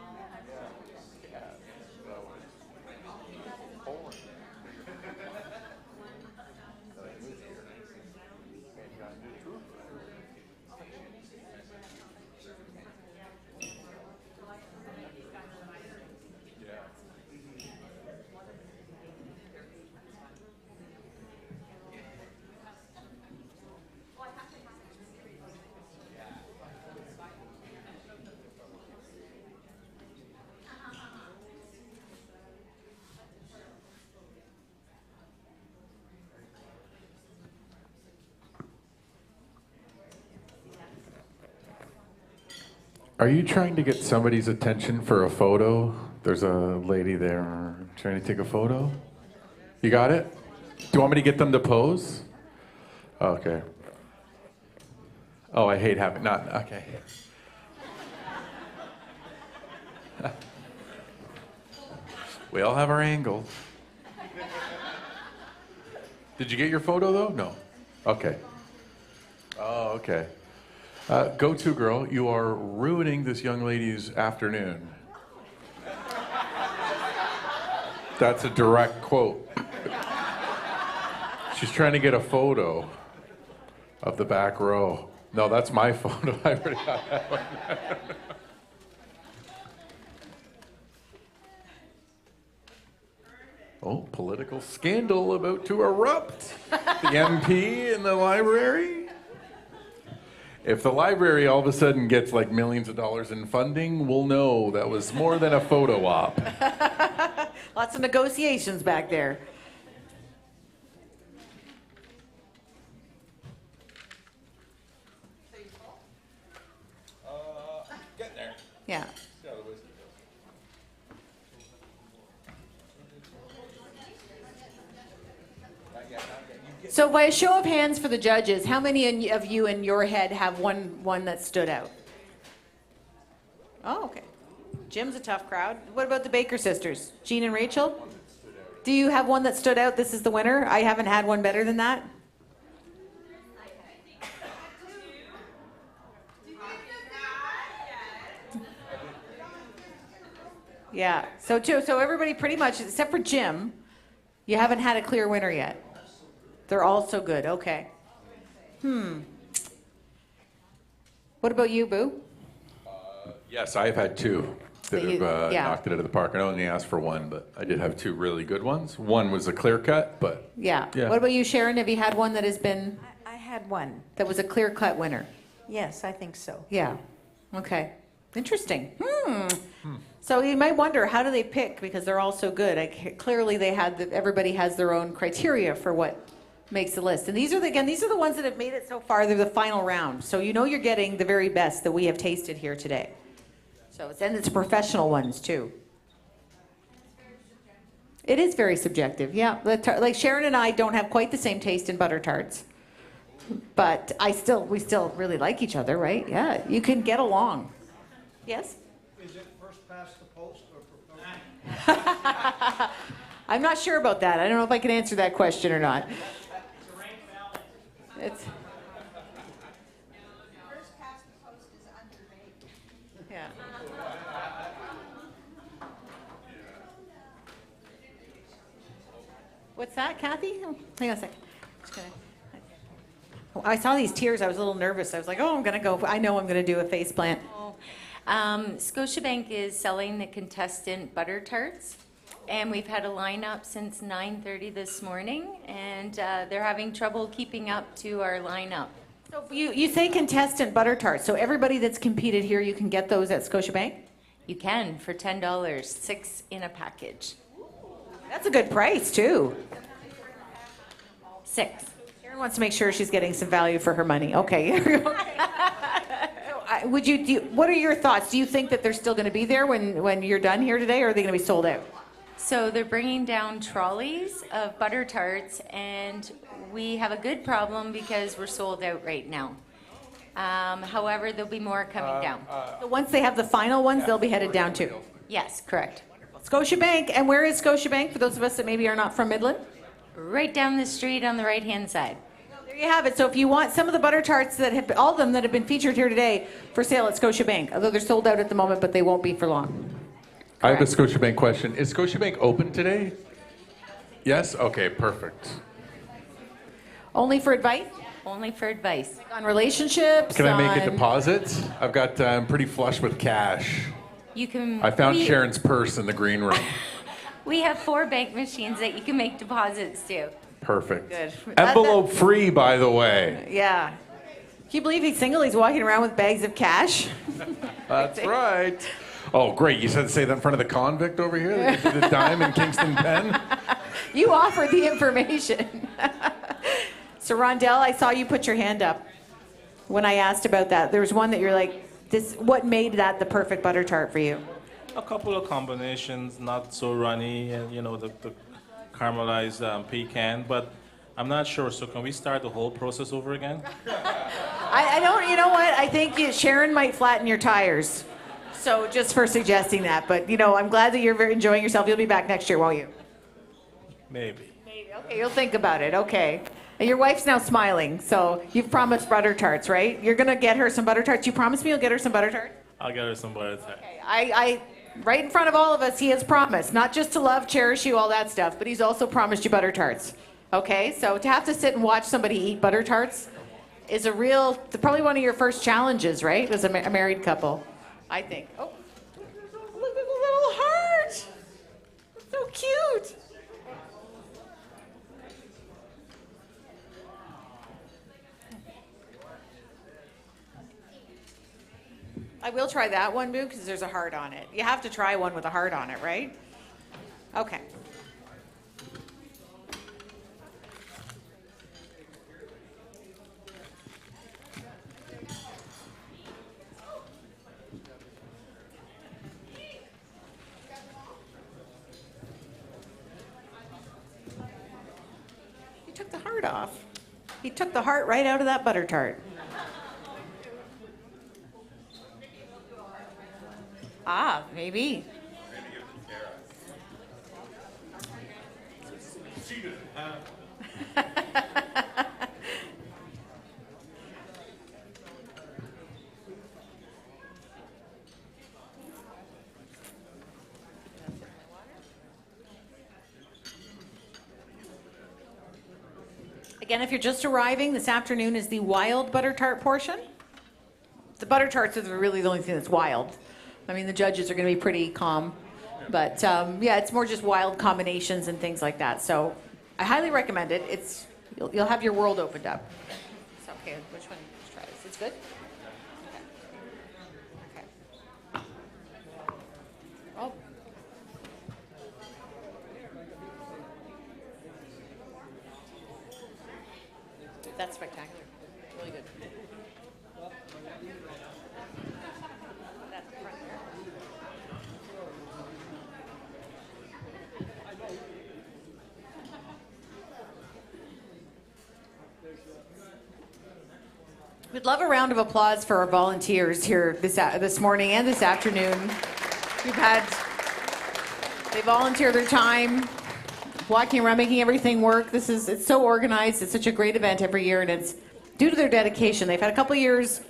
Are you trying to get somebody's attention for a photo? There's a lady there trying to take a photo. You got it? Do you want me to get them to pose? Okay. Oh, I hate having, not, okay. We all have our angles. Did you get your photo though? No. Okay. Oh, okay. Go to girl, you are ruining this young lady's afternoon. That's a direct quote. She's trying to get a photo of the back row. No, that's my photo. I already got that one. Oh, political scandal about to erupt. The MP in the library. If the library all of a sudden gets like millions of dollars in funding, we'll know that was more than a photo op. Lots of negotiations back there. Getting there. Yeah. So by a show of hands for the judges, how many of you in your head have one that stood out? Oh, okay. Jim's a tough crowd. What about the Baker sisters? Jean and Rachel? Do you have one that stood out? This is the winner? I haven't had one better than that. Yeah. So everybody pretty much, except for Jim, you haven't had a clear winner yet. They're all so good. Okay. What about you, Boo? Yes, I've had two that have knocked it out of the park. I only asked for one, but I did have two really good ones. One was a clear cut, but Yeah. What about you, Sharon? Have you had one that has been I had one. that was a clear cut winner? Yes, I think so. Yeah. Okay. Interesting. So you might wonder, how do they pick? Because they're all so good. Clearly, everybody has their own criteria for what makes the list. And these are the ones that have made it so far. They're the final round. So you know you're getting the very best that we have tasted here today. So it's professional ones too. It is very subjective. Yeah. Like Sharon and I don't have quite the same taste in butter tarts. But we still really like each other, right? Yeah. You can get along. Yes? Is it first past the post or proposed? I'm not sure about that. I don't know if I can answer that question or not. It's First past the post is underrated. yeah. What's that, Kathy? Oh, hang on a second. I saw these tears. I was a little nervous. I was like, oh, I know I'm going to do a face plant. Scotiabank is selling the contestant butter tarts, and we've had a lineup since 9:30 this morning, and they're having trouble keeping up to our lineup. So you say contestant butter tarts. So everybody that's competed here, you can get those at Scotiabank? You can for $10, 6 in a package. That's a good price too. 6. Sharon wants to make sure she's getting some value for her money. Okay. What are your thoughts? Do you think that they're still going to be there when you're done here today, or are they going to be sold out? So they're bringing down trolleys of butter tarts, and we have a good problem because we're sold out right now. However, there'll be more coming down. So once they have the final ones, they'll be headed down too. Yes, correct. Scotiabank, and where is Scotiabank for those of us that maybe are not from Midland? Right down the street on the right-hand side. There you have it. So if you want some of the butter tarts all of them that have been featured here today for sale at Scotiabank, although they're sold out at the moment, but they won't be for long. I have a Scotiabank question. Is Scotiabank open today? Yes? Okay, perfect. Only for advice? Only for advice. On relationships? Can I make a deposit? I'm pretty flush with cash. You can. I found Sharon's purse in the green room. We have 4 bank machines that you can make deposits to. Perfect. Good. Envelope free, by the way. Yeah. Can you believe he's single? He's walking around with bags of cash. That's right. Oh, great. You said to say that in front of the convict over here? They did the dime in Kingston Pen? You offered the information. So, Rondell, I saw you put your hand up when I asked about that. There was one that you're like, what made that the perfect butter tart for you? A couple of combinations, not so runny, and the caramelized pecan, but I'm not sure. So can we start the whole process over again? I don't, you know what? I think Sharon might flatten your tires. So just for suggesting that. But, I'm glad that you're very enjoying yourself. You'll be back next year, won't you? Maybe. Okay, you'll think about it. Okay. And your wife's now smiling. So you've promised butter tarts, right? You're going to get her some butter tarts. You promised me you'll get her some butter tarts? I'll get her some butter tart. Okay. I right in front of all of us, he has promised. Not just to love, cherish you, all that stuff, but he's also promised you butter tarts. Okay? So to have to sit and watch somebody eat butter tarts is probably one of your first challenges, right? As a married couple, I think. Oh, look at the little heart. It's so cute. I will try that one, Boo, because there's a heart on it. You have to try one with a heart on it, right? Okay. He took the heart off. He took the heart right out of that butter tart. Ah, maybe. Again, if you're just arriving, this afternoon is the wild butter tart portion. The butter tarts are really the only thing that's wild. I mean, the judges are going to be pretty calm, but yeah, it's more just wild combinations and things like that. So I highly recommend it. You'll have your world opened up. So, okay, which one? Let's try this. It's good? Okay. Oh. That's spectacular. Really good. We'd love a round of applause for our volunteers here this morning and this afternoon. They volunteer their time, walking around, making everything work. It's so organized. It's such a great event every year, and it's due to their dedication. They've had a couple years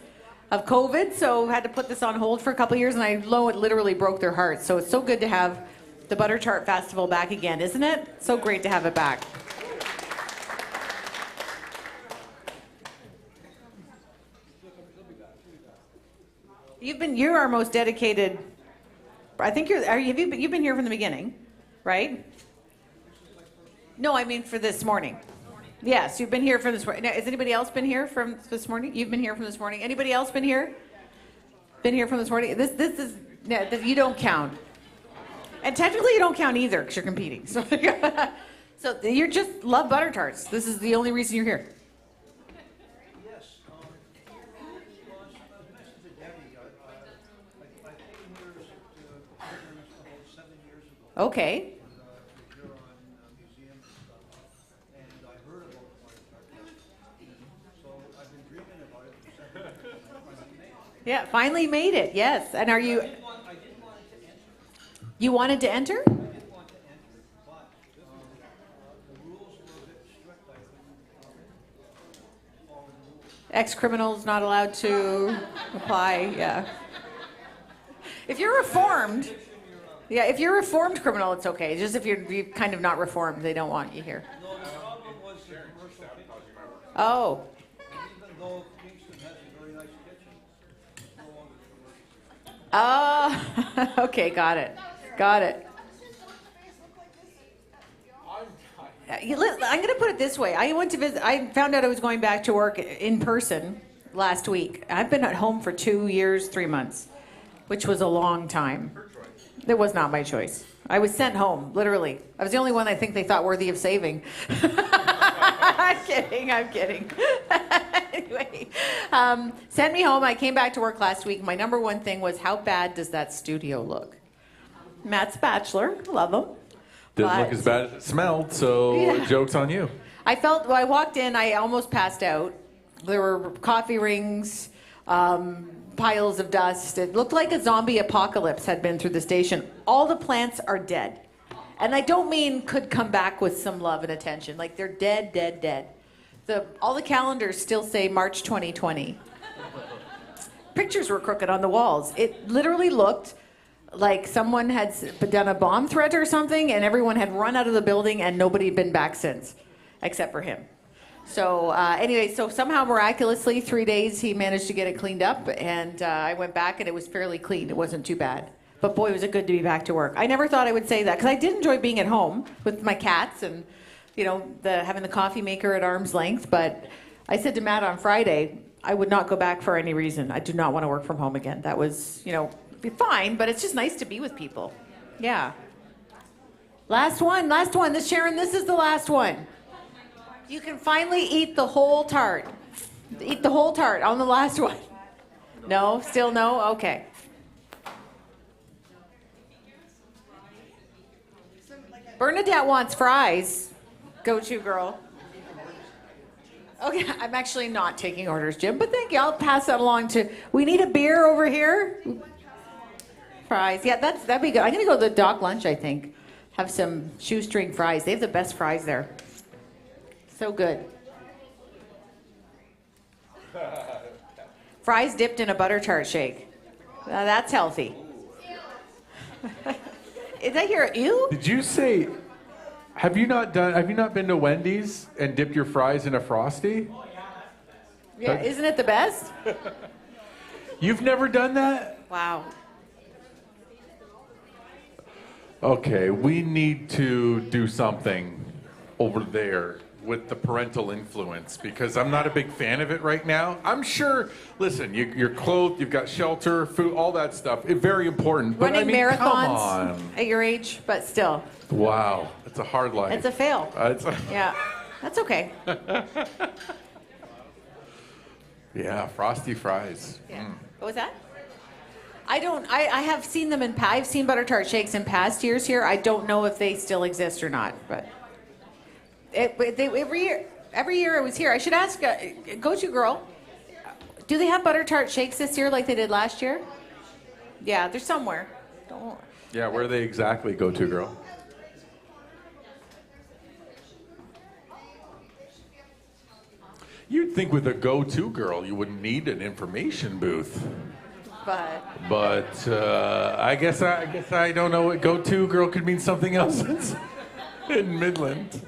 of COVID, so had to put this on hold for a couple years, and it literally broke their hearts. So it's so good to have the Butter Tart Festival back again, isn't it? So great to have it back. You're our most dedicated. I think you've been here from the beginning, right? No, I mean for this morning. Yes, you've been here from this morning. Now, has anybody else been here from this morning? You've been here from this morning. Anybody else been here? Been here from this morning? This is you don't count, and technically you don't count either because you're competing. So, so you just love butter tarts. This is the only reason you're here. Okay. Yeah, finally made it. Yes. And are you? You wanted to enter? Ex-criminals not allowed to apply. Yeah. If you're reformed. Yeah, if you're a reformed criminal, it's okay. It's just if you're kind of not reformed, they don't want you here. No, the problem was the commercial kitchen. Oh. Even though Kingston has a very nice kitchen, it's no longer commercial. Oh, okay, got it. Got it. I'm going to put it this way. I went to visit. I found out I was going back to work in person last week. I've been at home for 2 years, 3 months, which was a long time. That was not my choice. I was sent home, literally. I was the only one I think they thought worthy of saving. I'm kidding. Anyway, sent me home. I came back to work last week. My number one thing was, how bad does that studio look? Matt's bachelor. Love him. Didn't look as bad as it smelled, so Yeah. joke's on you. I walked in, I almost passed out. There were coffee rings, piles of dust. It looked like a zombie apocalypse had been through the station. All the plants are dead. And I don't mean could come back with some love and attention. Like, they're dead, dead, dead. All the calendars still say March 2020. Pictures were crooked on the walls. It literally looked like someone had done a bomb threat or something, and everyone had run out of the building, and nobody had been back since, except for him. So anyway, so somehow miraculously, 3 days, he managed to get it cleaned up, and I went back, and it was fairly clean. It wasn't too bad. But boy, was it good to be back to work. I never thought I would say that, because I did enjoy being at home with my cats and, you know, having the coffee maker at arm's length. But I said to Matt on Friday, I would not go back for any reason. I do not want to work from home again. That was, you know, fine, but it's just nice to be with people. Yeah. Last one. Sharon, this is the last one. You can finally eat the whole tart. Eat the whole tart on the last one. No? Still no? Okay. Bernadette wants fries. Go to, girl. Okay, I'm actually not taking orders, Jim, but thank you. I'll pass that along to... We need a beer over here. Fries. Yeah, that'd be good. I'm going to go to the dock lunch, I think. Have some shoestring fries. They have the best fries there. So good. Fries dipped in a butter tart shake. Now that's healthy. Is that your ew? Did you say, have you not been to Wendy's and dipped your fries in a Frosty? Yeah, isn't it the best? You've never done that? Wow. Okay, we need to do something over there with the parental influence, because I'm not a big fan of it right now. I'm sure, listen, you're clothed, you've got shelter, food, all that stuff. It's very important. But Running I mean, marathons come on. at your age, but still. Wow, it's a hard life. It's a fail. Yeah, that's okay. Yeah, frosty fries. Yeah. What was that? I have seen them I've seen butter tart shakes in past years here. I don't know if they still exist or not, but every year I was here. I should ask, go-to girl, do they have butter tart shakes this year like they did last year? Yeah, they're somewhere. Don't. Yeah, where are they exactly, go-to girl? You'd think with a go-to girl you wouldn't need an information booth. But I guess I don't know what go-to girl could mean something else in Midland.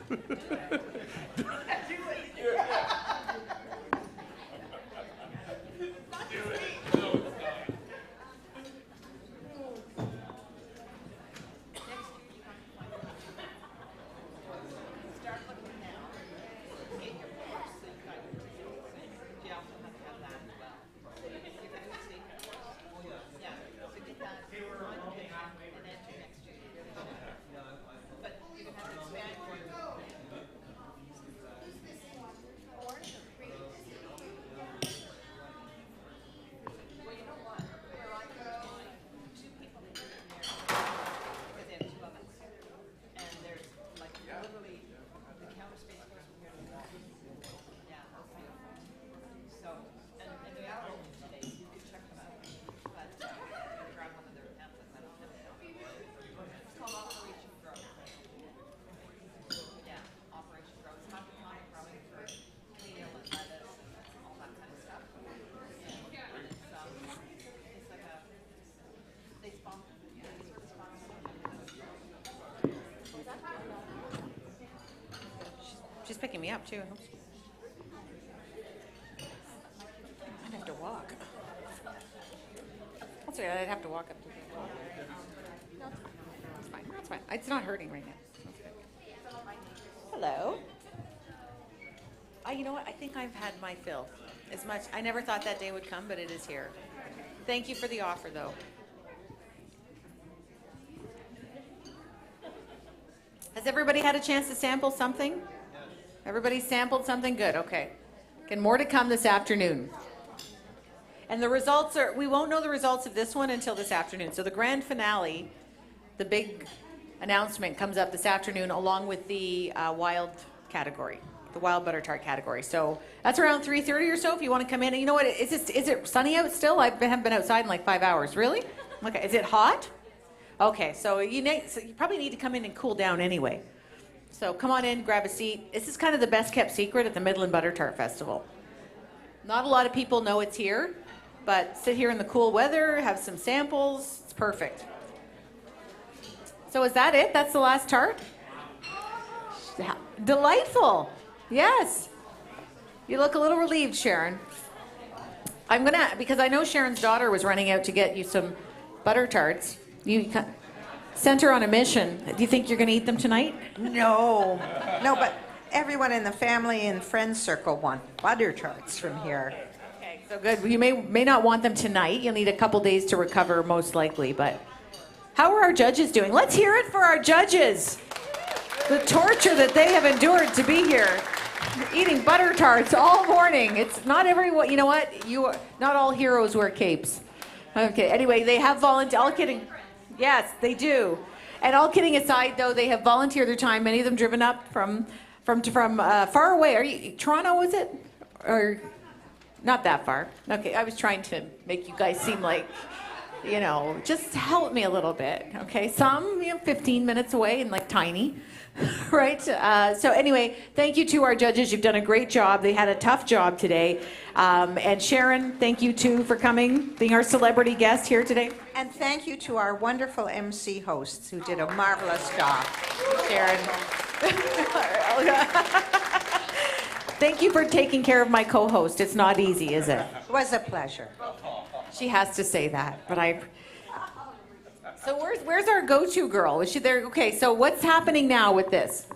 She's picking me up too. I'd have to walk. That's okay. I'd have to walk up to the wall. It's fine. That's fine. It's not hurting right now. Hello. You know what? I think I've had my fill. As much. I never thought that day would come, but it is here. Thank you for the offer, though. Has everybody had a chance to sample something? Everybody sampled something? Good, okay. And more to come this afternoon. And the results are, we won't know the results of this one until this afternoon. So the grand finale, the big announcement comes up this afternoon along with the wild category, the wild butter tart category. So that's around 3:30 or so if you want to come in. And you know what, is it sunny out still? I haven't been outside in like 5 hours. Really? Okay, is it hot? Okay, so you probably need to come in and cool down anyway. So come on in, grab a seat. This is kind of the best kept secret at the Midland Butter Tart Festival. Not a lot of people know it's here, but sit here in the cool weather, have some samples. It's perfect. So is that it? That's the last tart? Delightful. Yes. You look a little relieved, Sharon. Because I know Sharon's daughter was running out to get you some butter tarts. You sent her on a mission. Do you think you're going to eat them tonight? No, but everyone in the family and friends circle want butter tarts from here. Okay, so good. You may not want them tonight. You'll need a couple days to recover, most likely. But how are our judges doing? Let's hear it for our judges. The torture that they have endured to be here, eating butter tarts all morning. It's not everyone. You know what? Not all heroes wear capes. Okay. Anyway, they have volunteered. All kidding. Yes, they do. And all kidding aside, though, they have volunteered their time. Many of them driven up from far away. Are you Toronto? Was it? Or not that far? Okay, I was trying to make you guys seem like, just help me a little bit. Okay, some 15 minutes away and like tiny, right? So anyway, thank you to our judges. You've done a great job. They had a tough job today. And Sharon, thank you too for coming, being our celebrity guest here today. And thank you to our wonderful MC hosts who did a marvelous job. Sharon. Thank you for taking care of my co-host. It's not easy, is it? It was a pleasure. She has to say that, but So where's our go-to girl? Is she there? Okay, so what's happening now with this?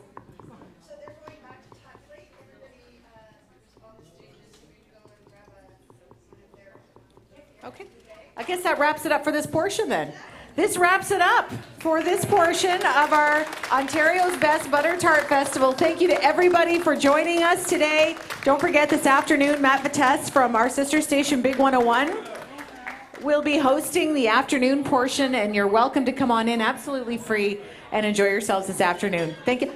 Okay. I guess that wraps it up for this portion then. This wraps it up for this portion of our Ontario's Best Butter Tart Festival. Thank you to everybody for joining us today. Don't forget this afternoon, Matt Vitesse from our sister station Big 101 will be hosting the afternoon portion, and you're welcome to come on in absolutely free and enjoy yourselves this afternoon. Thank you.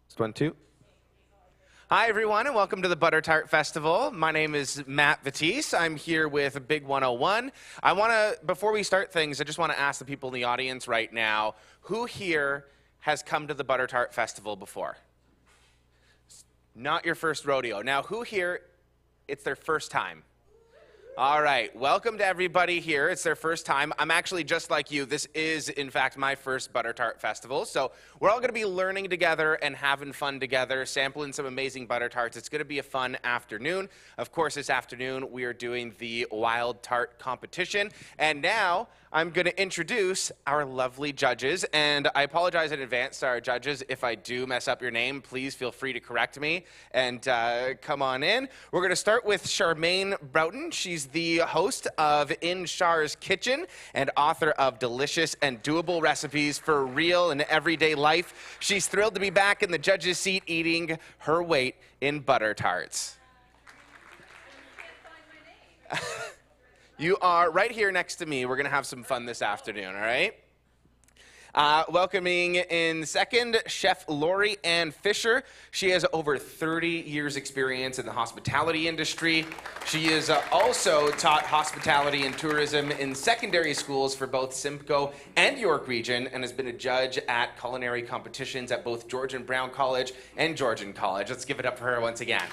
Just 1, 2. Hi, everyone, and welcome to the Butter Tart Festival. My name is Matt Batiste. I'm here with Big 101. Before we start things, I just want to ask the people in the audience right now, who here has come to the Butter Tart Festival before? Not your first rodeo. Now, who here, it's their first time? All right, welcome to everybody here. It's their first time. I'm actually just like you. This is, in fact, my first Butter Tart Festival. So we're all going to be learning together and having fun together, sampling some amazing Butter Tarts. It's going to be a fun afternoon. Of course, this afternoon, we are doing the Wild Tart competition. And now I'm going to introduce our lovely judges. And I apologize in advance to our judges. If I do mess up your name, please feel free to correct me and come on in. We're going to start with Charmaine Broughton. She's the host of In Char's Kitchen and author of delicious and doable recipes for real and everyday life. She's thrilled to be back in the judge's seat eating her weight in Butter Tarts. You are right here next to me. We're going to have some fun this afternoon, all right? Welcoming in second, Chef Lori Ann Fisher. She has over 30 years experience in the hospitality industry. She has also taught hospitality and tourism in secondary schools for both Simcoe and York Region, and has been a judge at culinary competitions at both George and Brown College and Georgian College. Let's give it up for her once again.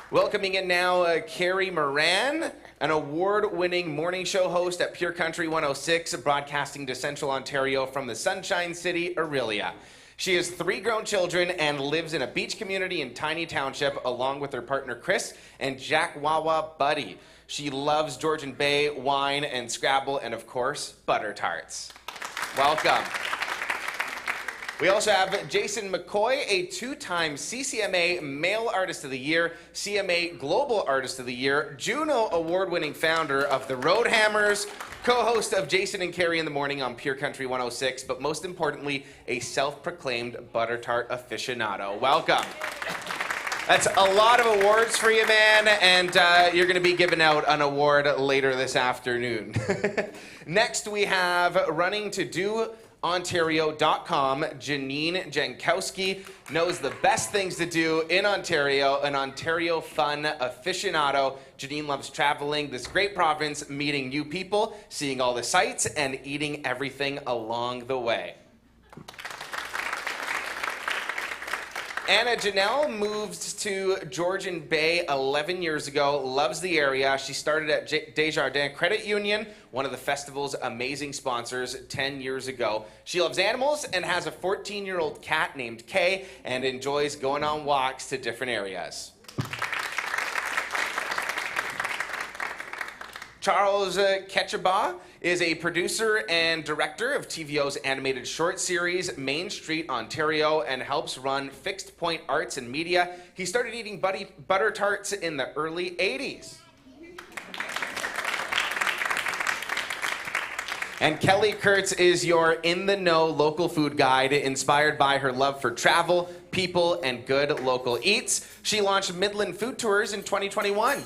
Welcoming in now, Carrie Moran, an award-winning morning show host at Pure Country 106, broadcasting to Central Ontario from the Sunshine City, Aurelia. She has 3 grown children and lives in a beach community in Tiny Township, along with her partner Chris and Jack Wawa Buddy. She loves Georgian Bay, wine, and Scrabble, and of course, Butter Tarts. Welcome. We also have Jason McCoy, a 2-time CCMA Male Artist of the Year, CMA Global Artist of the Year, Juno Award-winning founder of the Roadhammers, co-host of Jason and Carrie in the Morning on Pure Country 106, but most importantly, a self-proclaimed Butter Tart aficionado. Welcome. That's a lot of awards for you, man, and you're going to be giving out an award later this afternoon. Next, we have running to do Ontario.com, Janine Jankowski knows the best things to do in Ontario, an Ontario fun aficionado. Janine loves traveling this great province, meeting new people, seeing all the sights, and eating everything along the way. Anna Janelle moved to Georgian Bay 11 years ago, loves the area. She started at Desjardins Credit Union, one of the festival's amazing sponsors, 10 years ago. She loves animals and has a 14-year-old cat named Kay and enjoys going on walks to different areas. Charles Ketchabah is a producer and director of TVO's animated short series, Main Street, Ontario, and helps run Fixed Point Arts and Media. He started eating Butter Tarts in the early 80s. And Kelly Kurtz is your in-the-know local food guide, inspired by her love for travel, people, and good local eats. She launched Midland Food Tours in 2021.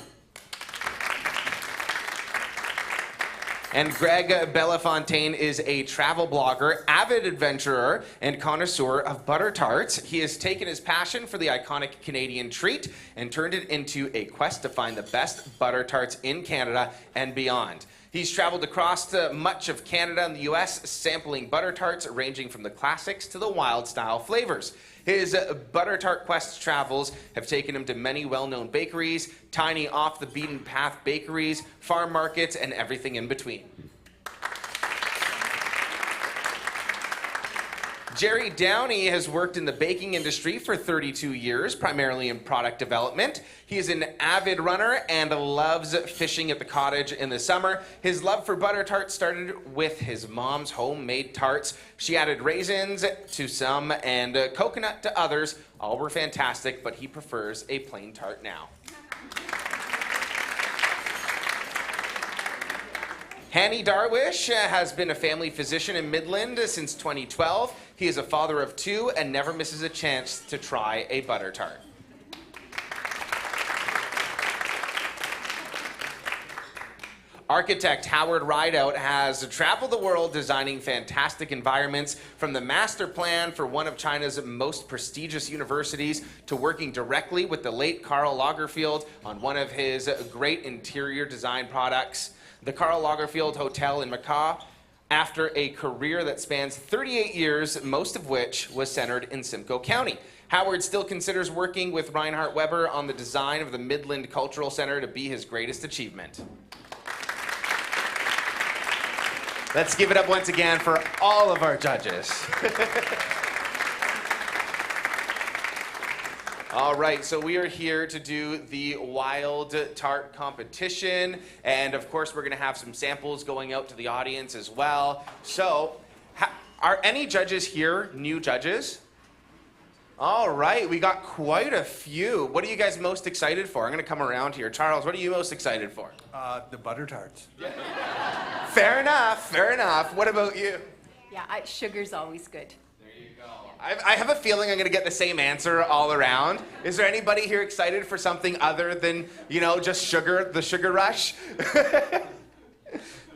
And Greg Bellafontaine is a travel blogger, avid adventurer, and connoisseur of Butter Tarts. He has taken his passion for the iconic Canadian treat and turned it into a quest to find the best Butter Tarts in Canada and beyond. He's traveled across much of Canada and the US, sampling Butter Tarts ranging from the classics to the wild-style flavors. His Butter Tart Quest travels have taken him to many well-known bakeries, tiny off-the-beaten-path bakeries, farm markets, and everything in between. Jerry Downey has worked in the baking industry for 32 years, primarily in product development. He is an avid runner and loves fishing at the cottage in the summer. His love for Butter Tarts started with his mom's homemade tarts. She added raisins to some and coconut to others. All were fantastic, but he prefers a plain tart now. Hanny Darwish has been a family physician in Midland since 2012. He is a father of 2 and never misses a chance to try a Butter Tart. Architect Howard Rideout has traveled the world designing fantastic environments, from the master plan for one of China's most prestigious universities to working directly with the late Karl Lagerfeld on one of his great interior design products, the Karl Lagerfeld Hotel in Macau, after a career that spans 38 years, most of which was centered in Simcoe County. Howard still considers working with Reinhard Weber on the design of the Midland Cultural Center to be his greatest achievement. Let's give it up once again for all of our judges. All right, so we are here to do the Wild Tart competition. And of course, we're gonna have some samples going out to the audience as well. So, are any judges here new judges? All right, we got quite a few. What are you guys most excited for? I'm gonna come around here. Charles, what are you most excited for? The butter tarts. Fair enough, fair enough. What about you? Yeah, sugar's always good. I have a feeling I'm going to get the same answer all around. Is there anybody here excited for something other than, just sugar, the sugar rush?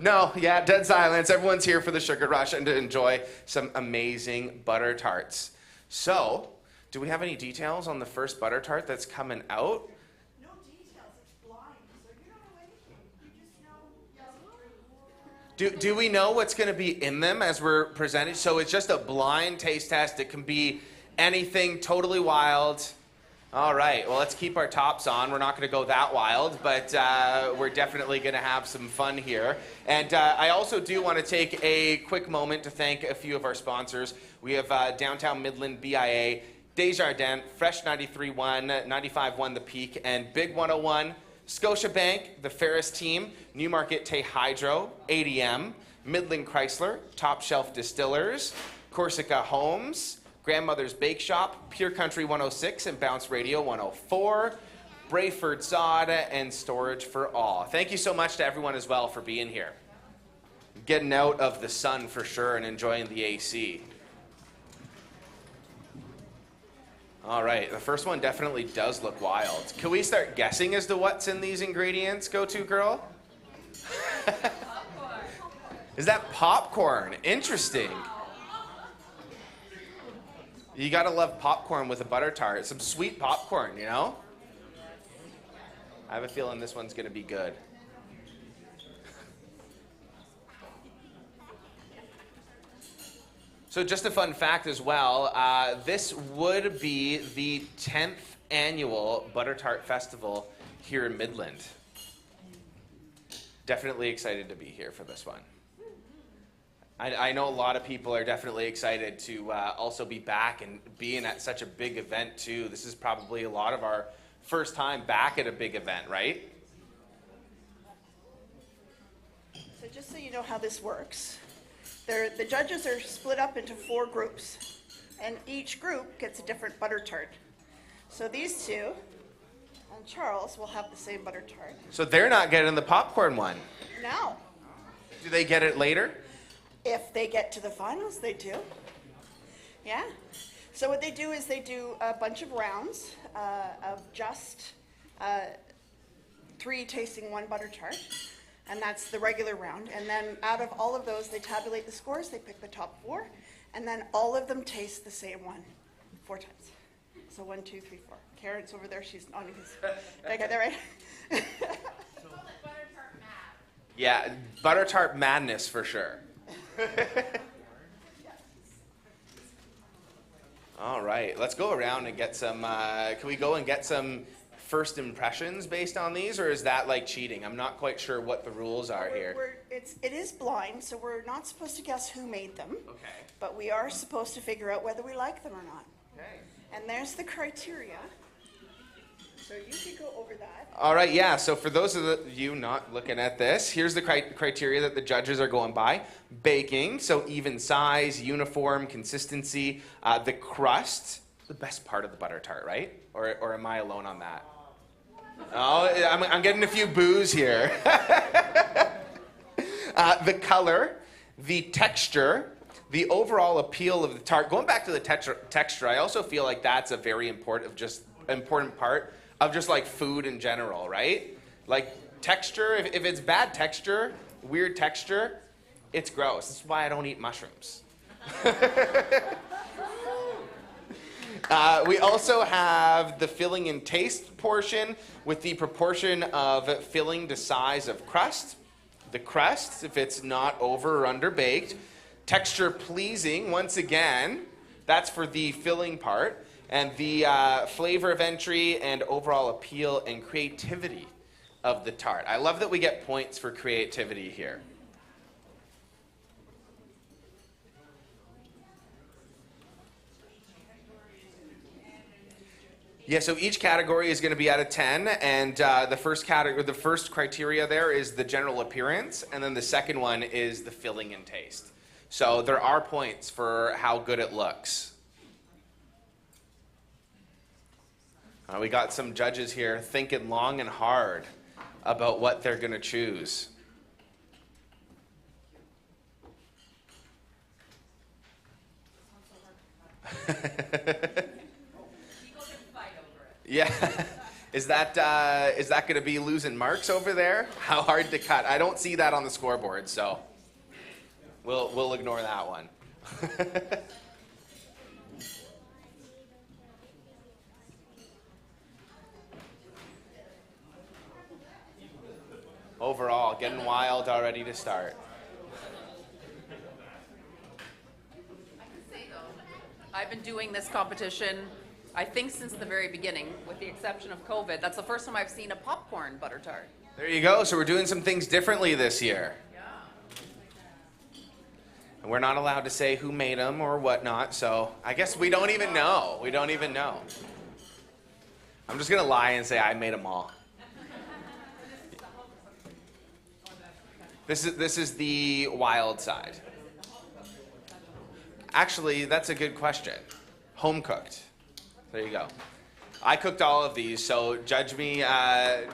No, yeah, dead silence. Everyone's here for the sugar rush and to enjoy some amazing butter tarts. So, do we have any details on the first butter tart that's coming out? Do we know what's going to be in them as we're presenting? So it's just a blind taste test. It can be anything totally wild. All right, well, let's keep our tops on. We're not going to go that wild, but we're definitely going to have some fun here. And I also do want to take a quick moment to thank a few of our sponsors. We have Downtown Midland BIA, Desjardins, Fresh 93.1, 95.1 The Peak, and Big 101. Scotiabank, the Ferris Team, Newmarket Tay Hydro, ADM, Midland Chrysler, Top Shelf Distillers, Corsica Homes, Grandmother's Bake Shop, Pure Country 106 and Bounce Radio 104, Brayford Sod, and Storage for All. Thank you so much to everyone as well for being here. Getting out of the sun for sure and enjoying the AC. All right, the first one definitely does look wild. Can we start guessing as to what's in these ingredients, Go-To Girl? Is that popcorn? Interesting. You gotta love popcorn with a butter tart. Some sweet popcorn, I have a feeling this one's gonna be good. So just a fun fact as well, this would be the 10th annual Butter Tart Festival here in Midland. Definitely excited to be here for this one. I know a lot of people are definitely excited to also be back and being at such a big event too. This is probably a lot of our first time back at a big event, right? So just so you know how this works, the judges are split up into 4 groups, and each group gets a different butter tart. So these two and Charles will have the same butter tart. So they're not getting the popcorn one. No. Do they get it later? If they get to the finals, they do. Yeah. So what they do is they do a bunch of rounds of just 3 tasting 1 butter tart. And that's the regular round. And then out of all of those, they tabulate the scores. They pick the top 4. And then all of them taste the same one 4 times. So 1, 2, 3, 4. Karen's over there. She's nodding his. Did I get that right? Yeah, butter tart madness for sure. All right, let's go around and get some, can we go and get some first impressions based on these, or is that like cheating? I'm not quite sure what the rules are here. It is blind, so we're not supposed to guess who made them. Okay. But we are supposed to figure out whether we like them or not. Okay. And there's the criteria. So you could go over that. All right, yeah, so for those of you not looking at this, here's the criteria that the judges are going by. Baking, so even size, uniform, consistency, the crust, the best part of the butter tart, right? Or am I alone on that? Oh, I'm getting a few boos here. The color, the texture, the overall appeal of the tart. Going back to the texture, I also feel like that's a very important part of just like food in general, right? Like Texture, if it's bad texture, weird texture, it's gross. This is why I don't eat mushrooms. We also have the filling and taste portion with the proportion of filling to size of crust. The crust, if it's not over or under baked. Texture pleasing, once again, that's for the filling part. And the flavor of entry and overall appeal and creativity of the tart. I love that we get points for creativity here. Yeah, so each category is going to be out of 10, and the first criteria there is the general appearance, and then the second one is the filling and taste. So there are points for how good it looks. We got some judges here thinking long and hard about what they're going to choose. Yeah, is that going to be losing marks over there? How hard to cut? I don't see that on the scoreboard, so we'll ignore that one. Overall, getting wild already to start. I've been doing this competition, I think, since the very beginning, with the exception of COVID. That's the first time I've seen a popcorn butter tart. There you go. So we're doing some things differently this year. Yeah. And we're not allowed to say who made them or whatnot, so I guess we don't even know. We don't even know. I'm just going to lie and say I made them all. This is the wild side. Actually, that's a good question. Home cooked. There you go. I cooked all of these, so judge me. I'm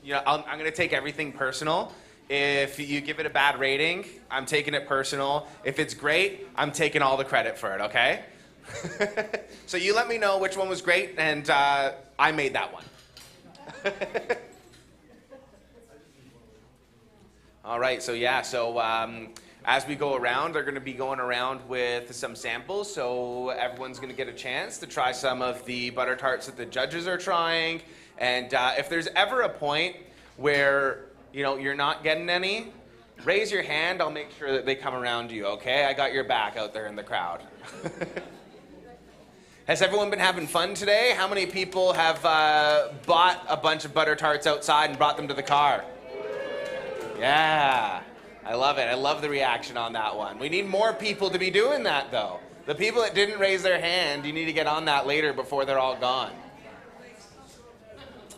going to take everything personal. If you give it a bad rating, I'm taking it personal. If it's great, I'm taking all the credit for it, okay? So you let me know which one was great, and I made that one. All right, so as we go around, they're going to be going around with some samples, so everyone's going to get a chance to try some of the butter tarts that the judges are trying. And if there's ever a point where you're not getting any, raise your hand. I'll make sure that they come around you. Okay, I got your back out there in the crowd. Has everyone been having fun today? How many people have bought a bunch of butter tarts outside and brought them to the car? Yeah, I love it. I love the reaction on that one. We need more people to be doing that, though. The people that didn't raise their hand, you need to get on that later before they're all gone.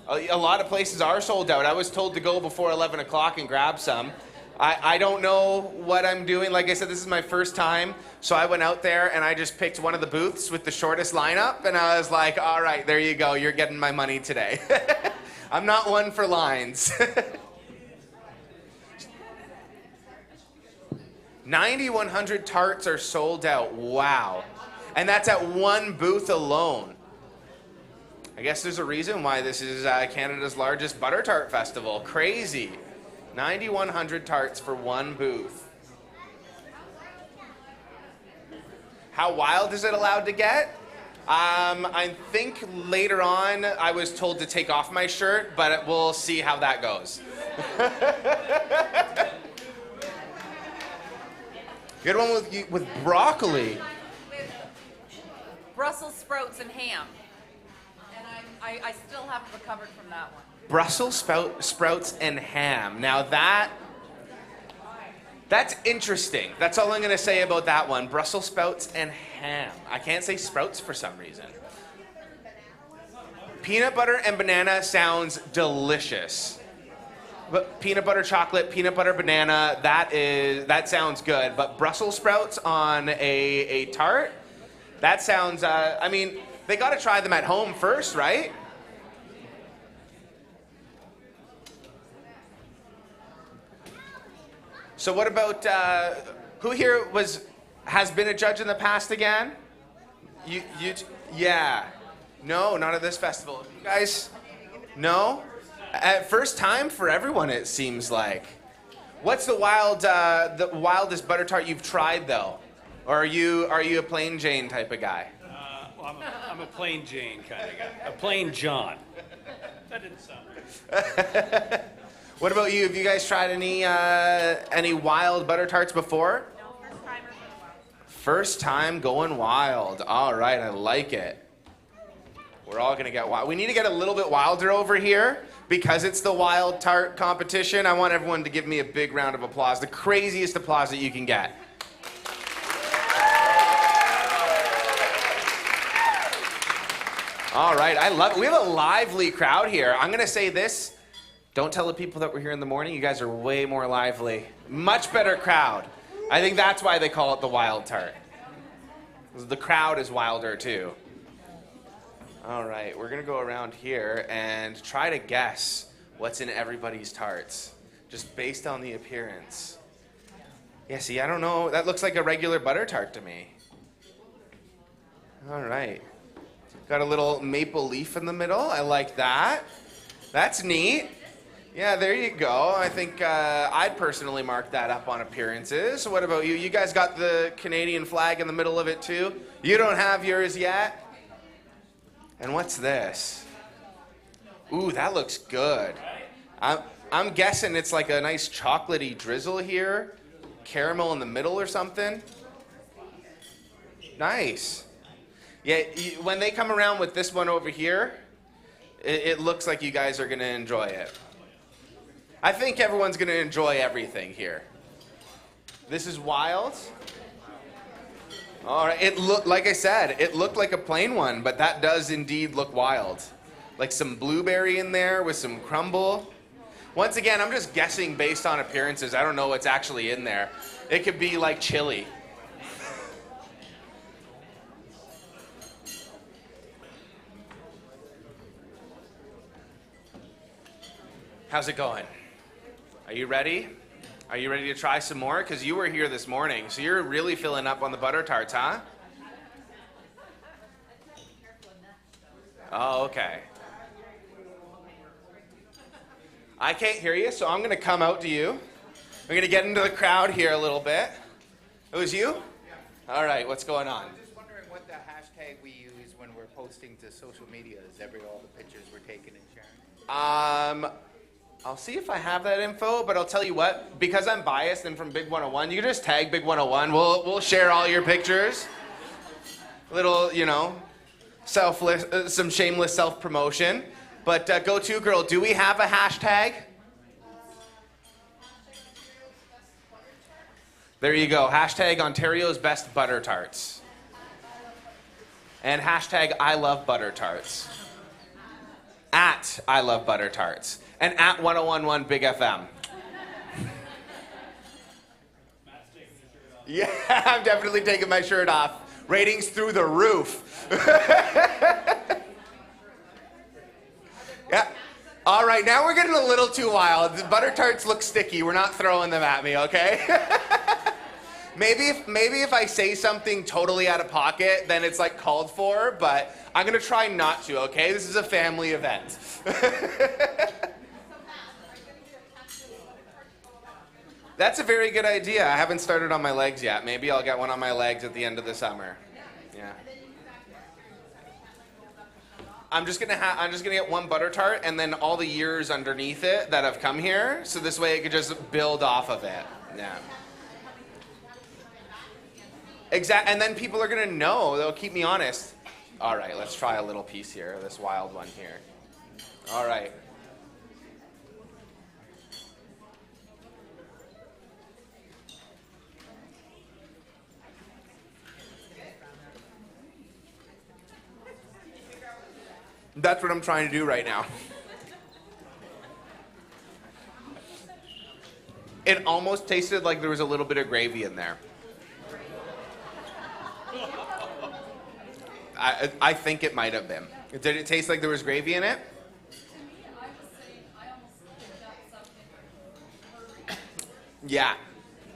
A lot of places are sold out. I was told to go before 11 o'clock and grab some. I don't know what I'm doing. Like I said, this is my first time. So I went out there and I just picked one of the booths with the shortest lineup. And I was like, all right, there you go. You're getting my money today. I'm not one for lines. 9,100 tarts are sold out. Wow. And that's at one booth alone. I guess there's a reason why this is Canada's largest butter tart festival. Crazy. 9,100 tarts for one booth. How wild is it allowed to get? I think later on I was told to take off my shirt, but we'll see how that goes. Good one with broccoli. Brussels sprouts and ham. And I still haven't recovered from that one. Brussels sprouts and ham. Now that's interesting. That's all I'm going to say about that one. Brussels sprouts and ham. I can't say sprouts for some reason. Peanut butter and banana sounds delicious. But peanut butter chocolate, peanut butter banana, that sounds good. But Brussels sprouts on a tart, that sounds, they got to try them at home first, right? So what about, who here has been a judge in the past again? Yeah. No, not at this festival. You guys? No? First time for everyone, it seems like. What's the wildest butter tart you've tried, though? Or are you a plain Jane type of guy? Well, I'm a plain Jane kind of guy. A plain John. That didn't sound good. What about you? Have you guys tried any wild butter tarts before? No, first time going wild. All right, I like it. We're all gonna get wild. We need to get a little bit wilder over here because it's the wild tart competition. I want everyone to give me a big round of applause, the craziest applause that you can get. All right, I love it. We have a lively crowd here. I'm gonna say this. Don't tell the people that were here in the morning. You guys are way more lively. Much better crowd. I think that's why they call it the wild tart. The crowd is wilder too. All right, we're gonna go around here and try to guess what's in everybody's tarts, just based on the appearance. Yeah, see, I don't know. That looks like a regular butter tart to me. All right. Got a little maple leaf in the middle. I like that. That's neat. Yeah, there you go. I think I'd personally mark that up on appearances. What about you? You guys got the Canadian flag in the middle of it too? You don't have yours yet? And what's this? Ooh, that looks good. I'm guessing it's like a nice chocolatey drizzle here. Caramel in the middle or something. Nice. Yeah, when they come around with this one over here, it looks like you guys are going to enjoy it. I think everyone's going to enjoy everything here. This is wild. All right, it looked, like I said, it looked like a plain one, but that does indeed look wild. Like some blueberry in there with some crumble. Once again, I'm just guessing based on appearances. I don't know what's actually in there. It could be like chili. How's it going? Are you ready? Are you ready to try some more? Because you were here this morning, so you're really filling up on the butter tarts, huh? Oh, okay. I can't hear you, so I'm going to come out to you. I'm going to get into the crowd here a little bit. It was you? All right, what's going on? I'm just wondering what the hashtag we use when we're posting to social media is all the pictures we're taking and sharing. I'll see if I have that info, but I'll tell you what, because I'm biased and from Big 101, you can just tag Big 101. We'll share all your pictures. Little, you know, selfless, some shameless self-promotion. But go to girl, do we have a hashtag? There you go. Hashtag Ontario's best butter tarts. And hashtag I love butter tarts. At I love butter tarts. And at 1011 Big FM. Yeah, I'm definitely taking my shirt off. Ratings through the roof. Yeah. All right, now we're getting a little too wild. The butter tarts look sticky. We're not throwing them at me, okay? Maybe if I say something totally out of pocket, then it's like called for, but I'm gonna try not to, okay? This is a family event. That's a very good idea. I haven't started on my legs yet. Maybe I'll get one on my legs at the end of the summer. Yeah. I'm just gonna get one butter tart and then all the years underneath it that have come here, so this way it could just build off of it. Yeah. And then people are gonna know. They'll keep me honest. All right, let's try a little piece here. This wild one here. All right. That's what I'm trying to do right now. It almost tasted like there was a little bit of gravy in there. I think it might have been. Did it taste like there was gravy in it? Yeah.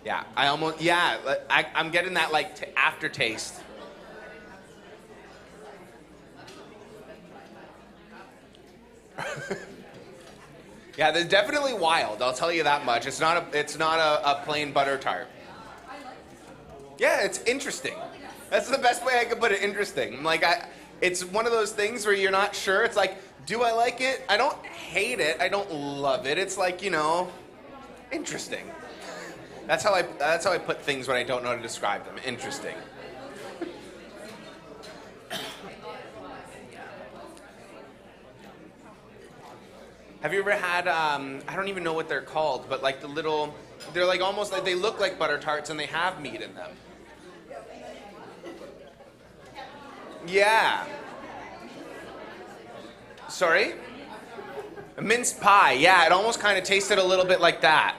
Yeah. I'm getting that like aftertaste. Yeah, they're definitely wild. I'll tell you that much. It's not a plain butter tart. Yeah, it's interesting. That's the best way I could put it. Interesting. Like it's one of those things where you're not sure. It's like, do I like it? I don't hate it. I don't love it. It's like, interesting. That's how I put things when I don't know how to describe them. Interesting. Have you ever had, I don't even know what they're called, but like they're like almost like, they look like butter tarts and they have meat in them. Yeah. Sorry? A minced pie, yeah, it almost kind of tasted a little bit like that.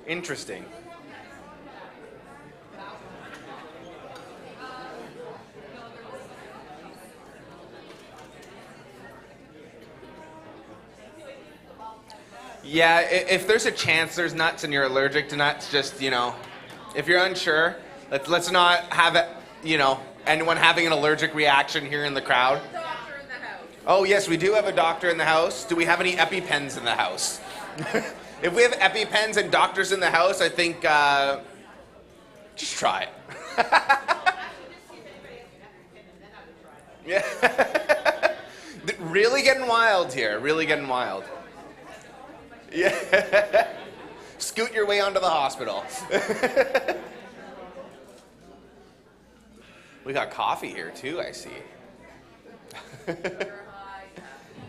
Interesting. Yeah, if there's a chance there's nuts and you're allergic to nuts, just, if you're unsure, let's not have it, anyone having an allergic reaction here in the crowd. Oh, yes, we do have a doctor in the house. Do we have any EpiPens in the house? If we have EpiPens and doctors in the house, I think, just try it. Yeah. Really getting wild here, really getting wild. Yeah. Scoot your way onto the hospital. We got coffee here too, I see.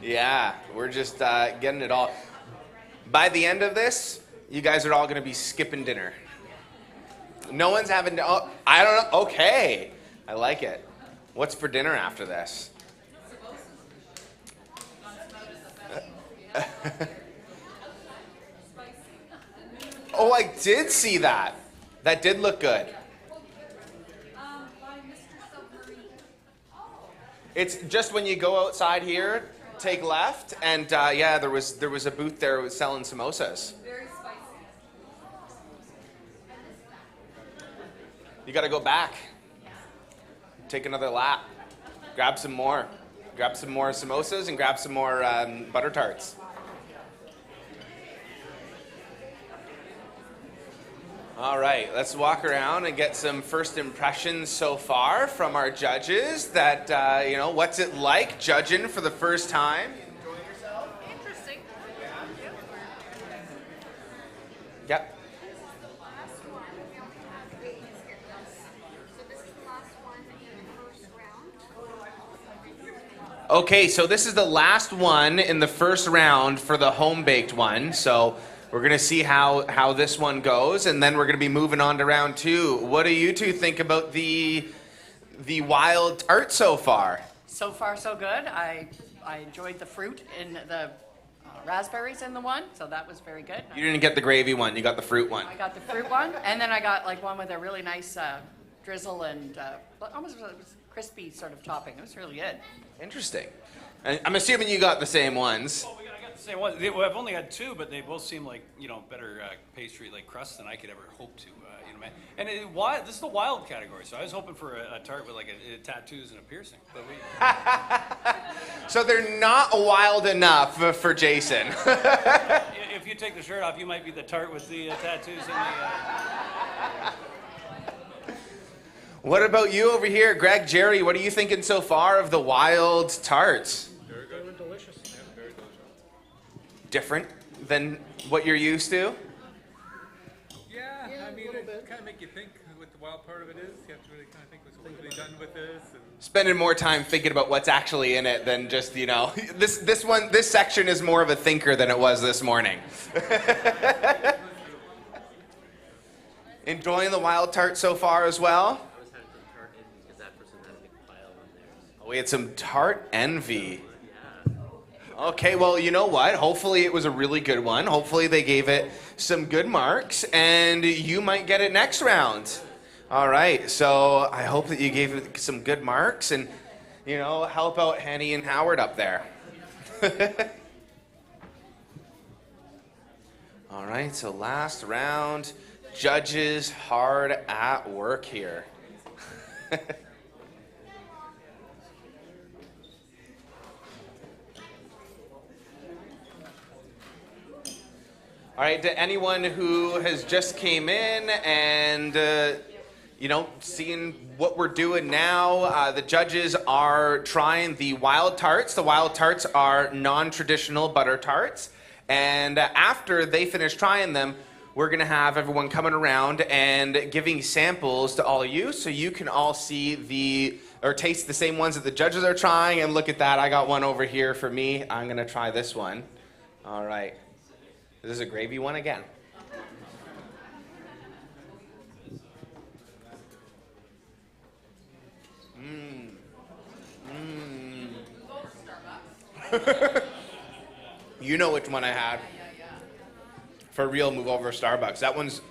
Yeah, we're just getting it all. By the end of this, you guys are all going to be skipping dinner. No one's having, I don't know. Okay, I like it. What's for dinner after this? Oh, I did see that. That did look good. It's just when you go outside here, take left, and yeah, there was a booth there selling samosas. Very spicy. You got to go back. Take another lap. Grab some more. Grab some more samosas and grab some more butter tarts. All right, let's walk around and get some first impressions so far from our judges. That, what's it like judging for the first time? Enjoying yourself? Interesting. Yep. Okay, so this is the last one in the first round for the home-baked one. So we're going to see how this one goes, and then we're going to be moving on to round two. What do you two think about the wild tart so far? So far, so good. I enjoyed the fruit in the raspberries in the one, so that was very good. You didn't get the gravy one, you got the fruit one. I got the fruit one, and then I got like one with a really nice drizzle and almost a crispy sort of topping. It was really good. Interesting. And I'm assuming you got the same ones. Oh, I got the same ones. Well, I've only had two, but they both seem like, better pastry like crust than I could ever hope to. And this is the wild category, so I was hoping for a tart with like a tattoos and a piercing. But So they're not wild enough for Jason. if you take the shirt off, you might be the tart with the tattoos and the... What about you over here, Greg, Jerry? What are you thinking so far of the wild tarts? Very good and delicious. Yeah, very delicious. Different than what you're used to? Yeah, I mean, it kind of make you think what the wild part of it is. You have to really kind of think what's really done with this. And Spending more time thinking about what's actually in it than just, this section is more of a thinker than it was this morning. Enjoying the wild tart so far as well? We had some tart envy. Okay, well, you know what? Hopefully it was a really good one. Hopefully they gave it some good marks, and you might get it next round. All right, so I hope that you gave it some good marks, and, help out Henny and Howard up there. All right, so last round. Judges hard at work here. All right, to anyone who has just came in and, seeing what we're doing now, the judges are trying the wild tarts. The wild tarts are non-traditional butter tarts. And after they finish trying them, we're going to have everyone coming around and giving samples to all of you so you can all see or taste the same ones that the judges are trying. And look at that, I got one over here for me. I'm going to try this one. All right. This is a gravy one again. You know which one I had. For real, move over to Starbucks. That one's...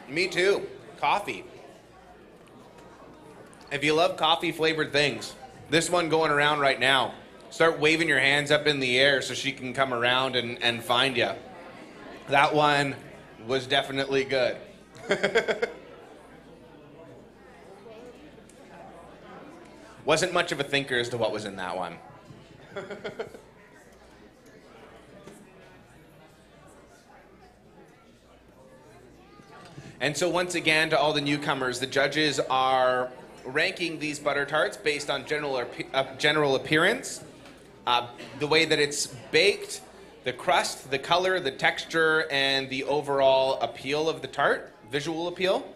Me too. Coffee. If you love coffee-flavored things, this one going around right now, start waving your hands up in the air so she can come around and find you. That one was definitely good. Wasn't much of a thinker as to what was in that one. And so once again, to all the newcomers, the judges are ranking these butter tarts based on general appearance, the way that it's baked, the crust, the color, the texture, and the overall appeal of the tart, visual appeal,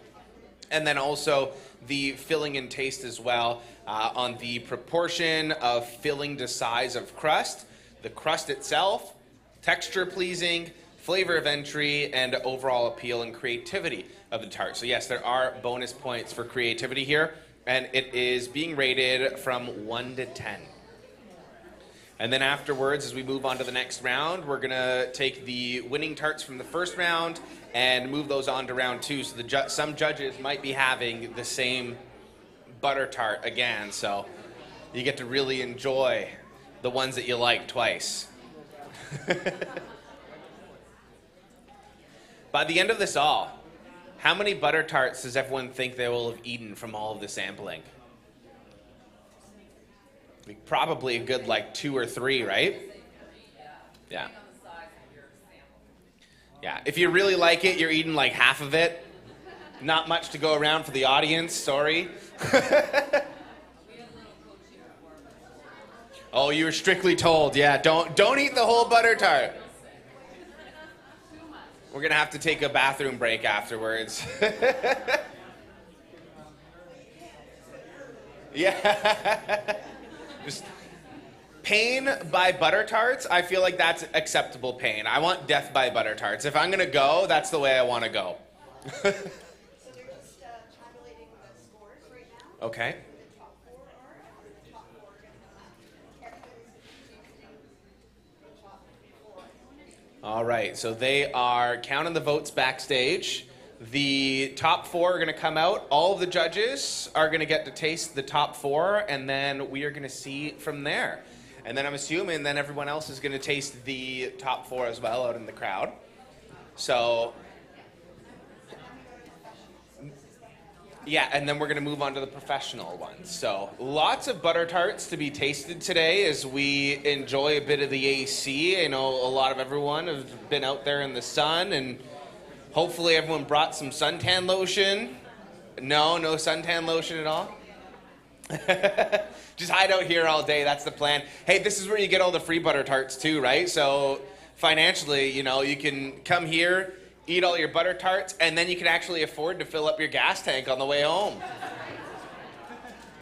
and then also the filling and taste as well, on the proportion of filling to size of crust, the crust itself, texture pleasing, flavor of entry, and overall appeal and creativity of the tart. So yes, there are bonus points for creativity here, and it is being rated from 1 to 10. And then afterwards, as we move on to the next round, we're gonna take the winning tarts from the first round and move those on to round 2. So some judges might be having the same butter tart again, so you get to really enjoy the ones that you like twice. By the end of this all, how many butter tarts does everyone think they will have eaten from all of the sampling? Probably a good 2 or 3, right? Yeah. Yeah, if you really like it, you're eating half of it. Not much to go around for the audience, sorry. Oh, you were strictly told, yeah, don't eat the whole butter tart. We're gonna have to take a bathroom break afterwards. Yeah. Just pain by butter tarts, I feel like that's acceptable pain. I want death by butter tarts. If I'm gonna go, that's the way I wanna go. So they're just tabulating the scores right now. Okay. The top 4 are, the top 4 are going to the top 4. All right, so they are counting the votes backstage. The top 4 are going to come out. All of the judges are going to get to taste the top 4, and then we are going to see from there. And then I'm assuming then everyone else is going to taste the top 4 as well out in the crowd. So, yeah, and then we're going to move on to the professional ones. So lots of butter tarts to be tasted today as we enjoy a bit of the AC. I know a lot of everyone has been out there in the sun, and hopefully everyone brought some suntan lotion. No suntan lotion at all? Just hide out here all day, that's the plan. Hey, this is where you get all the free butter tarts too, right? So financially, you can come here, eat all your butter tarts, and then you can actually afford to fill up your gas tank on the way home.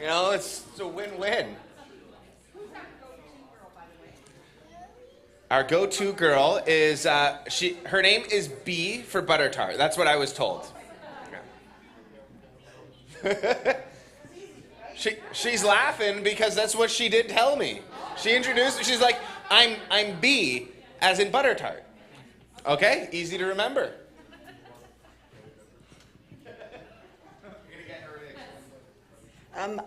It's a win-win. Our go-to girl is, her name is B for butter tart. That's what I was told. She's laughing because that's what she did tell me. She introduced me, she's like, I'm B, as in butter tart. Okay, easy to remember.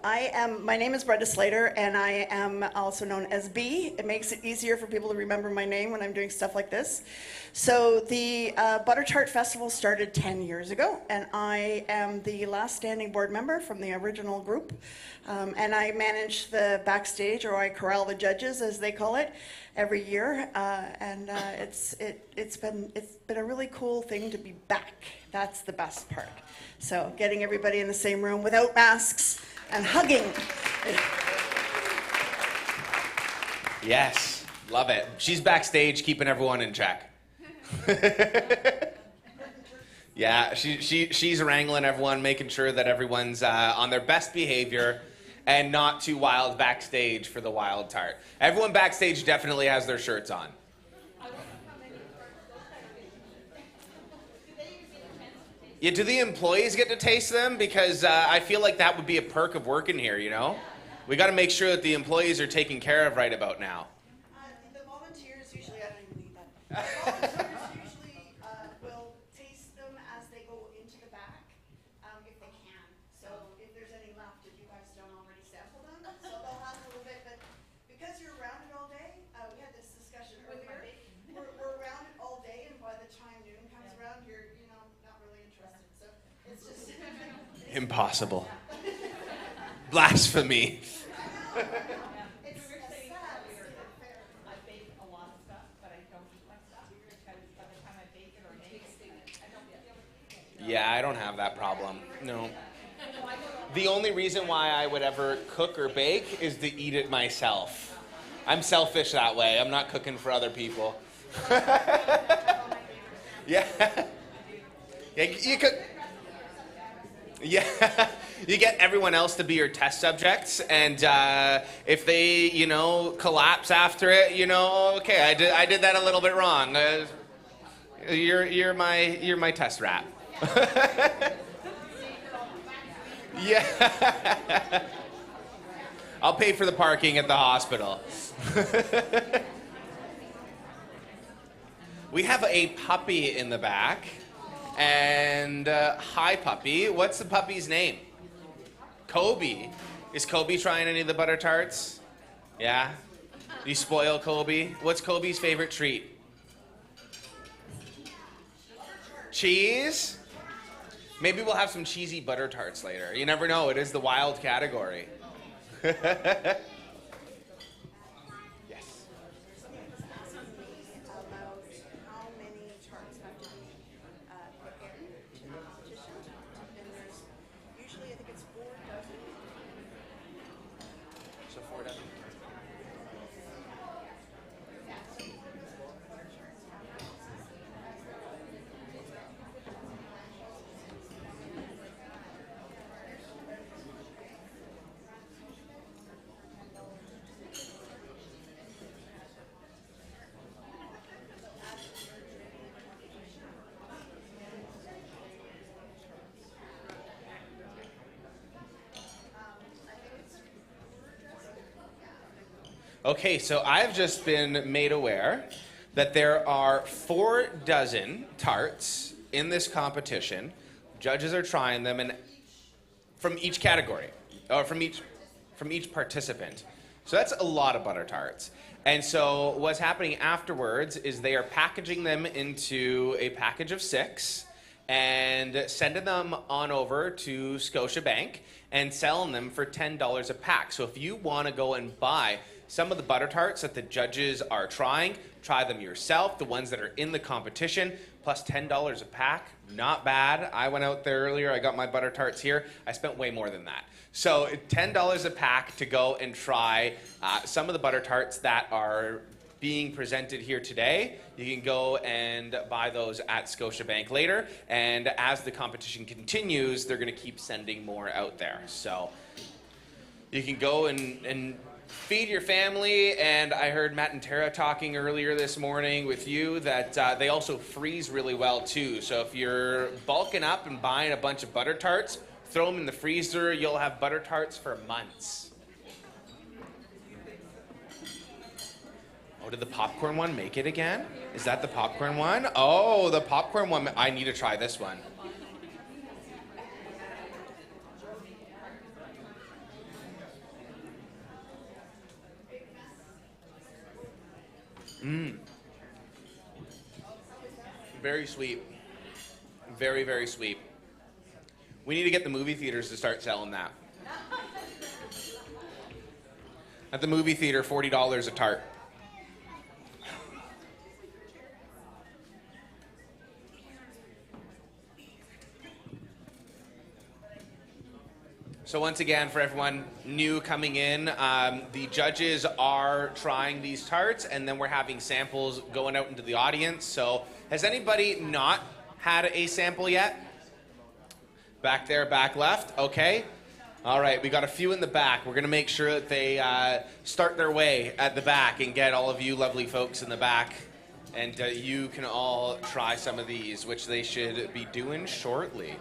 My name is Brenda Slater, and I am also known as B. It makes it easier for people to remember my name when I'm doing stuff like this. So the Butter Tart Festival started 10 years ago, and I am the last standing board member from the original group. And I manage the backstage, or I corral the judges, as they call it. every year, and it's been a really cool thing to be back. That's the best part. So getting everybody in the same room without masks and hugging. Yes, love it. She's backstage keeping everyone in check. Yeah, she's wrangling everyone, making sure that everyone's on their best behavior and not too wild backstage for the Wild Tart. Everyone backstage definitely has their shirts on. Yeah, do the employees get to taste them? Because I feel like that would be a perk of working here, you know? We got to make sure that the employees are taken care of right about now. The volunteers usually, I don't even need that. The volunteers usually will taste them as they go into the back, if they can. So if there's any left, if you guys don't already sample them, so they'll have a little bit. But because you're around it all day, we had this discussion earlier. We're around it all day, and by the time noon comes around, you're not really interested. So it's just Impossible. Blasphemy. Yeah, I don't have that problem. No. The only reason why I would ever cook or bake is to eat it myself. I'm selfish that way. I'm not cooking for other people. Yeah. Yeah, you could. Yeah. You get everyone else to be your test subjects, and if they, collapse after it, okay, I did that a little bit wrong. You're my test rat. Yeah. I'll pay for the parking at the hospital. We have a puppy in the back. And hi, puppy. What's the puppy's name? Kobe. Is Kobe trying any of the butter tarts? Yeah? You spoil Kobe? What's Kobe's favorite treat? Cheese? Maybe we'll have some cheesy butter tarts later. You never know. It is the wild category. Okay, so I've just been made aware that there are 4 dozen tarts in this competition. Judges are trying them, and from each category, or from each participant. So that's a lot of butter tarts. And so what's happening afterwards is they are packaging them into a package of 6 and sending them on over to Scotiabank and selling them for $10 a pack. So if you want to go and buy some of the butter tarts that the judges are trying, try them yourself, the ones that are in the competition, plus $10 a pack, not bad. I went out there earlier, I got my butter tarts here. I spent way more than that. So $10 a pack to go and try some of the butter tarts that are being presented here today. You can go and buy those at Scotiabank later, and as the competition continues, they're going to keep sending more out there. So you can go and feed your family, and I heard Matt and Tara talking earlier this morning with you that they also freeze really well too. So if you're bulking up and buying a bunch of butter tarts, throw them in the freezer. You'll have butter tarts for months. Oh, did the popcorn one make it again? Is that the popcorn one? Oh, the popcorn one. I need to try this one. Very sweet. Very, very sweet. We need to get the movie theaters to start selling that. At the movie theater, $40 a tart. So once again, for everyone new coming in, the judges are trying these tarts, and then we're having samples going out into the audience. So has anybody not had a sample yet? Back there, back left. Okay. All right, we got a few in the back. We're going to make sure that they start their way at the back and get all of you lovely folks in the back. And you can all try some of these, which they should be doing shortly.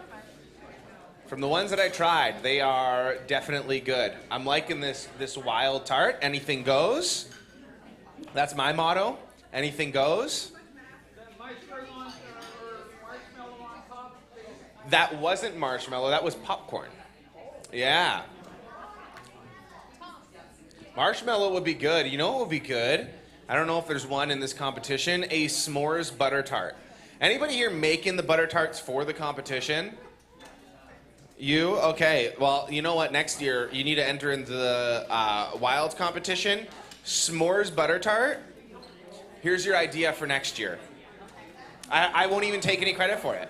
From the ones that I tried, they are definitely good. I'm liking this wild tart. Anything goes. That's my motto. Anything goes. That wasn't marshmallow. That was popcorn. Yeah. Marshmallow would be good. You know what would be good? I don't know if there's one in this competition. A s'mores butter tart. Anybody here making the butter tarts for the competition? You? Okay. Well, you know what? Next year, you need to enter into the Wilds competition. S'mores butter tart. Here's your idea for next year. I won't even take any credit for it.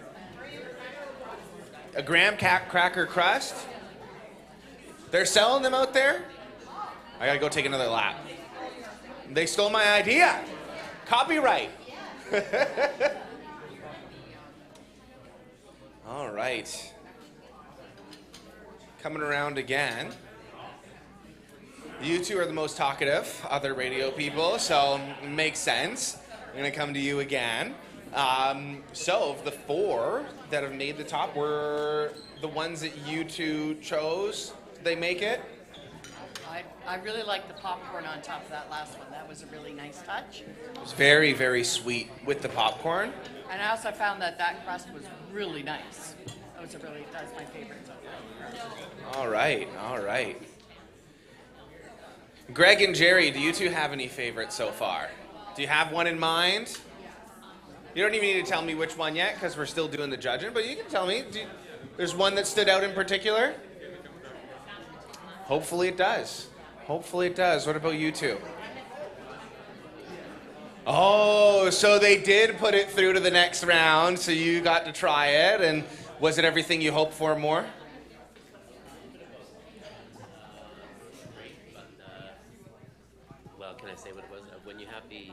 A graham cracker crust. They're selling them out there. I gotta go take another lap. They stole my idea. Copyright. All right. Coming around again. You two are the most talkative, other radio people, so it makes sense. I'm gonna come to you again. So the 4 that have made the top were the ones that you two chose. Did they make it? I really like the popcorn on top of that last one. That was a really nice touch. It was very, very sweet with the popcorn. And I also found that crust was really nice. That's my favorite so far. All right, all right. Greg and Jerry, do you two have any favorites so far? Do you have one in mind? You don't even need to tell me which one yet because we're still doing the judging, but you can tell me. There's one that stood out in particular? Hopefully it does. Hopefully it does. What about you two? Oh, so they did put it through to the next round, so you got to try it, and was it everything you hoped for more? Well, can I say what it was? When you have the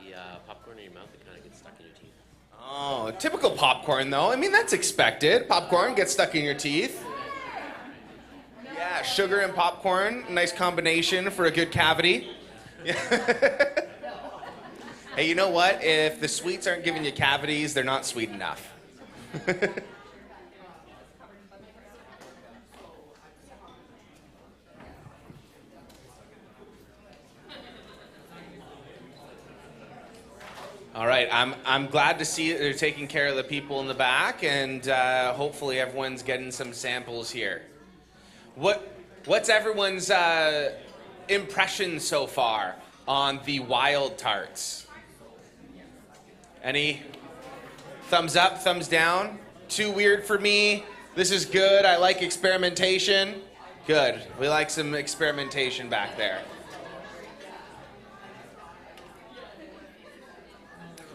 popcorn in your mouth, it kind of gets stuck in your teeth. Oh, typical popcorn, though. I mean, that's expected. Popcorn gets stuck in your teeth. Yeah, sugar and popcorn, nice combination for a good cavity. Hey, you know what? If the sweets aren't giving you cavities, they're not sweet enough. All right, I'm glad to see that they're taking care of the people in the back, and hopefully everyone's getting some samples here. What's everyone's impression so far on the wild tarts? Any thumbs up, thumbs down? Too weird for me? This is good. I like experimentation. Good. We like some experimentation back there.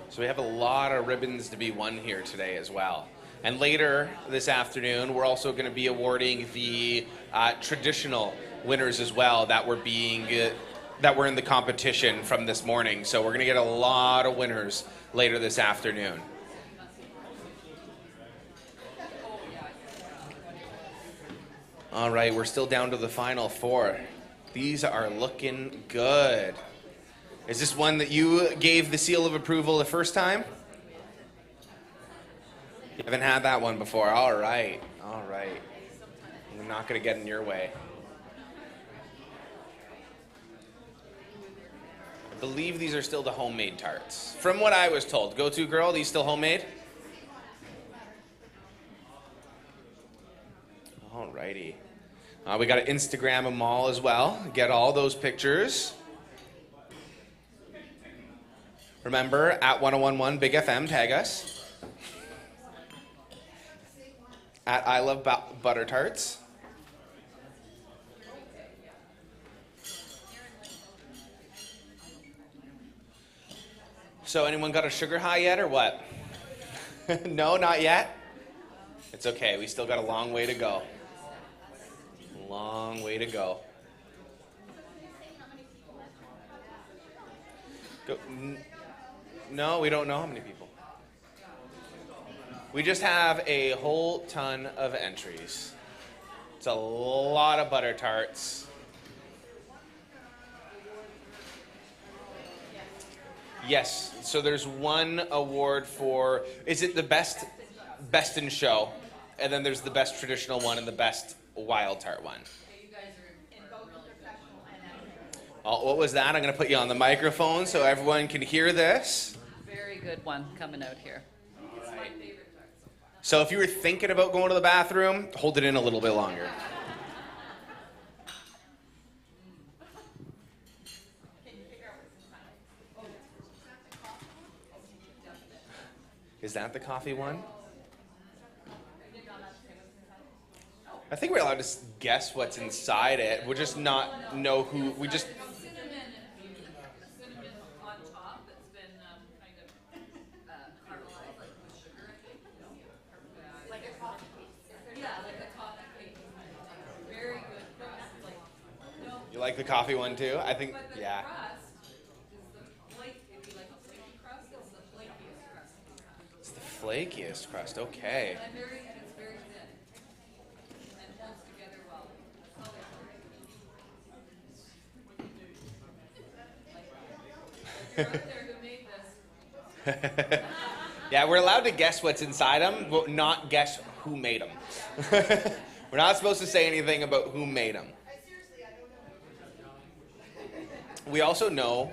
So we have a lot of ribbons to be won here today as well. And later this afternoon, we're also going to be awarding the traditional winners as well that were in the competition from this morning. So we're going to get a lot of winners later this afternoon. All right, we're still down to the final 4. These are looking good. Is this one that you gave the seal of approval the first time? You haven't had that one before. All right. All right. I'm not going to get in your way. I believe these are still the homemade tarts. From what I was told. Go-to girl, these still homemade? All righty. We got to Instagram them all as well. Get all those pictures. Remember, at 1011 Big FM, tag us. At I Love Butter Tarts. So anyone got a sugar high yet or what? No, not yet? It's okay. We still got a long way to go. long way to go. No, we don't know how many people. We just have a whole ton of entries. It's a lot of butter tarts. Yes, so there's one award for, is it the best in show? And then there's the best traditional one and the best wild tart one. Oh, what was that? I'm going to put you on the microphone so everyone can hear this. Very good one coming out here. So if you were thinking about going to the bathroom, hold it in a little bit longer. Is that the coffee one? I think we're allowed to guess what's inside it. We'll just not know who. We just. Cinnamon on top that's been kind of caramelized, like with sugar, I think. Like a coffee cake. Yeah, like a coffee cake. Very good crust. You like the coffee one too? I think, But the yeah. crust is the flake. If you like a flaky crust, it's the flakiest crust. It's the flakiest crust. Okay. And it's very thin and holds together well. That's how they work. If you're out there who made this. Yeah, we're allowed to guess what's inside them, but not guess who made them. We're not supposed to say anything about who made them. We also know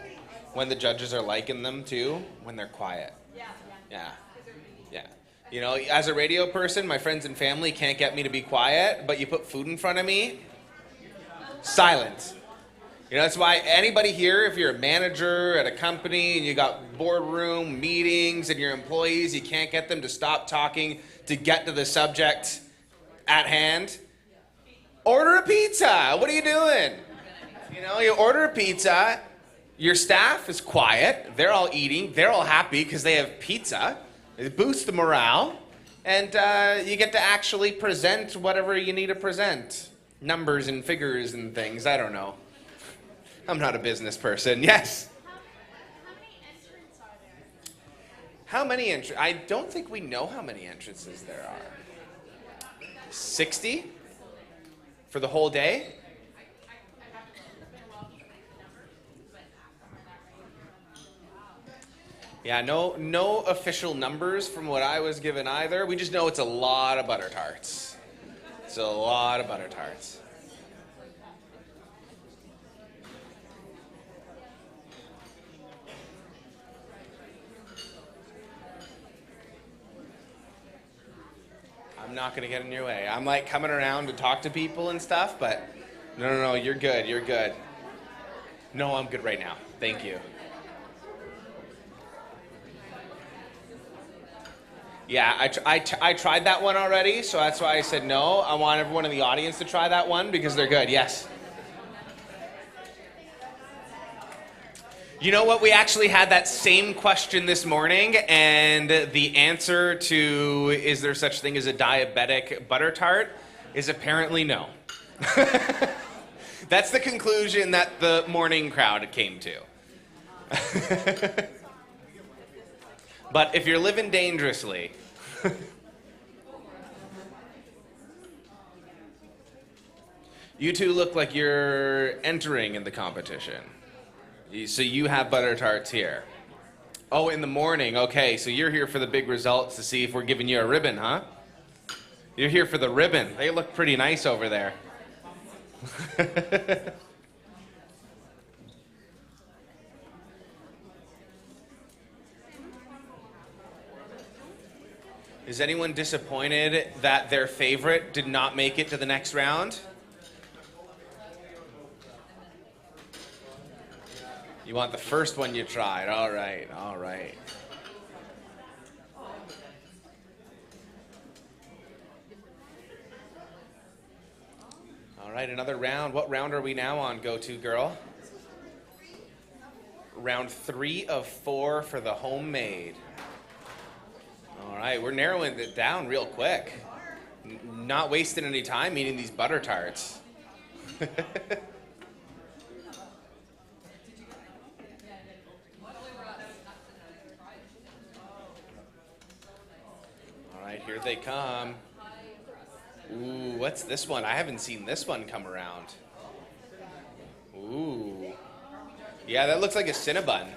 when the judges are liking them too, when they're quiet. Yeah. Yeah. You know, as a radio person, my friends and family can't get me to be quiet, but you put food in front of me, silence. You know, that's why anybody here, if you're a manager at a company and you got boardroom meetings and your employees, you can't get them to stop talking to get to the subject at hand, order a pizza. What are you doing? You know, you order a pizza, your staff is quiet, they're all eating, they're all happy because they have pizza. It boosts the morale, and you get to actually present whatever you need to present. Numbers and figures and things, I don't know. I'm not a business person. Yes? How many entrances? I don't think we know how many entrances there are. 60? For the whole day? Yeah, no official numbers from what I was given either. We just know it's a lot of butter tarts. It's a lot of butter tarts. I'm not gonna get in your way. I'm like coming around to talk to people and stuff, but no, you're good, you're good. No, I'm good right now. Thank you. Yeah, I tried that one already, so that's why I said no. I want everyone in the audience to try that one because they're good, yes. You know what? We actually had that same question this morning, and the answer to is there such thing as a diabetic butter tart is apparently no. That's the conclusion that the morning crowd came to. But if you're living dangerously, you two look like you're entering in the competition. So you have butter tarts here. Oh, in the morning. Okay, so you're here for the big results to see if we're giving you a ribbon, huh? You're here for the ribbon. They look pretty nice over there. Is anyone disappointed that their favorite did not make it to the next round? You want the first one you tried. All right, all right. All right, another round. What round are we now on, go-to girl? Round 3 of 4 for the homemade. All right, we're narrowing it down real quick. Not wasting any time eating these butter tarts. All right, here they come. Ooh, what's this one? I haven't seen this one come around. Ooh. Yeah, that looks like a Cinnabon.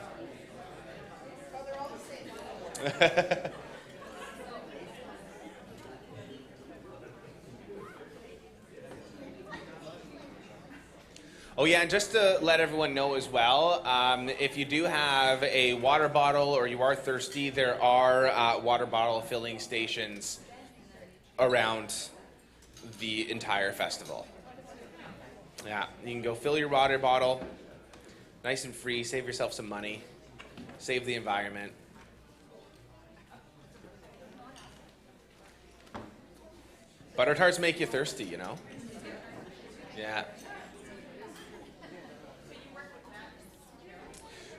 Oh yeah, and just to let everyone know as well, if you do have a water bottle or you are thirsty, there are water bottle filling stations around the entire festival. Yeah, you can go fill your water bottle, nice and free, save yourself some money, save the environment. Butter tarts make you thirsty, you know? Yeah.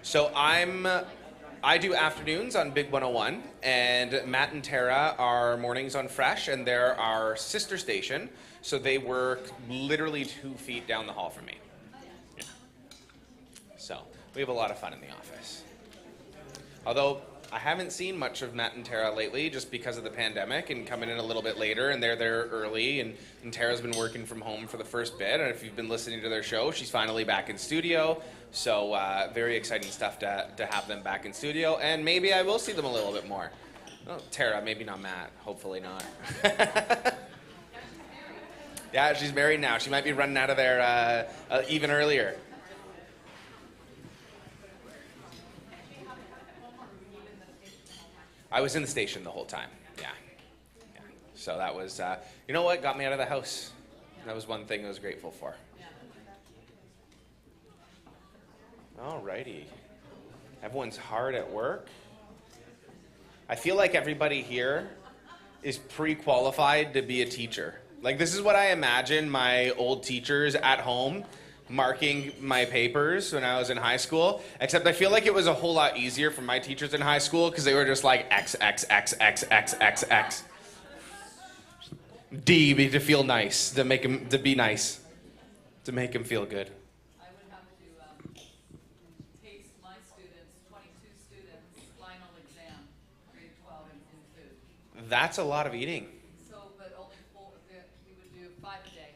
So I do afternoons on Big 101, and Matt and Tara are mornings on Fresh, and they're our sister station, so they work literally 2 feet down the hall from me. Yeah. So we have a lot of fun in the office. Although I haven't seen much of Matt and Tara lately just because of the pandemic and coming in a little bit later, and they're there early, and Tara's been working from home for the first bit, and if you've been listening to their show, she's finally back in studio. So very exciting stuff to have them back in studio, and maybe I will see them a little bit more. Oh, Tara, maybe not Matt. Hopefully not. Yeah, she's married now. She might be running out of there even earlier. I was in the station the whole time. Yeah. So that was, you know what, got me out of the house. That was one thing I was grateful for. Alrighty. Everyone's hard at work. I feel like everybody here is pre-qualified to be a teacher. Like, this is what I imagine my old teachers at home marking my papers when I was in high school, except I feel like it was a whole lot easier for my teachers in high school because they were just like X, X, X, X, X, X, X. D, to feel nice, to make him, to be nice, to make him feel good. That's a lot of eating. So, but only 4, we would do 5 a day.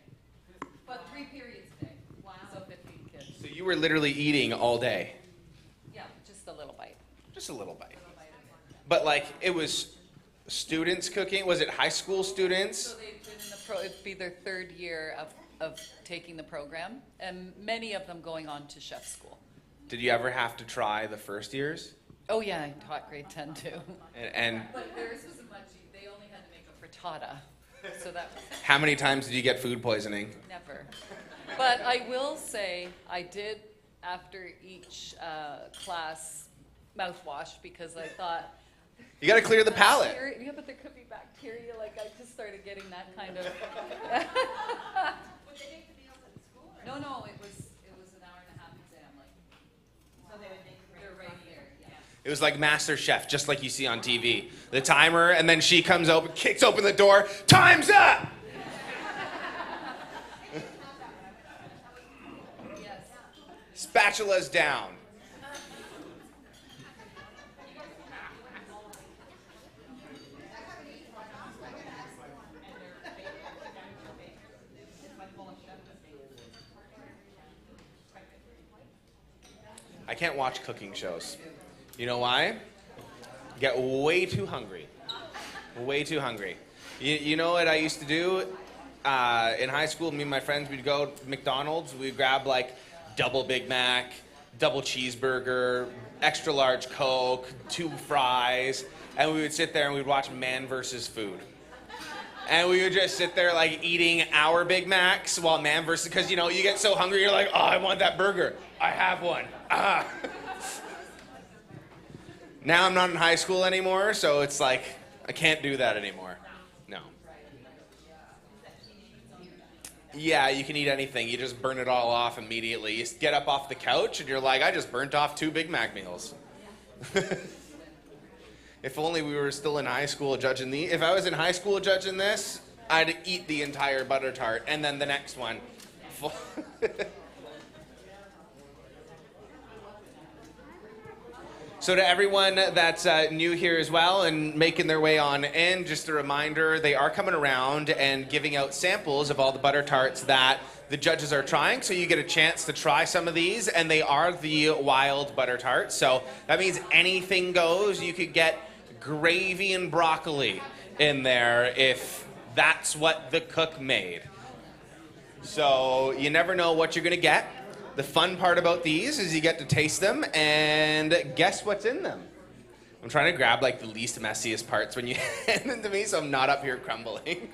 But 3 periods a day. Wow. So 15 kids. So you were literally eating all day? Yeah, just a little bite. Just a little bite. But like, it was students cooking? Was it high school students? So they've been in the it'd be their 3rd year of taking the program, and many of them going on to chef school. Did you ever have to try the first years? Oh yeah, I taught grade 10 too. And But theirs wasn't much. They only had to make a frittata, so that was. how many times did you get food poisoning? Never. But I will say I did after each class mouthwash because I thought. You got to clear the palate. Yeah, but there could be bacteria. Like I just started getting that kind of. No, it was an hour and a half exam. Like. So they would make. They're right here. Yeah. It was like Master Chef, just like you see on TV. The timer, and then she comes open, kicks open the door. Time's up! Yes. Spatula's down. I can't watch cooking shows. You know why? Get way too hungry. Way too hungry. You know what I used to do? In high school, me and my friends, we'd go to McDonald's. We'd grab like double Big Mac, double cheeseburger, extra large Coke, 2 fries, and we would sit there and we'd watch Man vs. Food. And we would just sit there like eating our Big Macs while Man vs. Because you know, you get so hungry, you're like, oh, I want that burger. I have one. Ah. Now I'm not in high school anymore, so it's like, I can't do that anymore. No. Yeah, you can eat anything. You just burn it all off immediately. You get up off the couch and you're like, I just burnt off 2 Big Mac meals. If only we were still in high school judging if I was in high school judging this, I'd eat the entire butter tart and then the next one beautiful. So to everyone that's new here as well and making their way on in, just a reminder, they are coming around and giving out samples of all the butter tarts that the judges are trying. So you get a chance to try some of these, and they are the wild butter tarts. So that means anything goes. You could get gravy and broccoli in there if that's what the cook made. So you never know what you're gonna get. The fun part about these is you get to taste them and guess what's in them. I'm trying to grab like the least messiest parts when you hand them to me, so I'm not up here crumbling.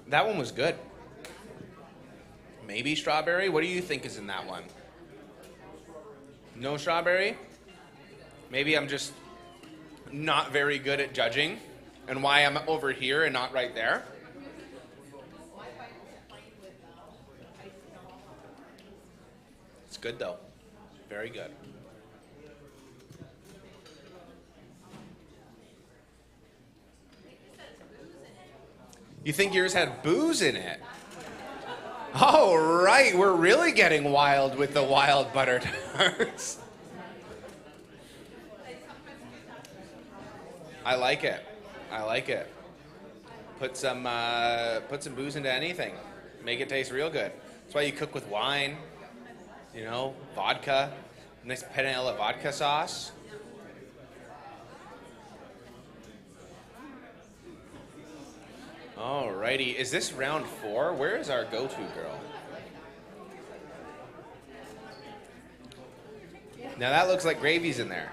That one was good. Maybe strawberry? What do you think is in that one? No strawberry? Maybe I'm just not very good at judging and why I'm over here and not right there. It's good though. Very good. You think yours had booze in it? Oh, right. We're really getting wild with the wild butter tarts. I like it. I like it. Put some booze into anything. Make it taste real good. That's why you cook with wine. You know, vodka. Nice panela vodka sauce. Alrighty. Is this round 4? Where is our go-to girl? Now that looks like gravy's in there.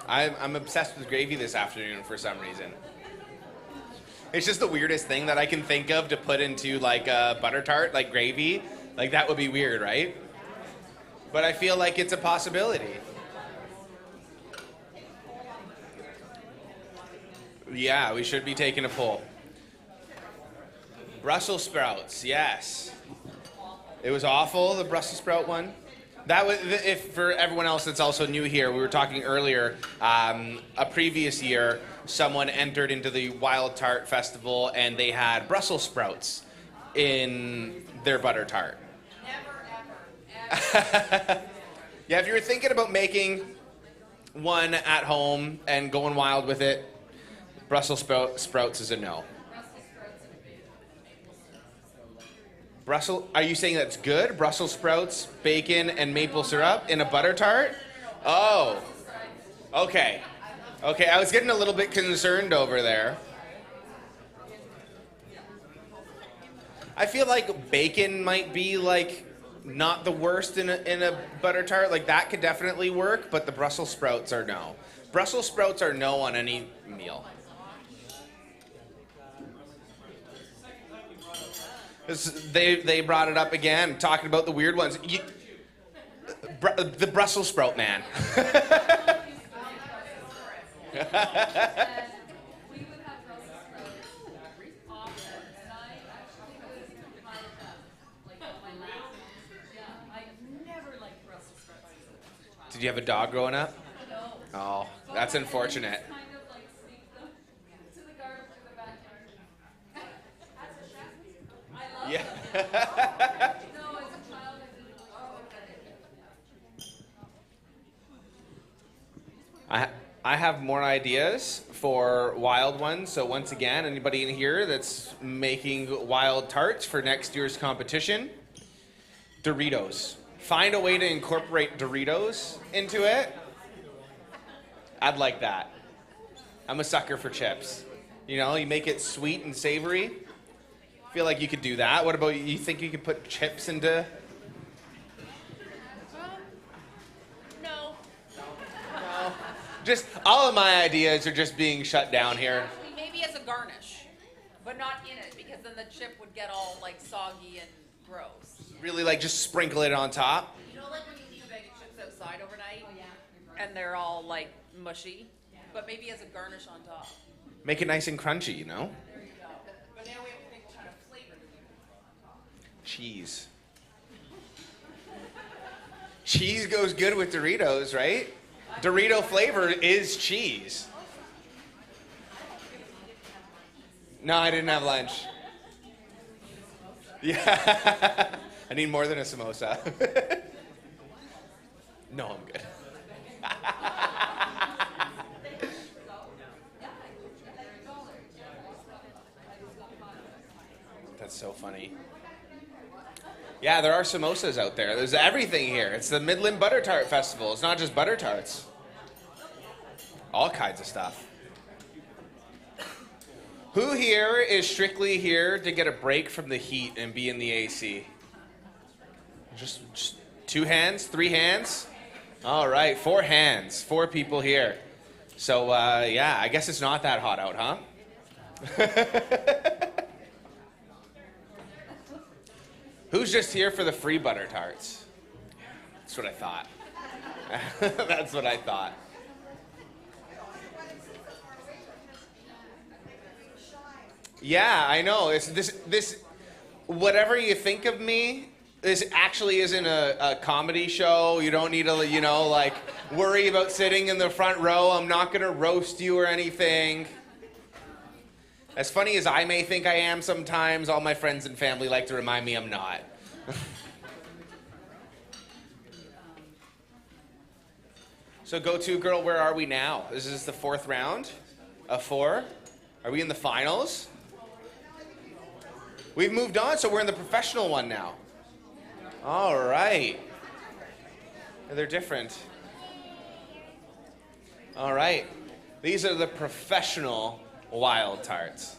I'm obsessed with gravy this afternoon for some reason. It's just the weirdest thing that I can think of to put into like a butter tart, like gravy. Like that would be weird, right? But I feel like it's a possibility. Yeah, we should be taking a poll. Brussels sprouts, yes. It was awful, the Brussels sprout one. That was, if for everyone else that's also new here, we were talking earlier, a previous year, someone entered into the Wild Tart Festival and they had Brussels sprouts in their butter tart. Yeah, if you were thinking about making one at home and going wild with it, Brussels sprouts is a no. Are you saying that's good? Brussels sprouts, bacon, and maple syrup in a butter tart? Oh, okay. Okay, I was getting a little bit concerned over there. I feel like bacon might be like not the worst in a butter tart. Like that could definitely work, but the Brussels sprouts are no. Brussels sprouts are no on any meal. They brought it up again, talking about the weird ones. The Brussels sprout man. Did you have a dog growing up? Oh, that's unfortunate. Yeah. I have more ideas for wild ones. So once again, anybody in here that's making wild tarts for next year's competition, Doritos. Find a way to incorporate Doritos into it. I'd like that. I'm a sucker for chips. You know, you make it sweet and savory. I feel like you could do that. What about you? You think you could put chips into? No. No. Just all of my ideas are just being shut down here. Maybe as a garnish, but not in it, because then the chip would get all like soggy and gross. Really, like just sprinkle it on top. You know, like when you leave a bag of chips outside overnight, and they're all like mushy, but maybe as a garnish on top. Make it nice and crunchy, you know. There you go. But now we have to think what kind of flavor do we put on top. Cheese. Cheese goes good with Doritos, right? Dorito flavor is cheese. No, I didn't have lunch. Yeah. I need more than a samosa. No, I'm good. That's so funny. Yeah, there are samosas out there. There's everything here. It's the Midland Butter Tart Festival. It's not just butter tarts. All kinds of stuff. Who here is strictly here to get a break from the heat and be in the AC? Just 2 hands? 3 hands? All right, 4 hands. 4 people here. So, yeah, I guess it's not that hot out, huh? Who's just here for the free butter tarts? That's what I thought. That's what I thought. Yeah, I know. It's this. Whatever you think of me, this actually isn't a comedy show. You don't need to, like, worry about sitting in the front row. I'm not gonna roast you or anything. As funny as I may think I am sometimes, all my friends and family like to remind me I'm not. So go-to girl, where are we now? This is the 4th round of 4. Are we in the finals? We've moved on, so we're in the professional one now. All right. They're different. All right. These are the professional wild tarts.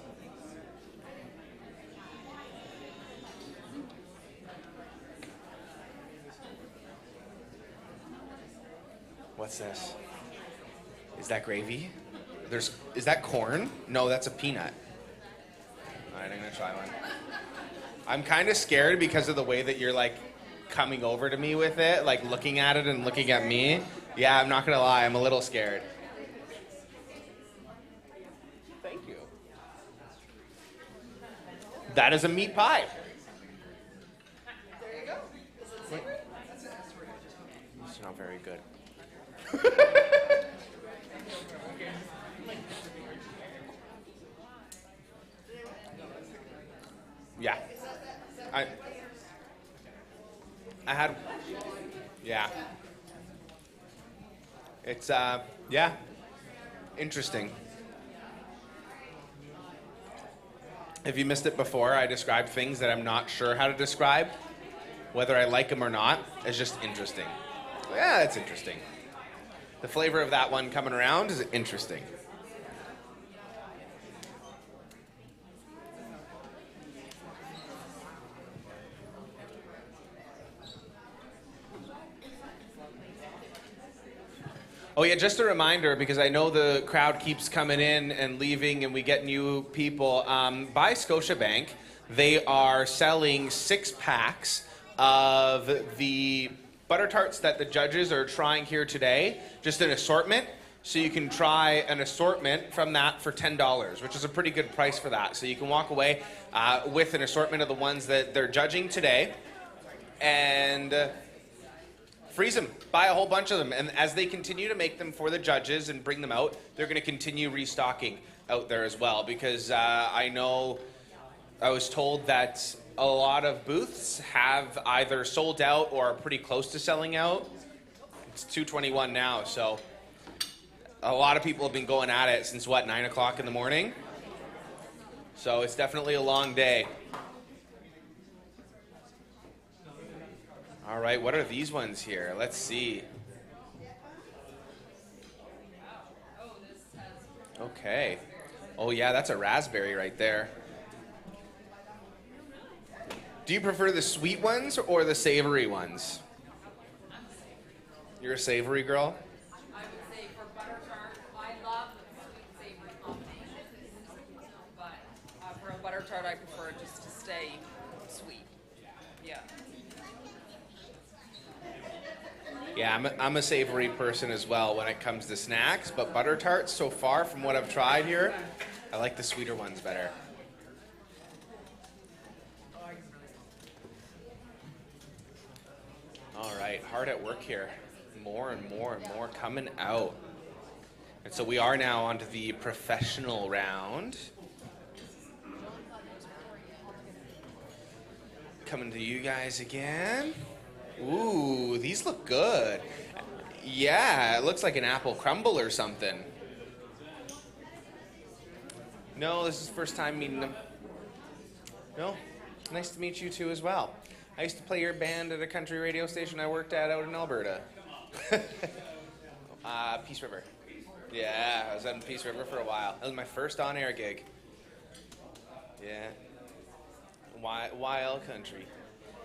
What's this? Is that gravy? Is that corn? No, that's a peanut. All right, I'm gonna try one. I'm kind of scared because of the way that you're like coming over to me with it, like looking at it and looking at me. Yeah, I'm not gonna lie, I'm a little scared. Thank you. That is a meat pie. There you go. Is it a favorite? It's not very good. Yeah. I had, yeah. It's, yeah, interesting. If you missed it before, I described things that I'm not sure how to describe. Whether I like them or not, it's just interesting. Yeah, it's interesting. The flavor of that one coming around is interesting. Oh yeah, just a reminder, because I know the crowd keeps coming in and leaving and we get new people. By Scotiabank, they are selling 6 packs of the butter tarts that the judges are trying here today, just an assortment. So you can try an assortment from that for $10, which is a pretty good price for that. So you can walk away with an assortment of the ones that they're judging today and freeze them, buy a whole bunch of them. And as they continue to make them for the judges and bring them out, they're going to continue restocking out there as well. Because I know I was told that a lot of booths have either sold out or are pretty close to selling out. It's 2:21 now, so a lot of people have been going at it since, what, 9 o'clock in the morning? So it's definitely a long day. All right, what are these ones here? Let's see. Okay. Oh yeah, that's a raspberry right there. Do you prefer the sweet ones or the savory ones? You're a savory girl? I would say for butter tart, I love the sweet savory combination. But for a butter tart, I prefer it just to stay sweet. Yeah. Yeah, I'm a savory person as well when it comes to snacks, but butter tarts so far from what I've tried here, I like the sweeter ones better. All right, hard at work here. more and more and more coming out. And so we are now onto the professional round. Coming to you guys again. Ooh, these look good. Yeah, it looks like an apple crumble or something. No, this is the first time meeting them. No, nice to meet you too as well. I used to play your band at a country radio station I worked at out in Alberta. Peace River. Yeah, I was out in Peace River for a while. That was my first on-air gig. Yeah. YL Country.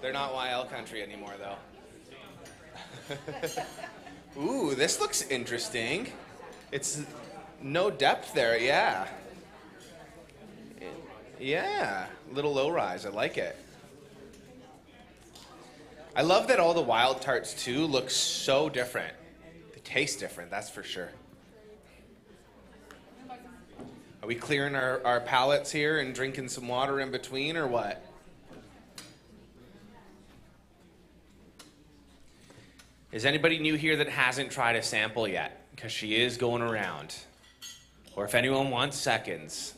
They're not YL Country anymore, though. Ooh, this looks interesting. It's no depth there, yeah. Yeah, little low rise. I like it. I love that all the wild tarts, too, look so different. They taste different, that's for sure. Are we clearing our palates here and drinking some water in between, or what? Is anybody new here that hasn't tried a sample yet? Because she is going around. Or if anyone wants seconds.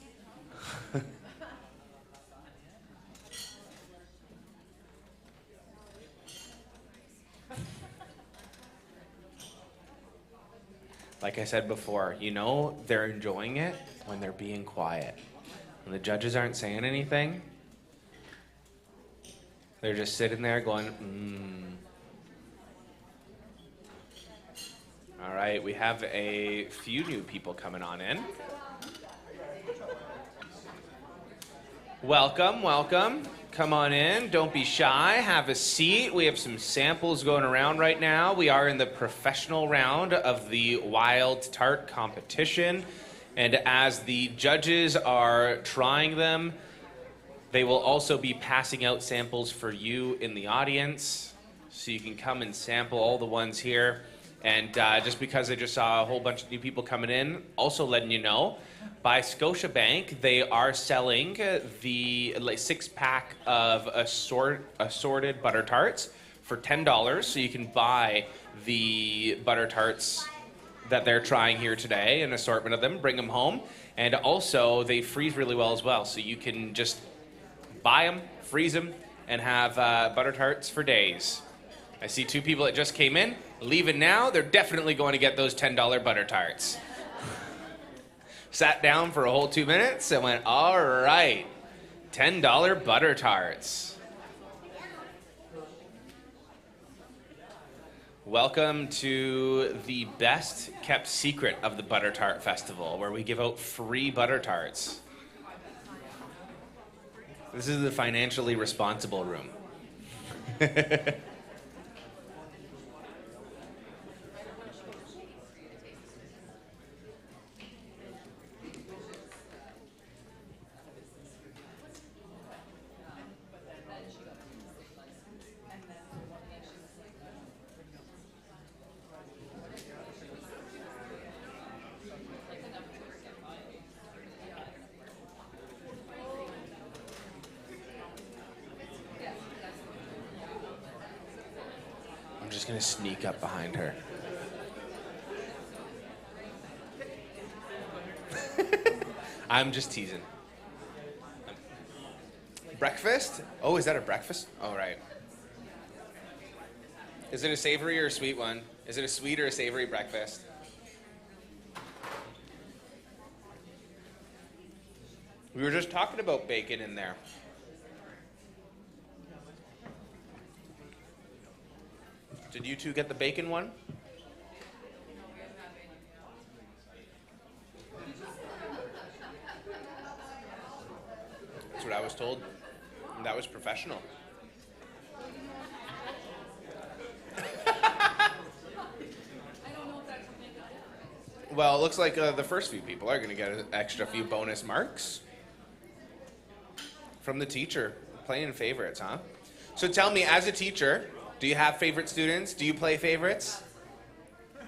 Like I said before, you know they're enjoying it when they're being quiet. When the judges aren't saying anything, they're just sitting there going, All right, we have a few new people coming on in. Welcome, welcome. Come on in, don't be shy, have a seat. We have some samples going around right now. We are in the professional round of the Wild Tart competition. And as the judges are trying them, they will also be passing out samples for you in the audience. So you can come and sample all the ones here. And just because I just saw a whole bunch of new people coming in, also letting you know, by Scotiabank, they are selling the 6-pack of assorted butter tarts for $10. So you can buy the butter tarts that they're trying here today, an assortment of them, bring them home. And also, they freeze really well as well. So you can just buy them, freeze them, and have butter tarts for days. I see 2 people that just came in, leaving now. They're definitely going to get those $10 butter tarts. Sat down for a whole 2 minutes and went, all right, $10 butter tarts. Welcome to the best kept secret of the Butter Tart Festival, where we give out free butter tarts. This is the financially responsible room. I'm just gonna sneak up behind her. I'm just teasing. Breakfast? Oh, is that a breakfast? Oh, right. Is it a savory or a sweet one? Is it a sweet or a savory breakfast? We were just talking about bacon in there. Did you 2 get the bacon one? That's what I was told. That was professional. Well, it looks like the first few people are going to get an extra few bonus marks from the teacher. Playing favorites, huh? So tell me, as a teacher, do you have favorite students? Do you play favorites?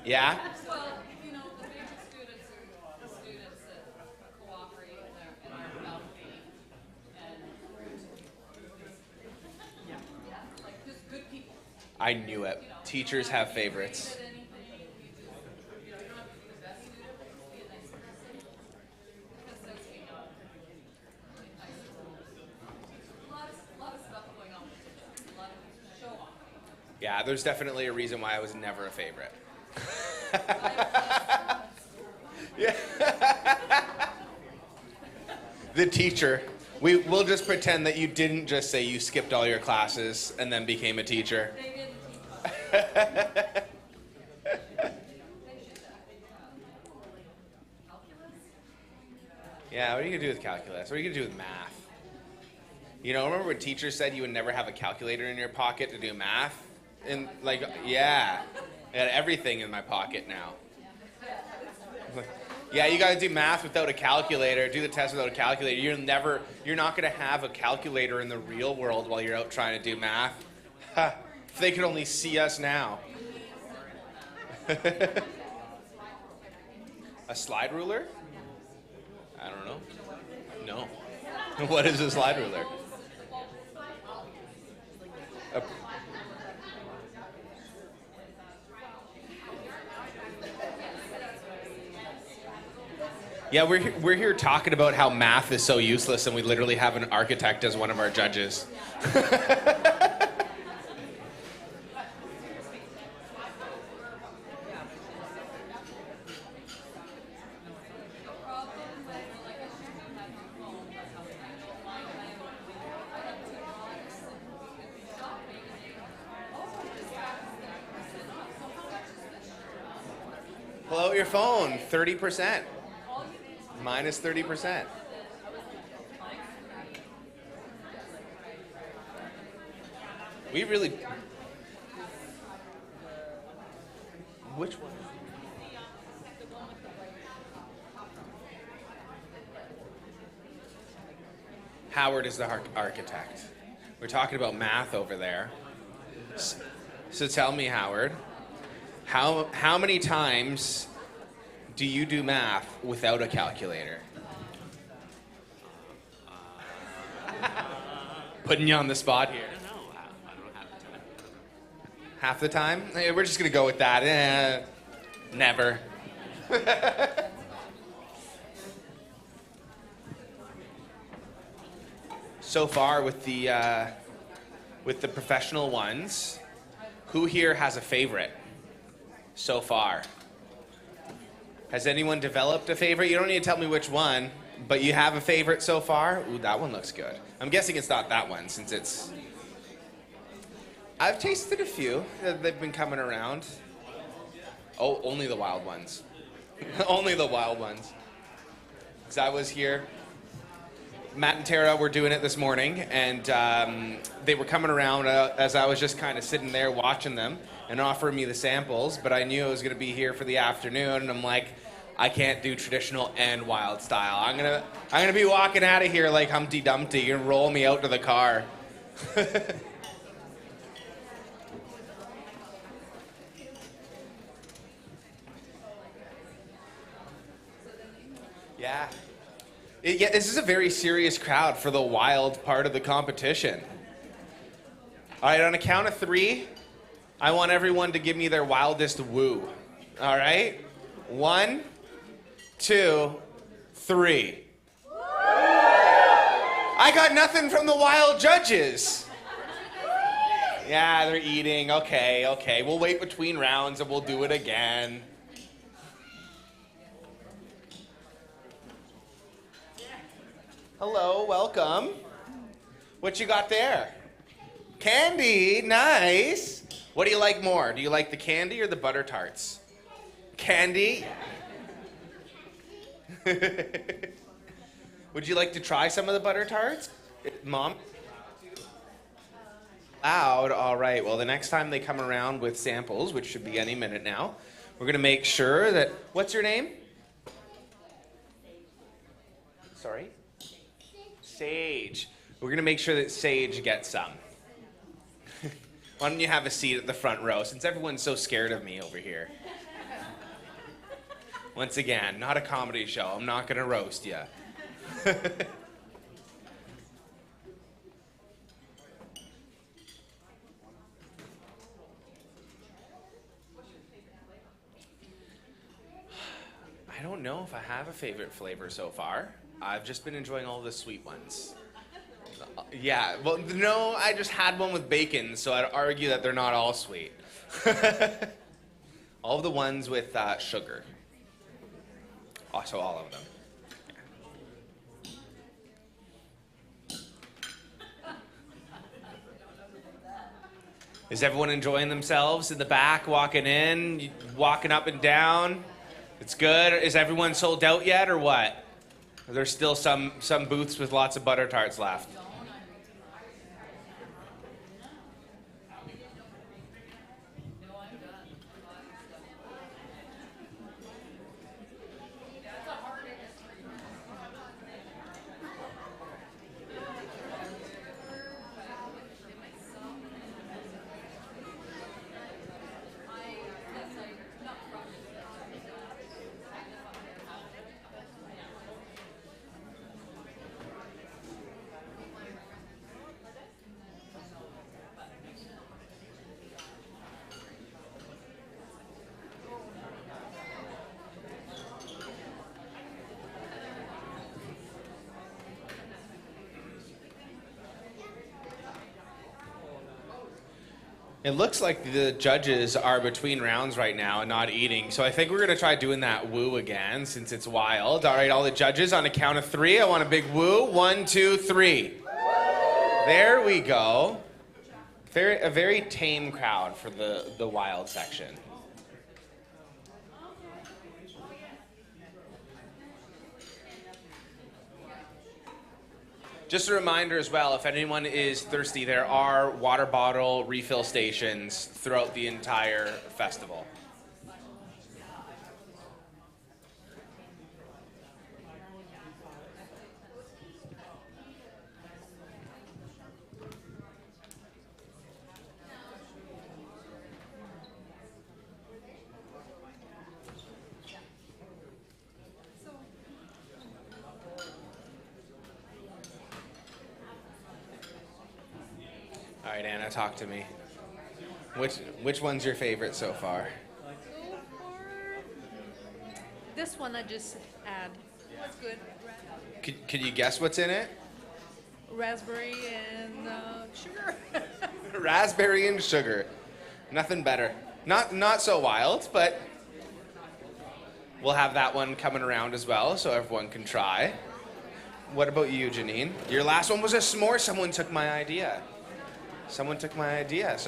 Yeah? Well, you know, the favorite students are the students that cooperate and are mouthy and like just good people. I knew it. Teachers have favorites. Yeah, there's definitely a reason why I was never a favorite. Yeah. The teacher. We'll just pretend that you didn't just say you skipped all your classes and then became a teacher. Yeah, what are you going to do with calculus? What are you going to do with math? You know, remember when teachers said you would never have a calculator in your pocket to do math? And like, yeah, I got everything in my pocket now. Yeah, you got to do math without a calculator, do the test without a calculator. You're not going to have a calculator in the real world while you're out trying to do math. Ha, if they could only see us now. A slide ruler? I don't know. No. What is a slide ruler? Yeah, we're here talking about how math is so useless, and we literally have an architect as one of our judges. Pull out your phone, 30%. Minus 30%. We really... Which one? Howard is the architect. We're talking about math over there. So tell me, Howard, how many times do you do math without a calculator? Putting you on the spot here. I don't have the time. Half the time? Hey, we're just gonna go with that. Never. So far with the professional ones, who here has a favorite so far? Has anyone developed a favorite? You don't need to tell me which one, but you have a favorite so far? Ooh, that one looks good. I'm guessing it's not that one, since it's... I've tasted a few. They've been coming around. Oh, only the wild ones. Only the wild ones. Because I was here. Matt and Tara were doing it this morning, and they were coming around as I was just kind of sitting there watching them and offering me the samples, but I knew I was going to be here for the afternoon, and I'm like, I can't do traditional and wild style. I'm gonna be walking out of here like Humpty Dumpty and roll me out to the car. Yeah. Yeah, this is a very serious crowd for the wild part of the competition. All right, on a count of 3, I want everyone to give me their wildest woo. All right? 1, 2, 3. I got nothing from the wild judges. Yeah, they're eating. Okay. We'll wait between rounds and we'll do it again. Hello, welcome. What you got there? Candy, nice. What do you like more? Do you like the candy or the butter tarts? Candy? Would you like to try some of the butter tarts? Mom? Loud, all right. Well, the next time they come around with samples, which should be any minute now, we're gonna make sure that, what's your name? Sorry? Sage. We're gonna make sure that Sage gets some. Why don't you have a seat at the front row, since everyone's so scared of me over here. Once again, not a comedy show. I'm not gonna roast you. I don't know if I have a favorite flavor so far. I've just been enjoying all the sweet ones. Yeah, well, no, I just had one with bacon, so I'd argue that they're not all sweet. All of the ones with sugar. Also, all of them. Is everyone enjoying themselves in the back, walking in, walking up and down? It's good. Is everyone sold out yet, or what? Are there still some booths with lots of butter tarts left? It looks like the judges are between rounds right now and not eating, so I think we're gonna try doing that woo again since it's wild. All right, all the judges, on a count of 3, I want a big woo. 1, 2, 3. There we go. A very tame crowd for the wild section. Just a reminder as well, if anyone is thirsty, there are water bottle refill stations throughout the entire festival. All right, Anna, talk to me. Which one's your favorite so far? This one I just add. That's good. Could you guess what's in it? Raspberry and sugar. Raspberry and sugar. Nothing better. Not so wild, but we'll have that one coming around as well, so everyone can try. What about you, Janine? Your last one was a s'more. Someone took my idea. So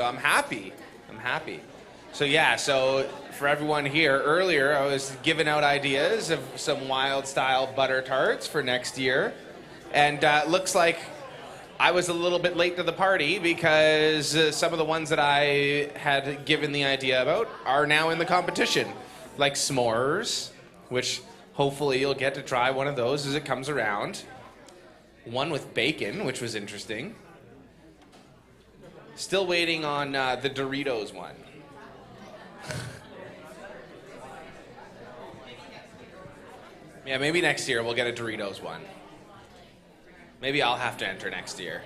I'm happy. So yeah, so for everyone here, earlier I was giving out ideas of some wild style butter tarts for next year. And looks like I was a little bit late to the party because some of the ones that I had given the idea about are now in the competition. Like s'mores, which hopefully you'll get to try one of those as it comes around. One with bacon, which was interesting. Still waiting on the Doritos one. Yeah, maybe next year we'll get a Doritos one. Maybe I'll have to enter next year.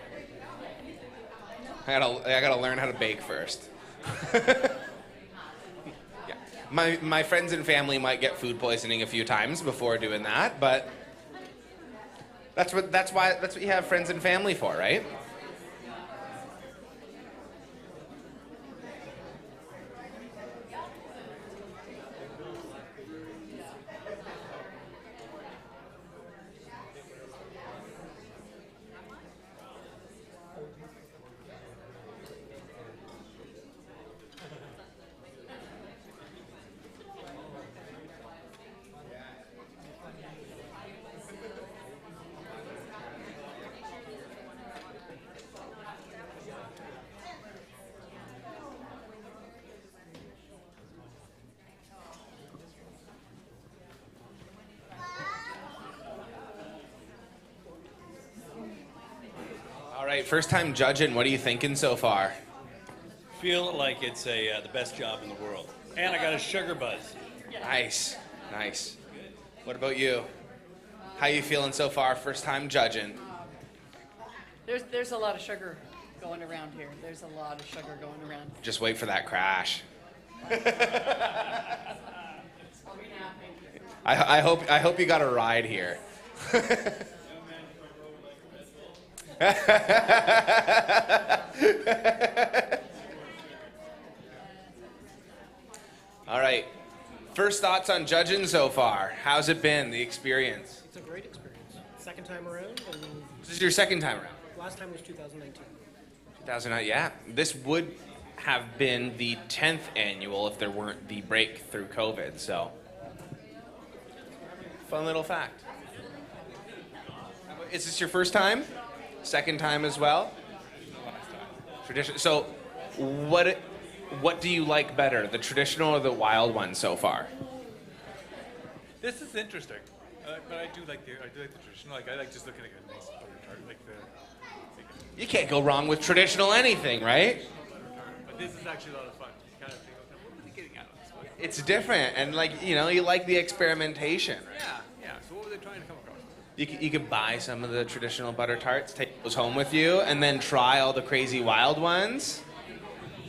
I gotta learn how to bake first. Yeah. My friends and family might get food poisoning a few times before doing that, but that's what you have friends and family for, right? All right, first time judging. What are you thinking so far? Feel like it's the best job in the world. And I got a sugar buzz. Nice. What about you? How you feeling so far? First time judging. There's a lot of sugar going around here. There's a lot of sugar going around. Just wait for that crash. I hope you got a ride here. All right. First thoughts on judging so far. How's it been, the experience? It's a great experience. Second time around, and This is your second time around. last time was 2019. 2009, yeah. This would have been the 10th annual if there weren't the break through COVID, so. Fun little fact. Is this your first time? Second time as well? Tradition. So, what do you like better, the traditional or the wild one so far? This is interesting, but I do like the traditional. Like I like just looking at a nice butter tart, like the. You can't go wrong with traditional anything, right? But this is actually a lot of fun. You kind of think, okay, what are they getting out of this one? It's different, and like, you know, you like the experimentation. Yeah. So what were they trying to come across? You could buy some of the traditional butter tarts, take those home with you, and then try all the crazy wild ones.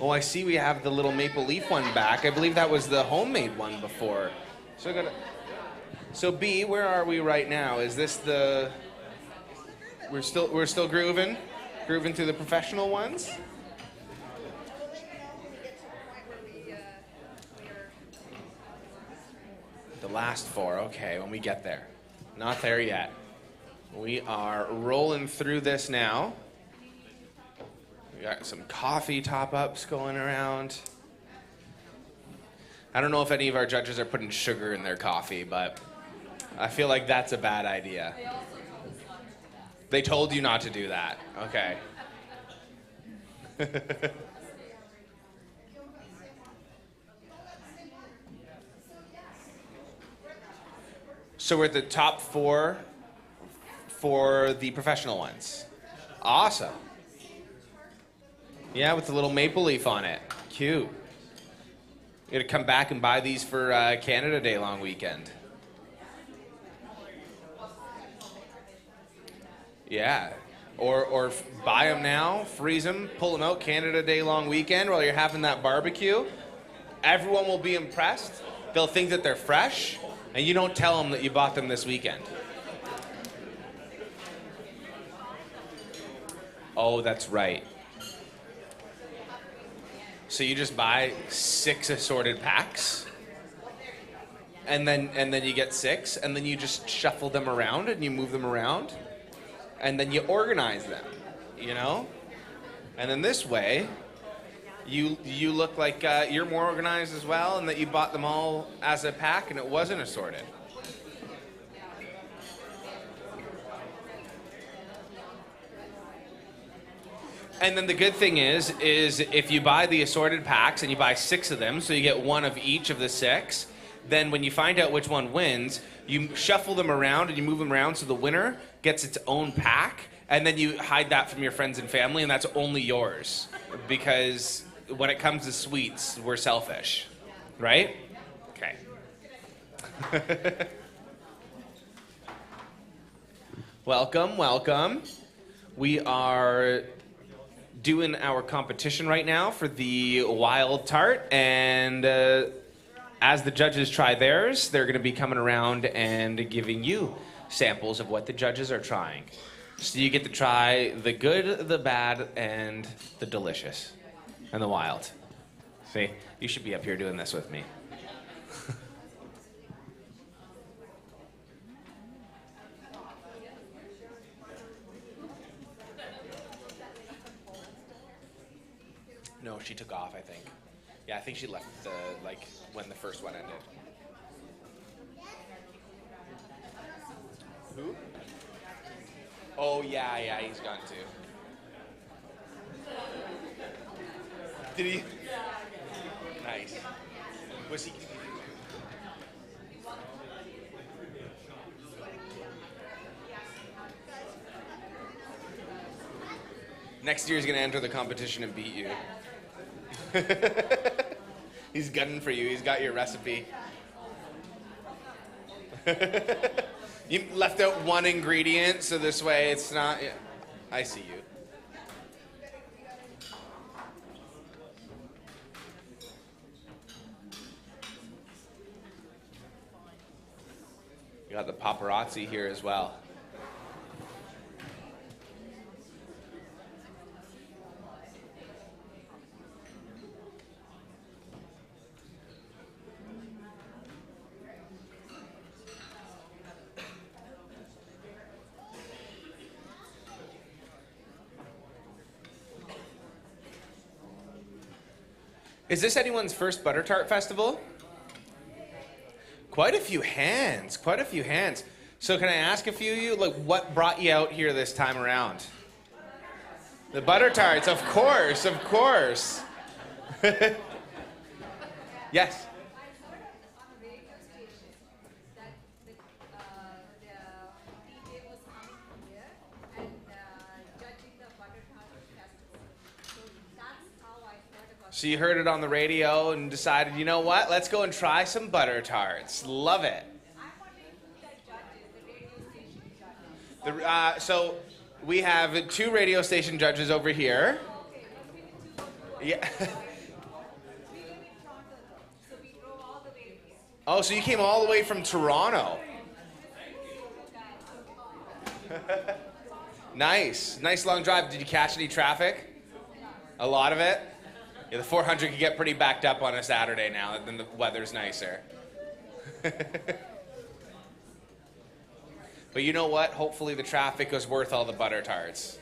Oh, I see we have the little maple leaf one back. I believe that was the homemade one before. So B, where are we right now? Is this the? We're still grooving through the professional ones. The last four, okay, when we get there. Not there yet. We are rolling through this now. We got some coffee top-ups going around. I don't know if any of our judges are putting sugar in their coffee, but I feel like that's a bad idea. They told you not to do that. Okay. So we're at the top 4 for the professional ones. Awesome. Yeah, with the little maple leaf on it. Cute. You gotta come back and buy these for Canada Day long weekend. Yeah. Or buy them now, freeze them, pull them out Canada Day long weekend while you're having that barbecue. Everyone will be impressed. They'll think that they're fresh, and you don't tell them that you bought them this weekend. Oh, that's right. So you just buy 6 assorted packs, and then you get 6, and then you just shuffle them around and you move them around, and then you organize them, you know? And then this way, you look like you're more organized as well, and that you bought them all as a pack and it wasn't assorted. And then the good thing is if you buy the assorted packs and you buy 6 of them, so you get 1 of each of the 6, then when you find out which one wins, you shuffle them around and you move them around so the winner gets its own pack, and then you hide that from your friends and family, and that's only yours. Because when it comes to sweets, we're selfish, right? Okay. Welcome, welcome. We are doing our competition right now for the wild tart, and as the judges try theirs, they're going to be coming around and giving you samples of what the judges are trying. So you get to try the good, the bad, and the delicious, and the wild. See, you should be up here doing this with me. No, she took off, I think. Yeah, I think she left when the first one ended. Who? Oh, yeah, he's gone too. Did he? Nice. Was he? Next year he's going to enter the competition and beat you. He's gunning for you. He's got your recipe. You left out one ingredient, so this way it's not... Yeah. I see you. You got the paparazzi here as well. Is this anyone's first Butter Tart Festival? Quite a few hands, quite a few hands. So can I ask a few of you, like, what brought you out here this time around? The Butter Tarts, of course, of course. Yes? So you heard it on the radio and decided, you know what, let's go and try some Butter Tarts. Love it. So we have 2 radio station judges over here. Yeah. Oh, so you came all the way from Toronto. Nice. Nice long drive. Did you catch any traffic? A lot of it? Yeah, the 400 could get pretty backed up on a Saturday now, then the weather's nicer. But you know what? Hopefully the traffic was worth all the Butter Tarts.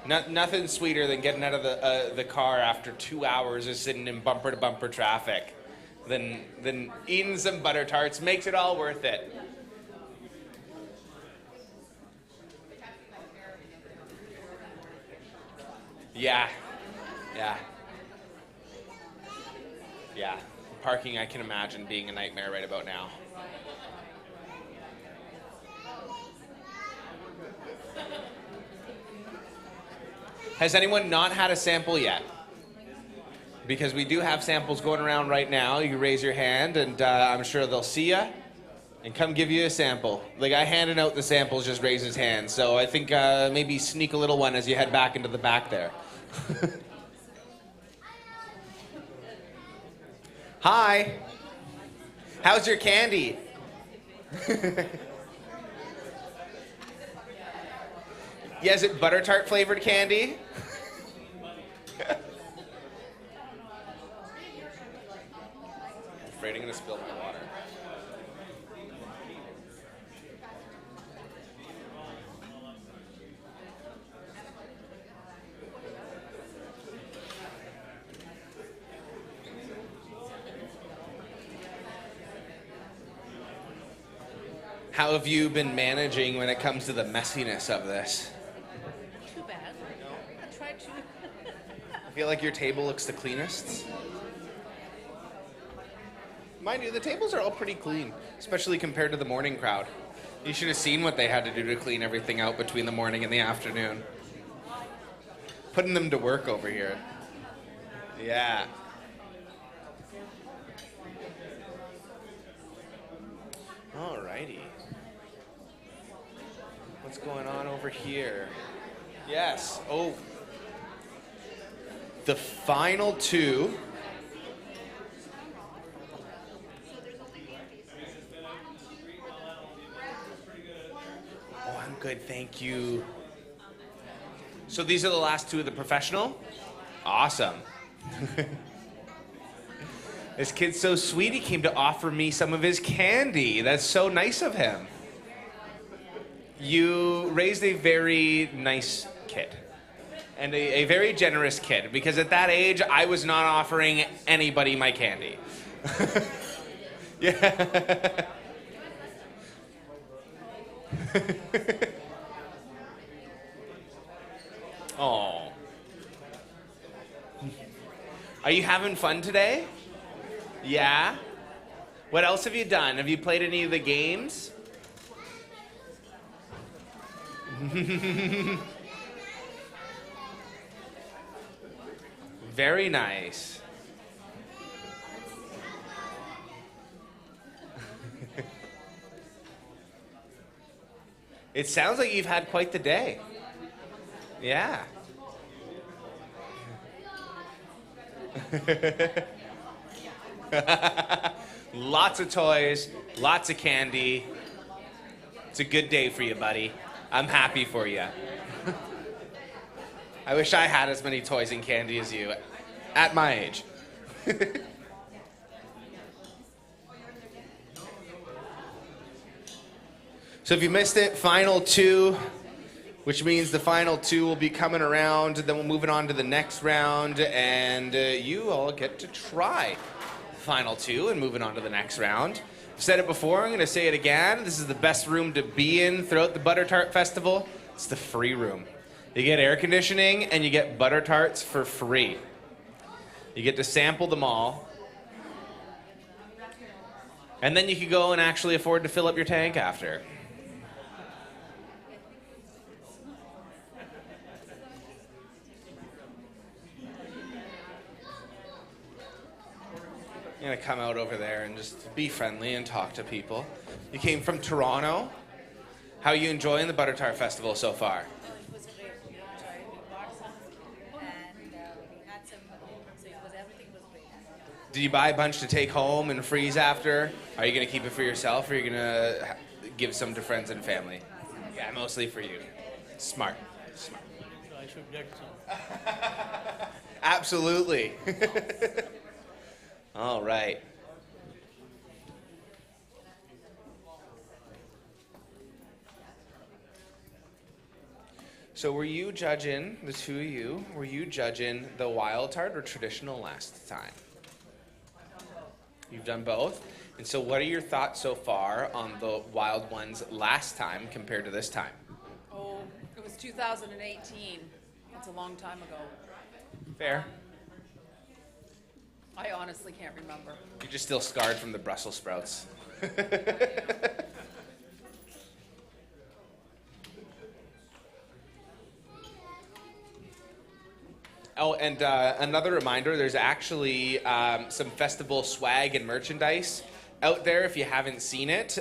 Nothing sweeter than getting out of the car after 2 hours of sitting in bumper-to-bumper traffic than eating some Butter Tarts. Makes it all worth it. Yeah. Yeah. Yeah. Parking, I can imagine being a nightmare right about now. Has anyone not had a sample yet? Because we do have samples going around right now. You can raise your hand, and I'm sure they'll see you and come give you a sample. The guy handing out the samples just raised his hand, so I think maybe sneak a little one as you head back into the back there. Hi. How's your candy? Yeah, is it Butter Tart flavored candy? Afraid I'm gonna spill my water. How have you been managing when it comes to the messiness of this? Too bad. I tried to. I feel like your table looks the cleanest. Mind you, the tables are all pretty clean, especially compared to the morning crowd. You should have seen what they had to do to clean everything out between the morning and the afternoon. Putting them to work over here. Yeah. Alrighty. What's going on over here? Yes. Oh. The final 2. Oh, I'm good, thank you. So these are the last 2 of the professional? Awesome. This kid's so sweet, he came to offer me some of his candy. That's so nice of him. You raised a very nice kid. And a very generous kid, because at that age, I was not offering anybody my candy. Yeah. Oh. Are you having fun today? Yeah? What else have you done? Have you played any of the games? Very nice. It sounds like you've had quite the day. Yeah. Lots of toys, lots of candy. It's a good day for you, buddy. I'm happy for you. I wish I had as many toys and candy as you at my age. So if you missed it, final 2 which means the final two will be coming around, then we'll move it on to the next round, and you all get to try the final two and move it on to the next round. I've said it before, I'm going to say it again. This is the best room to be in throughout the Butter Tart Festival. It's the free room. You get air conditioning and you get Butter Tarts for free. You get to sample them all. And then you can go and actually afford to fill up your tank after. I'm going to come out over there and just be friendly and talk to people. You came from Toronto. How are you enjoying the Butter Tart Festival so far? It was great. We bought some and we had some, so everything was great. Did you buy a bunch to take home and freeze after? Are you going to keep it for yourself, or are you going to give some to friends and family? Yeah, mostly for you. Smart. Smart. I should get some. Absolutely. All right. So were you judging, the two of you, were you judging the wild tart or traditional last time? You've done both? And so what are your thoughts so far on the wild ones last time compared to this time? Oh, it was 2018. That's a long time ago. Fair. I honestly can't remember. You're just still scarred from the Brussels sprouts. Oh, and another reminder, there's actually some festival swag and merchandise out there if you haven't seen it.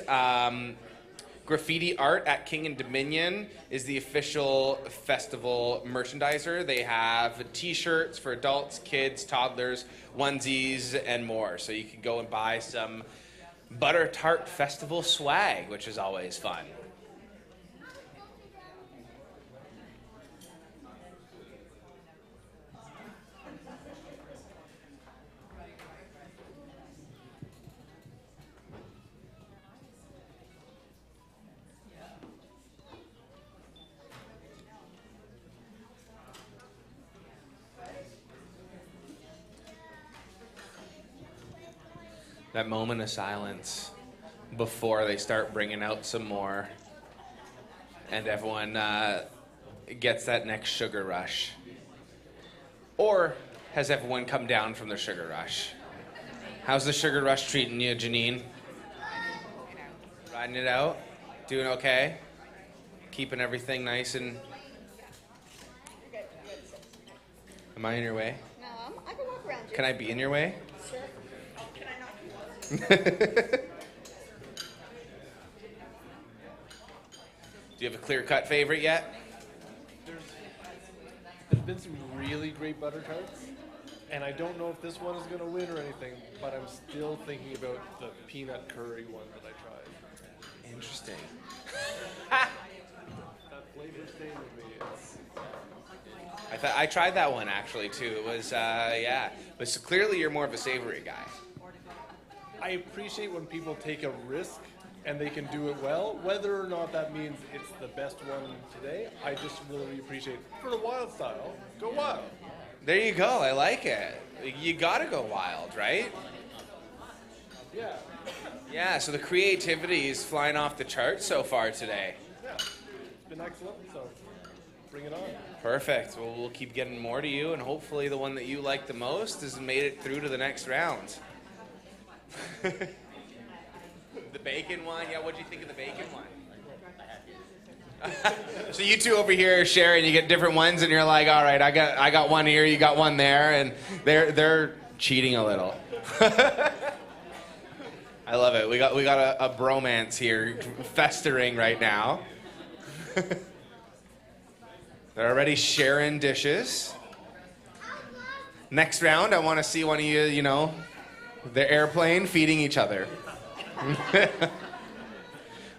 Graffiti Art at King and Dominion is the official festival merchandiser. They have t-shirts for adults, kids, toddlers, onesies, and more. So you can go and buy some Butter Tart Festival swag, which is always fun. That moment of silence before they start bringing out some more, and everyone gets that next sugar rush. Or has everyone come down from the sugar rush? How's the sugar rush treating you, Janine? Riding it out? Doing okay? Keeping everything nice and... Am I in your way? No, I can walk around you. Can I be in your way? Sure. Can I not? Do you have a clear-cut favorite yet? There's been some really great butter tarts, and I don't know if this one is going to win or anything, but I'm still thinking about the peanut curry one that I tried. Interesting. That flavor stayed with me. I tried that one actually too. It was yeah, but so clearly you're more of a savory guy. I appreciate when people take a risk and they can do it well. Whether or not that means it's the best one today, I just really appreciate, for the wild style, go wild. There you go. I like it. You gotta go wild, right? Yeah. Yeah. So the creativity is flying off the charts so far today. Yeah. It's been excellent, so bring it on. Perfect. Well, we'll keep getting more to you, and hopefully the one that you like the most has made it through to the next round. The bacon one? Yeah, what'd you think of the bacon one? So you two over here are sharing, you get different ones, and you're like, all right, I got one here, you got one there, and they're cheating a little. I love it. We got a bromance here festering right now. They're already sharing dishes. Next round, I want to see one of you, you know, the airplane feeding each other. Why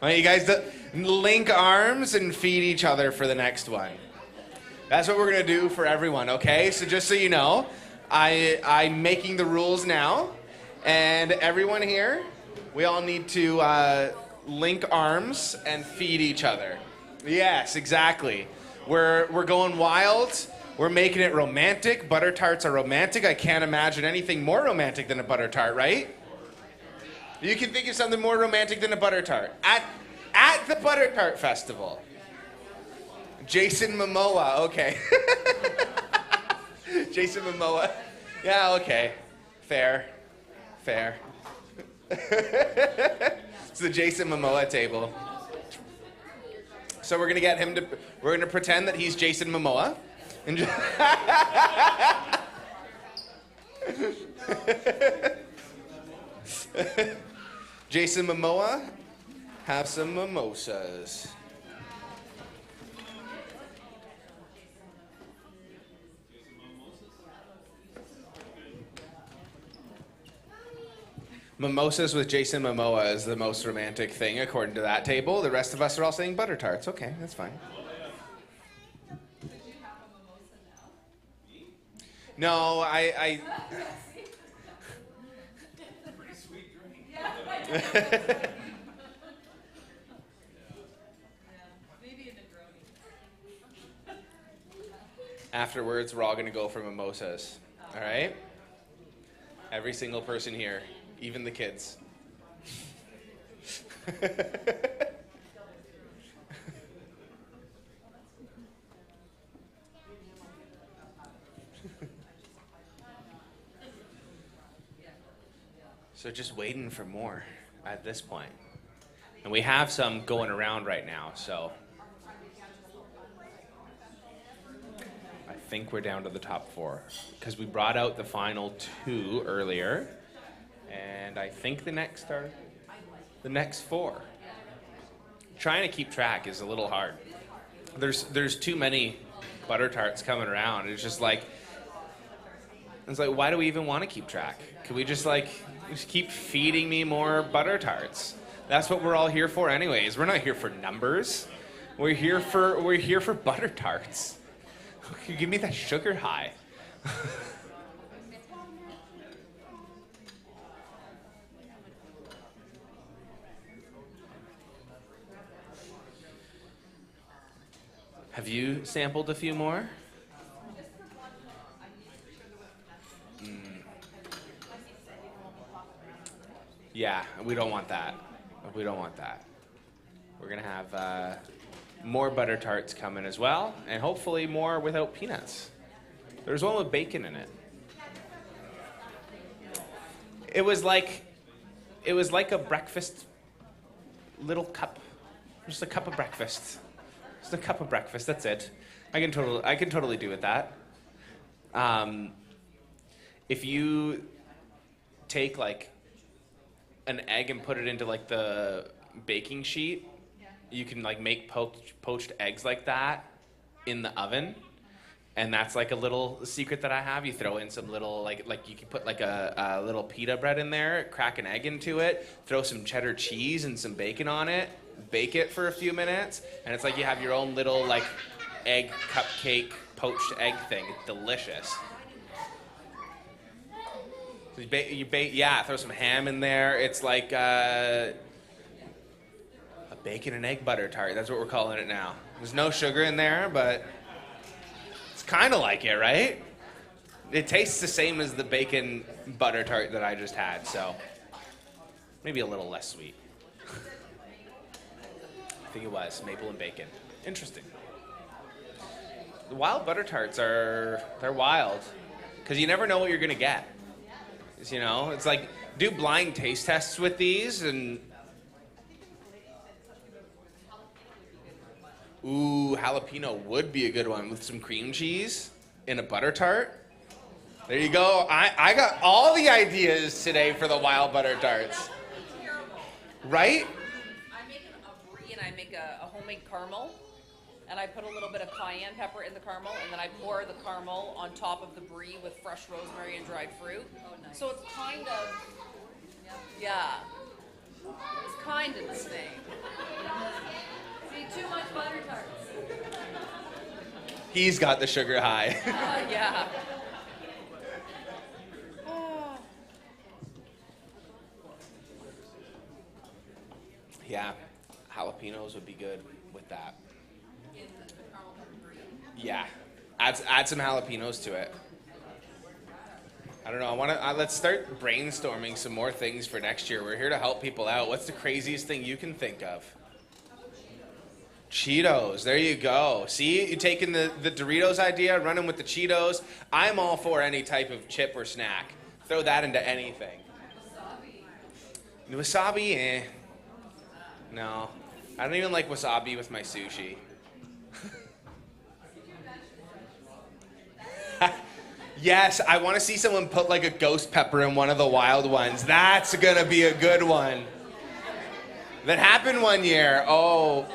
don't you guys link arms and feed each other for the next one? That's what we're going to do for everyone, okay? So just so you know, I'm making the rules now, and everyone here, we all need to link arms and feed each other. Yes, exactly. We're going wild. We're making it romantic. Butter tarts are romantic. I can't imagine anything more romantic than a butter tart, right? You can think of something more romantic than a butter tart. At the Butter Tart Festival. Jason Momoa, okay. Jason Momoa. Yeah, okay. Fair. It's the Jason Momoa table. So we're gonna pretend that he's Jason Momoa. And Jason Momoa, have some mimosas. Mimosas with Jason Momoa is the most romantic thing according to that table. The rest of us are all saying butter tarts. Okay, that's fine. No, I Pretty sweet drink. Maybe a Negroni. Afterwards, we're all going to go for mimosas. All right? Every single person here, even the kids. So just waiting for more at this point. And we have some going around right now, so I think we're down to the top 4 because we brought out the final 2 earlier, and I think the next are the next 4. Trying to keep track is a little hard. There's too many butter tarts coming around. It's like why do we even want to keep track? Could we just keep feeding me more butter tarts? That's what we're all here for anyways. We're not here for numbers. We're here for butter tarts. Give me that sugar high. Have you sampled a few more? Yeah, we don't want that. We don't want that. We're gonna have more butter tarts coming as well, and hopefully more without peanuts. There's one with bacon in it. It was like a breakfast little cup, just a cup of breakfast, just a cup of breakfast. That's it. I can totally do with that. If you take an egg and put it into the baking sheet, you can make poached eggs like that in the oven, and that's a little secret that I have. You throw in some little you can put a little pita bread in there, crack an egg into it, throw some cheddar cheese and some bacon on it, bake it for a few minutes, and it's you have your own little egg cupcake poached egg thing. It's delicious. Throw some ham in there. It's like a bacon and egg butter tart. That's what we're calling it now. There's no sugar in there, but it's kind of like it, right? It tastes the same as the bacon butter tart that I just had, so maybe a little less sweet. I think it was maple and bacon. Interesting. The wild butter tarts they're wild because you never know what you're gonna get. You know, it's do blind taste tests with these and ooh, jalapeno would be a good one with some cream cheese in a butter tart. There you go. I got all the ideas today for the wild butter tarts. Right? I make a brie and I make a homemade caramel. And I put a little bit of cayenne pepper in the caramel, and then I pour the caramel on top of the brie with fresh rosemary and dried fruit. Oh, nice. So it's kind of, yeah, it's kind of the same. See, too much butter tarts. He's got the sugar high. Yeah. Yeah, jalapenos would be good with that. Yeah. Add some jalapenos to it. I don't know. Let's start brainstorming some more things for next year. We're here to help people out. What's the craziest thing you can think of? Cheetos. There you go. See, you're taking the Doritos idea, running with the Cheetos. I'm all for any type of chip or snack. Throw that into anything. Wasabi, eh. No. I don't even like wasabi with my sushi. Yes, I want to see someone put like a ghost pepper in one of the wild ones. That's going to be a good one. That happened one year. Oh.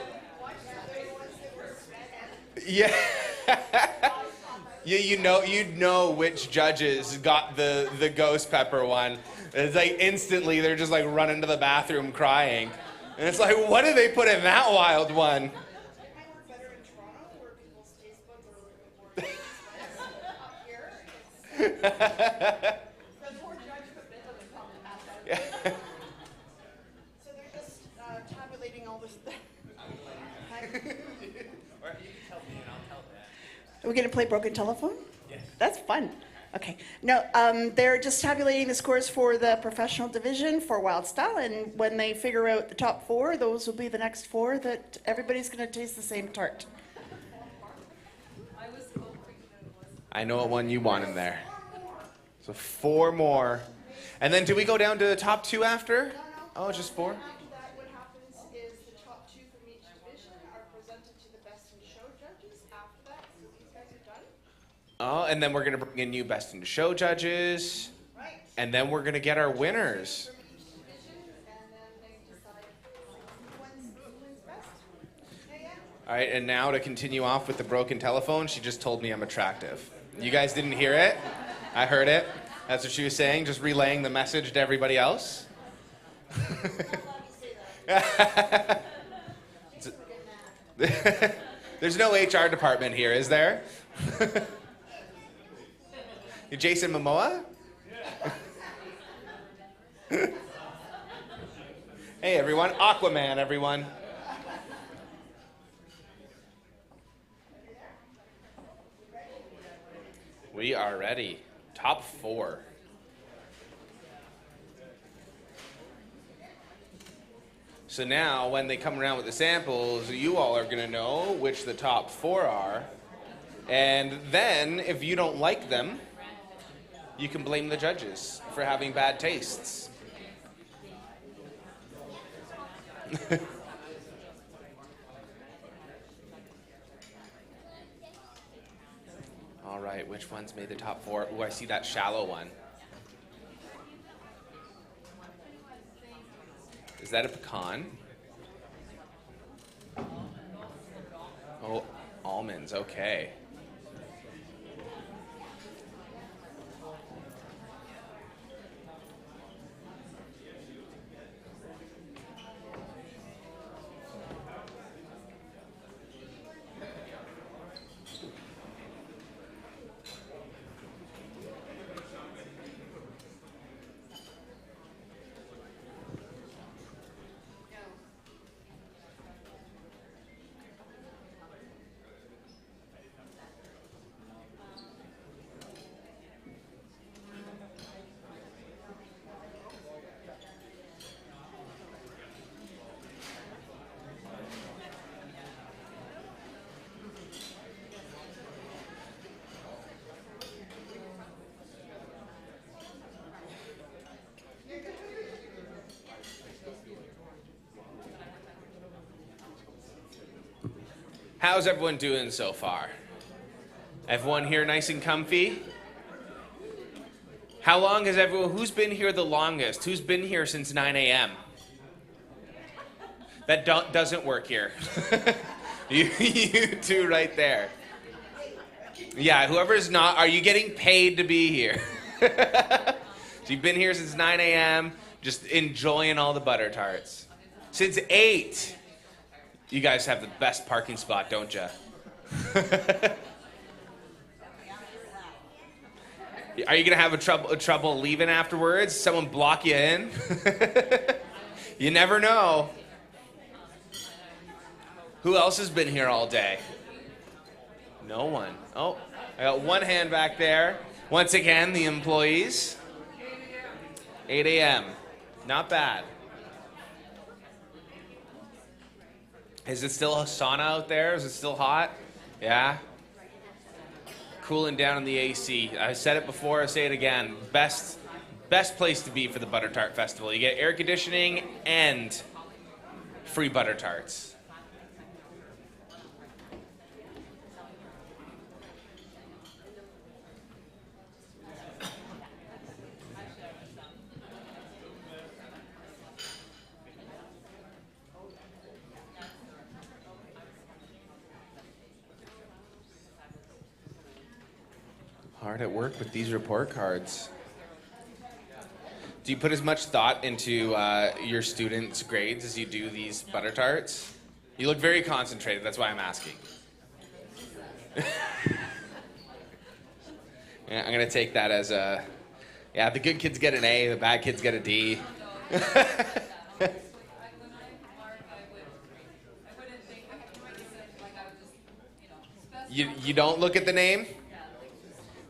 Yeah. You know which judges got the ghost pepper one. It's like instantly they're just like running to the bathroom crying. And it's like, what did they put in that wild one? Yeah. So they're just tabulating all this. Are we going to play broken telephone? Yes. That's fun. Okay. No, they're just tabulating the scores for the professional division for Wild Style, and when they figure out the top 4, those will be the next 4 that everybody's going to taste the same tart. I know what one you want in there. So 4 more. And then do we go down to the top 2 after? Oh, just 4? What happens is the top 2 from each division are presented to the best in show judges after that, so these guys are done. Oh, and then we're going to bring in new best in show judges. Right. And then we're going to get our winners. From each division, and then they decide who wins best. Yeah. All right, and now to continue off with the broken telephone, she just told me I'm attractive. You guys didn't hear it? I heard it. That's what she was saying, just relaying the message to everybody else. There's no HR department here, is there? You Jason Momoa? Hey everyone, Aquaman everyone. We are ready. Top 4. So now, when they come around with the samples, you all are going to know which the top 4 are. And then, if you don't like them, you can blame the judges for having bad tastes. All right, which ones made the top 4? Oh, I see that shallow one. Is that a pecan? Oh, almonds, okay. How's everyone doing so far? Everyone here nice and comfy? How long has everyone, who's been here the longest? Who's been here since 9 a.m.? That doesn't work here. you two right there. Yeah, whoever's not, are you getting paid to be here? So you've been here since 9 a.m., just enjoying all the butter tarts. Since 8. You guys have the best parking spot, don't you? Are you going to have a trouble leaving afterwards? Someone block you in? You never know. Who else has been here all day? No one. Oh, I got one hand back there. Once again, the employees. 8 a.m. Not bad. Is it still a sauna out there? Is it still hot? Yeah? Cooling down in the AC. I said it before, I say it again. Best place to be for the Butter Tart Festival. You get air conditioning and free Butter Tarts. Hard at work with these report cards. Do you put as much thought into your students' grades as you do these Butter Tarts? You look very concentrated, that's why I'm asking. Yeah, I'm gonna take that as a, yeah, the good kids get an A, the bad kids get a D. You don't look at the name?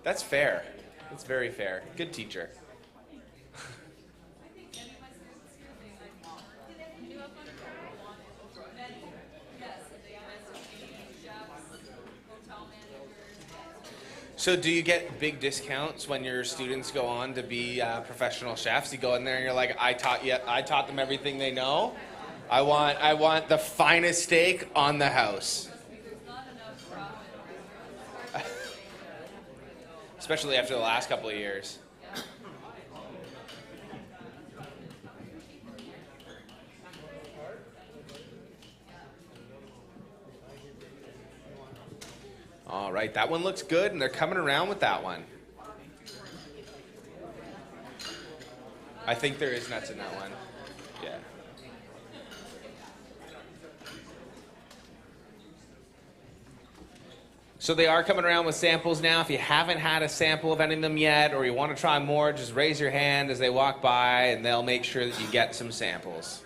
That's fair. That's very fair. Good teacher. So do you get big discounts when your students go on to be professional chefs? You go in there and you're like, I taught them everything they know. I want the finest steak on the house. Especially after the last couple of years. All right, that one looks good, and they're coming around with that one. I think there is nuts in that one. Yeah. So they are coming around with samples now. If you haven't had a sample of any of them yet, or you want to try more, just raise your hand as they walk by, and they'll make sure that you get some samples.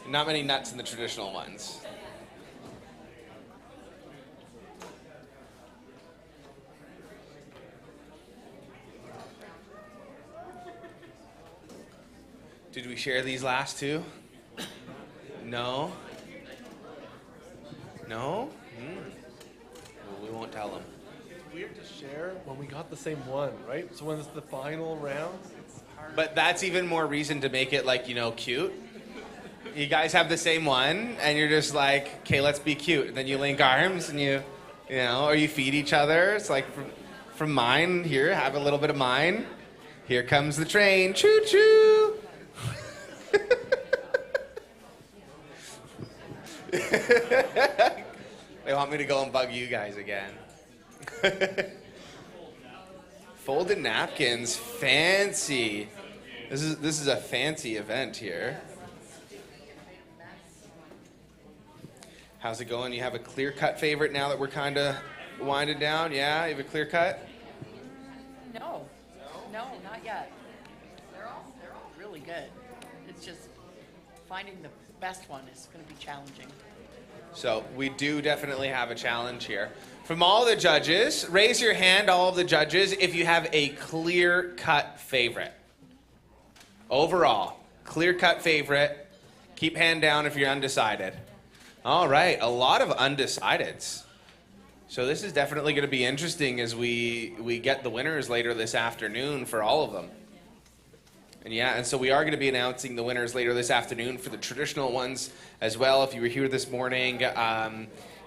Not many nuts in the traditional ones. Did we share these last two? No? No? Well, we won't tell them. It's weird to share when we got the same one, right? So when it's the final round, it's hard. But that's even more reason to make it, like, you know, cute. You guys have the same one, and you're just like, okay, let's be cute. And then you link arms, and you know, or you feed each other. It's like, from mine, here, have a little bit of mine. Here comes the train, choo-choo. They want me to go and bug you guys again. Folded napkins, fancy. This is a fancy event here. How's it going? You have a clear-cut favorite now that we're kind of winding down? Yeah, you have a clear-cut? No, not yet. They're all really good. It's just finding the best one is going to be challenging. So we do definitely have a challenge here. From all the judges, raise your hand, all of the judges, if you have a clear-cut favorite. Overall, clear-cut favorite. Keep hand down if you're undecided. All right, a lot of undecideds. So this is definitely going to be interesting as we get the winners later this afternoon for all of them. And yeah, and so we are going to be announcing the winners later this afternoon for the traditional ones as well. If you were here this morning,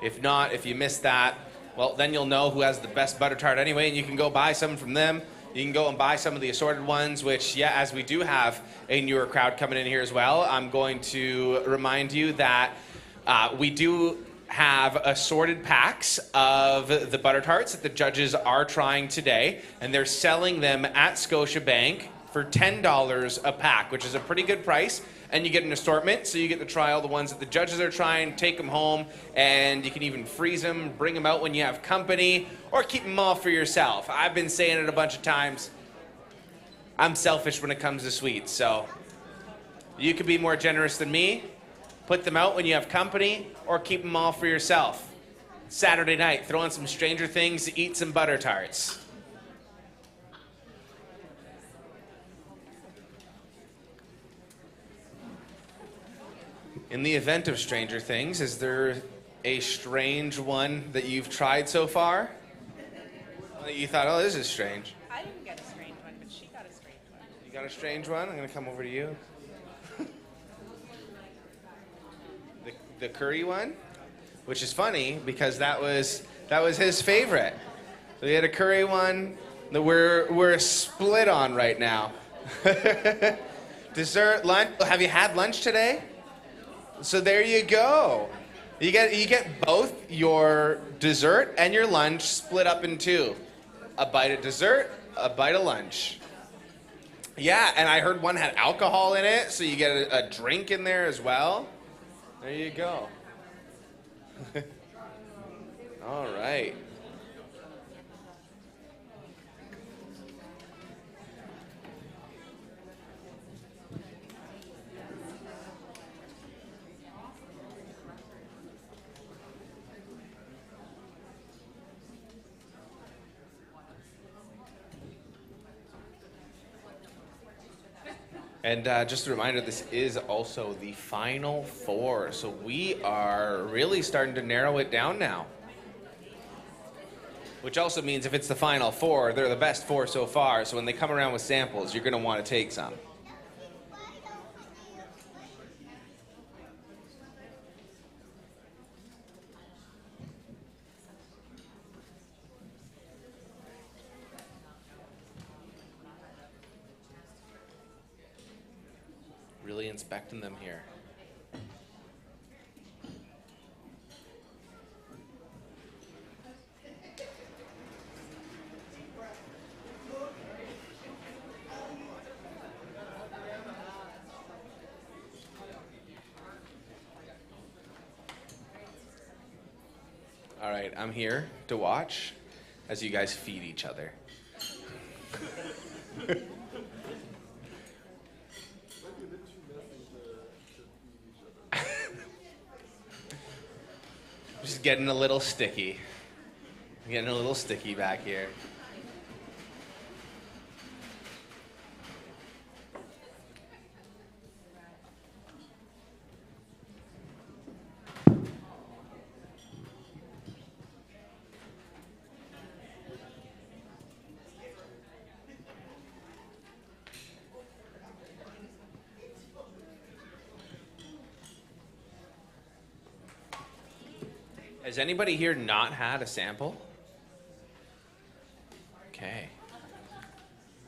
if not, if you missed that, well, then you'll know who has the best butter tart anyway, and you can go buy some from them. You can go and buy some of the assorted ones, which, yeah, as we do have a newer crowd coming in here as well, I'm going to remind you that we do have assorted packs of the butter tarts that the judges are trying today, and they're selling them at Scotiabank for $10 a pack, which is a pretty good price. And you get an assortment, so you get to try all the ones that the judges are trying, take them home, and you can even freeze them, bring them out when you have company, or keep them all for yourself. I've been saying it a bunch of times. I'm selfish when it comes to sweets, so you could be more generous than me. Put them out when you have company, or keep them all for yourself. Saturday night, throw in some Stranger Things, eat some butter tarts. In the event of Stranger Things, is there a strange one that you've tried so far? That you thought, oh, this is strange. I didn't get a strange one, but she got a strange one. You got a strange one? I'm going to come over to you. The curry one? Which is funny because that was his favorite. So he had a curry one that we're split on right now. Dessert, lunch. Have you had lunch today? So there you go. You get both your dessert and your lunch split up in two. A bite of dessert, a bite of lunch. Yeah, and I heard one had alcohol in it, so you get a drink in there as well. There you go. All right. And just a reminder, this is also the final four, so we are really starting to narrow it down now. Which also means if it's the final four, they're the best four so far, so when they come around with samples, you're going to want to take some. Really inspecting them here. All right, I'm here to watch as you guys feed each other. Just getting a little sticky. Getting a little sticky back here. Has anybody here not had a sample? Okay.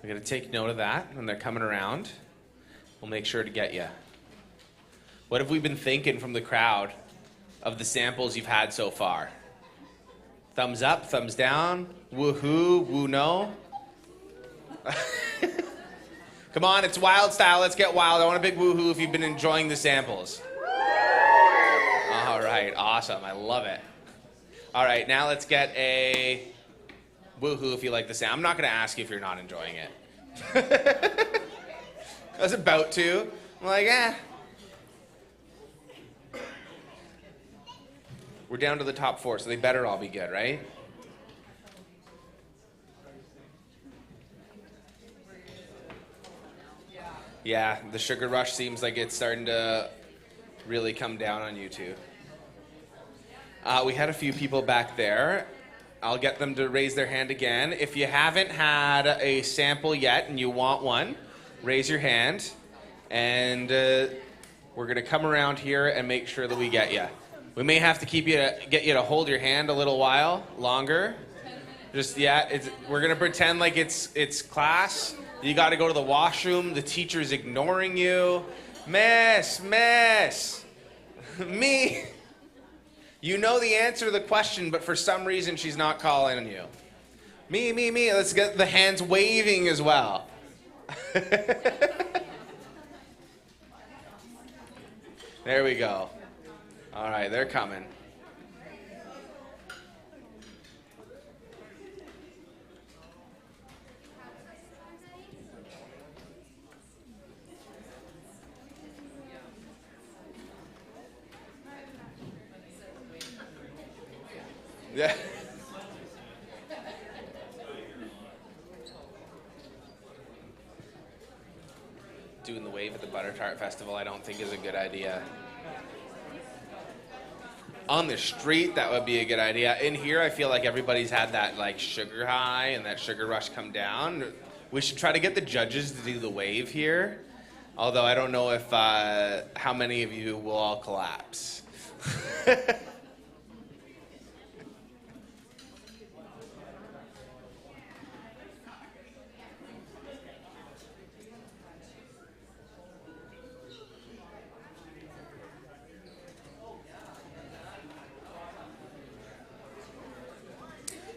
We're going to take note of that when they're coming around. We'll make sure to get you. What have we been thinking from the crowd of the samples you've had so far? Thumbs up, thumbs down, woohoo, woo no? Come on, it's wild style. Let's get wild. I want a big woohoo if you've been enjoying the samples. All right, awesome. I love it. All right, now let's get a woohoo if you like the sound. I'm not going to ask you if you're not enjoying it. I was about to. I'm like, eh. We're down to the top four, so they better all be good, right? Yeah, the sugar rush seems like it's starting to really come down on you two. We had a few people back there. I'll get them to raise their hand again. If you haven't had a sample yet and you want one, raise your hand. And we're going to come around here and make sure that we get you. We may have to get you to hold your hand a little while longer. Just, yeah, we're going to pretend like it's class. You got to go to the washroom. The teacher's ignoring you. Miss, me. You know the answer to the question, but for some reason she's not calling on you. Me. Let's get the hands waving as well. There we go. All right, they're coming. Yeah. Doing the wave at the Butter Tart Festival, I don't think is a good idea. On the street, that would be a good idea. In here, I feel like everybody's had that like sugar high and that sugar rush come down. We should try to get the judges to do the wave here. Although I don't know if how many of you will all collapse.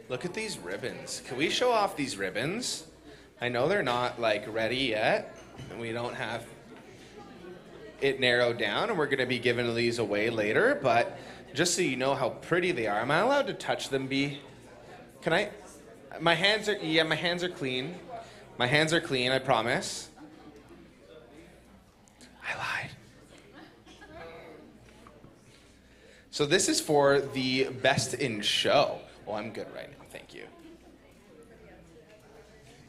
Look at these ribbons. Can we show off these ribbons? I know they're not like ready yet, and we don't have it narrowed down, and we're gonna be giving these away later, but just so you know how pretty they are, am I allowed to touch them, B? Can I? My hands are clean. My hands are clean, I promise. I lied. So this is for the best in show. Oh, I'm good right now. Thank you.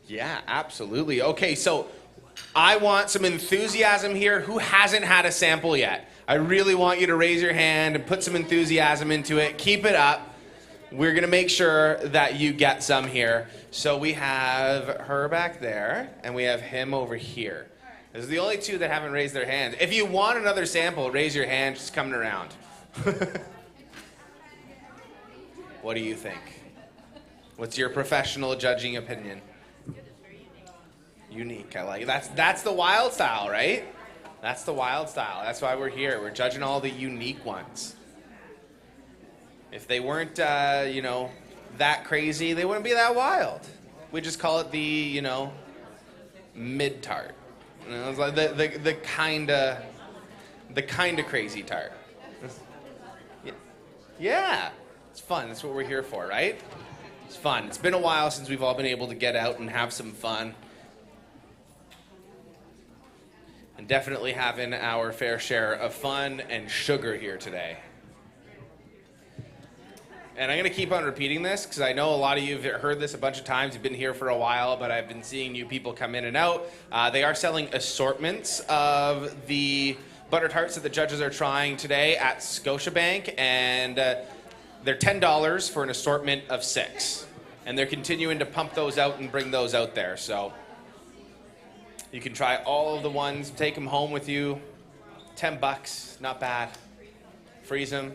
Yeah, absolutely. Okay, so I want some enthusiasm here. Who hasn't had a sample yet? I really want you to raise your hand and put some enthusiasm into it. Keep it up. We're going to make sure that you get some here. So we have her back there, and we have him over here. Those are the only two that haven't raised their hands. If you want another sample, raise your hand. Just coming around. What do you think? What's your professional judging opinion? Unique, I like it. That's the wild style, right? That's the wild style. That's why we're here. We're judging all the unique ones. If they weren't, that crazy, they wouldn't be that wild. We just call it the, mid-tart. It's like the kind of crazy tart. Yeah. It's fun. That's what we're here for, right? It's fun. It's been a while since we've all been able to get out and have some fun. And definitely having our fair share of fun and sugar here today. And I'm going to keep on repeating this because I know a lot of you have heard this a bunch of times. You've been here for a while, but I've been seeing new people come in and out. They are selling assortments of the butter tarts that the judges are trying today at Scotiabank, and they're $10 for an assortment of 6. And they're continuing to pump those out and bring those out there. So you can try all of the ones, take them home with you. $10, not bad. Freeze them.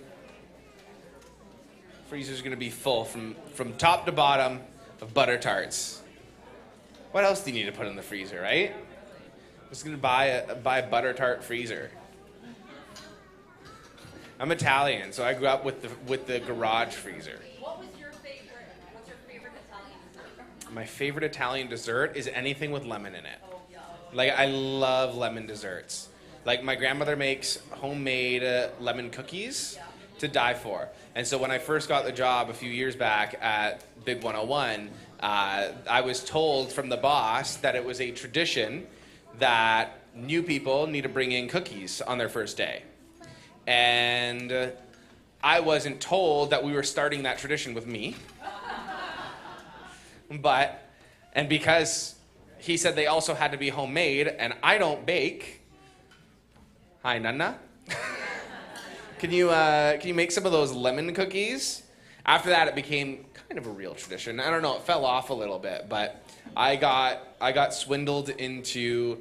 Freezer's gonna be full from top to bottom of butter tarts. What else do you need to put in the freezer, right? I'm just gonna buy a butter tart freezer. I'm Italian, so I grew up with the garage freezer. What's your favorite Italian dessert? My favorite Italian dessert is anything with lemon in it. Like, I love lemon desserts. Like, my grandmother makes homemade lemon cookies to die for. And so when I first got the job a few years back at Big 101, I was told from the boss that it was a tradition that new people need to bring in cookies on their first day. And I wasn't told that we were starting that tradition with me. And because he said they also had to be homemade, and I don't bake. Hi, Nana. Can you make some of those lemon cookies? After that, it became kind of a real tradition. I don't know, it fell off a little bit, but I got swindled into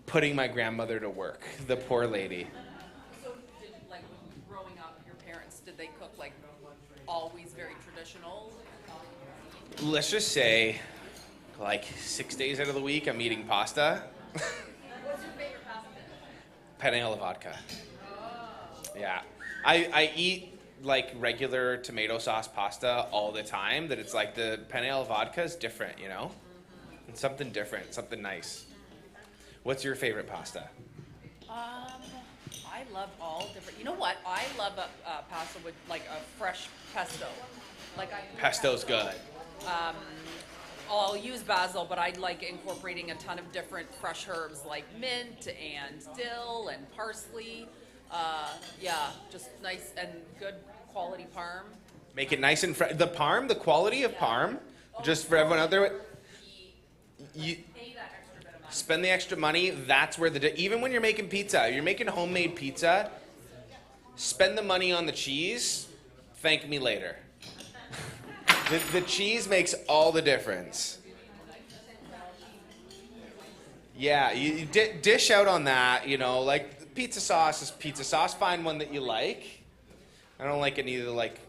putting my grandmother to work, the poor lady. So growing up, your parents, did they cook always very traditional? Let's just say 6 days out of the week, I'm eating pasta. What's your favorite pasta? Penne alla vodka. Yeah. I eat regular tomato sauce pasta all the time, that it's like the penne alla vodka is different, It's something different, something nice. What's your favorite pasta? I love all different. You know what? I love a pasta with a fresh pesto. Pesto's good. I'll use basil, but I like incorporating a ton of different fresh herbs like mint and dill and parsley. Yeah, just nice and good quality parm. Make it nice and fresh. The parm, the quality of parm, just for everyone out there, you spend the extra money. That's where even when you're making pizza, you're making homemade pizza, spend the money on the cheese, thank me later. The cheese makes all the difference. Yeah, you dish out on that, you know, like pizza sauce is pizza sauce. Find one that you like. I don't like any of the, like,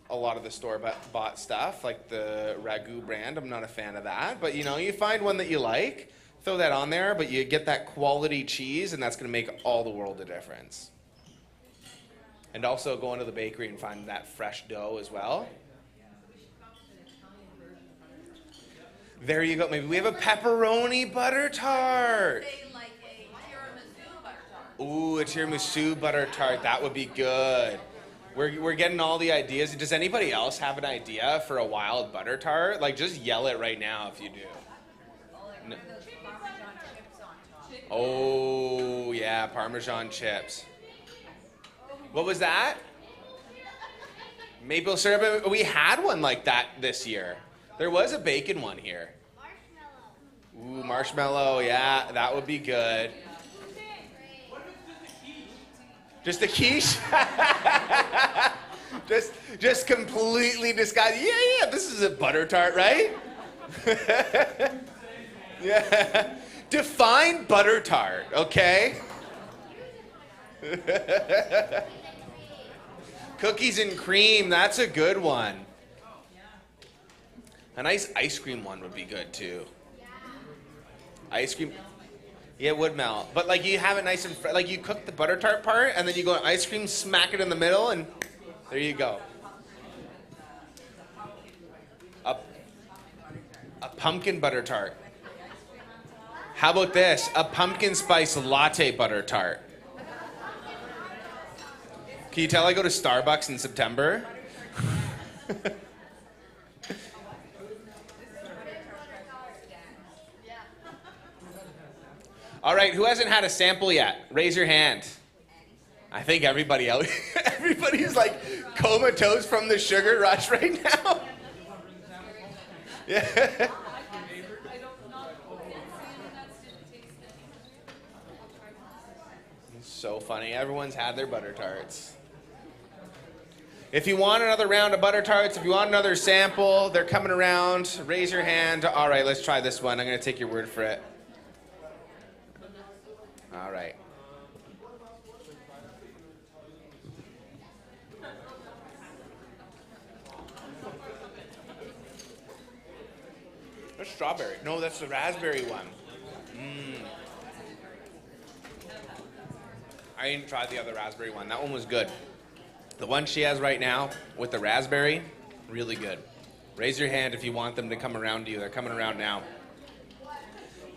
a lot of the store-bought stuff, like the Ragu brand. I'm not a fan of that. But, you know, you find one that you like, throw that on there, but you get that quality cheese, and that's going to make all the world a difference. And also go into the bakery and find that fresh dough as well. There you go. Maybe we have a pepperoni butter tart. Ooh, a tiramisu butter tart. That would be good. We're getting all the ideas. Does anybody else have an idea for a wild butter tart? Like, just yell it right now if you do. No. Oh, yeah, Parmesan chips. What was that? Maple syrup. We had one like that this year. There was a bacon one here. Ooh, marshmallow. Yeah, that would be good. Just a quiche? just completely disguised. Yeah, this is a butter tart, right? Yeah. Define butter tart, okay? Cookies and cream, that's a good one. A nice ice cream one would be good too. Ice cream. Yeah, it would melt. But like you have it nice and like you cook the butter tart part and then you go ice cream, smack it in the middle, and there you go. A pumpkin butter tart. How about this? A pumpkin spice latte butter tart. Can you tell I go to Starbucks in September? All right, who hasn't had a sample yet? Raise your hand. I think everybody else, everybody's like comatose from the sugar rush right now. Yeah. So funny. Everyone's had their butter tarts. If you want another round of butter tarts, if you want another sample, they're coming around. Raise your hand. All right, let's try this one. I'm going to take your word for it. All right. That's strawberry. No, that's the raspberry one. I didn't try the other raspberry one. That one was good. The one she has right now with the raspberry, really good. Raise your hand if you want them to come around to you. They're coming around now.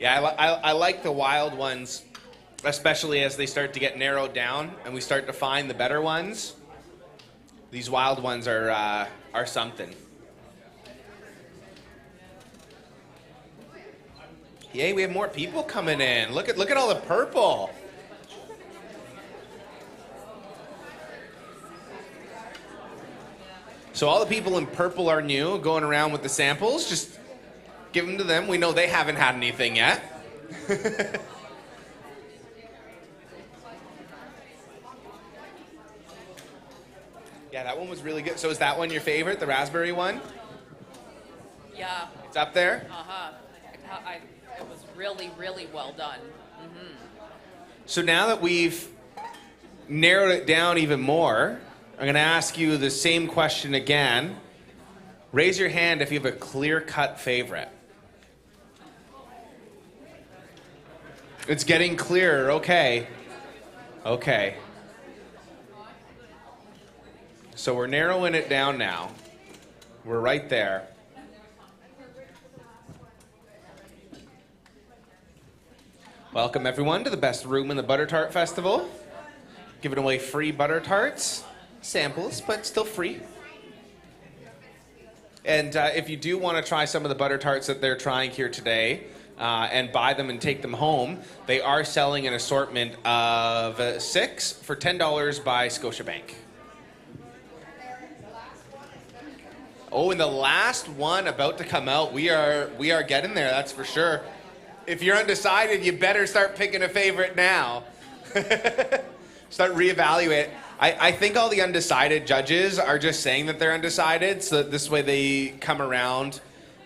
Yeah, I like the wild ones, especially as they start to get narrowed down and we start to find the better ones. These wild ones are something. Yay, we have more people coming in. Look at all the purple. So all the people in purple are new, going around with the samples. Just give them to them. We know they haven't had anything yet. Yeah, that one was really good. So is that one your favorite, the raspberry one? Yeah. It's up there? Uh-huh. It was really, really well done. Mm-hmm. So now that we've narrowed it down even more, I'm going to ask you the same question again. Raise your hand if you have a clear-cut favorite. It's getting clearer. Okay. Okay. So we're narrowing it down now. We're right there. Welcome, everyone, to the best room in the Butter Tart Festival. Giving away free butter tarts. Samples, but still free. And if you do want to try some of the butter tarts that they're trying here today and buy them and take them home, they are selling an assortment of 6 for $10 by Scotiabank. Oh, and the last one about to come out. We are getting there, that's for sure. If you're undecided, you better start picking a favorite now. Start reevaluate. I think all the undecided judges are just saying that they're undecided, so that this way they come around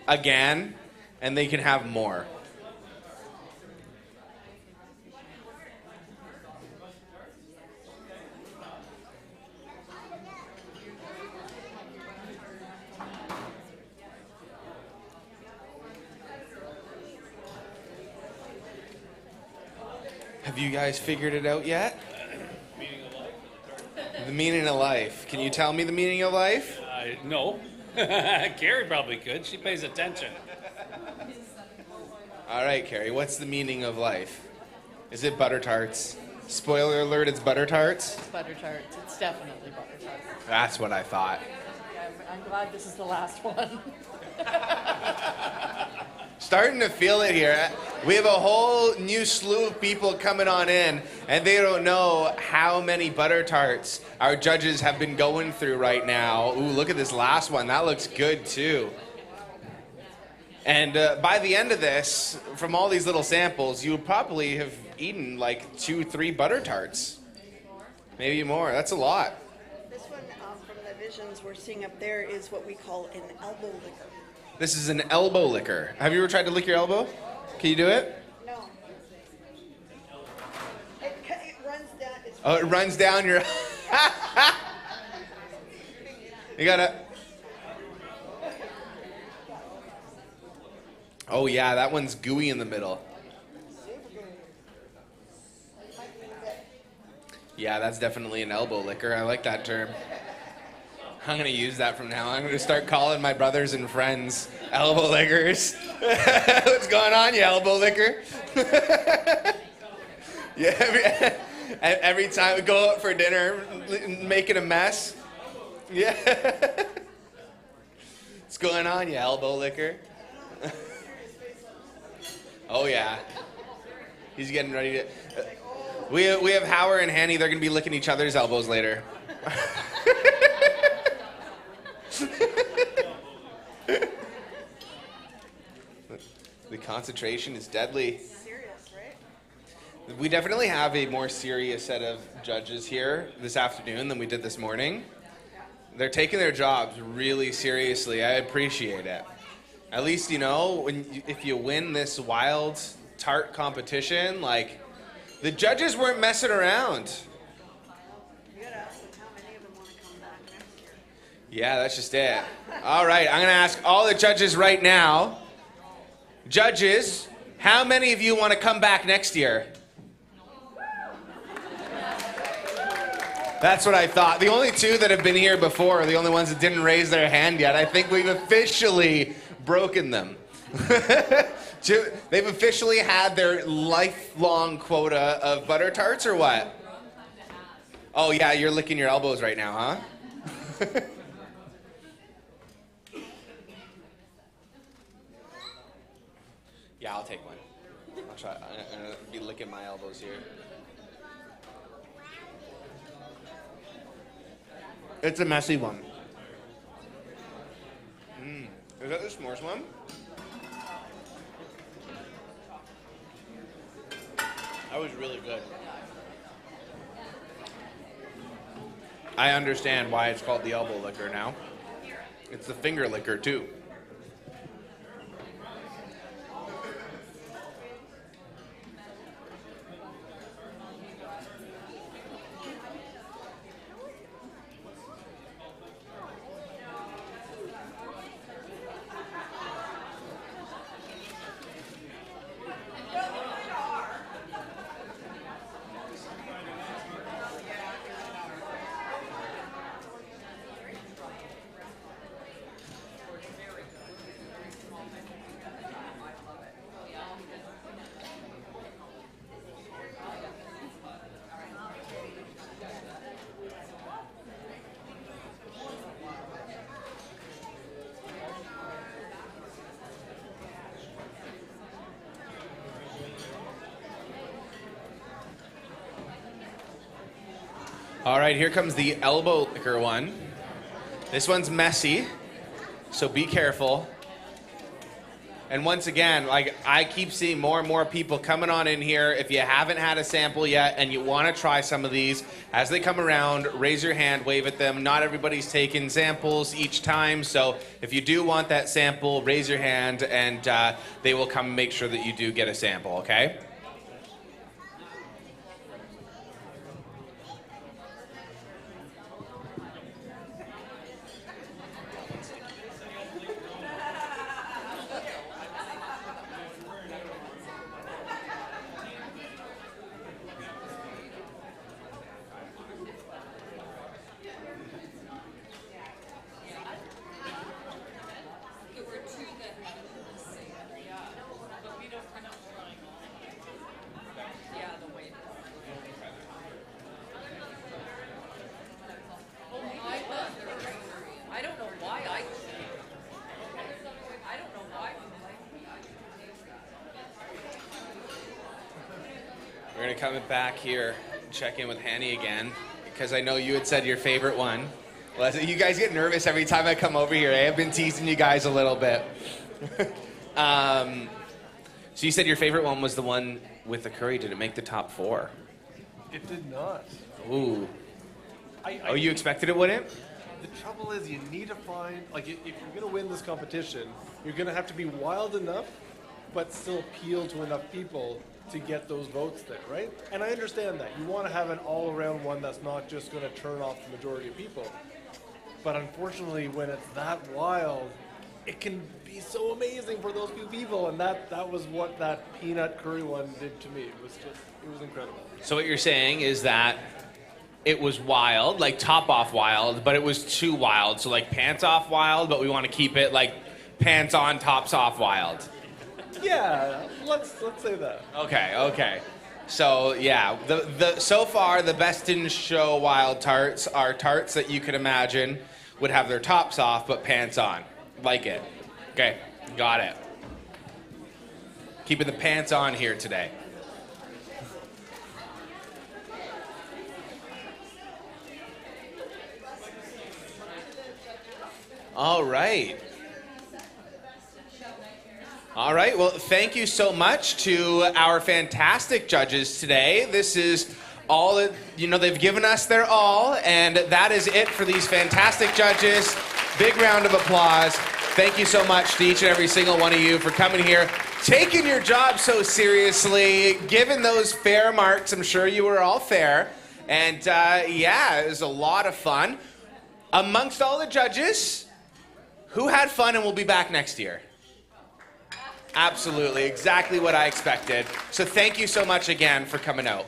again and they can have more. Have you guys figured it out yet? The meaning of life. Can you tell me the meaning of life? No. Carrie probably could. She pays attention. All right, Carrie, what's the meaning of life? Is it butter tarts? Spoiler alert, it's butter tarts? It's butter tarts. It's definitely butter tarts. That's what I thought. I'm glad this is the last one. Starting to feel it here. We have a whole new slew of people coming on in, and they don't know how many butter tarts our judges have been going through right now. Ooh, look at this last one. That looks good, too. And by the end of this, from all these little samples, you would probably have eaten like 2-3 butter tarts. Maybe more. That's a lot. This one from the visions we're seeing up there is what we call an elbow liquor. This is an elbow liquor. Have you ever tried to lick your elbow? Can you do it? No. It runs down. Oh, it runs down your... You gotta... Oh yeah, that one's gooey in the middle. Yeah, that's definitely an elbow liquor. I like that term. I'm going to use that from now on. I'm going to start calling my brothers and friends elbow lickers. What's going on, you elbow licker? Yeah, every time we go out for dinner, making a mess. Yeah. What's going on, you elbow licker? Oh, yeah. He's getting ready to... We have Howard and Hanny. They're going to be licking each other's elbows later. The concentration is deadly. Serious, right? We definitely have a more serious set of judges here this afternoon than we did this morning. They're taking their jobs really seriously. I appreciate it. At least, you know, if you win this wild tart competition, like, the judges weren't messing around. You gotta ask them how many of them want to come back next year. Yeah, that's just it. All right, I'm going to ask all the judges right now. Judges, how many of you want to come back next year? That's what I thought. The only two that have been here before are the only ones that didn't raise their hand yet. I think we've officially broken them. They've officially had their lifelong quota of butter tarts, or what? Oh yeah, you're licking your elbows right now, huh? Yeah, I'll take one. I'll try. I'm gonna be licking my elbows here. It's a messy one. Is that the s'mores one? That was really good. I understand why it's called the elbow liquor now. It's the finger liquor too. All right, here comes the elbow liquor one. This one's messy. So be careful. And once again, like I keep seeing more and more people coming on in here. If you haven't had a sample yet and you want to try some of these, as they come around, raise your hand, wave at them. Not everybody's taking samples each time. So if you do want that sample, raise your hand and they will come and make sure that you do get a sample, okay? We're going to come back here and check in with Hanny again, because I know you had said your favorite one. Well, you guys get nervous every time I come over here. I've been teasing you guys a little bit. So you said your favorite one was the one with the curry. Did it make the top 4? It did not. Ooh. You expected it wouldn't? The trouble is you need to find, like, if you're going to win this competition, you're going to have to be wild enough, but still appeal to enough people to get those votes there, right? And I understand that. You want to have an all-around one that's not just going to turn off the majority of people. But unfortunately, when it's that wild, it can be so amazing for those few people, and that was what that peanut curry one did to me. It was incredible. So what you're saying is that it was wild, like top off wild, but it was too wild. So like pants off wild, but we want to keep it like pants on, tops off wild. Yeah, let's say that. Okay. So yeah, so far the best in show wild tarts are tarts that you could imagine would have their tops off but pants on. Like it. Okay, got it. Keeping the pants on here today. All right. All right, well, thank you so much to our fantastic judges today. This is all that, they've given us their all, and that is it for these fantastic judges. Big round of applause. Thank you so much to each and every single one of you for coming here, taking your job so seriously, giving those fair marks. I'm sure you were all fair. And it was a lot of fun. Amongst all the judges, who had fun and will be back next year? Absolutely, exactly what I expected. So thank you so much again for coming out.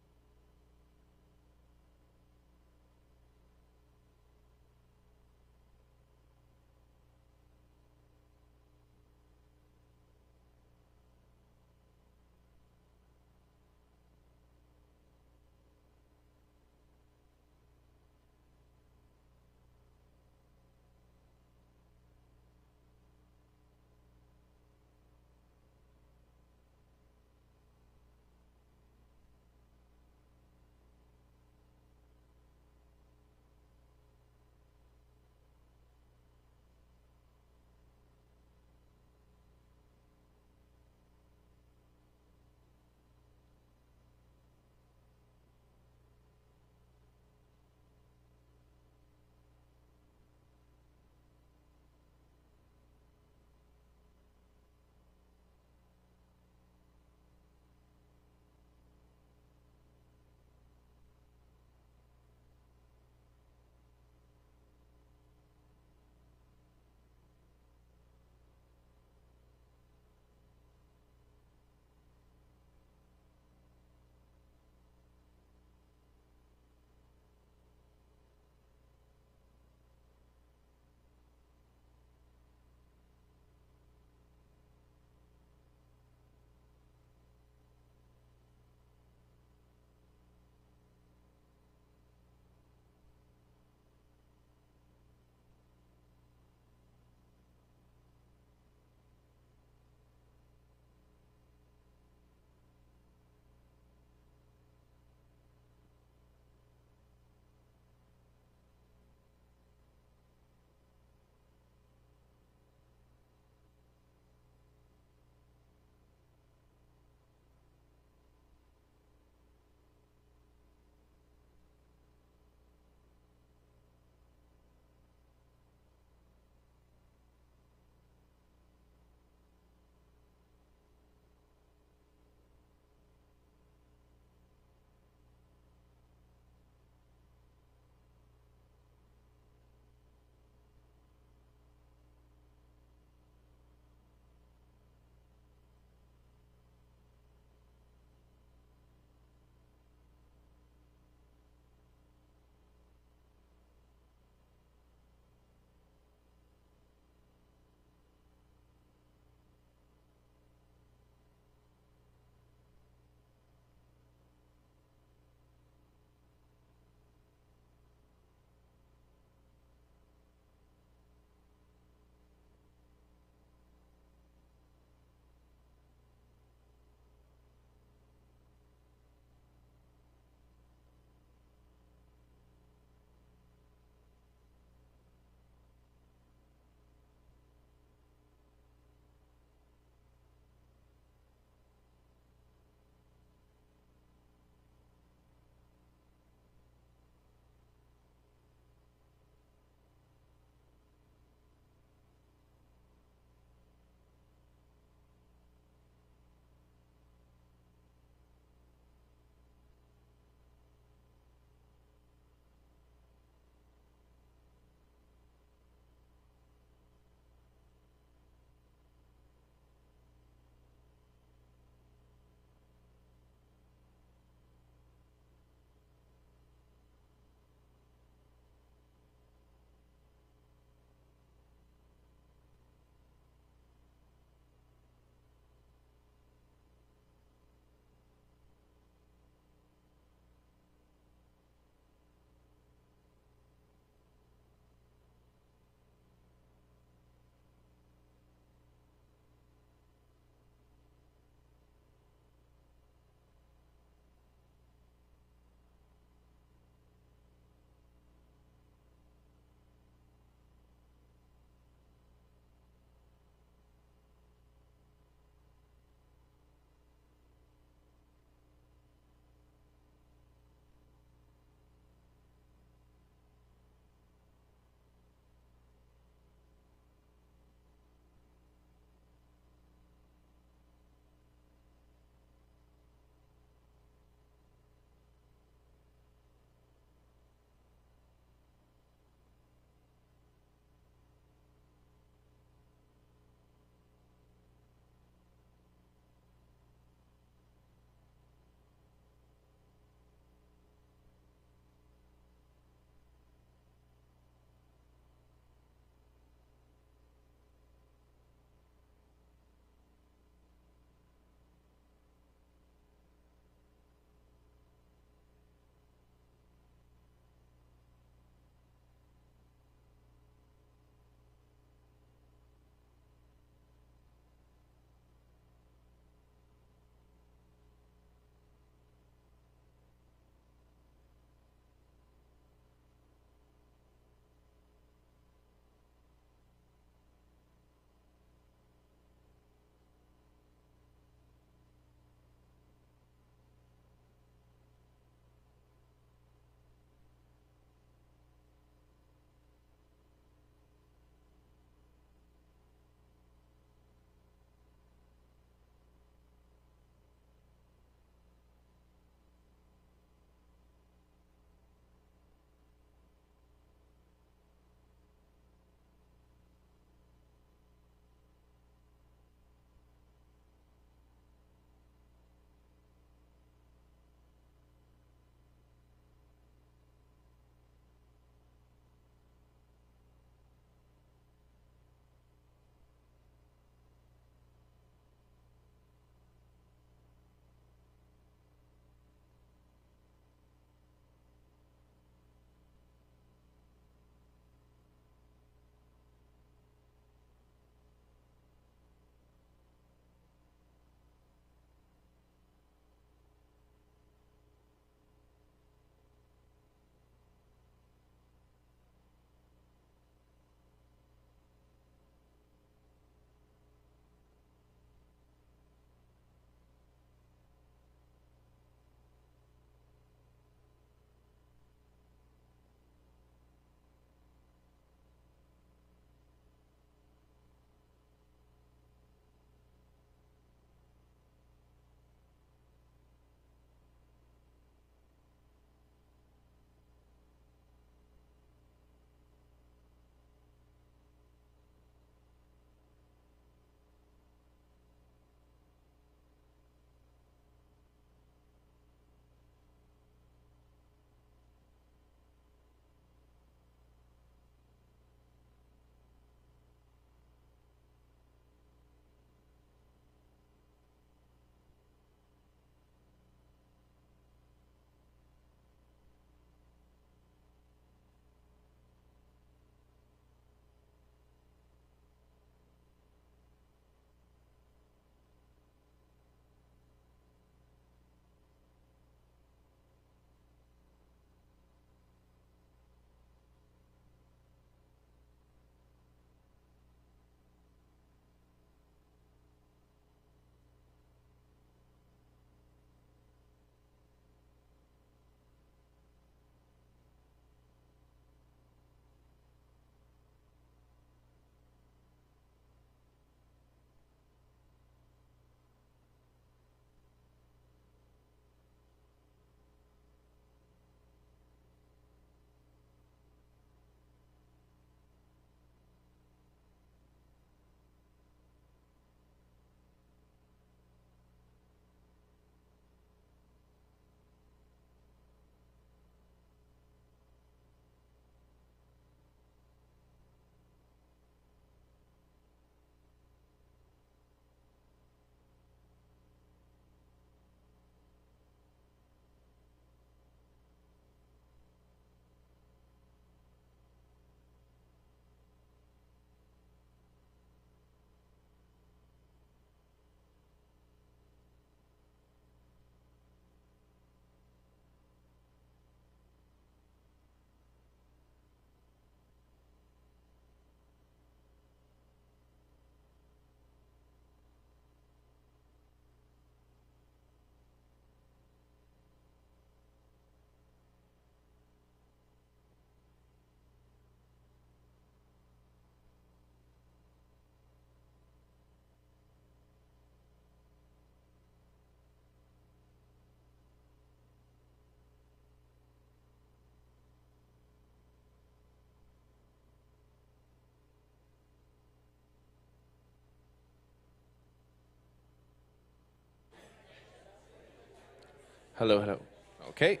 Hello, hello. Okay.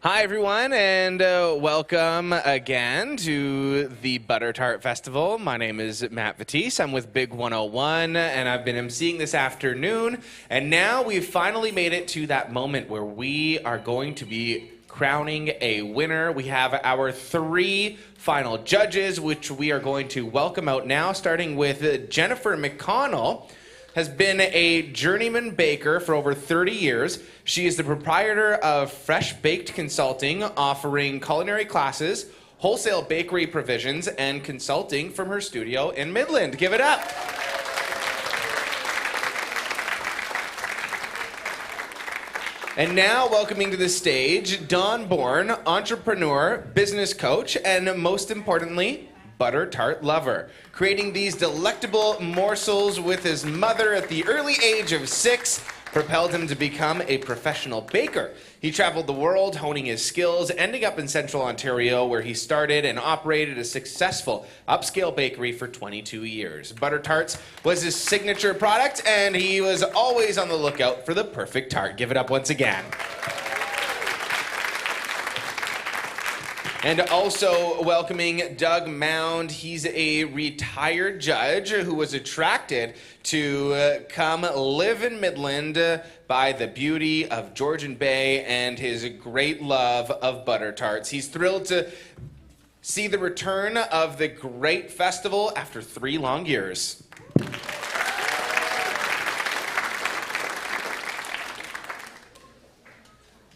Hi, everyone, and welcome again to the Butter Tart Festival. My name is Matt Batiste. I'm with Big 101, and I've been emceeing this afternoon. And now we've finally made it to that moment where we are going to be crowning a winner. We have our 3 final judges, which we are going to welcome out now, starting with Jennifer McConnell. Has been a journeyman baker for over 30 years. She is the proprietor of Fresh Baked Consulting, offering culinary classes, wholesale bakery provisions, and consulting from her studio in Midland. Give it up. And now welcoming to the stage, Don Bourne, entrepreneur, business coach, and most importantly, butter tart lover, creating these delectable morsels with his mother at the early age of 6 propelled him to become a professional baker. He traveled the world honing his skills, ending up in Central Ontario where he started and operated a successful upscale bakery for 22 years. Butter tarts was his signature product, and he was always on the lookout for the perfect tart. Give it up once again. And also welcoming Doug Mound. He's a retired judge who was attracted to come live in Midland by the beauty of Georgian Bay and his great love of butter tarts. He's thrilled to see the return of the great festival after 3 long years.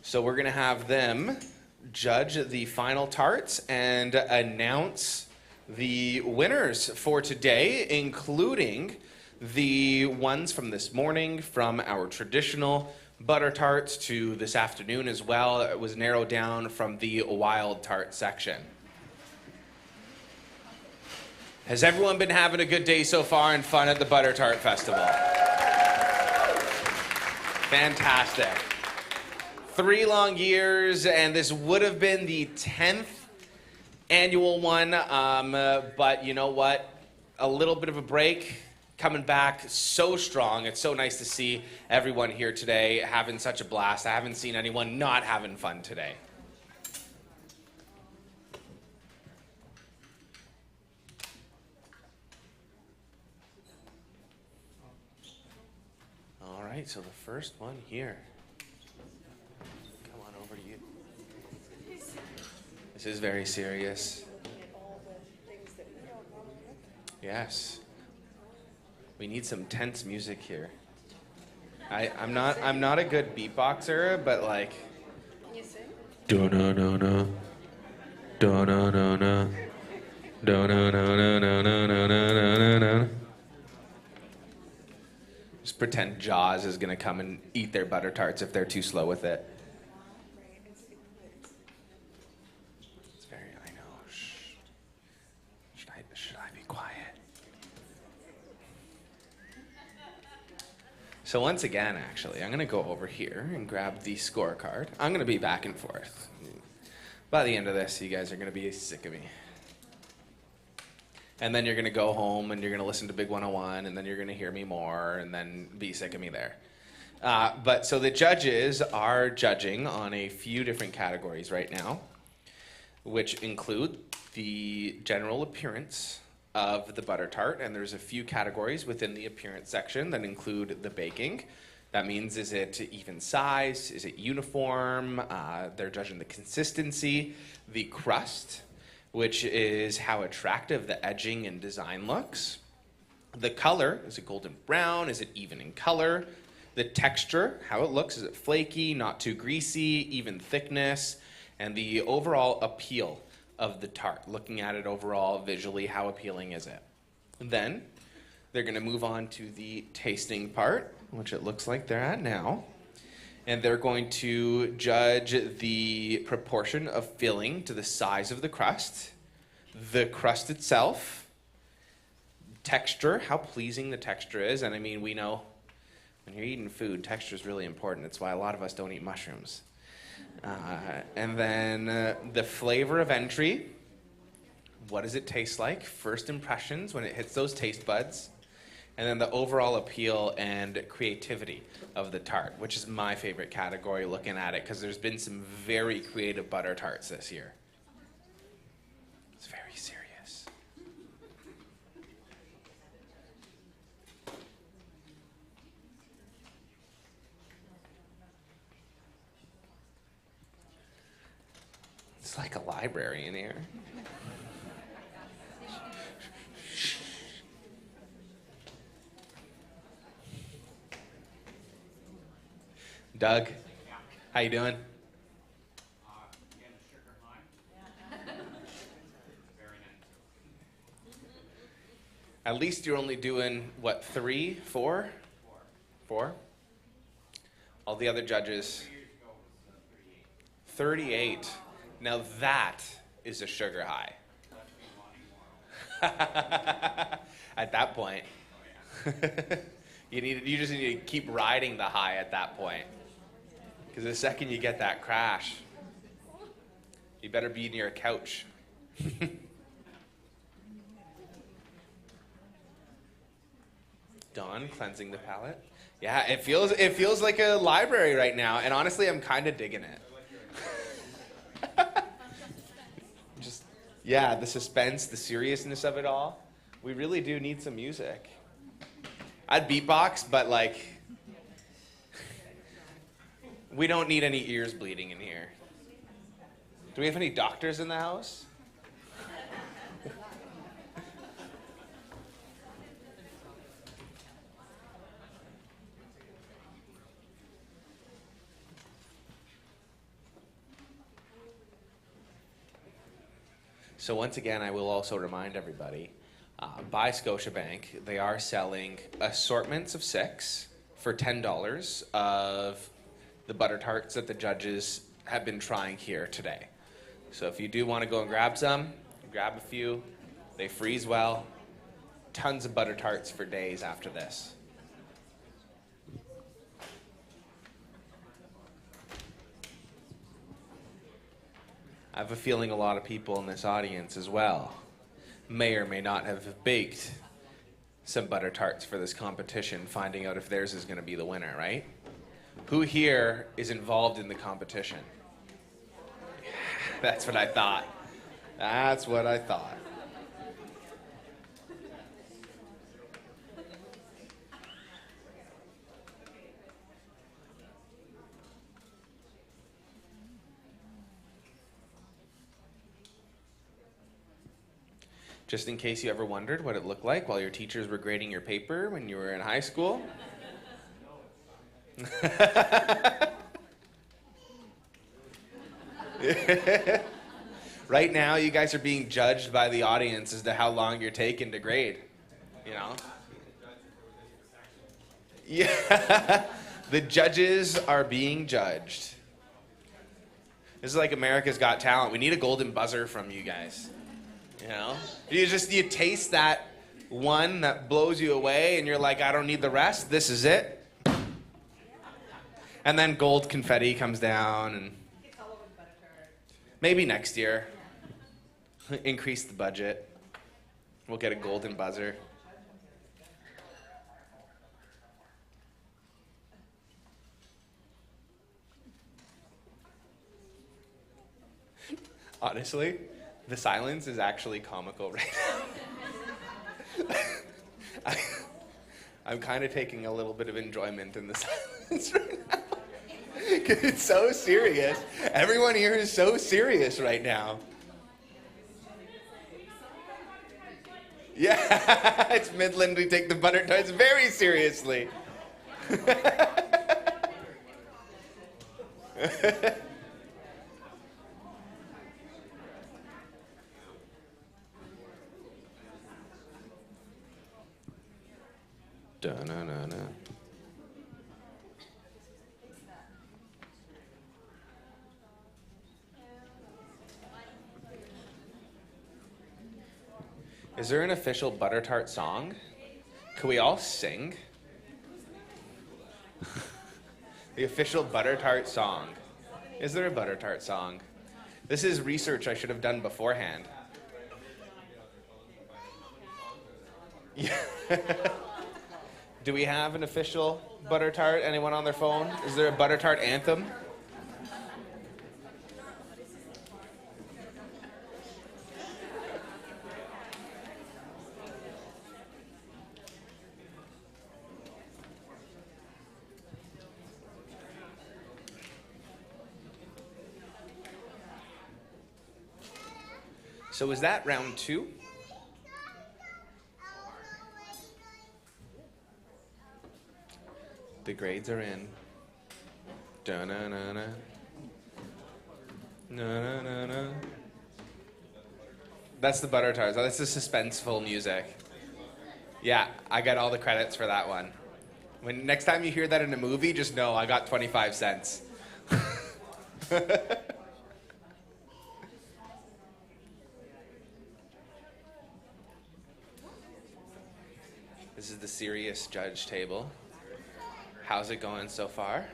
So we're gonna have them judge the final tarts and announce the winners for today, including the ones from this morning, from our traditional butter tarts to this afternoon as well. It was narrowed down from the wild tart section. Has everyone been having a good day so far and fun at the Butter Tart Festival? Fantastic. 3 long years, and this would have been the 10th annual one, but you know what? A little bit of a break, coming back so strong. It's so nice to see everyone here today having such a blast. I haven't seen anyone not having fun today. All right, so the first one here. This is very serious. Yes. We need some tense music here. I'm not a good beatboxer, but like. Can you sing? Do no no no. Do no no no. Do no no no no no no no no. Just pretend Jaws is gonna come and eat their butter tarts if they're too slow with it. So once again, actually, I'm going to go over here and grab the scorecard. I'm going to be back and forth. By the end of this, you guys are going to be sick of me. And then you're going to go home and you're going to listen to Big 101, and then you're going to hear me more, and then be sick of me there. But so the judges are judging on a few different categories right now, which include the general appearance of the butter tart, and there's a few categories within the appearance section that include the baking. That means, is it even size? Is it uniform? They're judging the consistency, the crust, which is how attractive the edging and design looks. The color, is it golden brown? Is it even in color? The texture, how it looks, is it flaky, not too greasy, even thickness? And the overall appeal of the tart, looking at it overall visually, how appealing is it? And then they're going to move on to the tasting part, which it looks like they're at now. And they're going to judge the proportion of filling to the size of the crust itself, texture, how pleasing the texture is. And I mean, we know when you're eating food, texture is really important. That's why a lot of us don't eat mushrooms. And then the flavor of entry. What does it taste like? First impressions when it hits those taste buds. and then the overall appeal and creativity of the tart, which is my favorite category looking at it, because there's been some very creative butter tarts this year. It's very serious. It's like a library in here. Doug, how you doing? At least you're only doing, what, 3, 4? 4? All the other judges. 38. Now that is a sugar high. At that point. You just need to keep riding the high at that point. Because the second you get that crash, you better be near a couch. Dawn, cleansing the palate. Yeah, it feels like a library right now, and honestly, I'm kind of digging it. Just, yeah, the suspense, the seriousness of it all. We really do need some music. I'd beatbox, but like, we don't need any ears bleeding in here. Do we have any doctors in the house? So once again, I will also remind everybody, by Scotiabank, they are selling assortments of 6 for $10 of the butter tarts that the judges have been trying here today. So if you do want to go and grab some, grab a few. They freeze well. Tons of butter tarts for days after this. I have a feeling a lot of people in this audience as well may or may not have baked some butter tarts for this competition, finding out if theirs is going to be the winner, right? Who here is involved in the competition? Yeah, that's what I thought. That's what I thought. Just in case you ever wondered what it looked like while your teachers were grading your paper when you were in high school. Right now, you guys are being judged by the audience as to how long you're taking to grade, you know? Yeah, the judges are being judged. This is like America's Got Talent. We need a golden buzzer from you guys. You know, you taste that one that blows you away and you're like, I don't need the rest. This is it. And then gold confetti comes down, and maybe next year, increase the budget. We'll get a golden buzzer. Honestly, the silence is actually comical right now. I'm kind of taking a little bit of enjoyment in the silence right now. Because it's so serious. Everyone here is so serious right now. Yeah, it's Midland. We take the butter tarts very seriously. Da-na-na-na. Is there an official butter tart song? Could we all sing? The official butter tart song. Is there a butter tart song? This is research I should have done beforehand. Yeah. Do we have an official butter tart? Anyone on their phone? Is there a butter tart anthem? So is that round 2? The grades are in. Da-na-na-na. Na-na-na-na. That's the butter tarts. That's the suspenseful music. Yeah, I got all the credits for that one. When next time you hear that in a movie, just know I got 25 cents. This is the serious judge table. How's it going so far?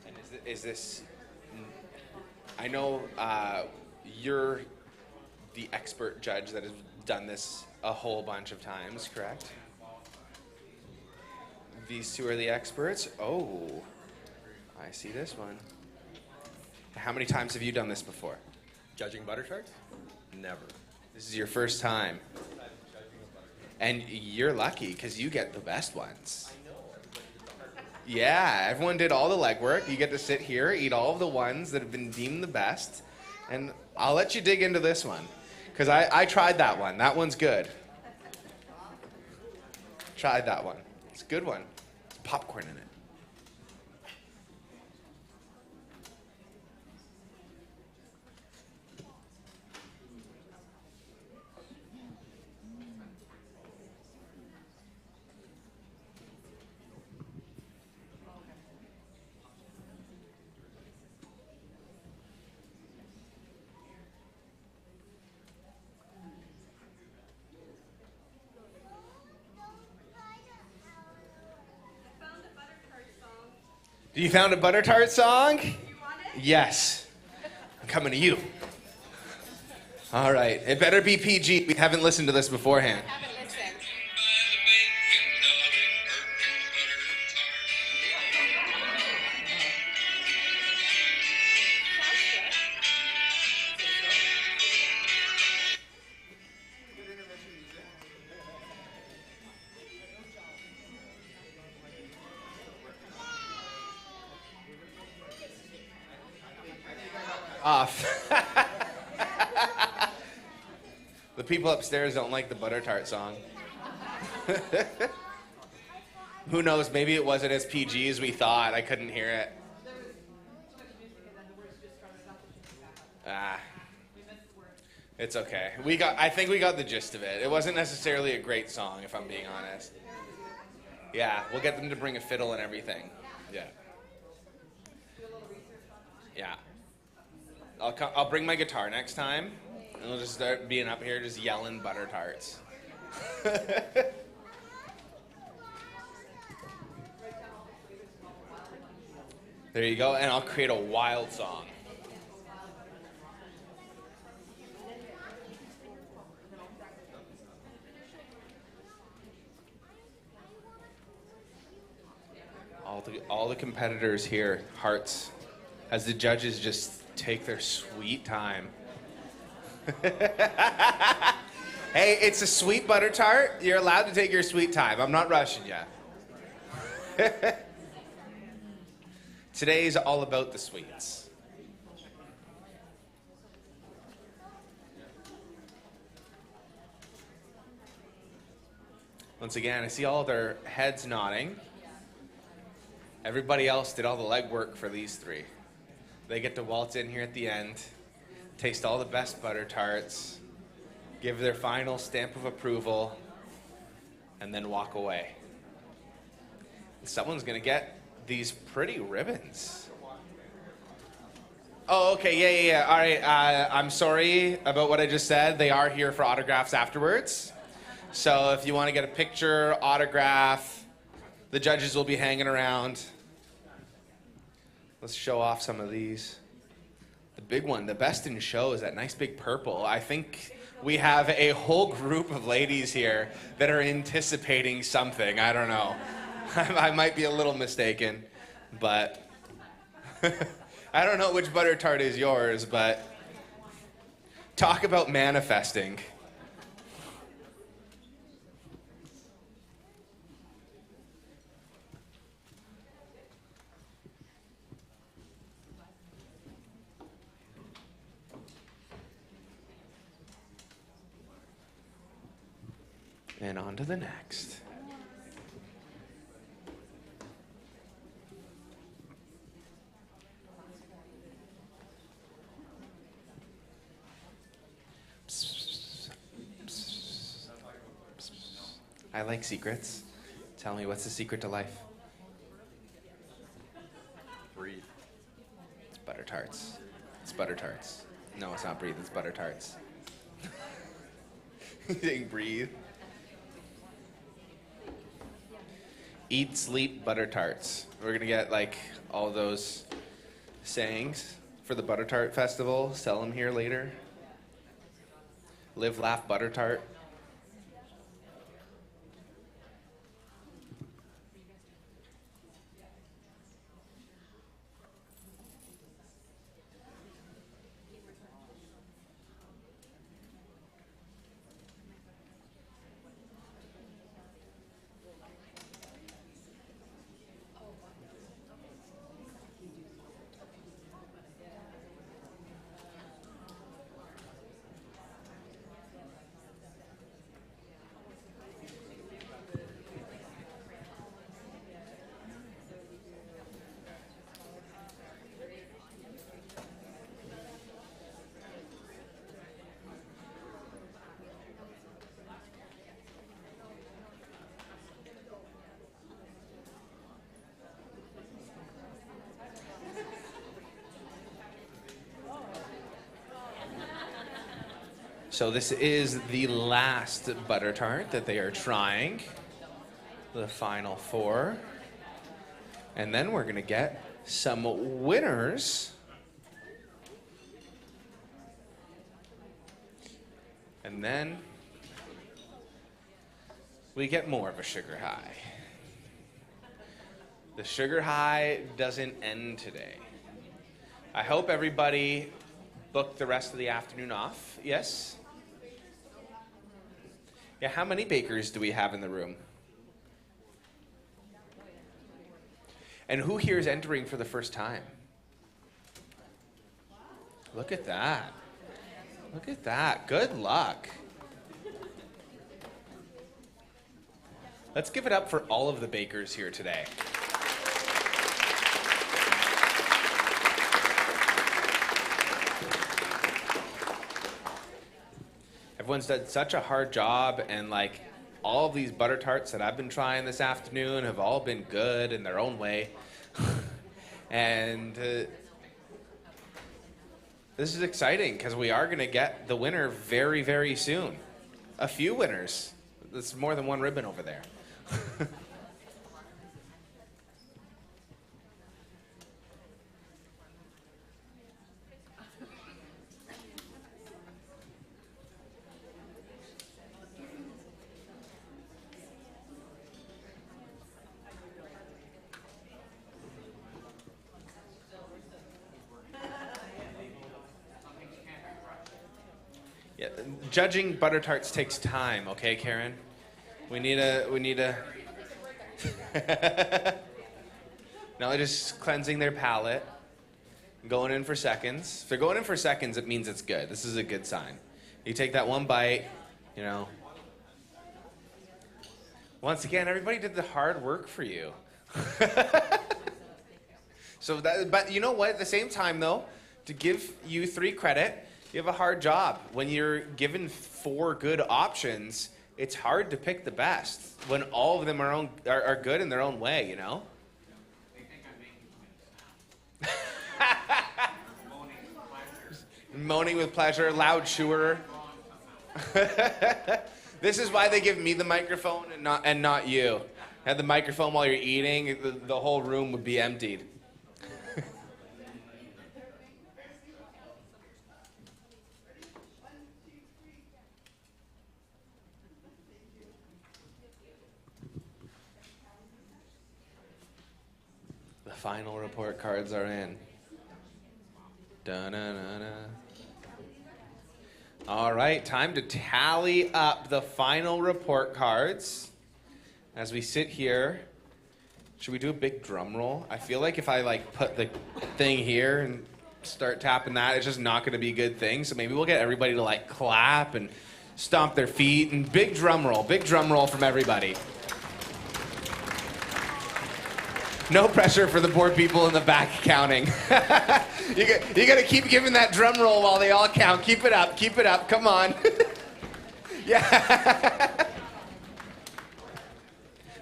And is this, I know you're the expert judge that has done this a whole bunch of times, correct? These two are the experts? Oh, I see this one. How many times have you done this before? Judging butter tarts? Never. This is your first time. And you're lucky because you get the best ones. Yeah, everyone did all the legwork. You get to sit here, eat all of the ones that have been deemed the best. And I'll let you dig into this one because I tried that one. That one's good. Tried that one. It's a good one. It's popcorn in it. You found a butter tart song? Yes. I'm coming to you. All right. It better be PG. We haven't listened to this beforehand. Off. The people upstairs don't like the butter tart song. Who knows? Maybe it wasn't as PG as we thought. I couldn't hear it. It's okay. I think we got the gist of it. It wasn't necessarily a great song, if I'm being honest. Yeah, we'll get them to bring a fiddle and everything. Yeah. Yeah. I'll bring my guitar next time, and we'll just start being up here just yelling butter tarts. There you go, and I'll create a wild song. All the competitors here, hearts, as the judges just take their sweet time. Hey, it's a sweet butter tart. You're allowed to take your sweet time. I'm not rushing you. Today's all about the sweets. Once again, I see all their heads nodding. Everybody else did all the legwork for these three. They get to waltz in here at the end, taste all the best butter tarts, give their final stamp of approval, and then walk away. Someone's gonna get these pretty ribbons. Oh, okay, yeah. All right, I'm sorry about what I just said. They are here for autographs afterwards. So if you want to get a picture, autograph, the judges will be hanging around. Let's show off some of these. The big one, the best in show, is that nice big purple. I think we have a whole group of ladies here that are anticipating something. I don't know. I might be a little mistaken, but I don't know which butter tart is yours, but talk about manifesting. And on to the next. I like secrets. Tell me, what's the secret to life? Breathe. It's butter tarts. It's butter tarts. No, it's not breathe, it's butter tarts. He's saying breathe. Eat, sleep, butter tarts. We're gonna get like all those sayings for the butter tart festival. Sell them here later. Live, laugh, butter tart. So this is the last butter tart that they are trying. The final four. And then we're gonna get some winners. And then we get more of a sugar high. The sugar high doesn't end today. I hope everybody booked the rest of the afternoon off. Yes? Yeah, how many bakers do we have in the room? And who here is entering for the first time? Look at that. Look at that. Good luck. Let's give it up for all of the bakers here today. Everyone's done such a hard job, and like all of these butter tarts that I've been trying this afternoon have all been good in their own way. And this is exciting because we are going to get the winner very, very soon. A few winners. There's more than one ribbon over there. Yeah, judging butter tarts takes time, okay, Karen? We need a now they're just cleansing their palate, going in for seconds. If they're going in for seconds, it means it's good. This is a good sign. You take that one bite, you know. Once again, everybody did the hard work for you. So that, but you know what? At the same time, though, to give you 3 credit, you have a hard job. When you're given 4 good options, it's hard to pick the best when all of them are good in their own way, you know? Moaning with pleasure, loud chewer. This is why they give me the microphone and not you. Had the microphone while you're eating, the whole room would be emptied. Final report cards are in. Da-na-na-na. All right, time to tally up the final report cards. As we sit here, should we do a big drum roll? I feel like if I like put the thing here and start tapping that, it's just not going to be a good thing. So maybe we'll get everybody to like clap and stomp their feet and big drum roll from everybody. No pressure for the poor people in the back counting. You got to keep giving that drum roll while they all count. Keep it up, come on. Yeah.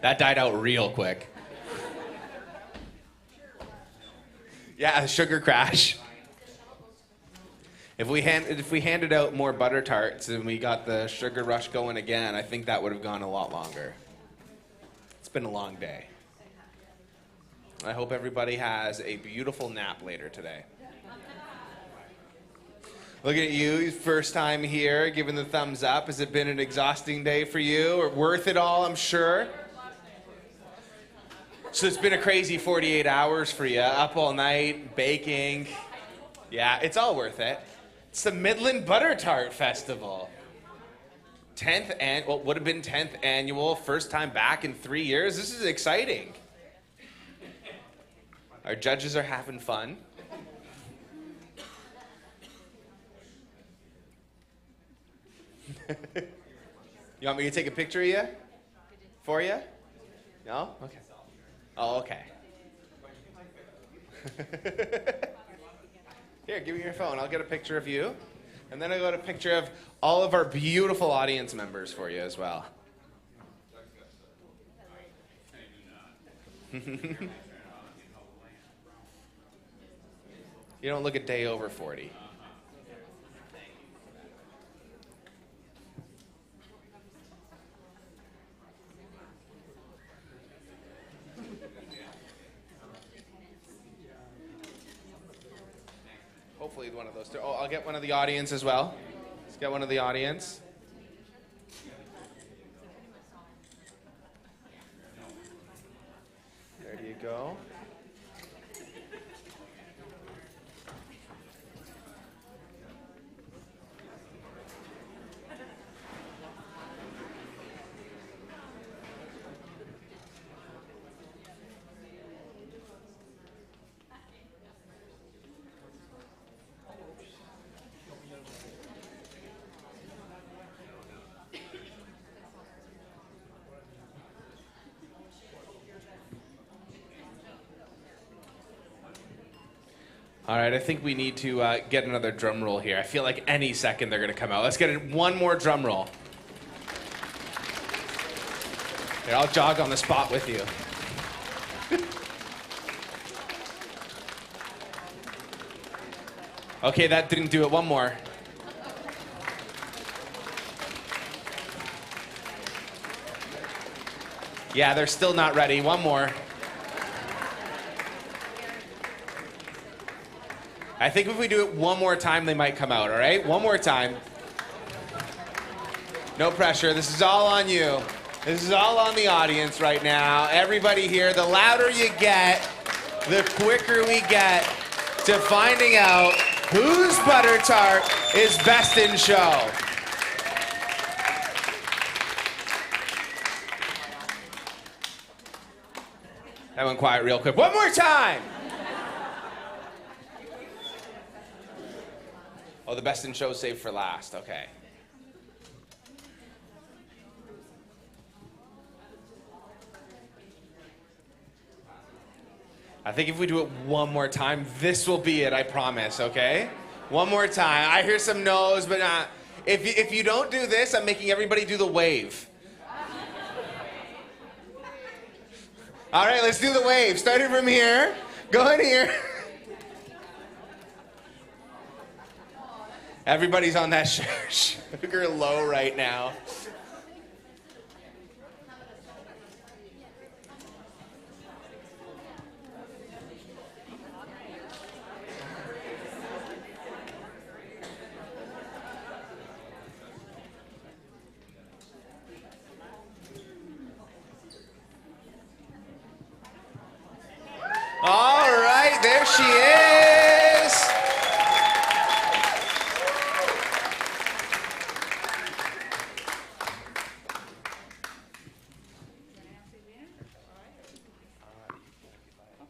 That died out real quick. Yeah, a sugar crash. If we handed out more butter tarts and we got the sugar rush going again, I think that would have gone a lot longer. It's been a long day. I hope everybody has a beautiful nap later today. Looking at you, first time here, giving the thumbs up. Has it been an exhausting day for you, or worth it all, I'm sure? So it's been a crazy 48 hours for you, up all night, baking. Yeah, it's all worth it. It's the Midland Butter Tart Festival. 10th would have been 10th annual, first time back in 3 years. This is exciting. Our judges are having fun. You want me to take a picture of you? For you? No? Okay. Oh, okay. Here, give me your phone. I'll get a picture of you. And then I'll get a picture of all of our beautiful audience members for you as well. You don't look a day over 40. Hopefully one of those two. Oh, I'll get one of the audience as well. Let's get one of the audience. There you go. All right, I think we need to get another drum roll here. I feel like any second they're going to come out. Let's get one more drum roll. Here, I'll jog on the spot with you. Okay, that didn't do it. One more. Yeah, they're still not ready. One more. I think if we do it one more time, they might come out, all right? One more time. No pressure. This is all on you. This is all on the audience right now. Everybody here, the louder you get, the quicker we get to finding out whose butter tart is best in show. That went quiet real quick. One more time. Oh, the best in show saved for last. Okay. I think if we do it one more time, this will be it, I promise, okay? One more time. I hear some no's, but if you don't do this, I'm making everybody do the wave. All right, let's do the wave. Starting from here. Go in here. Everybody's on that sugar low right now. All right, there she is.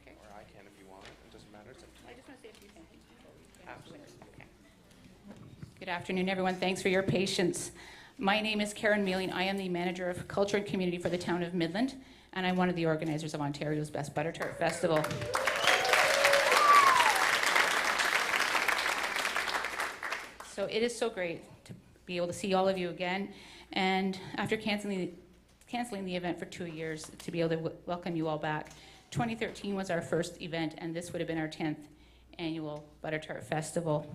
Or I can if you want. It doesn't matter. I just want to say a few things before we okay. Good afternoon, everyone. Thanks for your patience. My name is Karen Mealing. I am the Manager of Culture and Community for the town of Midland, and I'm one of the organizers of Ontario's Best Butter Tart Festival. So it is so great to be able to see all of you again, and after canceling the event for 2 years, to be able to welcome you all back. 2013 was our first event, and this would have been our 10th annual Butter Tart Festival.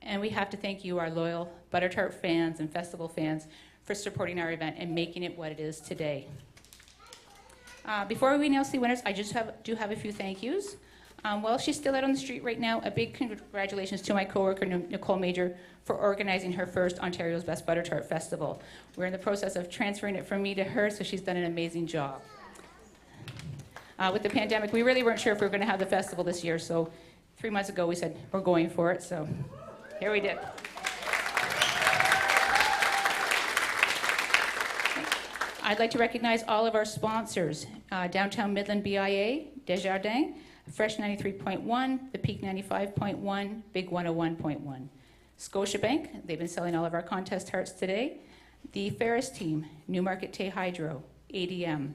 And we have to thank you, our loyal Butter Tart fans and festival fans, for supporting our event and making it what it is today. Before we announce the winners, I just do have a few thank yous. While she's still out on the street right now, a big congratulations to my coworker, Nicole Major, for organizing her first Ontario's Best Butter Tart Festival. We're in the process of transferring it from me to her, so she's done an amazing job. With the pandemic, we really weren't sure if we were going to have the festival this year, so 3 months ago we said we're going for it, so here we did. I'd like to recognize all of our sponsors, Downtown Midland BIA, Desjardins, Fresh 93.1, The Peak 95.1, Big 101.1. Scotiabank, they've been selling all of our contest tarts today. The Ferris Team, Newmarket Tay Hydro, ADM,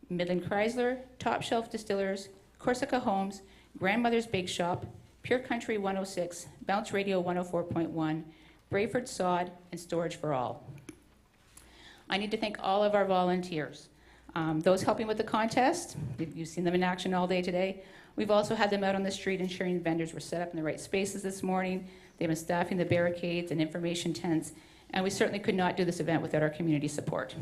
Midland Chrysler, Top Shelf Distillers, Corsica Homes, Grandmother's Bake Shop, Pure Country 106, Bounce Radio 104.1, Brayford Sod, and Storage for All. I need to thank all of our volunteers. Those helping with the contest, you've seen them in action all day today. We've also had them out on the street ensuring vendors were set up in the right spaces this morning. They've been staffing the barricades and information tents, and we certainly could not do this event without our community support.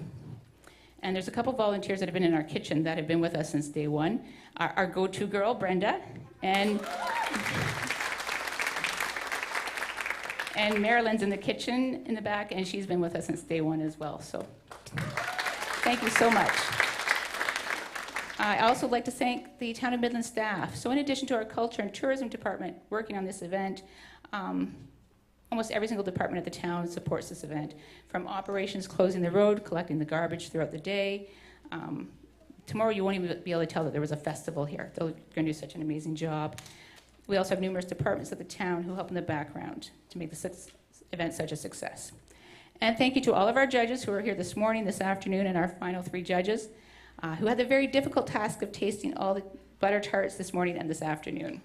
And there's a couple volunteers that have been in our kitchen that have been with us since day one. Our go-to girl, Brenda, and Marilyn's in the kitchen in the back, and she's been with us since day one as well. So thank you so much. I also like to thank the Town of Midland staff. So in addition to our Culture and Tourism Department working on this event, almost every single department at the town supports this event, from operations closing the road, collecting the garbage throughout the day. Tomorrow you won't even be able to tell that there was a festival here. They're going to do such an amazing job. We also have numerous departments at the town who help in the background to make the event such a success. And thank you to all of our judges who are here this morning, this afternoon, and our final 3 judges who had the very difficult task of tasting all the butter tarts this morning and this afternoon.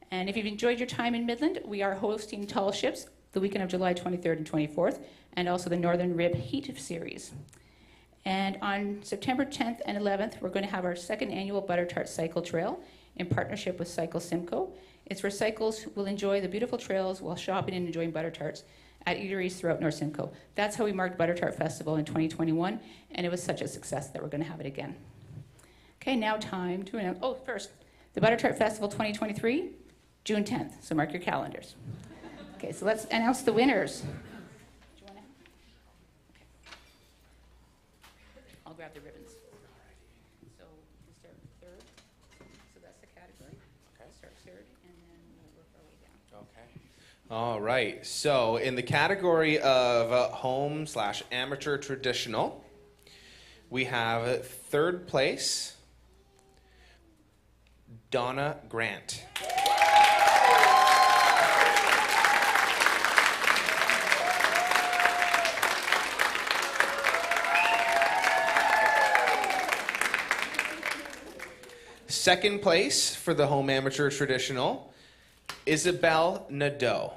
And if you've enjoyed your time in Midland, we are hosting Tall Ships the weekend of July 23rd and 24th, and also the Northern Rib Heat Series. And on September 10th and 11th, we're going to have our 2nd annual Butter Tart Cycle Trail in partnership with Cycle Simcoe. It's where cycles will enjoy the beautiful trails while shopping and enjoying butter tarts at eateries throughout North Simcoe. That's how we marked Butter Tart Festival in 2021, and it was such a success that we're going to have it again. Okay, now time to announce. Oh, first, the Butter Tart Festival 2023, June 10th, so mark your calendars. Okay, so let's announce the winners. Do you want to? Okay. I'll grab the ribbons. So we start with 3rd. So that's the category. Okay. Start 3rd, and then we'll work our way down. Okay. All right. So in the category of home/amateur traditional, we have 3rd place, Donna Grant. Second place for the home amateur traditional, Isabel Nadeau.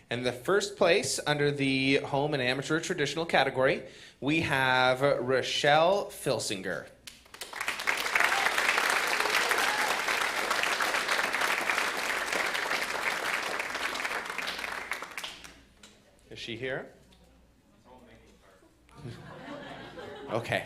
And the first place under the home and amateur traditional category, we have Rochelle Filsinger. Is she here? Okay.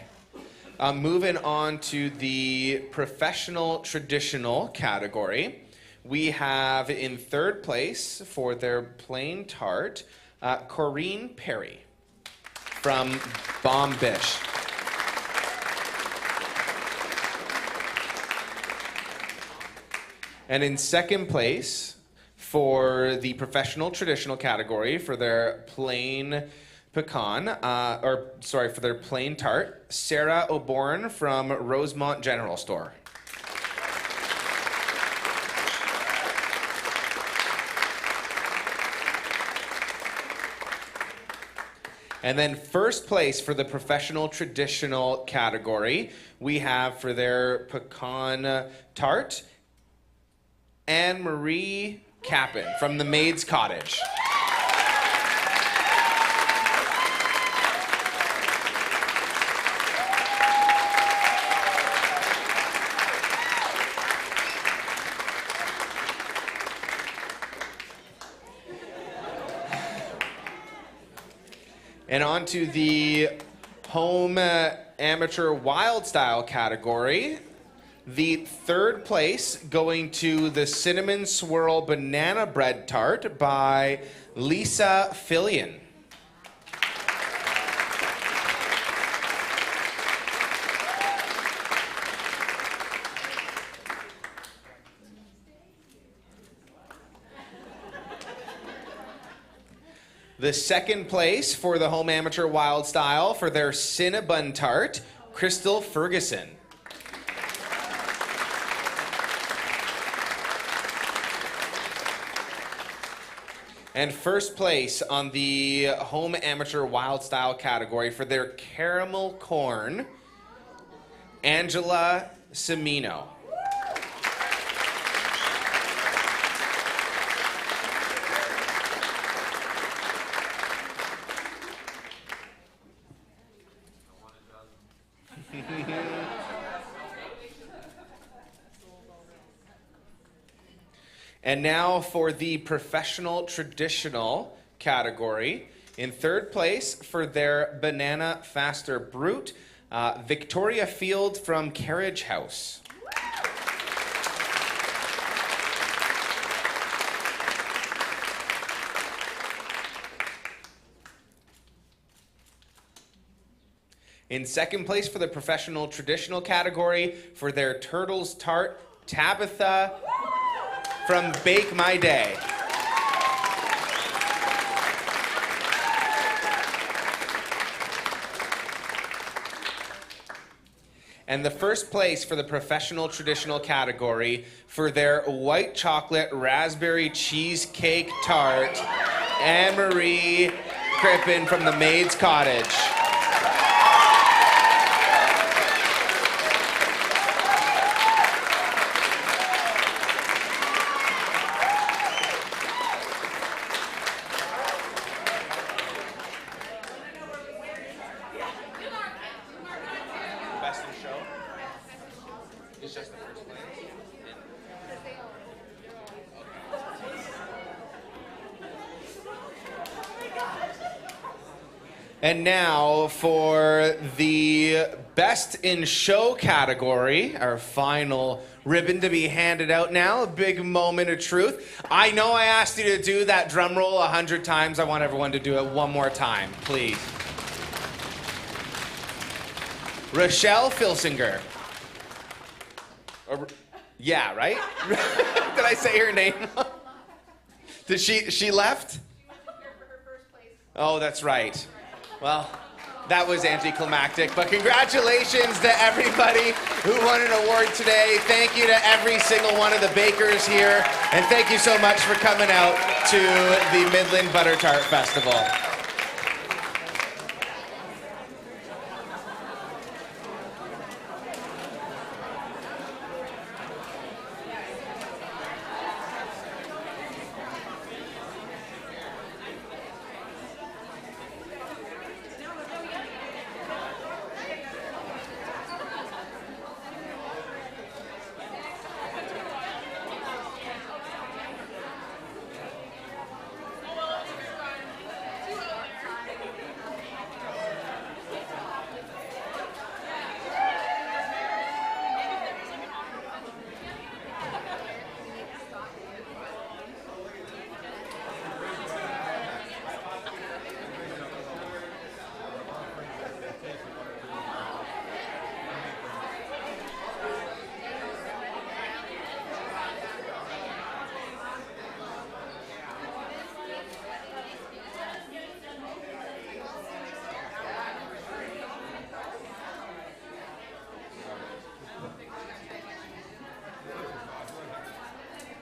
Moving on to the professional traditional category, we have in third place for their plain tart, Corinne Perry from Bombish. And in second place for the professional traditional category for their plain pecan, for their plain tart, Sarah O'Born from Rosemont General Store. And then first place for the professional traditional category, we have for their pecan tart, Anne-Marie Capin from the Maid's Cottage. And on to the home amateur wild style category. The third place going to the Cinnamon Swirl Banana Bread Tart by Lisa Fillion. The second place for the home amateur wild style for their Cinnabon Tart, Crystal Ferguson. And first place on the home amateur wild style category for their caramel corn, Angela Semino. And now for the professional traditional category. In third place for their Banana Faster Brute, Victoria Field from Carriage House. In second place for the professional traditional category for their Turtles Tart, Tabitha from Bake My Day. And the first place for the professional traditional category for their white chocolate raspberry cheesecake tart, Anne-Marie Crippen from the Maid's Cottage. And now for the Best in Show category, our final ribbon to be handed out now, a big moment of truth. I know I asked you to do that drum roll 100 times. I want everyone to do it one more time, please. Rochelle Filsinger. Yeah, right? Did I say her name? Did she left? Oh, that's right. Well, that was anticlimactic, but congratulations to everybody who won an award today. Thank you to every single one of the bakers here, and thank you so much for coming out to the Midland Butter Tart Festival.